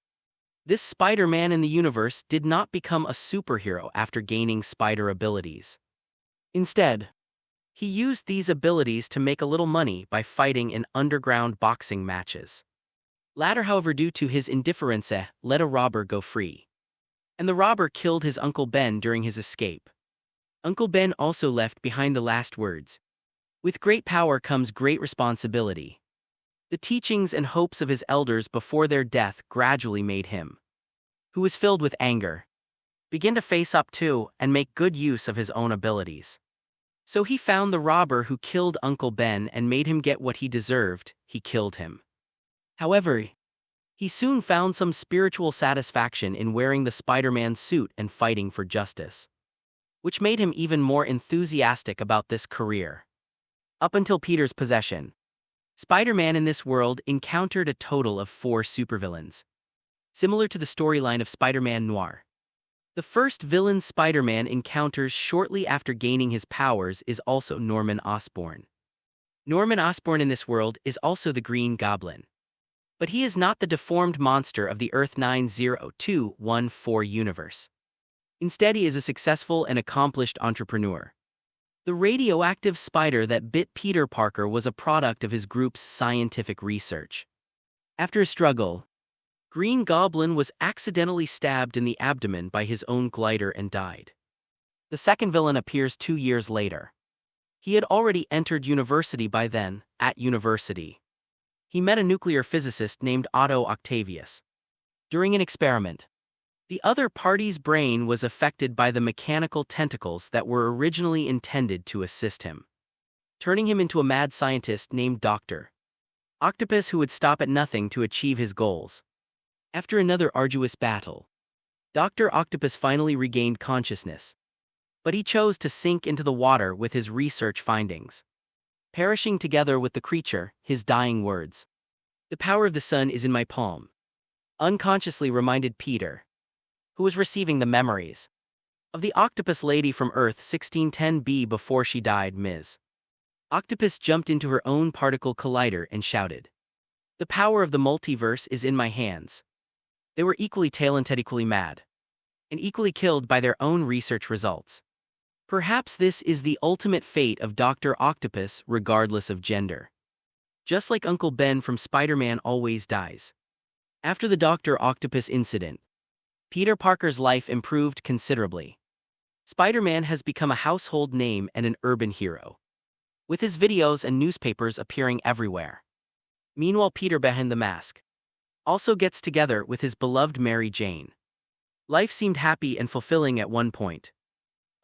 this Spider-Man in the universe did not become a superhero after gaining spider abilities. Instead, he used these abilities to make a little money by fighting in underground boxing matches. Latter, however, due to his indifference, let a robber go free. And the robber killed his Uncle Ben during his escape. Uncle Ben also left behind the last words. With great power comes great responsibility. The teachings and hopes of his elders before their death gradually made him, who was filled with anger, begin to face up to and make good use of his own abilities. So he found the robber who killed Uncle Ben and made him get what he deserved. He killed him. However, he soon found some spiritual satisfaction in wearing the Spider-Man suit and fighting for justice, which made him even more enthusiastic about this career. Up until Peter's possession, Spider-Man in this world encountered a total of 4 supervillains, similar to the storyline of Spider-Man Noir. The first villain Spider-Man encounters shortly after gaining his powers is also Norman Osborn. Norman Osborn in this world is also the Green Goblin. But he is not the deformed monster of the Earth 90214 universe. Instead, he is a successful and accomplished entrepreneur. The radioactive spider that bit Peter Parker was a product of his group's scientific research. After a struggle, Green Goblin was accidentally stabbed in the abdomen by his own glider and died. The second villain appears 2 years later. He had already entered university by then. At university, he met a nuclear physicist named Otto Octavius. During an experiment, the other party's brain was affected by the mechanical tentacles that were originally intended to assist him, turning him into a mad scientist named Dr. Octopus who would stop at nothing to achieve his goals. After another arduous battle, Dr. Octopus finally regained consciousness, but he chose to sink into the water with his research findings, perishing together with the creature, his dying words. "The power of the sun is in my palm," unconsciously reminded Peter, who was receiving the memories of the octopus lady from Earth 1610b before she died. Ms. Octopus jumped into her own particle collider and shouted, "The power of the multiverse is in my hands." They were equally talented, equally mad, and equally killed by their own research results. Perhaps this is the ultimate fate of Dr. Octopus, regardless of gender. Just like Uncle Ben from Spider-Man always dies. After the Dr. Octopus incident, Peter Parker's life improved considerably. Spider-Man has become a household name and an urban hero, with his videos and newspapers appearing everywhere. Meanwhile, Peter behind the mask, also gets together with his beloved Mary Jane. Life seemed happy and fulfilling at one point.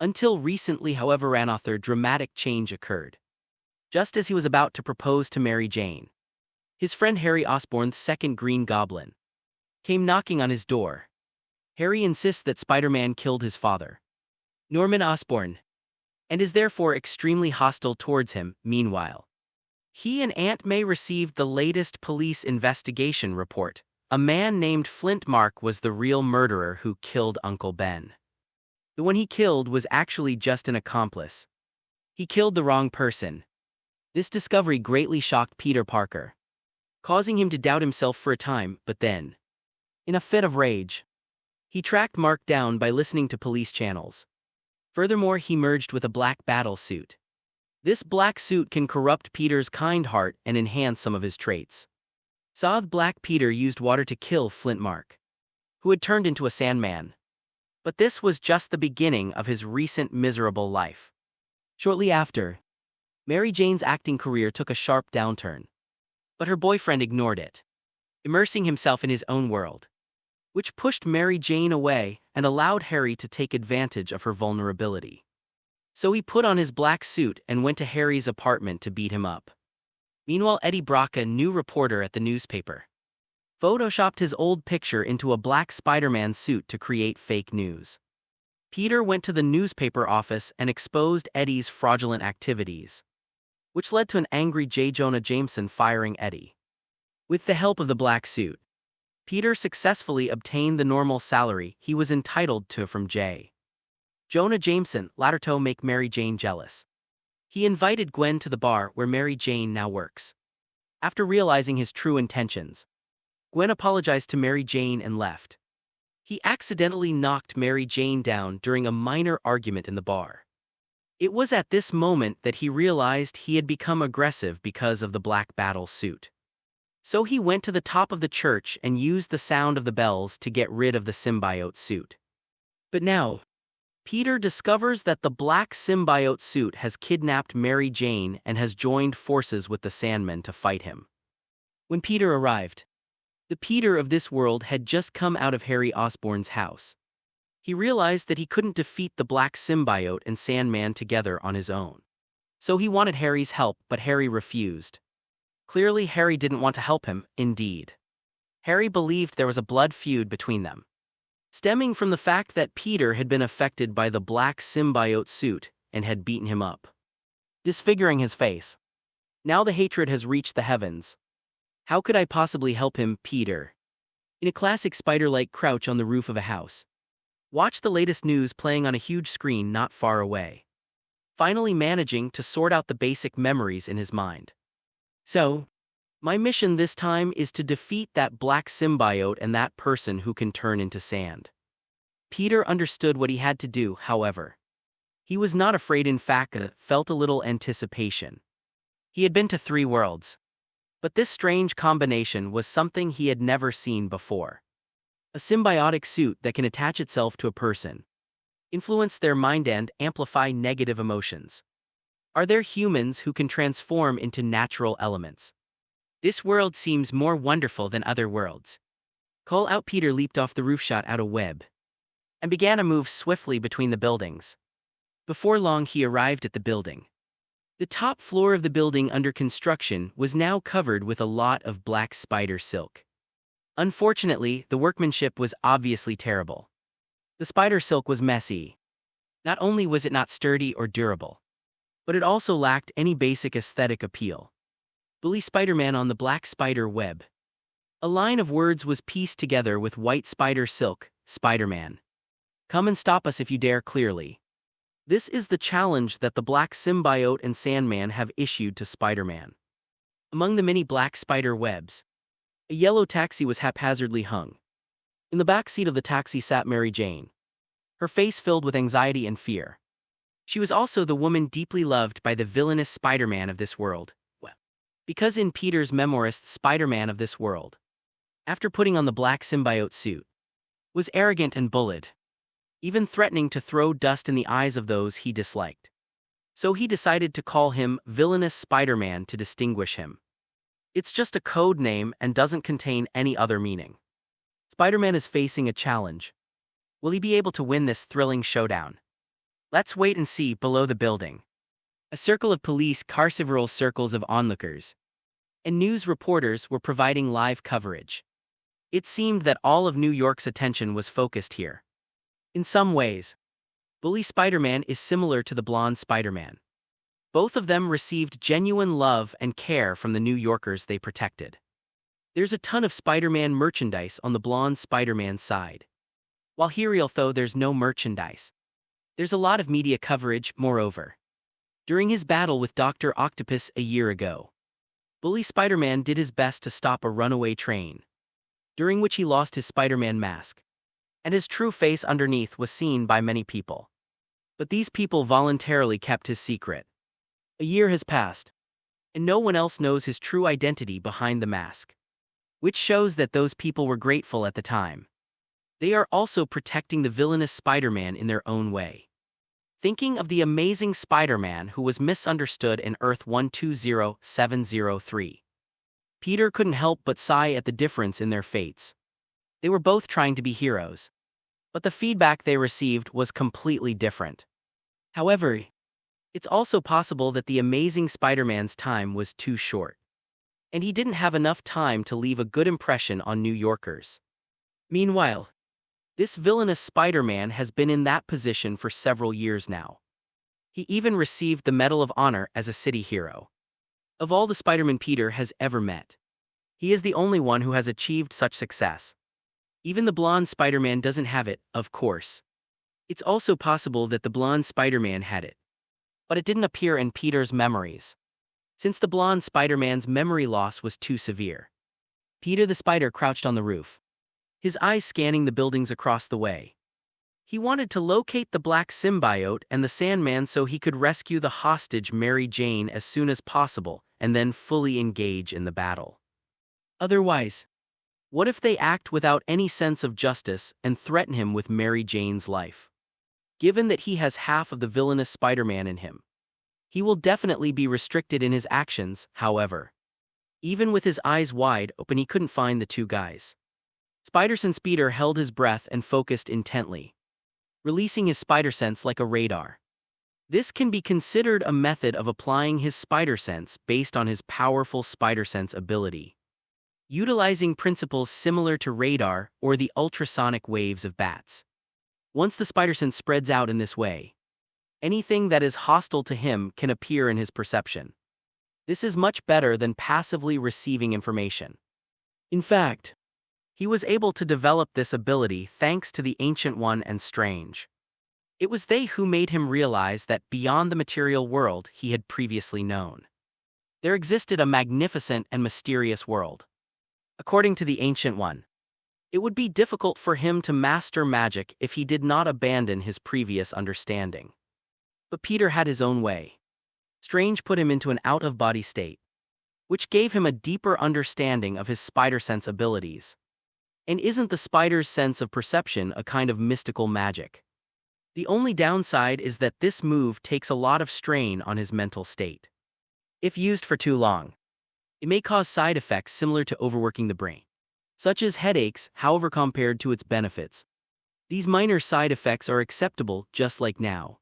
Until recently, however, an author dramatic change occurred. Just as he was about to propose to Mary Jane, his friend Harry Osborn's second Green Goblin came knocking on his door. Harry insists that Spider-Man killed his father, Norman Osborn, and is therefore extremely hostile towards him. Meanwhile, he and Aunt May received the latest police investigation report. A man named Flint Mark was the real murderer who killed Uncle Ben. The one he killed was actually just an accomplice. He killed the wrong person. This discovery greatly shocked Peter Parker, causing him to doubt himself for a time, but then, in a fit of rage, he tracked Mark down by listening to police channels. Furthermore, he merged with a black battle suit. This black suit can corrupt Peter's kind heart and enhance some of his traits. Soth Black Peter used water to kill Flint Mark, who had turned into a Sandman. But this was just the beginning of his recent miserable life. Shortly after, Mary Jane's acting career took a sharp downturn. But her boyfriend ignored it, immersing himself in his own world, which pushed Mary Jane away and allowed Harry to take advantage of her vulnerability. So he put on his black suit and went to Harry's apartment to beat him up. Meanwhile, Eddie Brock, a new reporter at the newspaper, photoshopped his old picture into a black Spider-Man suit to create fake news. Peter went to the newspaper office and exposed Eddie's fraudulent activities, which led to an angry J. Jonah Jameson firing Eddie. With the help of the black suit, Peter successfully obtained the normal salary he was entitled to from J. Jonah Jameson, later to make Mary Jane jealous. He invited Gwen to the bar where Mary Jane now works. After realizing his true intentions, Gwen apologized to Mary Jane and left. He accidentally knocked Mary Jane down during a minor argument in the bar. It was at this moment that he realized he had become aggressive because of the black battle suit. So he went to the top of the church and used the sound of the bells to get rid of the symbiote suit. But now, Peter discovers that the black symbiote suit has kidnapped Mary Jane and has joined forces with the Sandmen to fight him. When Peter arrived, the Peter of this world had just come out of Harry Osborn's house. He realized that he couldn't defeat the black symbiote and Sandman together on his own. So he wanted Harry's help, but Harry refused. Clearly, Harry didn't want to help him, indeed. Harry believed there was a blood feud between them, stemming from the fact that Peter had been affected by the black symbiote suit and had beaten him up, disfiguring his face. Now the hatred has reached the heavens. How could I possibly help him, Peter? In a classic spider-like crouch on the roof of a house, watch the latest news playing on a huge screen not far away, finally managing to sort out the basic memories in his mind. So, my mission this time is to defeat that black symbiote and that person who can turn into sand. Peter understood what he had to do, however. He was not afraid, in fact, felt a little anticipation. He had been to 3 worlds. But this strange combination was something he had never seen before. A symbiotic suit that can attach itself to a person, influence their mind and amplify negative emotions. Are there humans who can transform into natural elements? This world seems more wonderful than other worlds. Call out. Peter leaped off the roof, shot out a web, and began to move swiftly between the buildings. Before long he arrived at the building. The top floor of the building under construction was now covered with a lot of black spider silk. Unfortunately, the workmanship was obviously terrible. The spider silk was messy. Not only was it not sturdy or durable, but it also lacked any basic aesthetic appeal. Bully Spider-Man on the black spider web. A line of words was pieced together with white spider silk. Spider-Man, come and stop us if you dare. Clearly, this is the challenge that the black symbiote and Sandman have issued to Spider-Man. Among the many black spider webs, a yellow taxi was haphazardly hung. In the back seat of the taxi sat Mary Jane, her face filled with anxiety and fear. She was also the woman deeply loved by the villainous Spider-Man of this world. Well, because in Peter's memoirist, Spider-Man of this world, after putting on the black symbiote suit, was arrogant and bullied, even threatening to throw dust in the eyes of those he disliked. So he decided to call him Villainous Spider-Man to distinguish him. It's just a code name and doesn't contain any other meaning. Spider-Man is facing a challenge. Will he be able to win this thrilling showdown? Let's wait and see. Below the building, a circle of police, several circles of onlookers, and news reporters were providing live coverage. It seemed that all of New York's attention was focused here. In some ways, Bully Spider-Man is similar to the blonde Spider-Man. Both of them received genuine love and care from the New Yorkers they protected. There's a ton of Spider-Man merchandise on the blonde Spider-Man side. While here, though, there's no merchandise. There's a lot of media coverage. Moreover, during his battle with Dr. Octopus a year ago, Bully Spider-Man did his best to stop a runaway train, during which he lost his Spider-Man mask, and his true face underneath was seen by many people. But these people voluntarily kept his secret. A year has passed, and no one else knows his true identity behind the mask, which shows that those people were grateful at the time. They are also protecting the villainous Spider-Man in their own way. Thinking of the amazing Spider-Man who was misunderstood in Earth 120703. Peter couldn't help but sigh at the difference in their fates. They were both trying to be heroes, but the feedback they received was completely different. However, it's also possible that the amazing Spider-Man's time was too short, and he didn't have enough time to leave a good impression on New Yorkers. Meanwhile, this villainous Spider-Man has been in that position for several years now. He even received the Medal of Honor as a city hero. Of all the Spider-Man Peter has ever met, he is the only one who has achieved such success. Even the blonde Spider-Man doesn't have it, of course. It's also possible that the blonde Spider-Man had it, but it didn't appear in Peter's memories, since the blonde Spider-Man's memory loss was too severe. Peter the Spider crouched on the roof, his eyes scanning the buildings across the way. He wanted to locate the black symbiote and the Sandman so he could rescue the hostage Mary Jane as soon as possible and then fully engage in the battle. Otherwise, what if they act without any sense of justice and threaten him with Mary Jane's life? Given that he has half of the villainous Spider-Man in him, he will definitely be restricted in his actions. However, even with his eyes wide open, he couldn't find the two guys. Spider-Sense Peter held his breath and focused intently, releasing his Spider-Sense like a radar. This can be considered a method of applying his Spider-Sense based on his powerful Spider-Sense ability, utilizing principles similar to radar or the ultrasonic waves of bats. Once the Spider-Sense spreads out in this way, anything that is hostile to him can appear in his perception. This is much better than passively receiving information. In fact, he was able to develop this ability thanks to the Ancient One and Strange. It was they who made him realize that beyond the material world he had previously known, there existed a magnificent and mysterious world. According to the Ancient One, it would be difficult for him to master magic if he did not abandon his previous understanding. But Peter had his own way. Strange put him into an out-of-body state, which gave him a deeper understanding of his Spider-Sense abilities. And isn't the spider's sense of perception a kind of mystical magic? The only downside is that this move takes a lot of strain on his mental state. If used for too long, it may cause side effects similar to overworking the brain, such as headaches. However, compared to its benefits, these minor side effects are acceptable, just like now,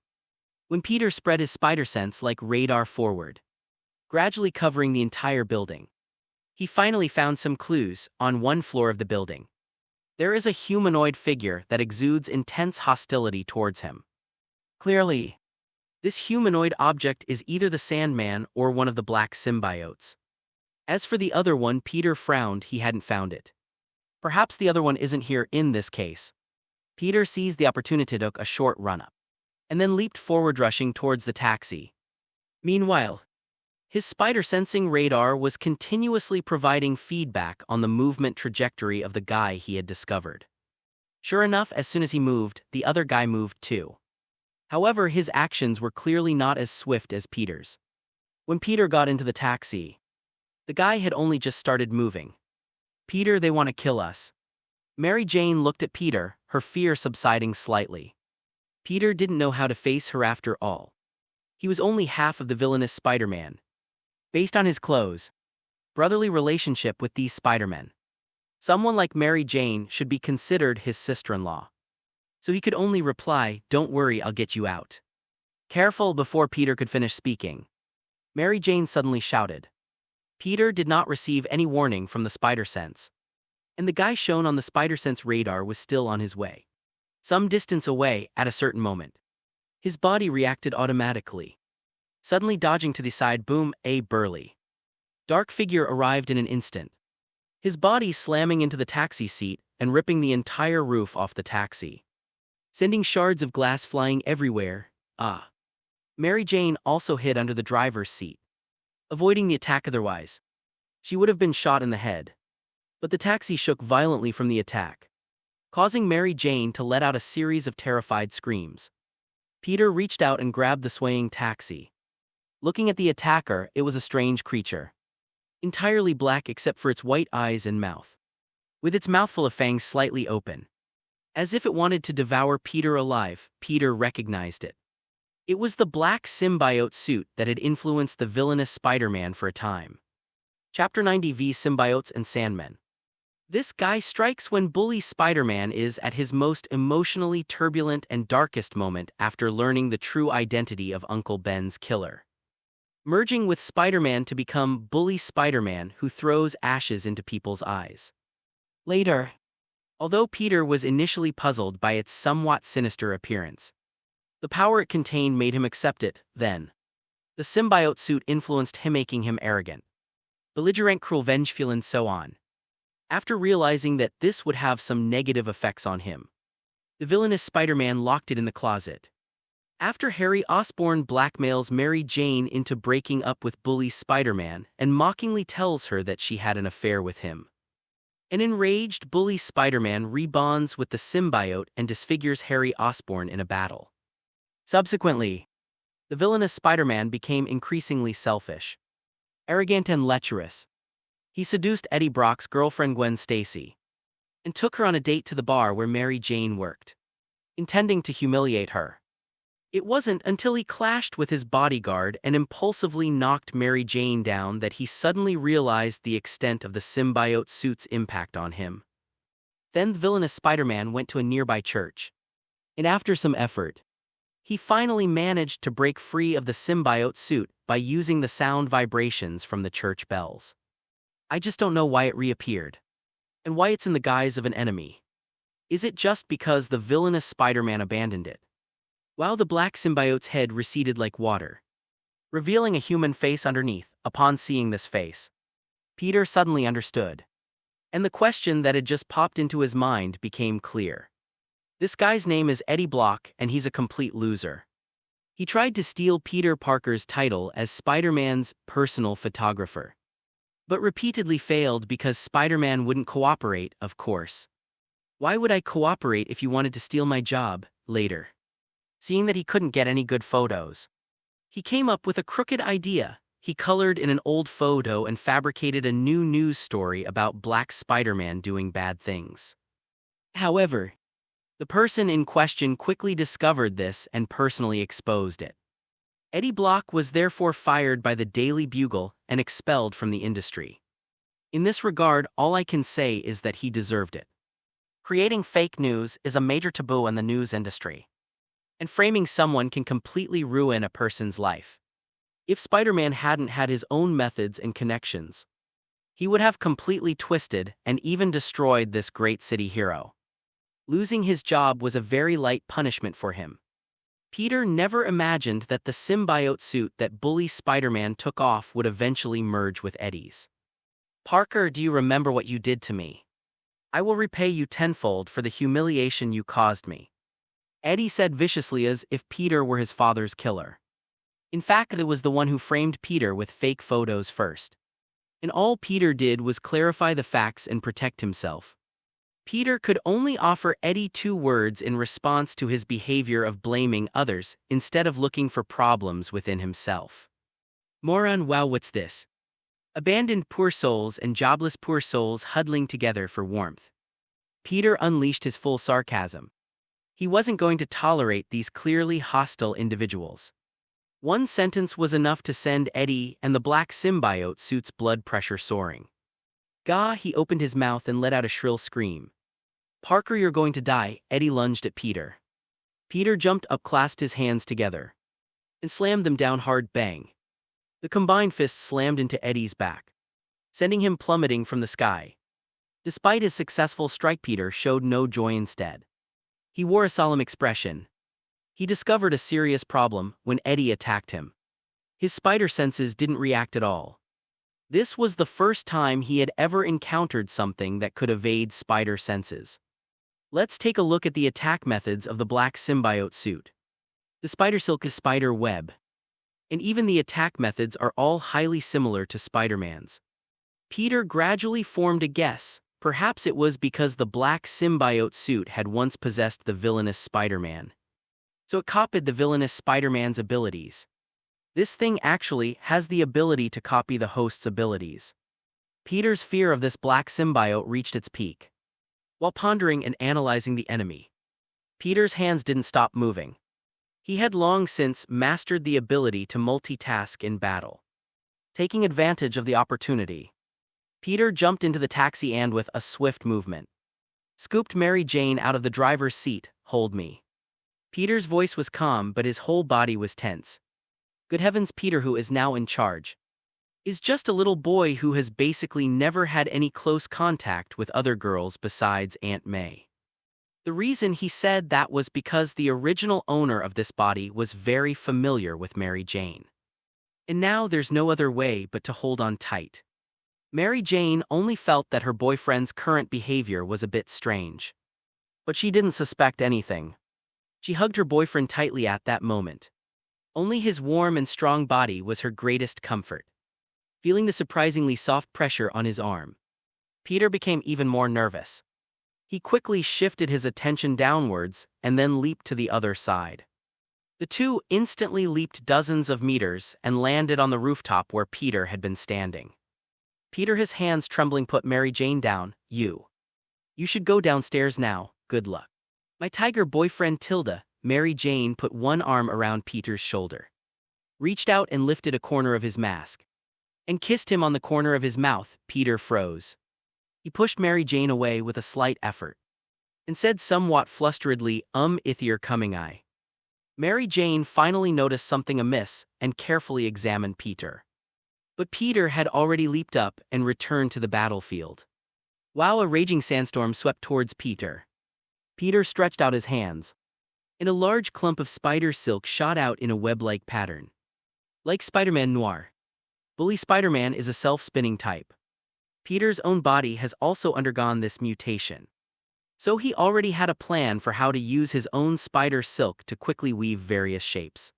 when Peter spread his Spider-Sense like radar forward, gradually covering the entire building. He finally found some clues. On one floor of the building, there is a humanoid figure that exudes intense hostility towards him. Clearly, this humanoid object is either the Sandman or one of the black symbiotes. As for the other one, Peter frowned. He hadn't found it. Perhaps the other one isn't here in this case. Peter seized the opportunity, took a short run-up, and then leaped forward, rushing towards the taxi. Meanwhile, his spider-sensing radar was continuously providing feedback on the movement trajectory of the guy he had discovered. Sure enough, as soon as he moved, the other guy moved too. However, his actions were clearly not as swift as Peter's. When Peter got into the taxi, the guy had only just started moving. "Peter, they want to kill us." Mary Jane looked at Peter, her fear subsiding slightly. Peter didn't know how to face her after all. He was only half of the villainous Spider-Man. Based on his clothes, brotherly relationship with these Spider-Men. Someone like Mary Jane should be considered his sister-in-law. So he could only reply, "Don't worry, I'll get you out." Careful before Peter could finish speaking. Mary Jane suddenly shouted. Peter did not receive any warning from the spider sense. And the guy shown on the spider sense radar was still on his way. Some distance away at a certain moment. His body reacted automatically. Suddenly dodging to the side, boom, a burly dark figure arrived in an instant. His body slamming into the taxi seat and ripping the entire roof off the taxi, sending shards of glass flying everywhere. Mary Jane also hid under the driver's seat, avoiding the attack. Otherwise, she would have been shot in the head. But the taxi shook violently from the attack, causing Mary Jane to let out a series of terrified screams. Peter reached out and grabbed the swaying taxi. Looking at the attacker, it was a strange creature. Entirely black except for its white eyes and mouth, with its mouthful of fangs slightly open. As if it wanted to devour Peter alive, Peter recognized it. It was the black symbiote suit that had influenced the villainous Spider-Man for a time. Chapter 90 v Symbiotes and Sandmen. This guy strikes when bully Spider-Man is at his most emotionally turbulent and darkest moment after learning the true identity of Uncle Ben's killer. Merging with Spider-Man to become bully Spider-Man who throws ashes into people's eyes. Later, although Peter was initially puzzled by its somewhat sinister appearance, the power it contained made him accept it. Then, the symbiote suit influenced him, making him arrogant, belligerent, cruel, vengeful, and so on. After realizing that this would have some negative effects on him, the villainous Spider-Man locked it in the closet. After Harry Osborn blackmails Mary Jane into breaking up with bully Spider-Man and mockingly tells her that she had an affair with him, an enraged bully Spider-Man rebonds with the symbiote and disfigures Harry Osborn in a battle. Subsequently, the villainous Spider-Man became increasingly selfish, arrogant, and lecherous. He seduced Eddie Brock's girlfriend Gwen Stacy and took her on a date to the bar where Mary Jane worked, intending to humiliate her. It wasn't until he clashed with his bodyguard and impulsively knocked Mary Jane down that he suddenly realized the extent of the symbiote suit's impact on him. Then the villainous Spider-Man went to a nearby church, and after some effort, he finally managed to break free of the symbiote suit by using the sound vibrations from the church bells. I just don't know why it reappeared, and why it's in the guise of an enemy. Is it just because the villainous Spider-Man abandoned it? While the black symbiote's head receded like water, revealing a human face underneath. Upon seeing this face, Peter suddenly understood, and the question that had just popped into his mind became clear. This guy's name is Eddie Brock, and he's a complete loser. He tried to steal Peter Parker's title as Spider-Man's personal photographer, but repeatedly failed because Spider-Man wouldn't cooperate, of course. Why would I cooperate if you wanted to steal my job? Later, seeing that he couldn't get any good photos, he came up with a crooked idea. He colored in an old photo and fabricated a new news story about Black Spider-Man doing bad things. However, the person in question quickly discovered this and personally exposed it. Eddie Brock was therefore fired by the Daily Bugle and expelled from the industry. In this regard, all I can say is that he deserved it. Creating fake news is a major taboo in the news industry, and framing someone can completely ruin a person's life. If Spider-Man hadn't had his own methods and connections, he would have completely twisted and even destroyed this great city hero. Losing his job was a very light punishment for him. Peter never imagined that the symbiote suit that bully Spider-Man took off would eventually merge with Eddie's. Parker, do you remember what you did to me? I will repay you tenfold for the humiliation you caused me, Eddie said viciously, as if Peter were his father's killer. In fact, it was the one who framed Peter with fake photos first. And all Peter did was clarify the facts and protect himself. Peter could only offer Eddie 2 words in response to his behavior of blaming others instead of looking for problems within himself. Moron, wow, what's this? Abandoned poor souls and jobless poor souls huddling together for warmth. Peter unleashed his full sarcasm. He wasn't going to tolerate these clearly hostile individuals. One sentence was enough to send Eddie and the black symbiote suit's blood pressure soaring. Gah! He opened his mouth and let out a shrill scream. Parker, you're going to die, Eddie lunged at Peter. Peter jumped up, clasped his hands together, and slammed them down hard. Bang! The combined fists slammed into Eddie's back, sending him plummeting from the sky. Despite his successful strike, Peter showed no joy. Instead, he wore a solemn expression. He discovered a serious problem when Eddie attacked him. His spider senses didn't react at all. This was the first time he had ever encountered something that could evade spider senses. Let's take a look at the attack methods of the black symbiote suit. The spider silk is spider web. And even the attack methods are all highly similar to Spider-Man's. Peter gradually formed a guess. Perhaps it was because the black symbiote suit had once possessed the villainous Spider-Man. So it copied the villainous Spider-Man's abilities. This thing actually has the ability to copy the host's abilities. Peter's fear of this black symbiote reached its peak. While pondering and analyzing the enemy, Peter's hands didn't stop moving. He had long since mastered the ability to multitask in battle. Taking advantage of the opportunity, Peter jumped into the taxi and, with a swift movement, scooped Mary Jane out of the driver's seat. Hold me. Peter's voice was calm, but his whole body was tense. Good heavens, Peter, who is now in charge, is just a little boy who has basically never had any close contact with other girls besides Aunt May. The reason he said that was because the original owner of this body was very familiar with Mary Jane. And now there's no other way but to hold on tight. Mary Jane only felt that her boyfriend's current behavior was a bit strange. But she didn't suspect anything. She hugged her boyfriend tightly at that moment. Only his warm and strong body was her greatest comfort. Feeling the surprisingly soft pressure on his arm, Peter became even more nervous. He quickly shifted his attention downwards and then leaped to the other side. The two instantly leaped dozens of meters and landed on the rooftop where Peter had been standing. Peter, his hands trembling, put Mary Jane down. You should go downstairs now, good luck. My tiger boyfriend Tilda. Mary Jane put one arm around Peter's shoulder, reached out and lifted a corner of his mask, and kissed him on the corner of his mouth. Peter froze. He pushed Mary Jane away with a slight effort, and said somewhat flusteredly, if you're coming, I. Mary Jane finally noticed something amiss and carefully examined Peter. But Peter had already leaped up and returned to the battlefield. Wow! A raging sandstorm swept towards Peter. Peter stretched out his hands, and a large clump of spider silk shot out in a web-like pattern. Like Spider-Man Noir, Bully Spider-Man is a self-spinning type. Peter's own body has also undergone this mutation. So he already had a plan for how to use his own spider silk to quickly weave various shapes.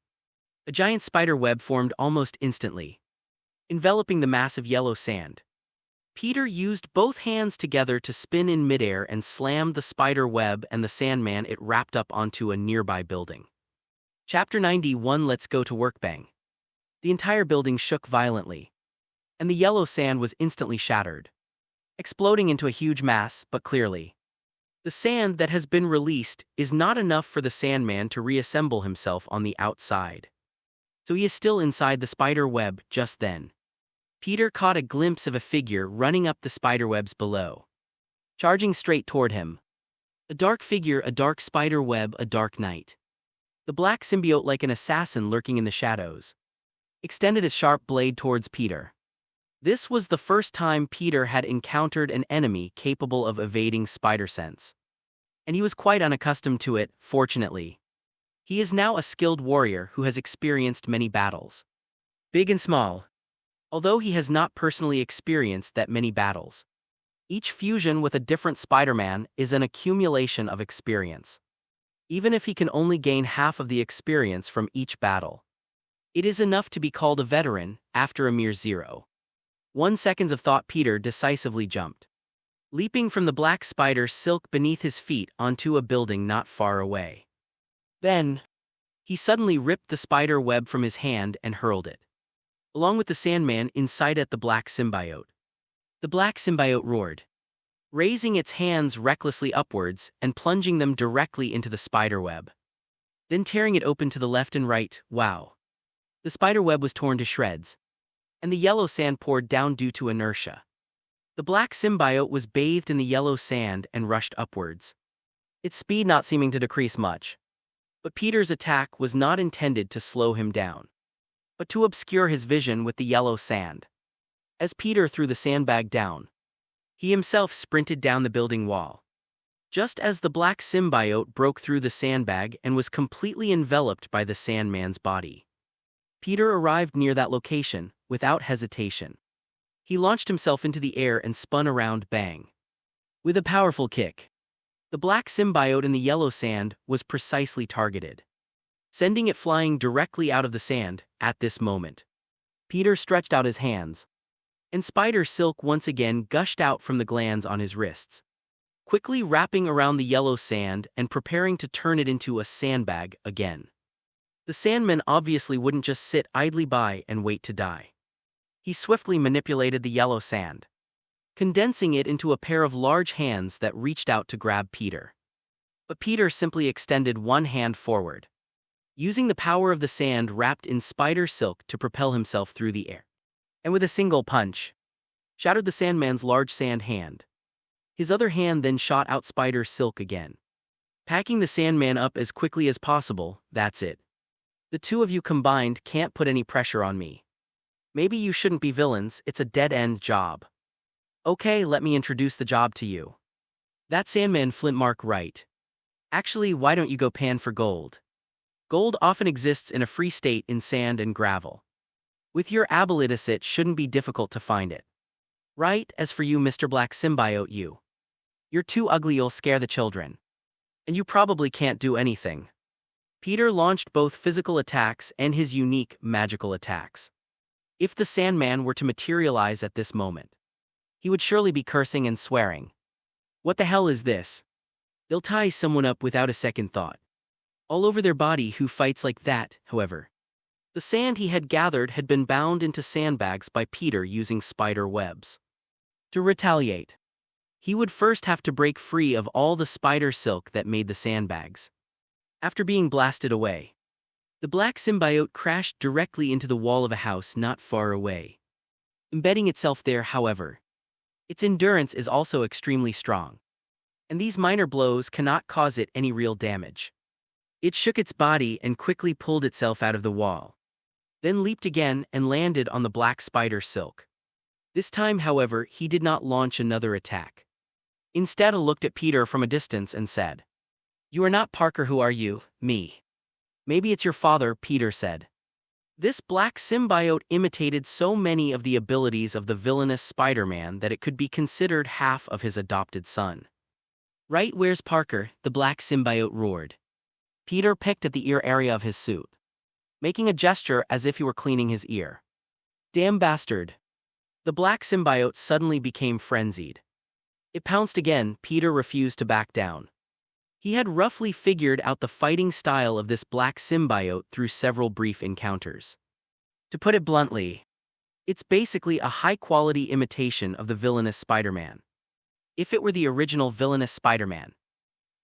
A giant spider web formed almost instantly, enveloping the massive yellow sand. Peter used both hands together to spin in midair and slammed the spider web and the Sandman it wrapped up onto a nearby building. Chapter 91. Let's go to work. Bang! The entire building shook violently, and the yellow sand was instantly shattered, exploding into a huge mass. But clearly, the sand that has been released is not enough for the Sandman to reassemble himself on the outside. So he is still inside the spider web. Just then, Peter caught a glimpse of a figure running up the spiderwebs below, charging straight toward him. A dark figure, a dark spider web, a dark night. The black symbiote, like an assassin lurking in the shadows, extended its sharp blade towards Peter. This was the first time Peter had encountered an enemy capable of evading spider sense, and he was quite unaccustomed to it. Fortunately, he is now a skilled warrior who has experienced many battles, big and small. Although he has not personally experienced that many battles, each fusion with a different Spider-Man is an accumulation of experience. Even if he can only gain half of the experience from each battle, it is enough to be called a veteran. After a mere 0.1 seconds of thought, Peter decisively jumped, leaping from the black spider silk beneath his feet onto a building not far away. Then, he suddenly ripped the spider web from his hand and hurled it, along with the Sandman, inside at the black symbiote. The black symbiote roared, raising its hands recklessly upwards and plunging them directly into the spiderweb, then tearing it open to the left and right. Wow! The spider web was torn to shreds, and the yellow sand poured down due to inertia. The black symbiote was bathed in the yellow sand and rushed upwards, its speed not seeming to decrease much. But Peter's attack was not intended to slow him down, but to obscure his vision with the yellow sand. As Peter threw the sandbag down, he himself sprinted down the building wall. Just as the black symbiote broke through the sandbag and was completely enveloped by the Sandman's body, Peter arrived near that location without hesitation. He launched himself into the air and spun around bang. With a powerful kick, the black symbiote in the yellow sand was precisely targeted, sending it flying directly out of the sand. At this moment, Peter stretched out his hands, and spider silk once again gushed out from the glands on his wrists, quickly wrapping around the yellow sand and preparing to turn it into a sandbag again. The Sandman obviously wouldn't just sit idly by and wait to die. He swiftly manipulated the yellow sand, condensing it into a pair of large hands that reached out to grab Peter. But Peter simply extended one hand forward, using the power of the sand wrapped in spider silk to propel himself through the air, and with a single punch, shattered the Sandman's large sand hand. His other hand then shot out spider silk again, packing the Sandman up as quickly as possible. That's it. The two of you combined can't put any pressure on me. Maybe you shouldn't be villains, it's a dead-end job. Okay, let me introduce the job to you. That Sandman Flintmark right. Actually, why don't you go pan for gold? Gold often exists in a free state in sand and gravel. With your abilities it shouldn't be difficult to find it. Right, as for you Mr. Black Symbiote you're too ugly, you'll scare the children. And you probably can't do anything. Peter launched both physical attacks and his unique magical attacks. If the Sandman were to materialize at this moment, he would surely be cursing and swearing. What the hell is this? They'll tie someone up without a second thought. All over their body who fights like that, however. The sand he had gathered had been bound into sandbags by Peter using spider webs. To retaliate, he would first have to break free of all the spider silk that made the sandbags. After being blasted away, the black symbiote crashed directly into the wall of a house not far away. Embedding itself there, however, its endurance is also extremely strong, and these minor blows cannot cause it any real damage. It shook its body and quickly pulled itself out of the wall, then leaped again and landed on the black spider silk. This time, however, he did not launch another attack. Instead, he looked at Peter from a distance and said, "You are not Parker, who are you?" "Me." "Maybe it's your father," Peter said. This black symbiote imitated so many of the abilities of the villainous Spider-Man that it could be considered half of his adopted son. "Right, where's Parker?" the black symbiote roared. Peter picked at the ear area of his suit, making a gesture as if he were cleaning his ear. "Damn bastard." The black symbiote suddenly became frenzied. It pounced again. Peter refused to back down. He had roughly figured out the fighting style of this black symbiote through several brief encounters. To put it bluntly, it's basically a high-quality imitation of the villainous Spider-Man. If it were the original villainous Spider-Man,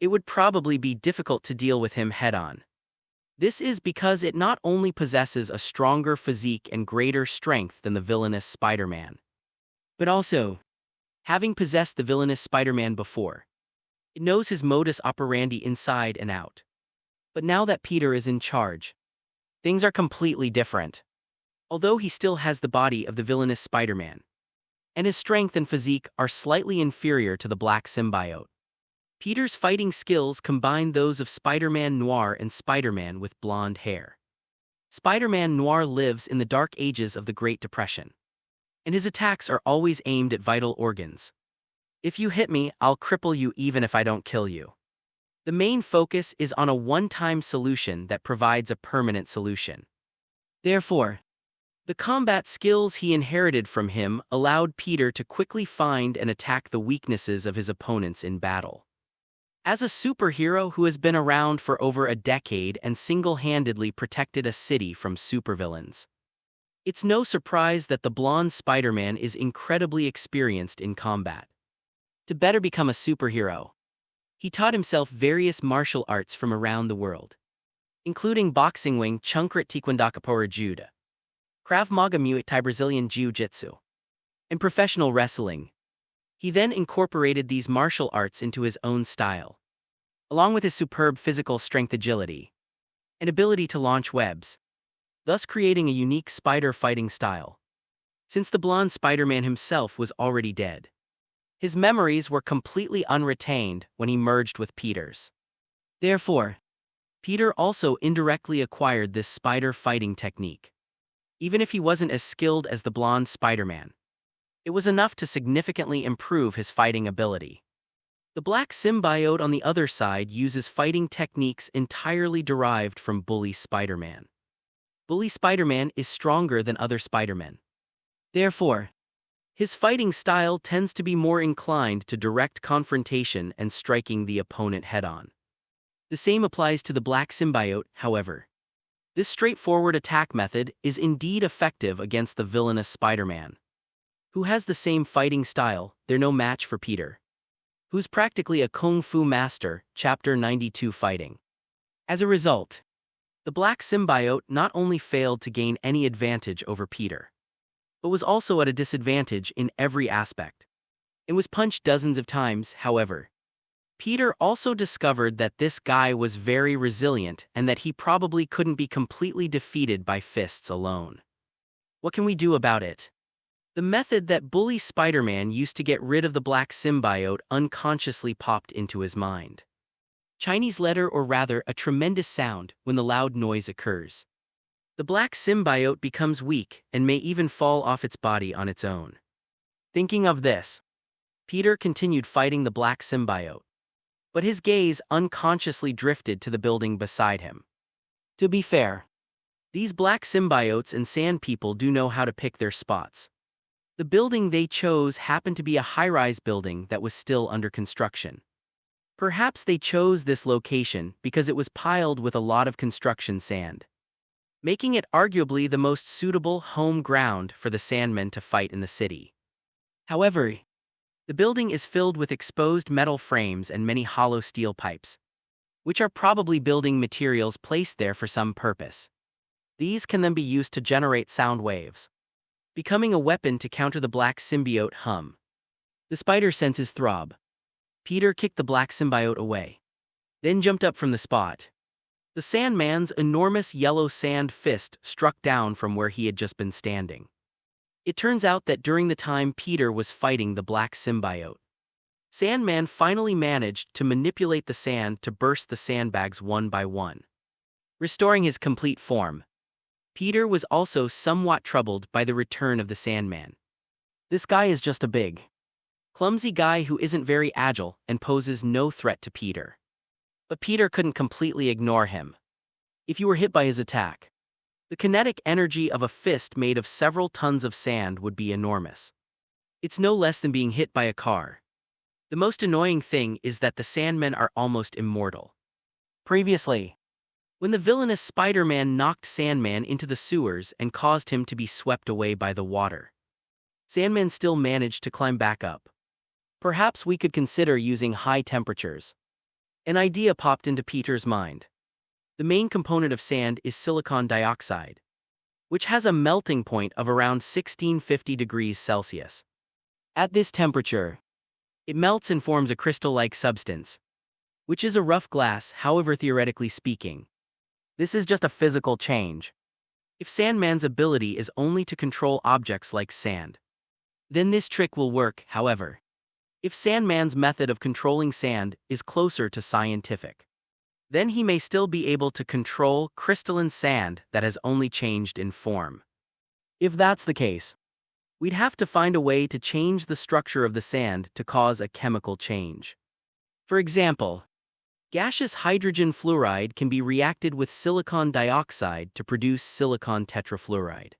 it would probably be difficult to deal with him head-on. This is because it not only possesses a stronger physique and greater strength than the villainous Spider-Man, but also, having possessed the villainous Spider-Man before, it knows his modus operandi inside and out. But now that Peter is in charge, things are completely different. Although he still has the body of the villainous Spider-Man, and his strength and physique are slightly inferior to the black symbiote, Peter's fighting skills combine those of Spider-Man Noir and Spider-Man with blonde hair. Spider-Man Noir lives in the dark ages of the Great Depression, and his attacks are always aimed at vital organs. "If you hit me, I'll cripple you even if I don't kill you." The main focus is on a one-time solution that provides a permanent solution. Therefore, the combat skills he inherited from him allowed Peter to quickly find and attack the weaknesses of his opponents in battle. As a superhero who has been around for over a decade and single-handedly protected a city from supervillains, it's no surprise that the blonde Spider-Man is incredibly experienced in combat. To better become a superhero, he taught himself various martial arts from around the world. including boxing wing Chunkrit Taekwondo Judo, Krav Maga Muay Thai Brazilian Jiu-Jitsu, and professional wrestling. He then incorporated these martial arts into his own style, along with his superb physical strength, agility, and ability to launch webs, thus creating a unique spider fighting style. Since the blonde Spider-Man himself was already dead, his memories were completely unretained when he merged with Peter's. Therefore, Peter also indirectly acquired this spider fighting technique. Even if he wasn't as skilled as the blonde Spider-Man, it was enough to significantly improve his fighting ability. The black symbiote on the other side uses fighting techniques entirely derived from Bully Spider-Man. Bully Spider-Man is stronger than other Spider-Men. Therefore, his fighting style tends to be more inclined to direct confrontation and striking the opponent head-on. The same applies to the black symbiote, however. This straightforward attack method is indeed effective against the villainous Spider-Man, who has the same fighting style. They're no match for Peter, who's practically a kung fu master. Chapter 92 Fighting. As a result, the black symbiote not only failed to gain any advantage over Peter, but was also at a disadvantage in every aspect. It was punched dozens of times, however. Peter also discovered that this guy was very resilient and that he probably couldn't be completely defeated by fists alone. What can we do about it? The method that Bully Spider-Man used to get rid of the black symbiote unconsciously popped into his mind. Chinese letter, or rather a tremendous sound, when the loud noise occurs. The black symbiote becomes weak and may even fall off its body on its own. Thinking of this, Peter continued fighting the black symbiote, but his gaze unconsciously drifted to the building beside him. To be fair, these black symbiotes and sand people do know how to pick their spots. The building they chose happened to be a high-rise building that was still under construction. Perhaps they chose this location because it was piled with a lot of construction sand, making it arguably the most suitable home ground for the Sandmen to fight in the city. However, the building is filled with exposed metal frames and many hollow steel pipes, which are probably building materials placed there for some purpose. These can then be used to generate sound waves, becoming a weapon to counter the black symbiote hum. The spider senses throb. Peter kicked the black symbiote away, then jumped up from the spot. The Sandman's enormous yellow sand fist struck down from where he had just been standing. It turns out that during the time Peter was fighting the black symbiote, Sandman finally managed to manipulate the sand to burst the sandbags one by one, restoring his complete form. Peter was also somewhat troubled by the return of the Sandman. This guy is just a big, clumsy guy who isn't very agile and poses no threat to Peter. But Peter couldn't completely ignore him. If you were hit by his attack, the kinetic energy of a fist made of several tons of sand would be enormous. It's no less than being hit by a car. The most annoying thing is that the Sandmen are almost immortal. Previously, when the villainous Spider-Man knocked Sandman into the sewers and caused him to be swept away by the water, Sandman still managed to climb back up. Perhaps we could consider using high temperatures. An idea popped into Peter's mind. The main component of sand is silicon dioxide, which has a melting point of around 1650 degrees Celsius. At this temperature, it melts and forms a crystal-like substance, which is a rough glass. However, theoretically speaking, this is just a physical change. If Sandman's ability is only to control objects like sand, then this trick will work. However, if Sandman's method of controlling sand is closer to scientific, then he may still be able to control crystalline sand that has only changed in form. If that's the case, we'd have to find a way to change the structure of the sand to cause a chemical change. For example, gaseous hydrogen fluoride can be reacted with silicon dioxide to produce silicon tetrafluoride.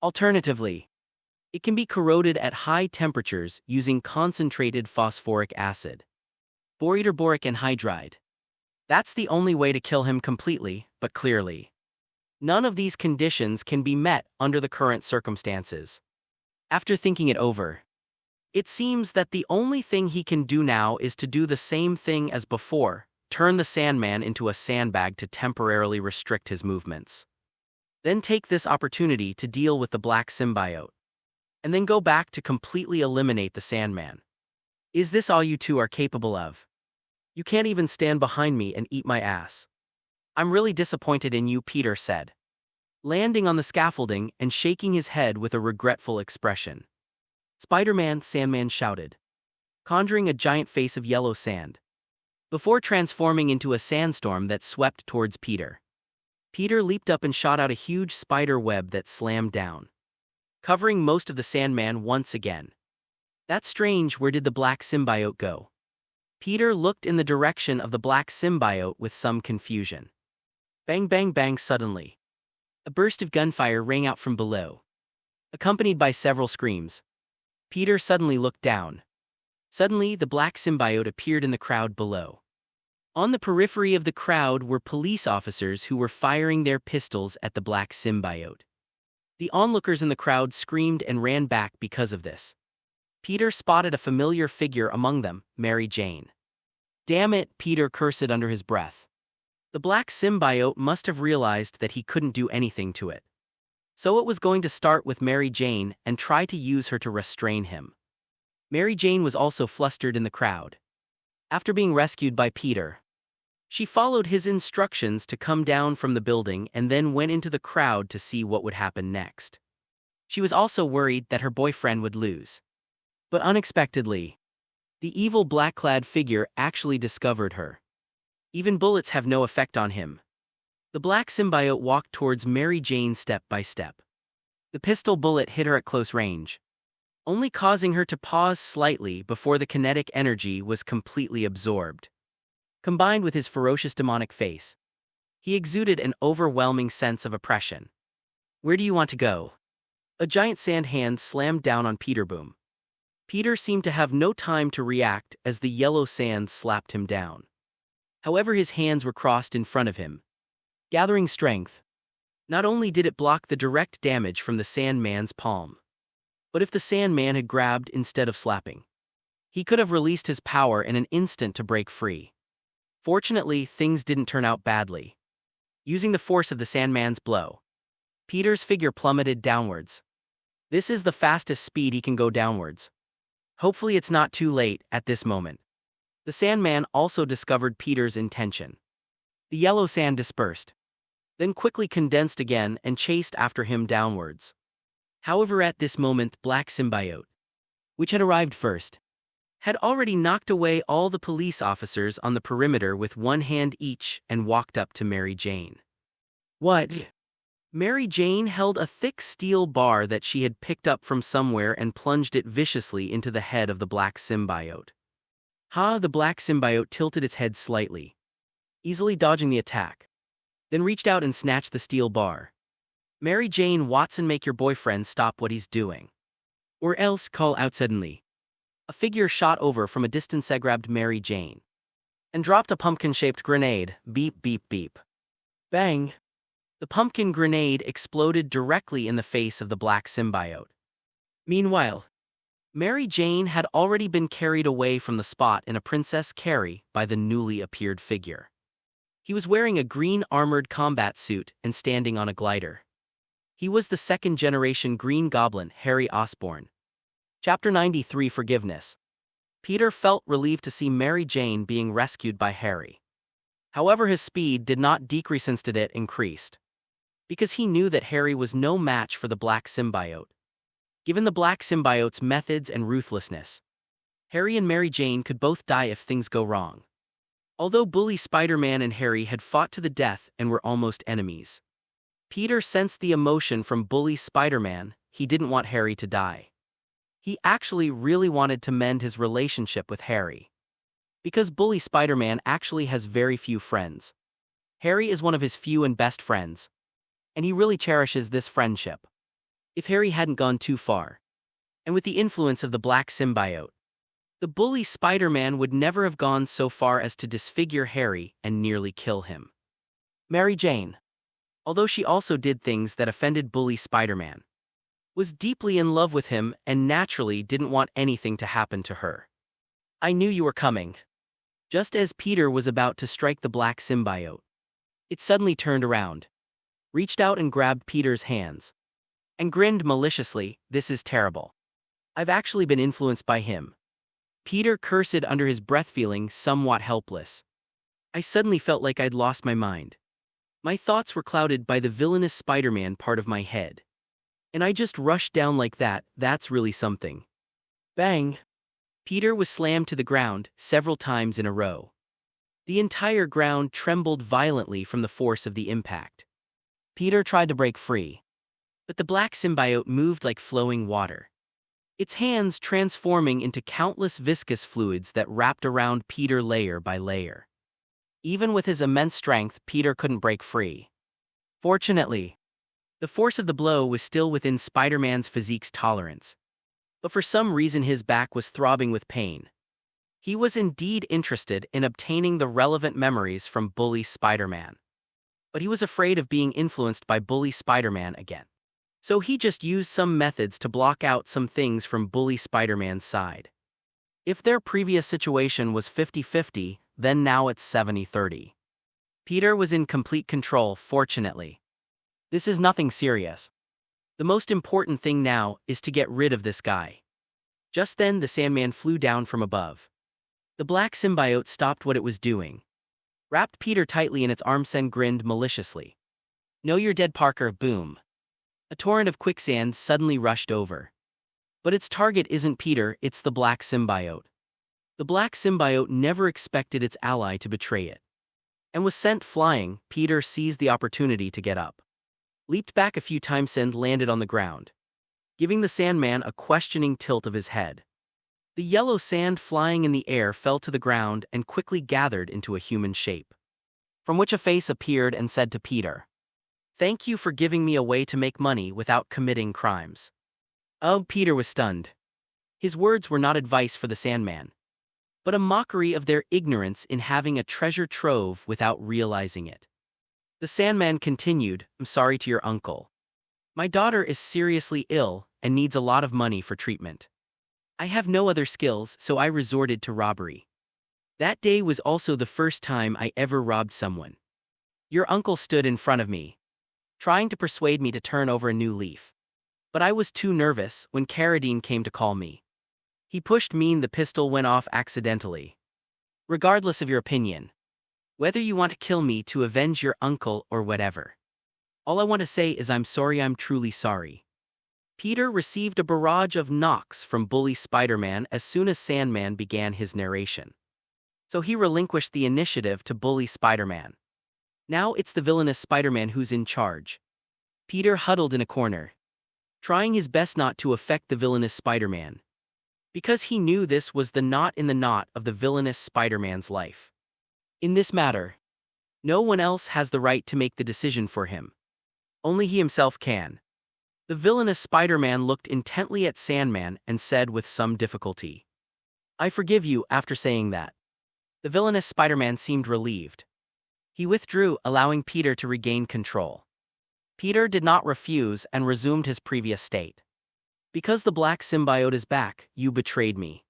Alternatively, it can be corroded at high temperatures using concentrated phosphoric acid, boric anhydride. That's the only way to kill him completely, but clearly, none of these conditions can be met under the current circumstances. After thinking it over, it seems that the only thing he can do now is to do the same thing as before, turn the Sandman into a sandbag to temporarily restrict his movements. Then take this opportunity to deal with the black symbiote. And then go back to completely eliminate the Sandman. Is this all you two are capable of? You can't even stand behind me and eat my ass. I'm really disappointed in you, Peter said, landing on the scaffolding and shaking his head with a regretful expression. Spider-Man, Sandman shouted, conjuring a giant face of yellow sand, before transforming into a sandstorm that swept towards Peter. Peter leaped up and shot out a huge spider web that slammed down, covering most of the Sandman once again. That's strange, where did the black symbiote go? Peter looked in the direction of the black symbiote with some confusion. Bang bang bang suddenly. A burst of gunfire rang out from below, accompanied by several screams. Peter suddenly looked down. Suddenly, the black symbiote appeared in the crowd below. On the periphery of the crowd were police officers who were firing their pistols at the black symbiote. The onlookers in the crowd screamed and ran back because of this. Peter spotted a familiar figure among them, Mary Jane. Damn it, Peter cursed under his breath. The black symbiote must have realized that he couldn't do anything to it. So it was going to start with Mary Jane and try to use her to restrain him. Mary Jane was also flustered in the crowd. After being rescued by Peter, she followed his instructions to come down from the building and then went into the crowd to see what would happen next. She was also worried that her boyfriend would lose. But unexpectedly, the evil black-clad figure actually discovered her. Even bullets have no effect on him. The black symbiote walked towards Mary Jane step by step. The pistol bullet hit her at close range, only causing her to pause slightly before the kinetic energy was completely absorbed. Combined with his ferocious demonic face, he exuded an overwhelming sense of oppression. Where do you want to go? A giant sand hand slammed down on Peter. Boom. Peter seemed to have no time to react as the yellow sand slapped him down. However, his hands were crossed in front of him, gathering strength. Not only did it block the direct damage from the Sandman's palm, but if the Sandman had grabbed instead of slapping, he could have released his power in an instant to break free. Fortunately, things didn't turn out badly. Using the force of the Sandman's blow, Peter's figure plummeted downwards. This is the fastest speed he can go downwards. Hopefully it's not too late at this moment. The Sandman also discovered Peter's intention. The yellow sand dispersed, then quickly condensed again and chased after him downwards. However, at this moment, Black Symbiote, which had arrived first, had already knocked away all the police officers on the perimeter with one hand each and walked up to Mary Jane. What? Mary Jane held a thick steel bar that she had picked up from somewhere and plunged it viciously into the head of the Black Symbiote. The Black Symbiote tilted its head slightly, easily dodging the attack, then reached out and snatched the steel bar. Mary Jane, Watson, make your boyfriend stop what he's doing, or else call out suddenly. A figure shot over from a distance, grabbed Mary Jane, and dropped a pumpkin-shaped grenade. Beep, beep, beep. Bang! The pumpkin grenade exploded directly in the face of the Black Symbiote. Meanwhile, Mary Jane had already been carried away from the spot in a princess carry by the newly appeared figure. He was wearing a green armored combat suit and standing on a glider. He was the second-generation Green Goblin, Harry Osborn. Chapter 93, Forgiveness. Peter felt relieved to see Mary Jane being rescued by Harry. However, his speed did not decrease, instead it increased, because he knew that Harry was no match for the Black Symbiote. Given the Black Symbiote's methods and ruthlessness, Harry and Mary Jane could both die if things go wrong. Although Bully Spider-Man and Harry had fought to the death and were almost enemies, Peter sensed the emotion from Bully Spider-Man. He didn't want Harry to die. He actually really wanted to mend his relationship with Harry, because Bully Spider-Man actually has very few friends. Harry is one of his few and best friends, and he really cherishes this friendship. If Harry hadn't gone too far, and with the influence of the Black Symbiote, the Bully Spider-Man would never have gone so far as to disfigure Harry and nearly kill him. Mary Jane, although she also did things that offended Bully Spider-Man, was deeply in love with him and naturally didn't want anything to happen to her. I knew you were coming. Just as Peter was about to strike the black symbiote, it suddenly turned around, reached out and grabbed Peter's hands, and grinned maliciously. "This is terrible. I've actually been influenced by him." Peter cursed under his breath, feeling somewhat helpless. I suddenly felt like I'd lost my mind. My thoughts were clouded by the villainous Spider-Man part of my head. And I just rushed down like that. That's really something. Bang! Peter was slammed to the ground several times in a row. The entire ground trembled violently from the force of the impact. Peter tried to break free, but the black symbiote moved like flowing water, its hands transforming into countless viscous fluids that wrapped around Peter layer by layer. Even with his immense strength, Peter couldn't break free. Fortunately, the force of the blow was still within Spider-Man's physique's tolerance. But for some reason his back was throbbing with pain. He was indeed interested in obtaining the relevant memories from Bully Spider-Man. But he was afraid of being influenced by Bully Spider-Man again. So he just used some methods to block out some things from Bully Spider-Man's side. If their previous situation was 50-50, then now it's 70-30. Peter was in complete control, fortunately. This is nothing serious. The most important thing now is to get rid of this guy. Just then the Sandman flew down from above. The black symbiote stopped what it was doing, wrapped Peter tightly in its arms and grinned maliciously. "No, you're dead, Parker." Boom. A torrent of quicksand suddenly rushed over. But its target isn't Peter, it's the black symbiote. The black symbiote never expected its ally to betray it, and was sent flying. Peter seized the opportunity to get up, leaped back a few times and landed on the ground, giving the Sandman a questioning tilt of his head. The yellow sand flying in the air fell to the ground and quickly gathered into a human shape, from which a face appeared and said to Peter, "Thank you for giving me a way to make money without committing crimes." Oh, Peter was stunned. His words were not advice for the Sandman, but a mockery of their ignorance in having a treasure trove without realizing it. The Sandman continued, "I'm sorry to your uncle. My daughter is seriously ill and needs a lot of money for treatment. I have no other skills, so I resorted to robbery. That day was also the first time I ever robbed someone. Your uncle stood in front of me, trying to persuade me to turn over a new leaf. But I was too nervous when Carradine came to call me. He pushed me and the pistol went off accidentally. Regardless of your opinion, whether you want to kill me to avenge your uncle or whatever, all I want to say is I'm sorry. I'm truly sorry." Peter received a barrage of knocks from Bully Spider-Man as soon as Sandman began his narration. So he relinquished the initiative to Bully Spider-Man. Now it's the villainous Spider-Man who's in charge. Peter huddled in a corner, trying his best not to affect the villainous Spider-Man, because he knew this was the knot in the knot of the villainous Spider-Man's life. In this matter, no one else has the right to make the decision for him. Only he himself can. The villainous Spider-Man looked intently at Sandman and said with some difficulty, "I forgive you." After saying that, the villainous Spider-Man seemed relieved. He withdrew, allowing Peter to regain control. Peter did not refuse and resumed his previous state. "Because the black symbiote is back, you betrayed me."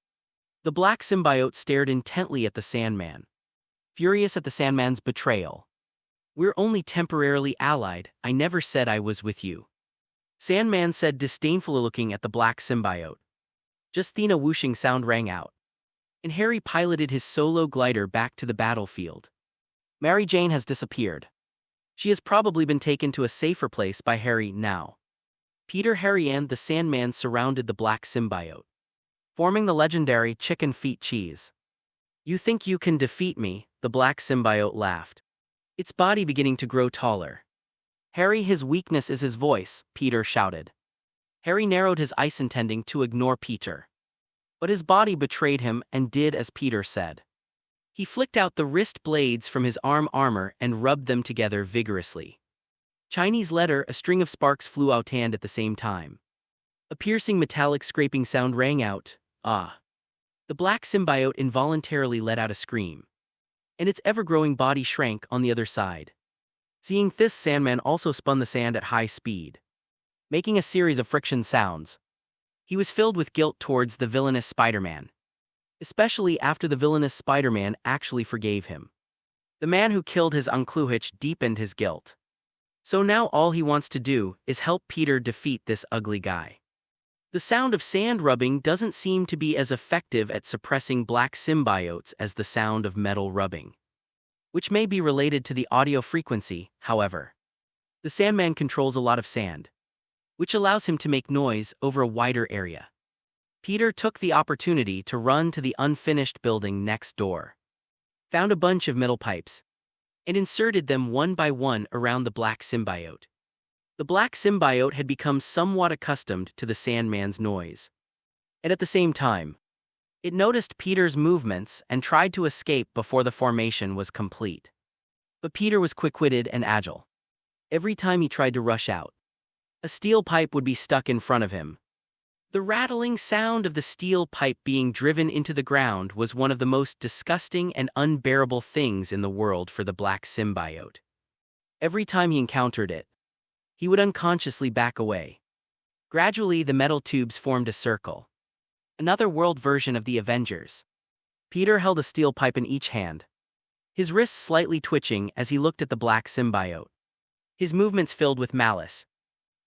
The black symbiote stared intently at the Sandman, furious at the Sandman's betrayal. "We're only temporarily allied. I never said I was with you," Sandman said disdainfully, looking at the black symbiote. Just then a whooshing sound rang out, and Harry piloted his solo glider back to the battlefield. Mary Jane has disappeared. She has probably been taken to a safer place by Harry now. Peter, Harry and the Sandman surrounded the black symbiote, forming the legendary chicken feet cheese. "You think you can defeat me?" the black symbiote laughed, its body beginning to grow taller. "Harry, his weakness is his voice," Peter shouted. Harry narrowed his eyes intending to ignore Peter, but his body betrayed him and did as Peter said. He flicked out the wrist blades from his arm armor and rubbed them together vigorously. Chinese letter, a string of sparks flew out and at the same time, a piercing metallic scraping sound rang out. "Ah!" The black symbiote involuntarily let out a scream, and its ever-growing body shrank on the other side. Seeing this, Sandman also spun the sand at high speed, making a series of friction sounds. He was filled with guilt towards the villainous Spider-Man. especially after the villainous Spider-Man actually forgave him. The man who killed his Uncluhich deepened his guilt. So now all he wants to do is help Peter defeat this ugly guy. The sound of sand rubbing doesn't seem to be as effective at suppressing black symbiotes as the sound of metal rubbing, which may be related to the audio frequency, however. The Sandman controls a lot of sand, which allows him to make noise over a wider area. Peter took the opportunity to run to the unfinished building next door, found a bunch of metal pipes, and inserted them one by one around the black symbiote. The black symbiote had become somewhat accustomed to the Sandman's noise, and at the same time, it noticed Peter's movements and tried to escape before the formation was complete. But Peter was quick-witted and agile. Every time he tried to rush out, a steel pipe would be stuck in front of him. The rattling sound of the steel pipe being driven into the ground was one of the most disgusting and unbearable things in the world for the black symbiote. Every time he encountered it, he would unconsciously back away. Gradually, the metal tubes formed a circle. Another world version of the Avengers. Peter held a steel pipe in each hand, his wrists slightly twitching as he looked at the black symbiote. His movements filled with malice.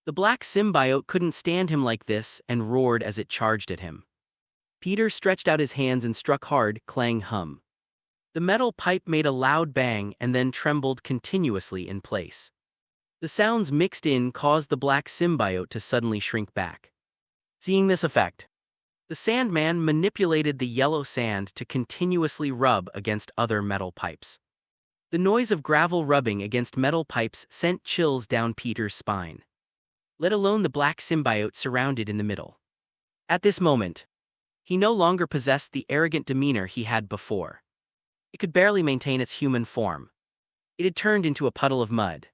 The black symbiote couldn't stand him like this and roared as it charged at him. Peter stretched out his hands and struck hard, clang hum. The metal pipe made a loud bang and then trembled continuously in place. The sounds mixed in caused the black symbiote to suddenly shrink back. Seeing this effect, the Sandman manipulated the yellow sand to continuously rub against other metal pipes. The noise of gravel rubbing against metal pipes sent chills down Peter's spine, let alone the black symbiote surrounded in the middle. At this moment, he no longer possessed the arrogant demeanor he had before. It could barely maintain its human form. It had turned into a puddle of mud,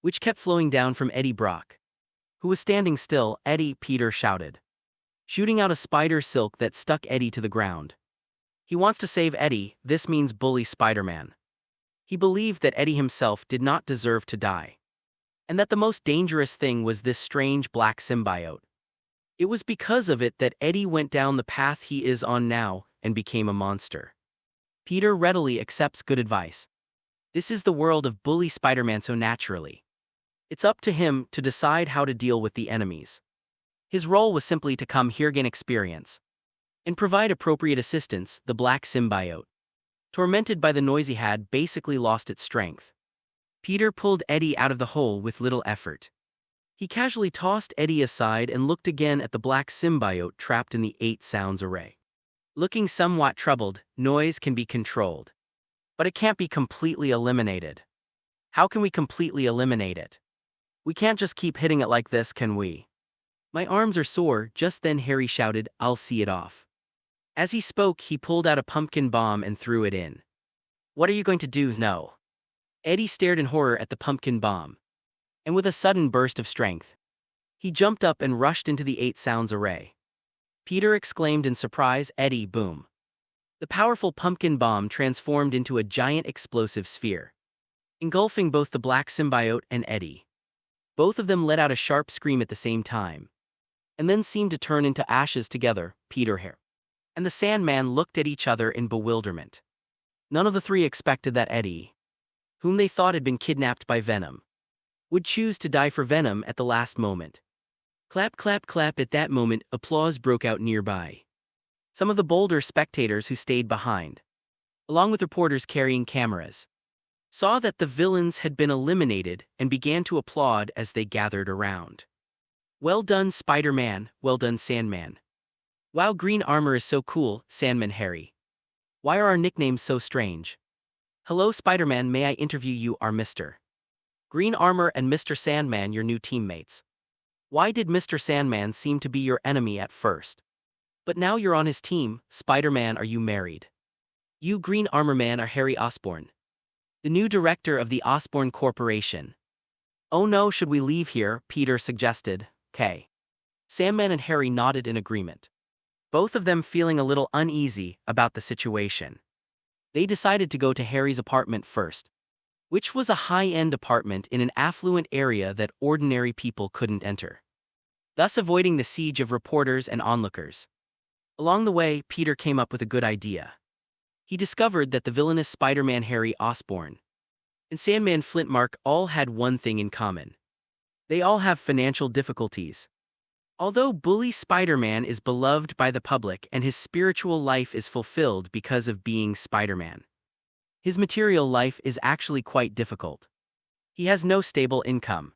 which kept flowing down from Eddie Brock, who was standing still. "Eddie," Peter shouted, shooting out a spider silk that stuck Eddie to the ground. He wants to save Eddie. This means bully Spider-Man. He believed that Eddie himself did not deserve to die, and that the most dangerous thing was this strange black symbiote. It was because of it that Eddie went down the path he is on now and became a monster. Peter readily accepts good advice. This is the world of bully Spider-Man, so naturally, it's up to him to decide how to deal with the enemies. His role was simply to come here, gain experience, and provide appropriate assistance. The black symbiote, tormented by the noise he had, basically lost its strength. Peter pulled Eddie out of the hole with little effort. He casually tossed Eddie aside and looked again at the black symbiote trapped in the 8 sounds array. Looking somewhat troubled, noise can be controlled, but it can't be completely eliminated. How can we completely eliminate it? We can't just keep hitting it like this, can we? My arms are sore. Just then Harry shouted, "I'll see it off." As he spoke, he pulled out a pumpkin bomb and threw it in. "What are you going to do?" "No." Eddie stared in horror at the pumpkin bomb, and with a sudden burst of strength, he jumped up and rushed into the 8 sounds array. Peter exclaimed in surprise, "Eddie!" Boom. The powerful pumpkin bomb transformed into a giant explosive sphere, engulfing both the black symbiote and Eddie. Both of them let out a sharp scream at the same time, and then seemed to turn into ashes together. Peter and the Sandman looked at each other in bewilderment. None of the three expected that Eddie, whom they thought had been kidnapped by Venom, would choose to die for Venom at the last moment. Clap, clap, clap. At that moment, applause broke out nearby. Some of the bolder spectators who stayed behind, along with reporters carrying cameras, saw that the villains had been eliminated and began to applaud as they gathered around. "Well done, Spider-Man. Well done, Sandman. Wow, green armor is so cool." "Sandman Harry. Why are our nicknames so strange?" "Hello, Spider-Man. May I interview you?" "Are Mr. Green Armor and Mr. Sandman your new teammates? Why did Mr. Sandman seem to be your enemy at first, but now you're on his team?" "Spider-Man, are you married?" "You Green Armor Man are Harry Osborn, the new director of the Osborn Corporation." "Oh no, should we leave here?" Peter suggested. "Okay." Sandman and Harry nodded in agreement, both of them feeling a little uneasy about the situation. They decided to go to Harry's apartment first, which was a high-end apartment in an affluent area that ordinary people couldn't enter, thus avoiding the siege of reporters and onlookers. Along the way, Peter came up with a good idea. He discovered that the villainous Spider-Man Harry Osborn and Sandman Flintmark all had one thing in common. They all have financial difficulties. Although Bully Spider-Man is beloved by the public and his spiritual life is fulfilled because of being Spider-Man, his material life is actually quite difficult. He has no stable income.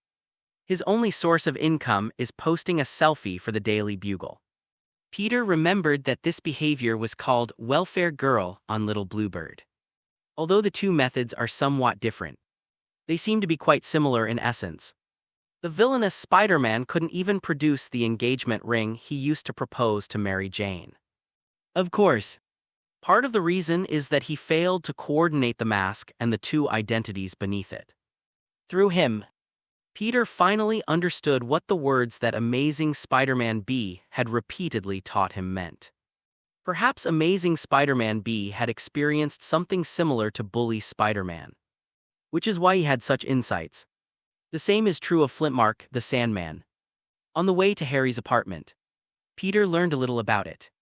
His only source of income is posting a selfie for the Daily Bugle. Peter remembered that this behavior was called Welfare Girl on Little Bluebird. Although the two methods are somewhat different, they seem to be quite similar in essence. The villainous Spider-Man couldn't even produce the engagement ring he used to propose to Mary Jane. Of course, part of the reason is that he failed to coordinate the mask and the two identities beneath it. Through him, Peter finally understood what the words that Amazing Spider-Man B had repeatedly taught him meant. Perhaps Amazing Spider-Man B had experienced something similar to Bully Spider-Man, which is why he had such insights. The same is true of Flintmark, the Sandman. On the way to Harry's apartment, Peter learned a little about it.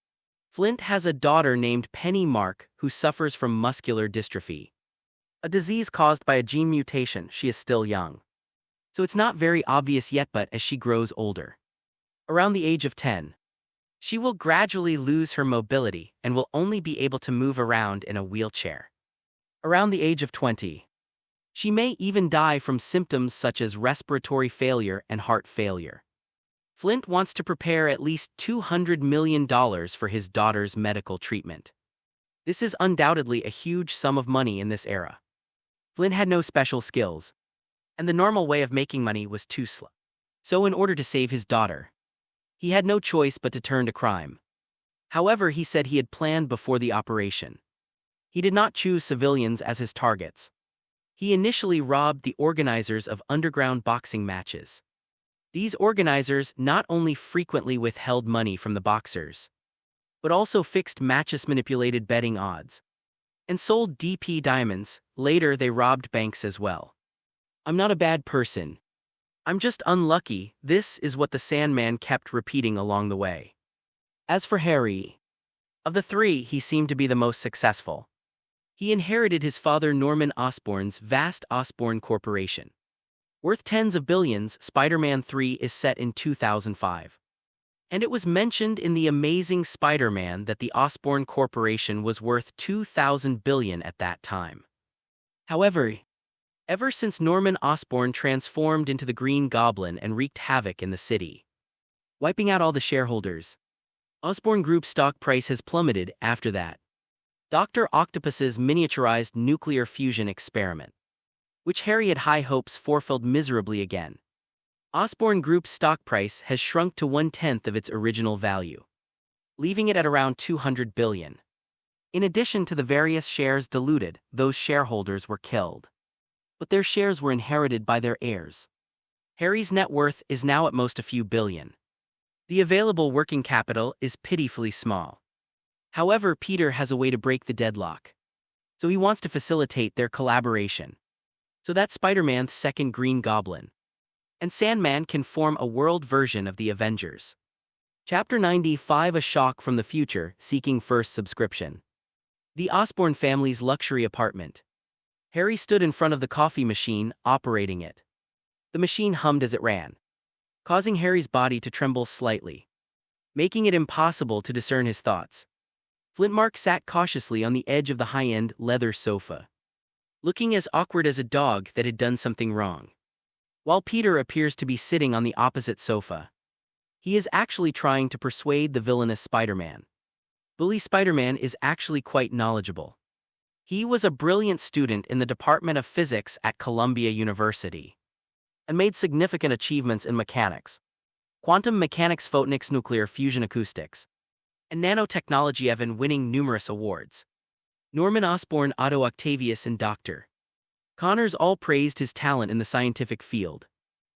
Flint has a daughter named Penny Mark who suffers from muscular dystrophy, a disease caused by a gene mutation. She is still young, so it's not very obvious yet, but as she grows older, around the age of 10, she will gradually lose her mobility and will only be able to move around in a wheelchair. Around the age of 20, she may even die from symptoms such as respiratory failure and heart failure. Flint wants to prepare at least $200 million for his daughter's medical treatment. This is undoubtedly a huge sum of money in this era. Flint had no special skills, and the normal way of making money was too slow. So in order to save his daughter, he had no choice but to turn to crime. However, he said he had planned before the operation. He did not choose civilians as his targets. He initially robbed the organizers of underground boxing matches. These organizers not only frequently withheld money from the boxers, but also fixed matches-manipulated betting odds, and sold DP diamonds. Later they robbed banks as well. "I'm not a bad person. I'm just unlucky," this is what the Sandman kept repeating along the way. As for Harry, of the three, he seemed to be the most successful. He inherited his father Norman Osborn's vast Osborn Corporation. Worth tens of billions, Spider-Man 3 is set in 2005. And it was mentioned in The Amazing Spider-Man that the Osborn Corporation was worth $2,000 billion at that time. However, ever since Norman Osborn transformed into the Green Goblin and wreaked havoc in the city, wiping out all the shareholders, Osborn Group's stock price has plummeted after that. Dr. Octopus's miniaturized nuclear fusion experiment, which Harry had high hopes for, failed miserably again. Osborn Group's stock price has shrunk to 1/10 of its original value, leaving it at around $200 billion. In addition to the various shares diluted, those shareholders were killed, but their shares were inherited by their heirs. Harry's net worth is now at most a few billion. The available working capital is pitifully small. However, Peter has a way to break the deadlock, so he wants to facilitate their collaboration, so that Spider-Man's second Green Goblin and Sandman can form a world version of the Avengers. Chapter 95: A Shock from the Future, Seeking First Subscription. The Osborn family's luxury apartment. Harry stood in front of the coffee machine, operating it. The machine hummed as it ran, causing Harry's body to tremble slightly, making it impossible to discern his thoughts. Flintmark sat cautiously on the edge of the high-end leather sofa, looking as awkward as a dog that had done something wrong. While Peter appears to be sitting on the opposite sofa, he is actually trying to persuade the villainous Spider-Man. Bully Spider-Man is actually quite knowledgeable. He was a brilliant student in the Department of Physics at Columbia University, and made significant achievements in mechanics, quantum mechanics, photonics, nuclear fusion acoustics, and nanotechnology, even winning numerous awards. Norman Osborn, Otto Octavius, and Dr. Connors all praised his talent in the scientific field.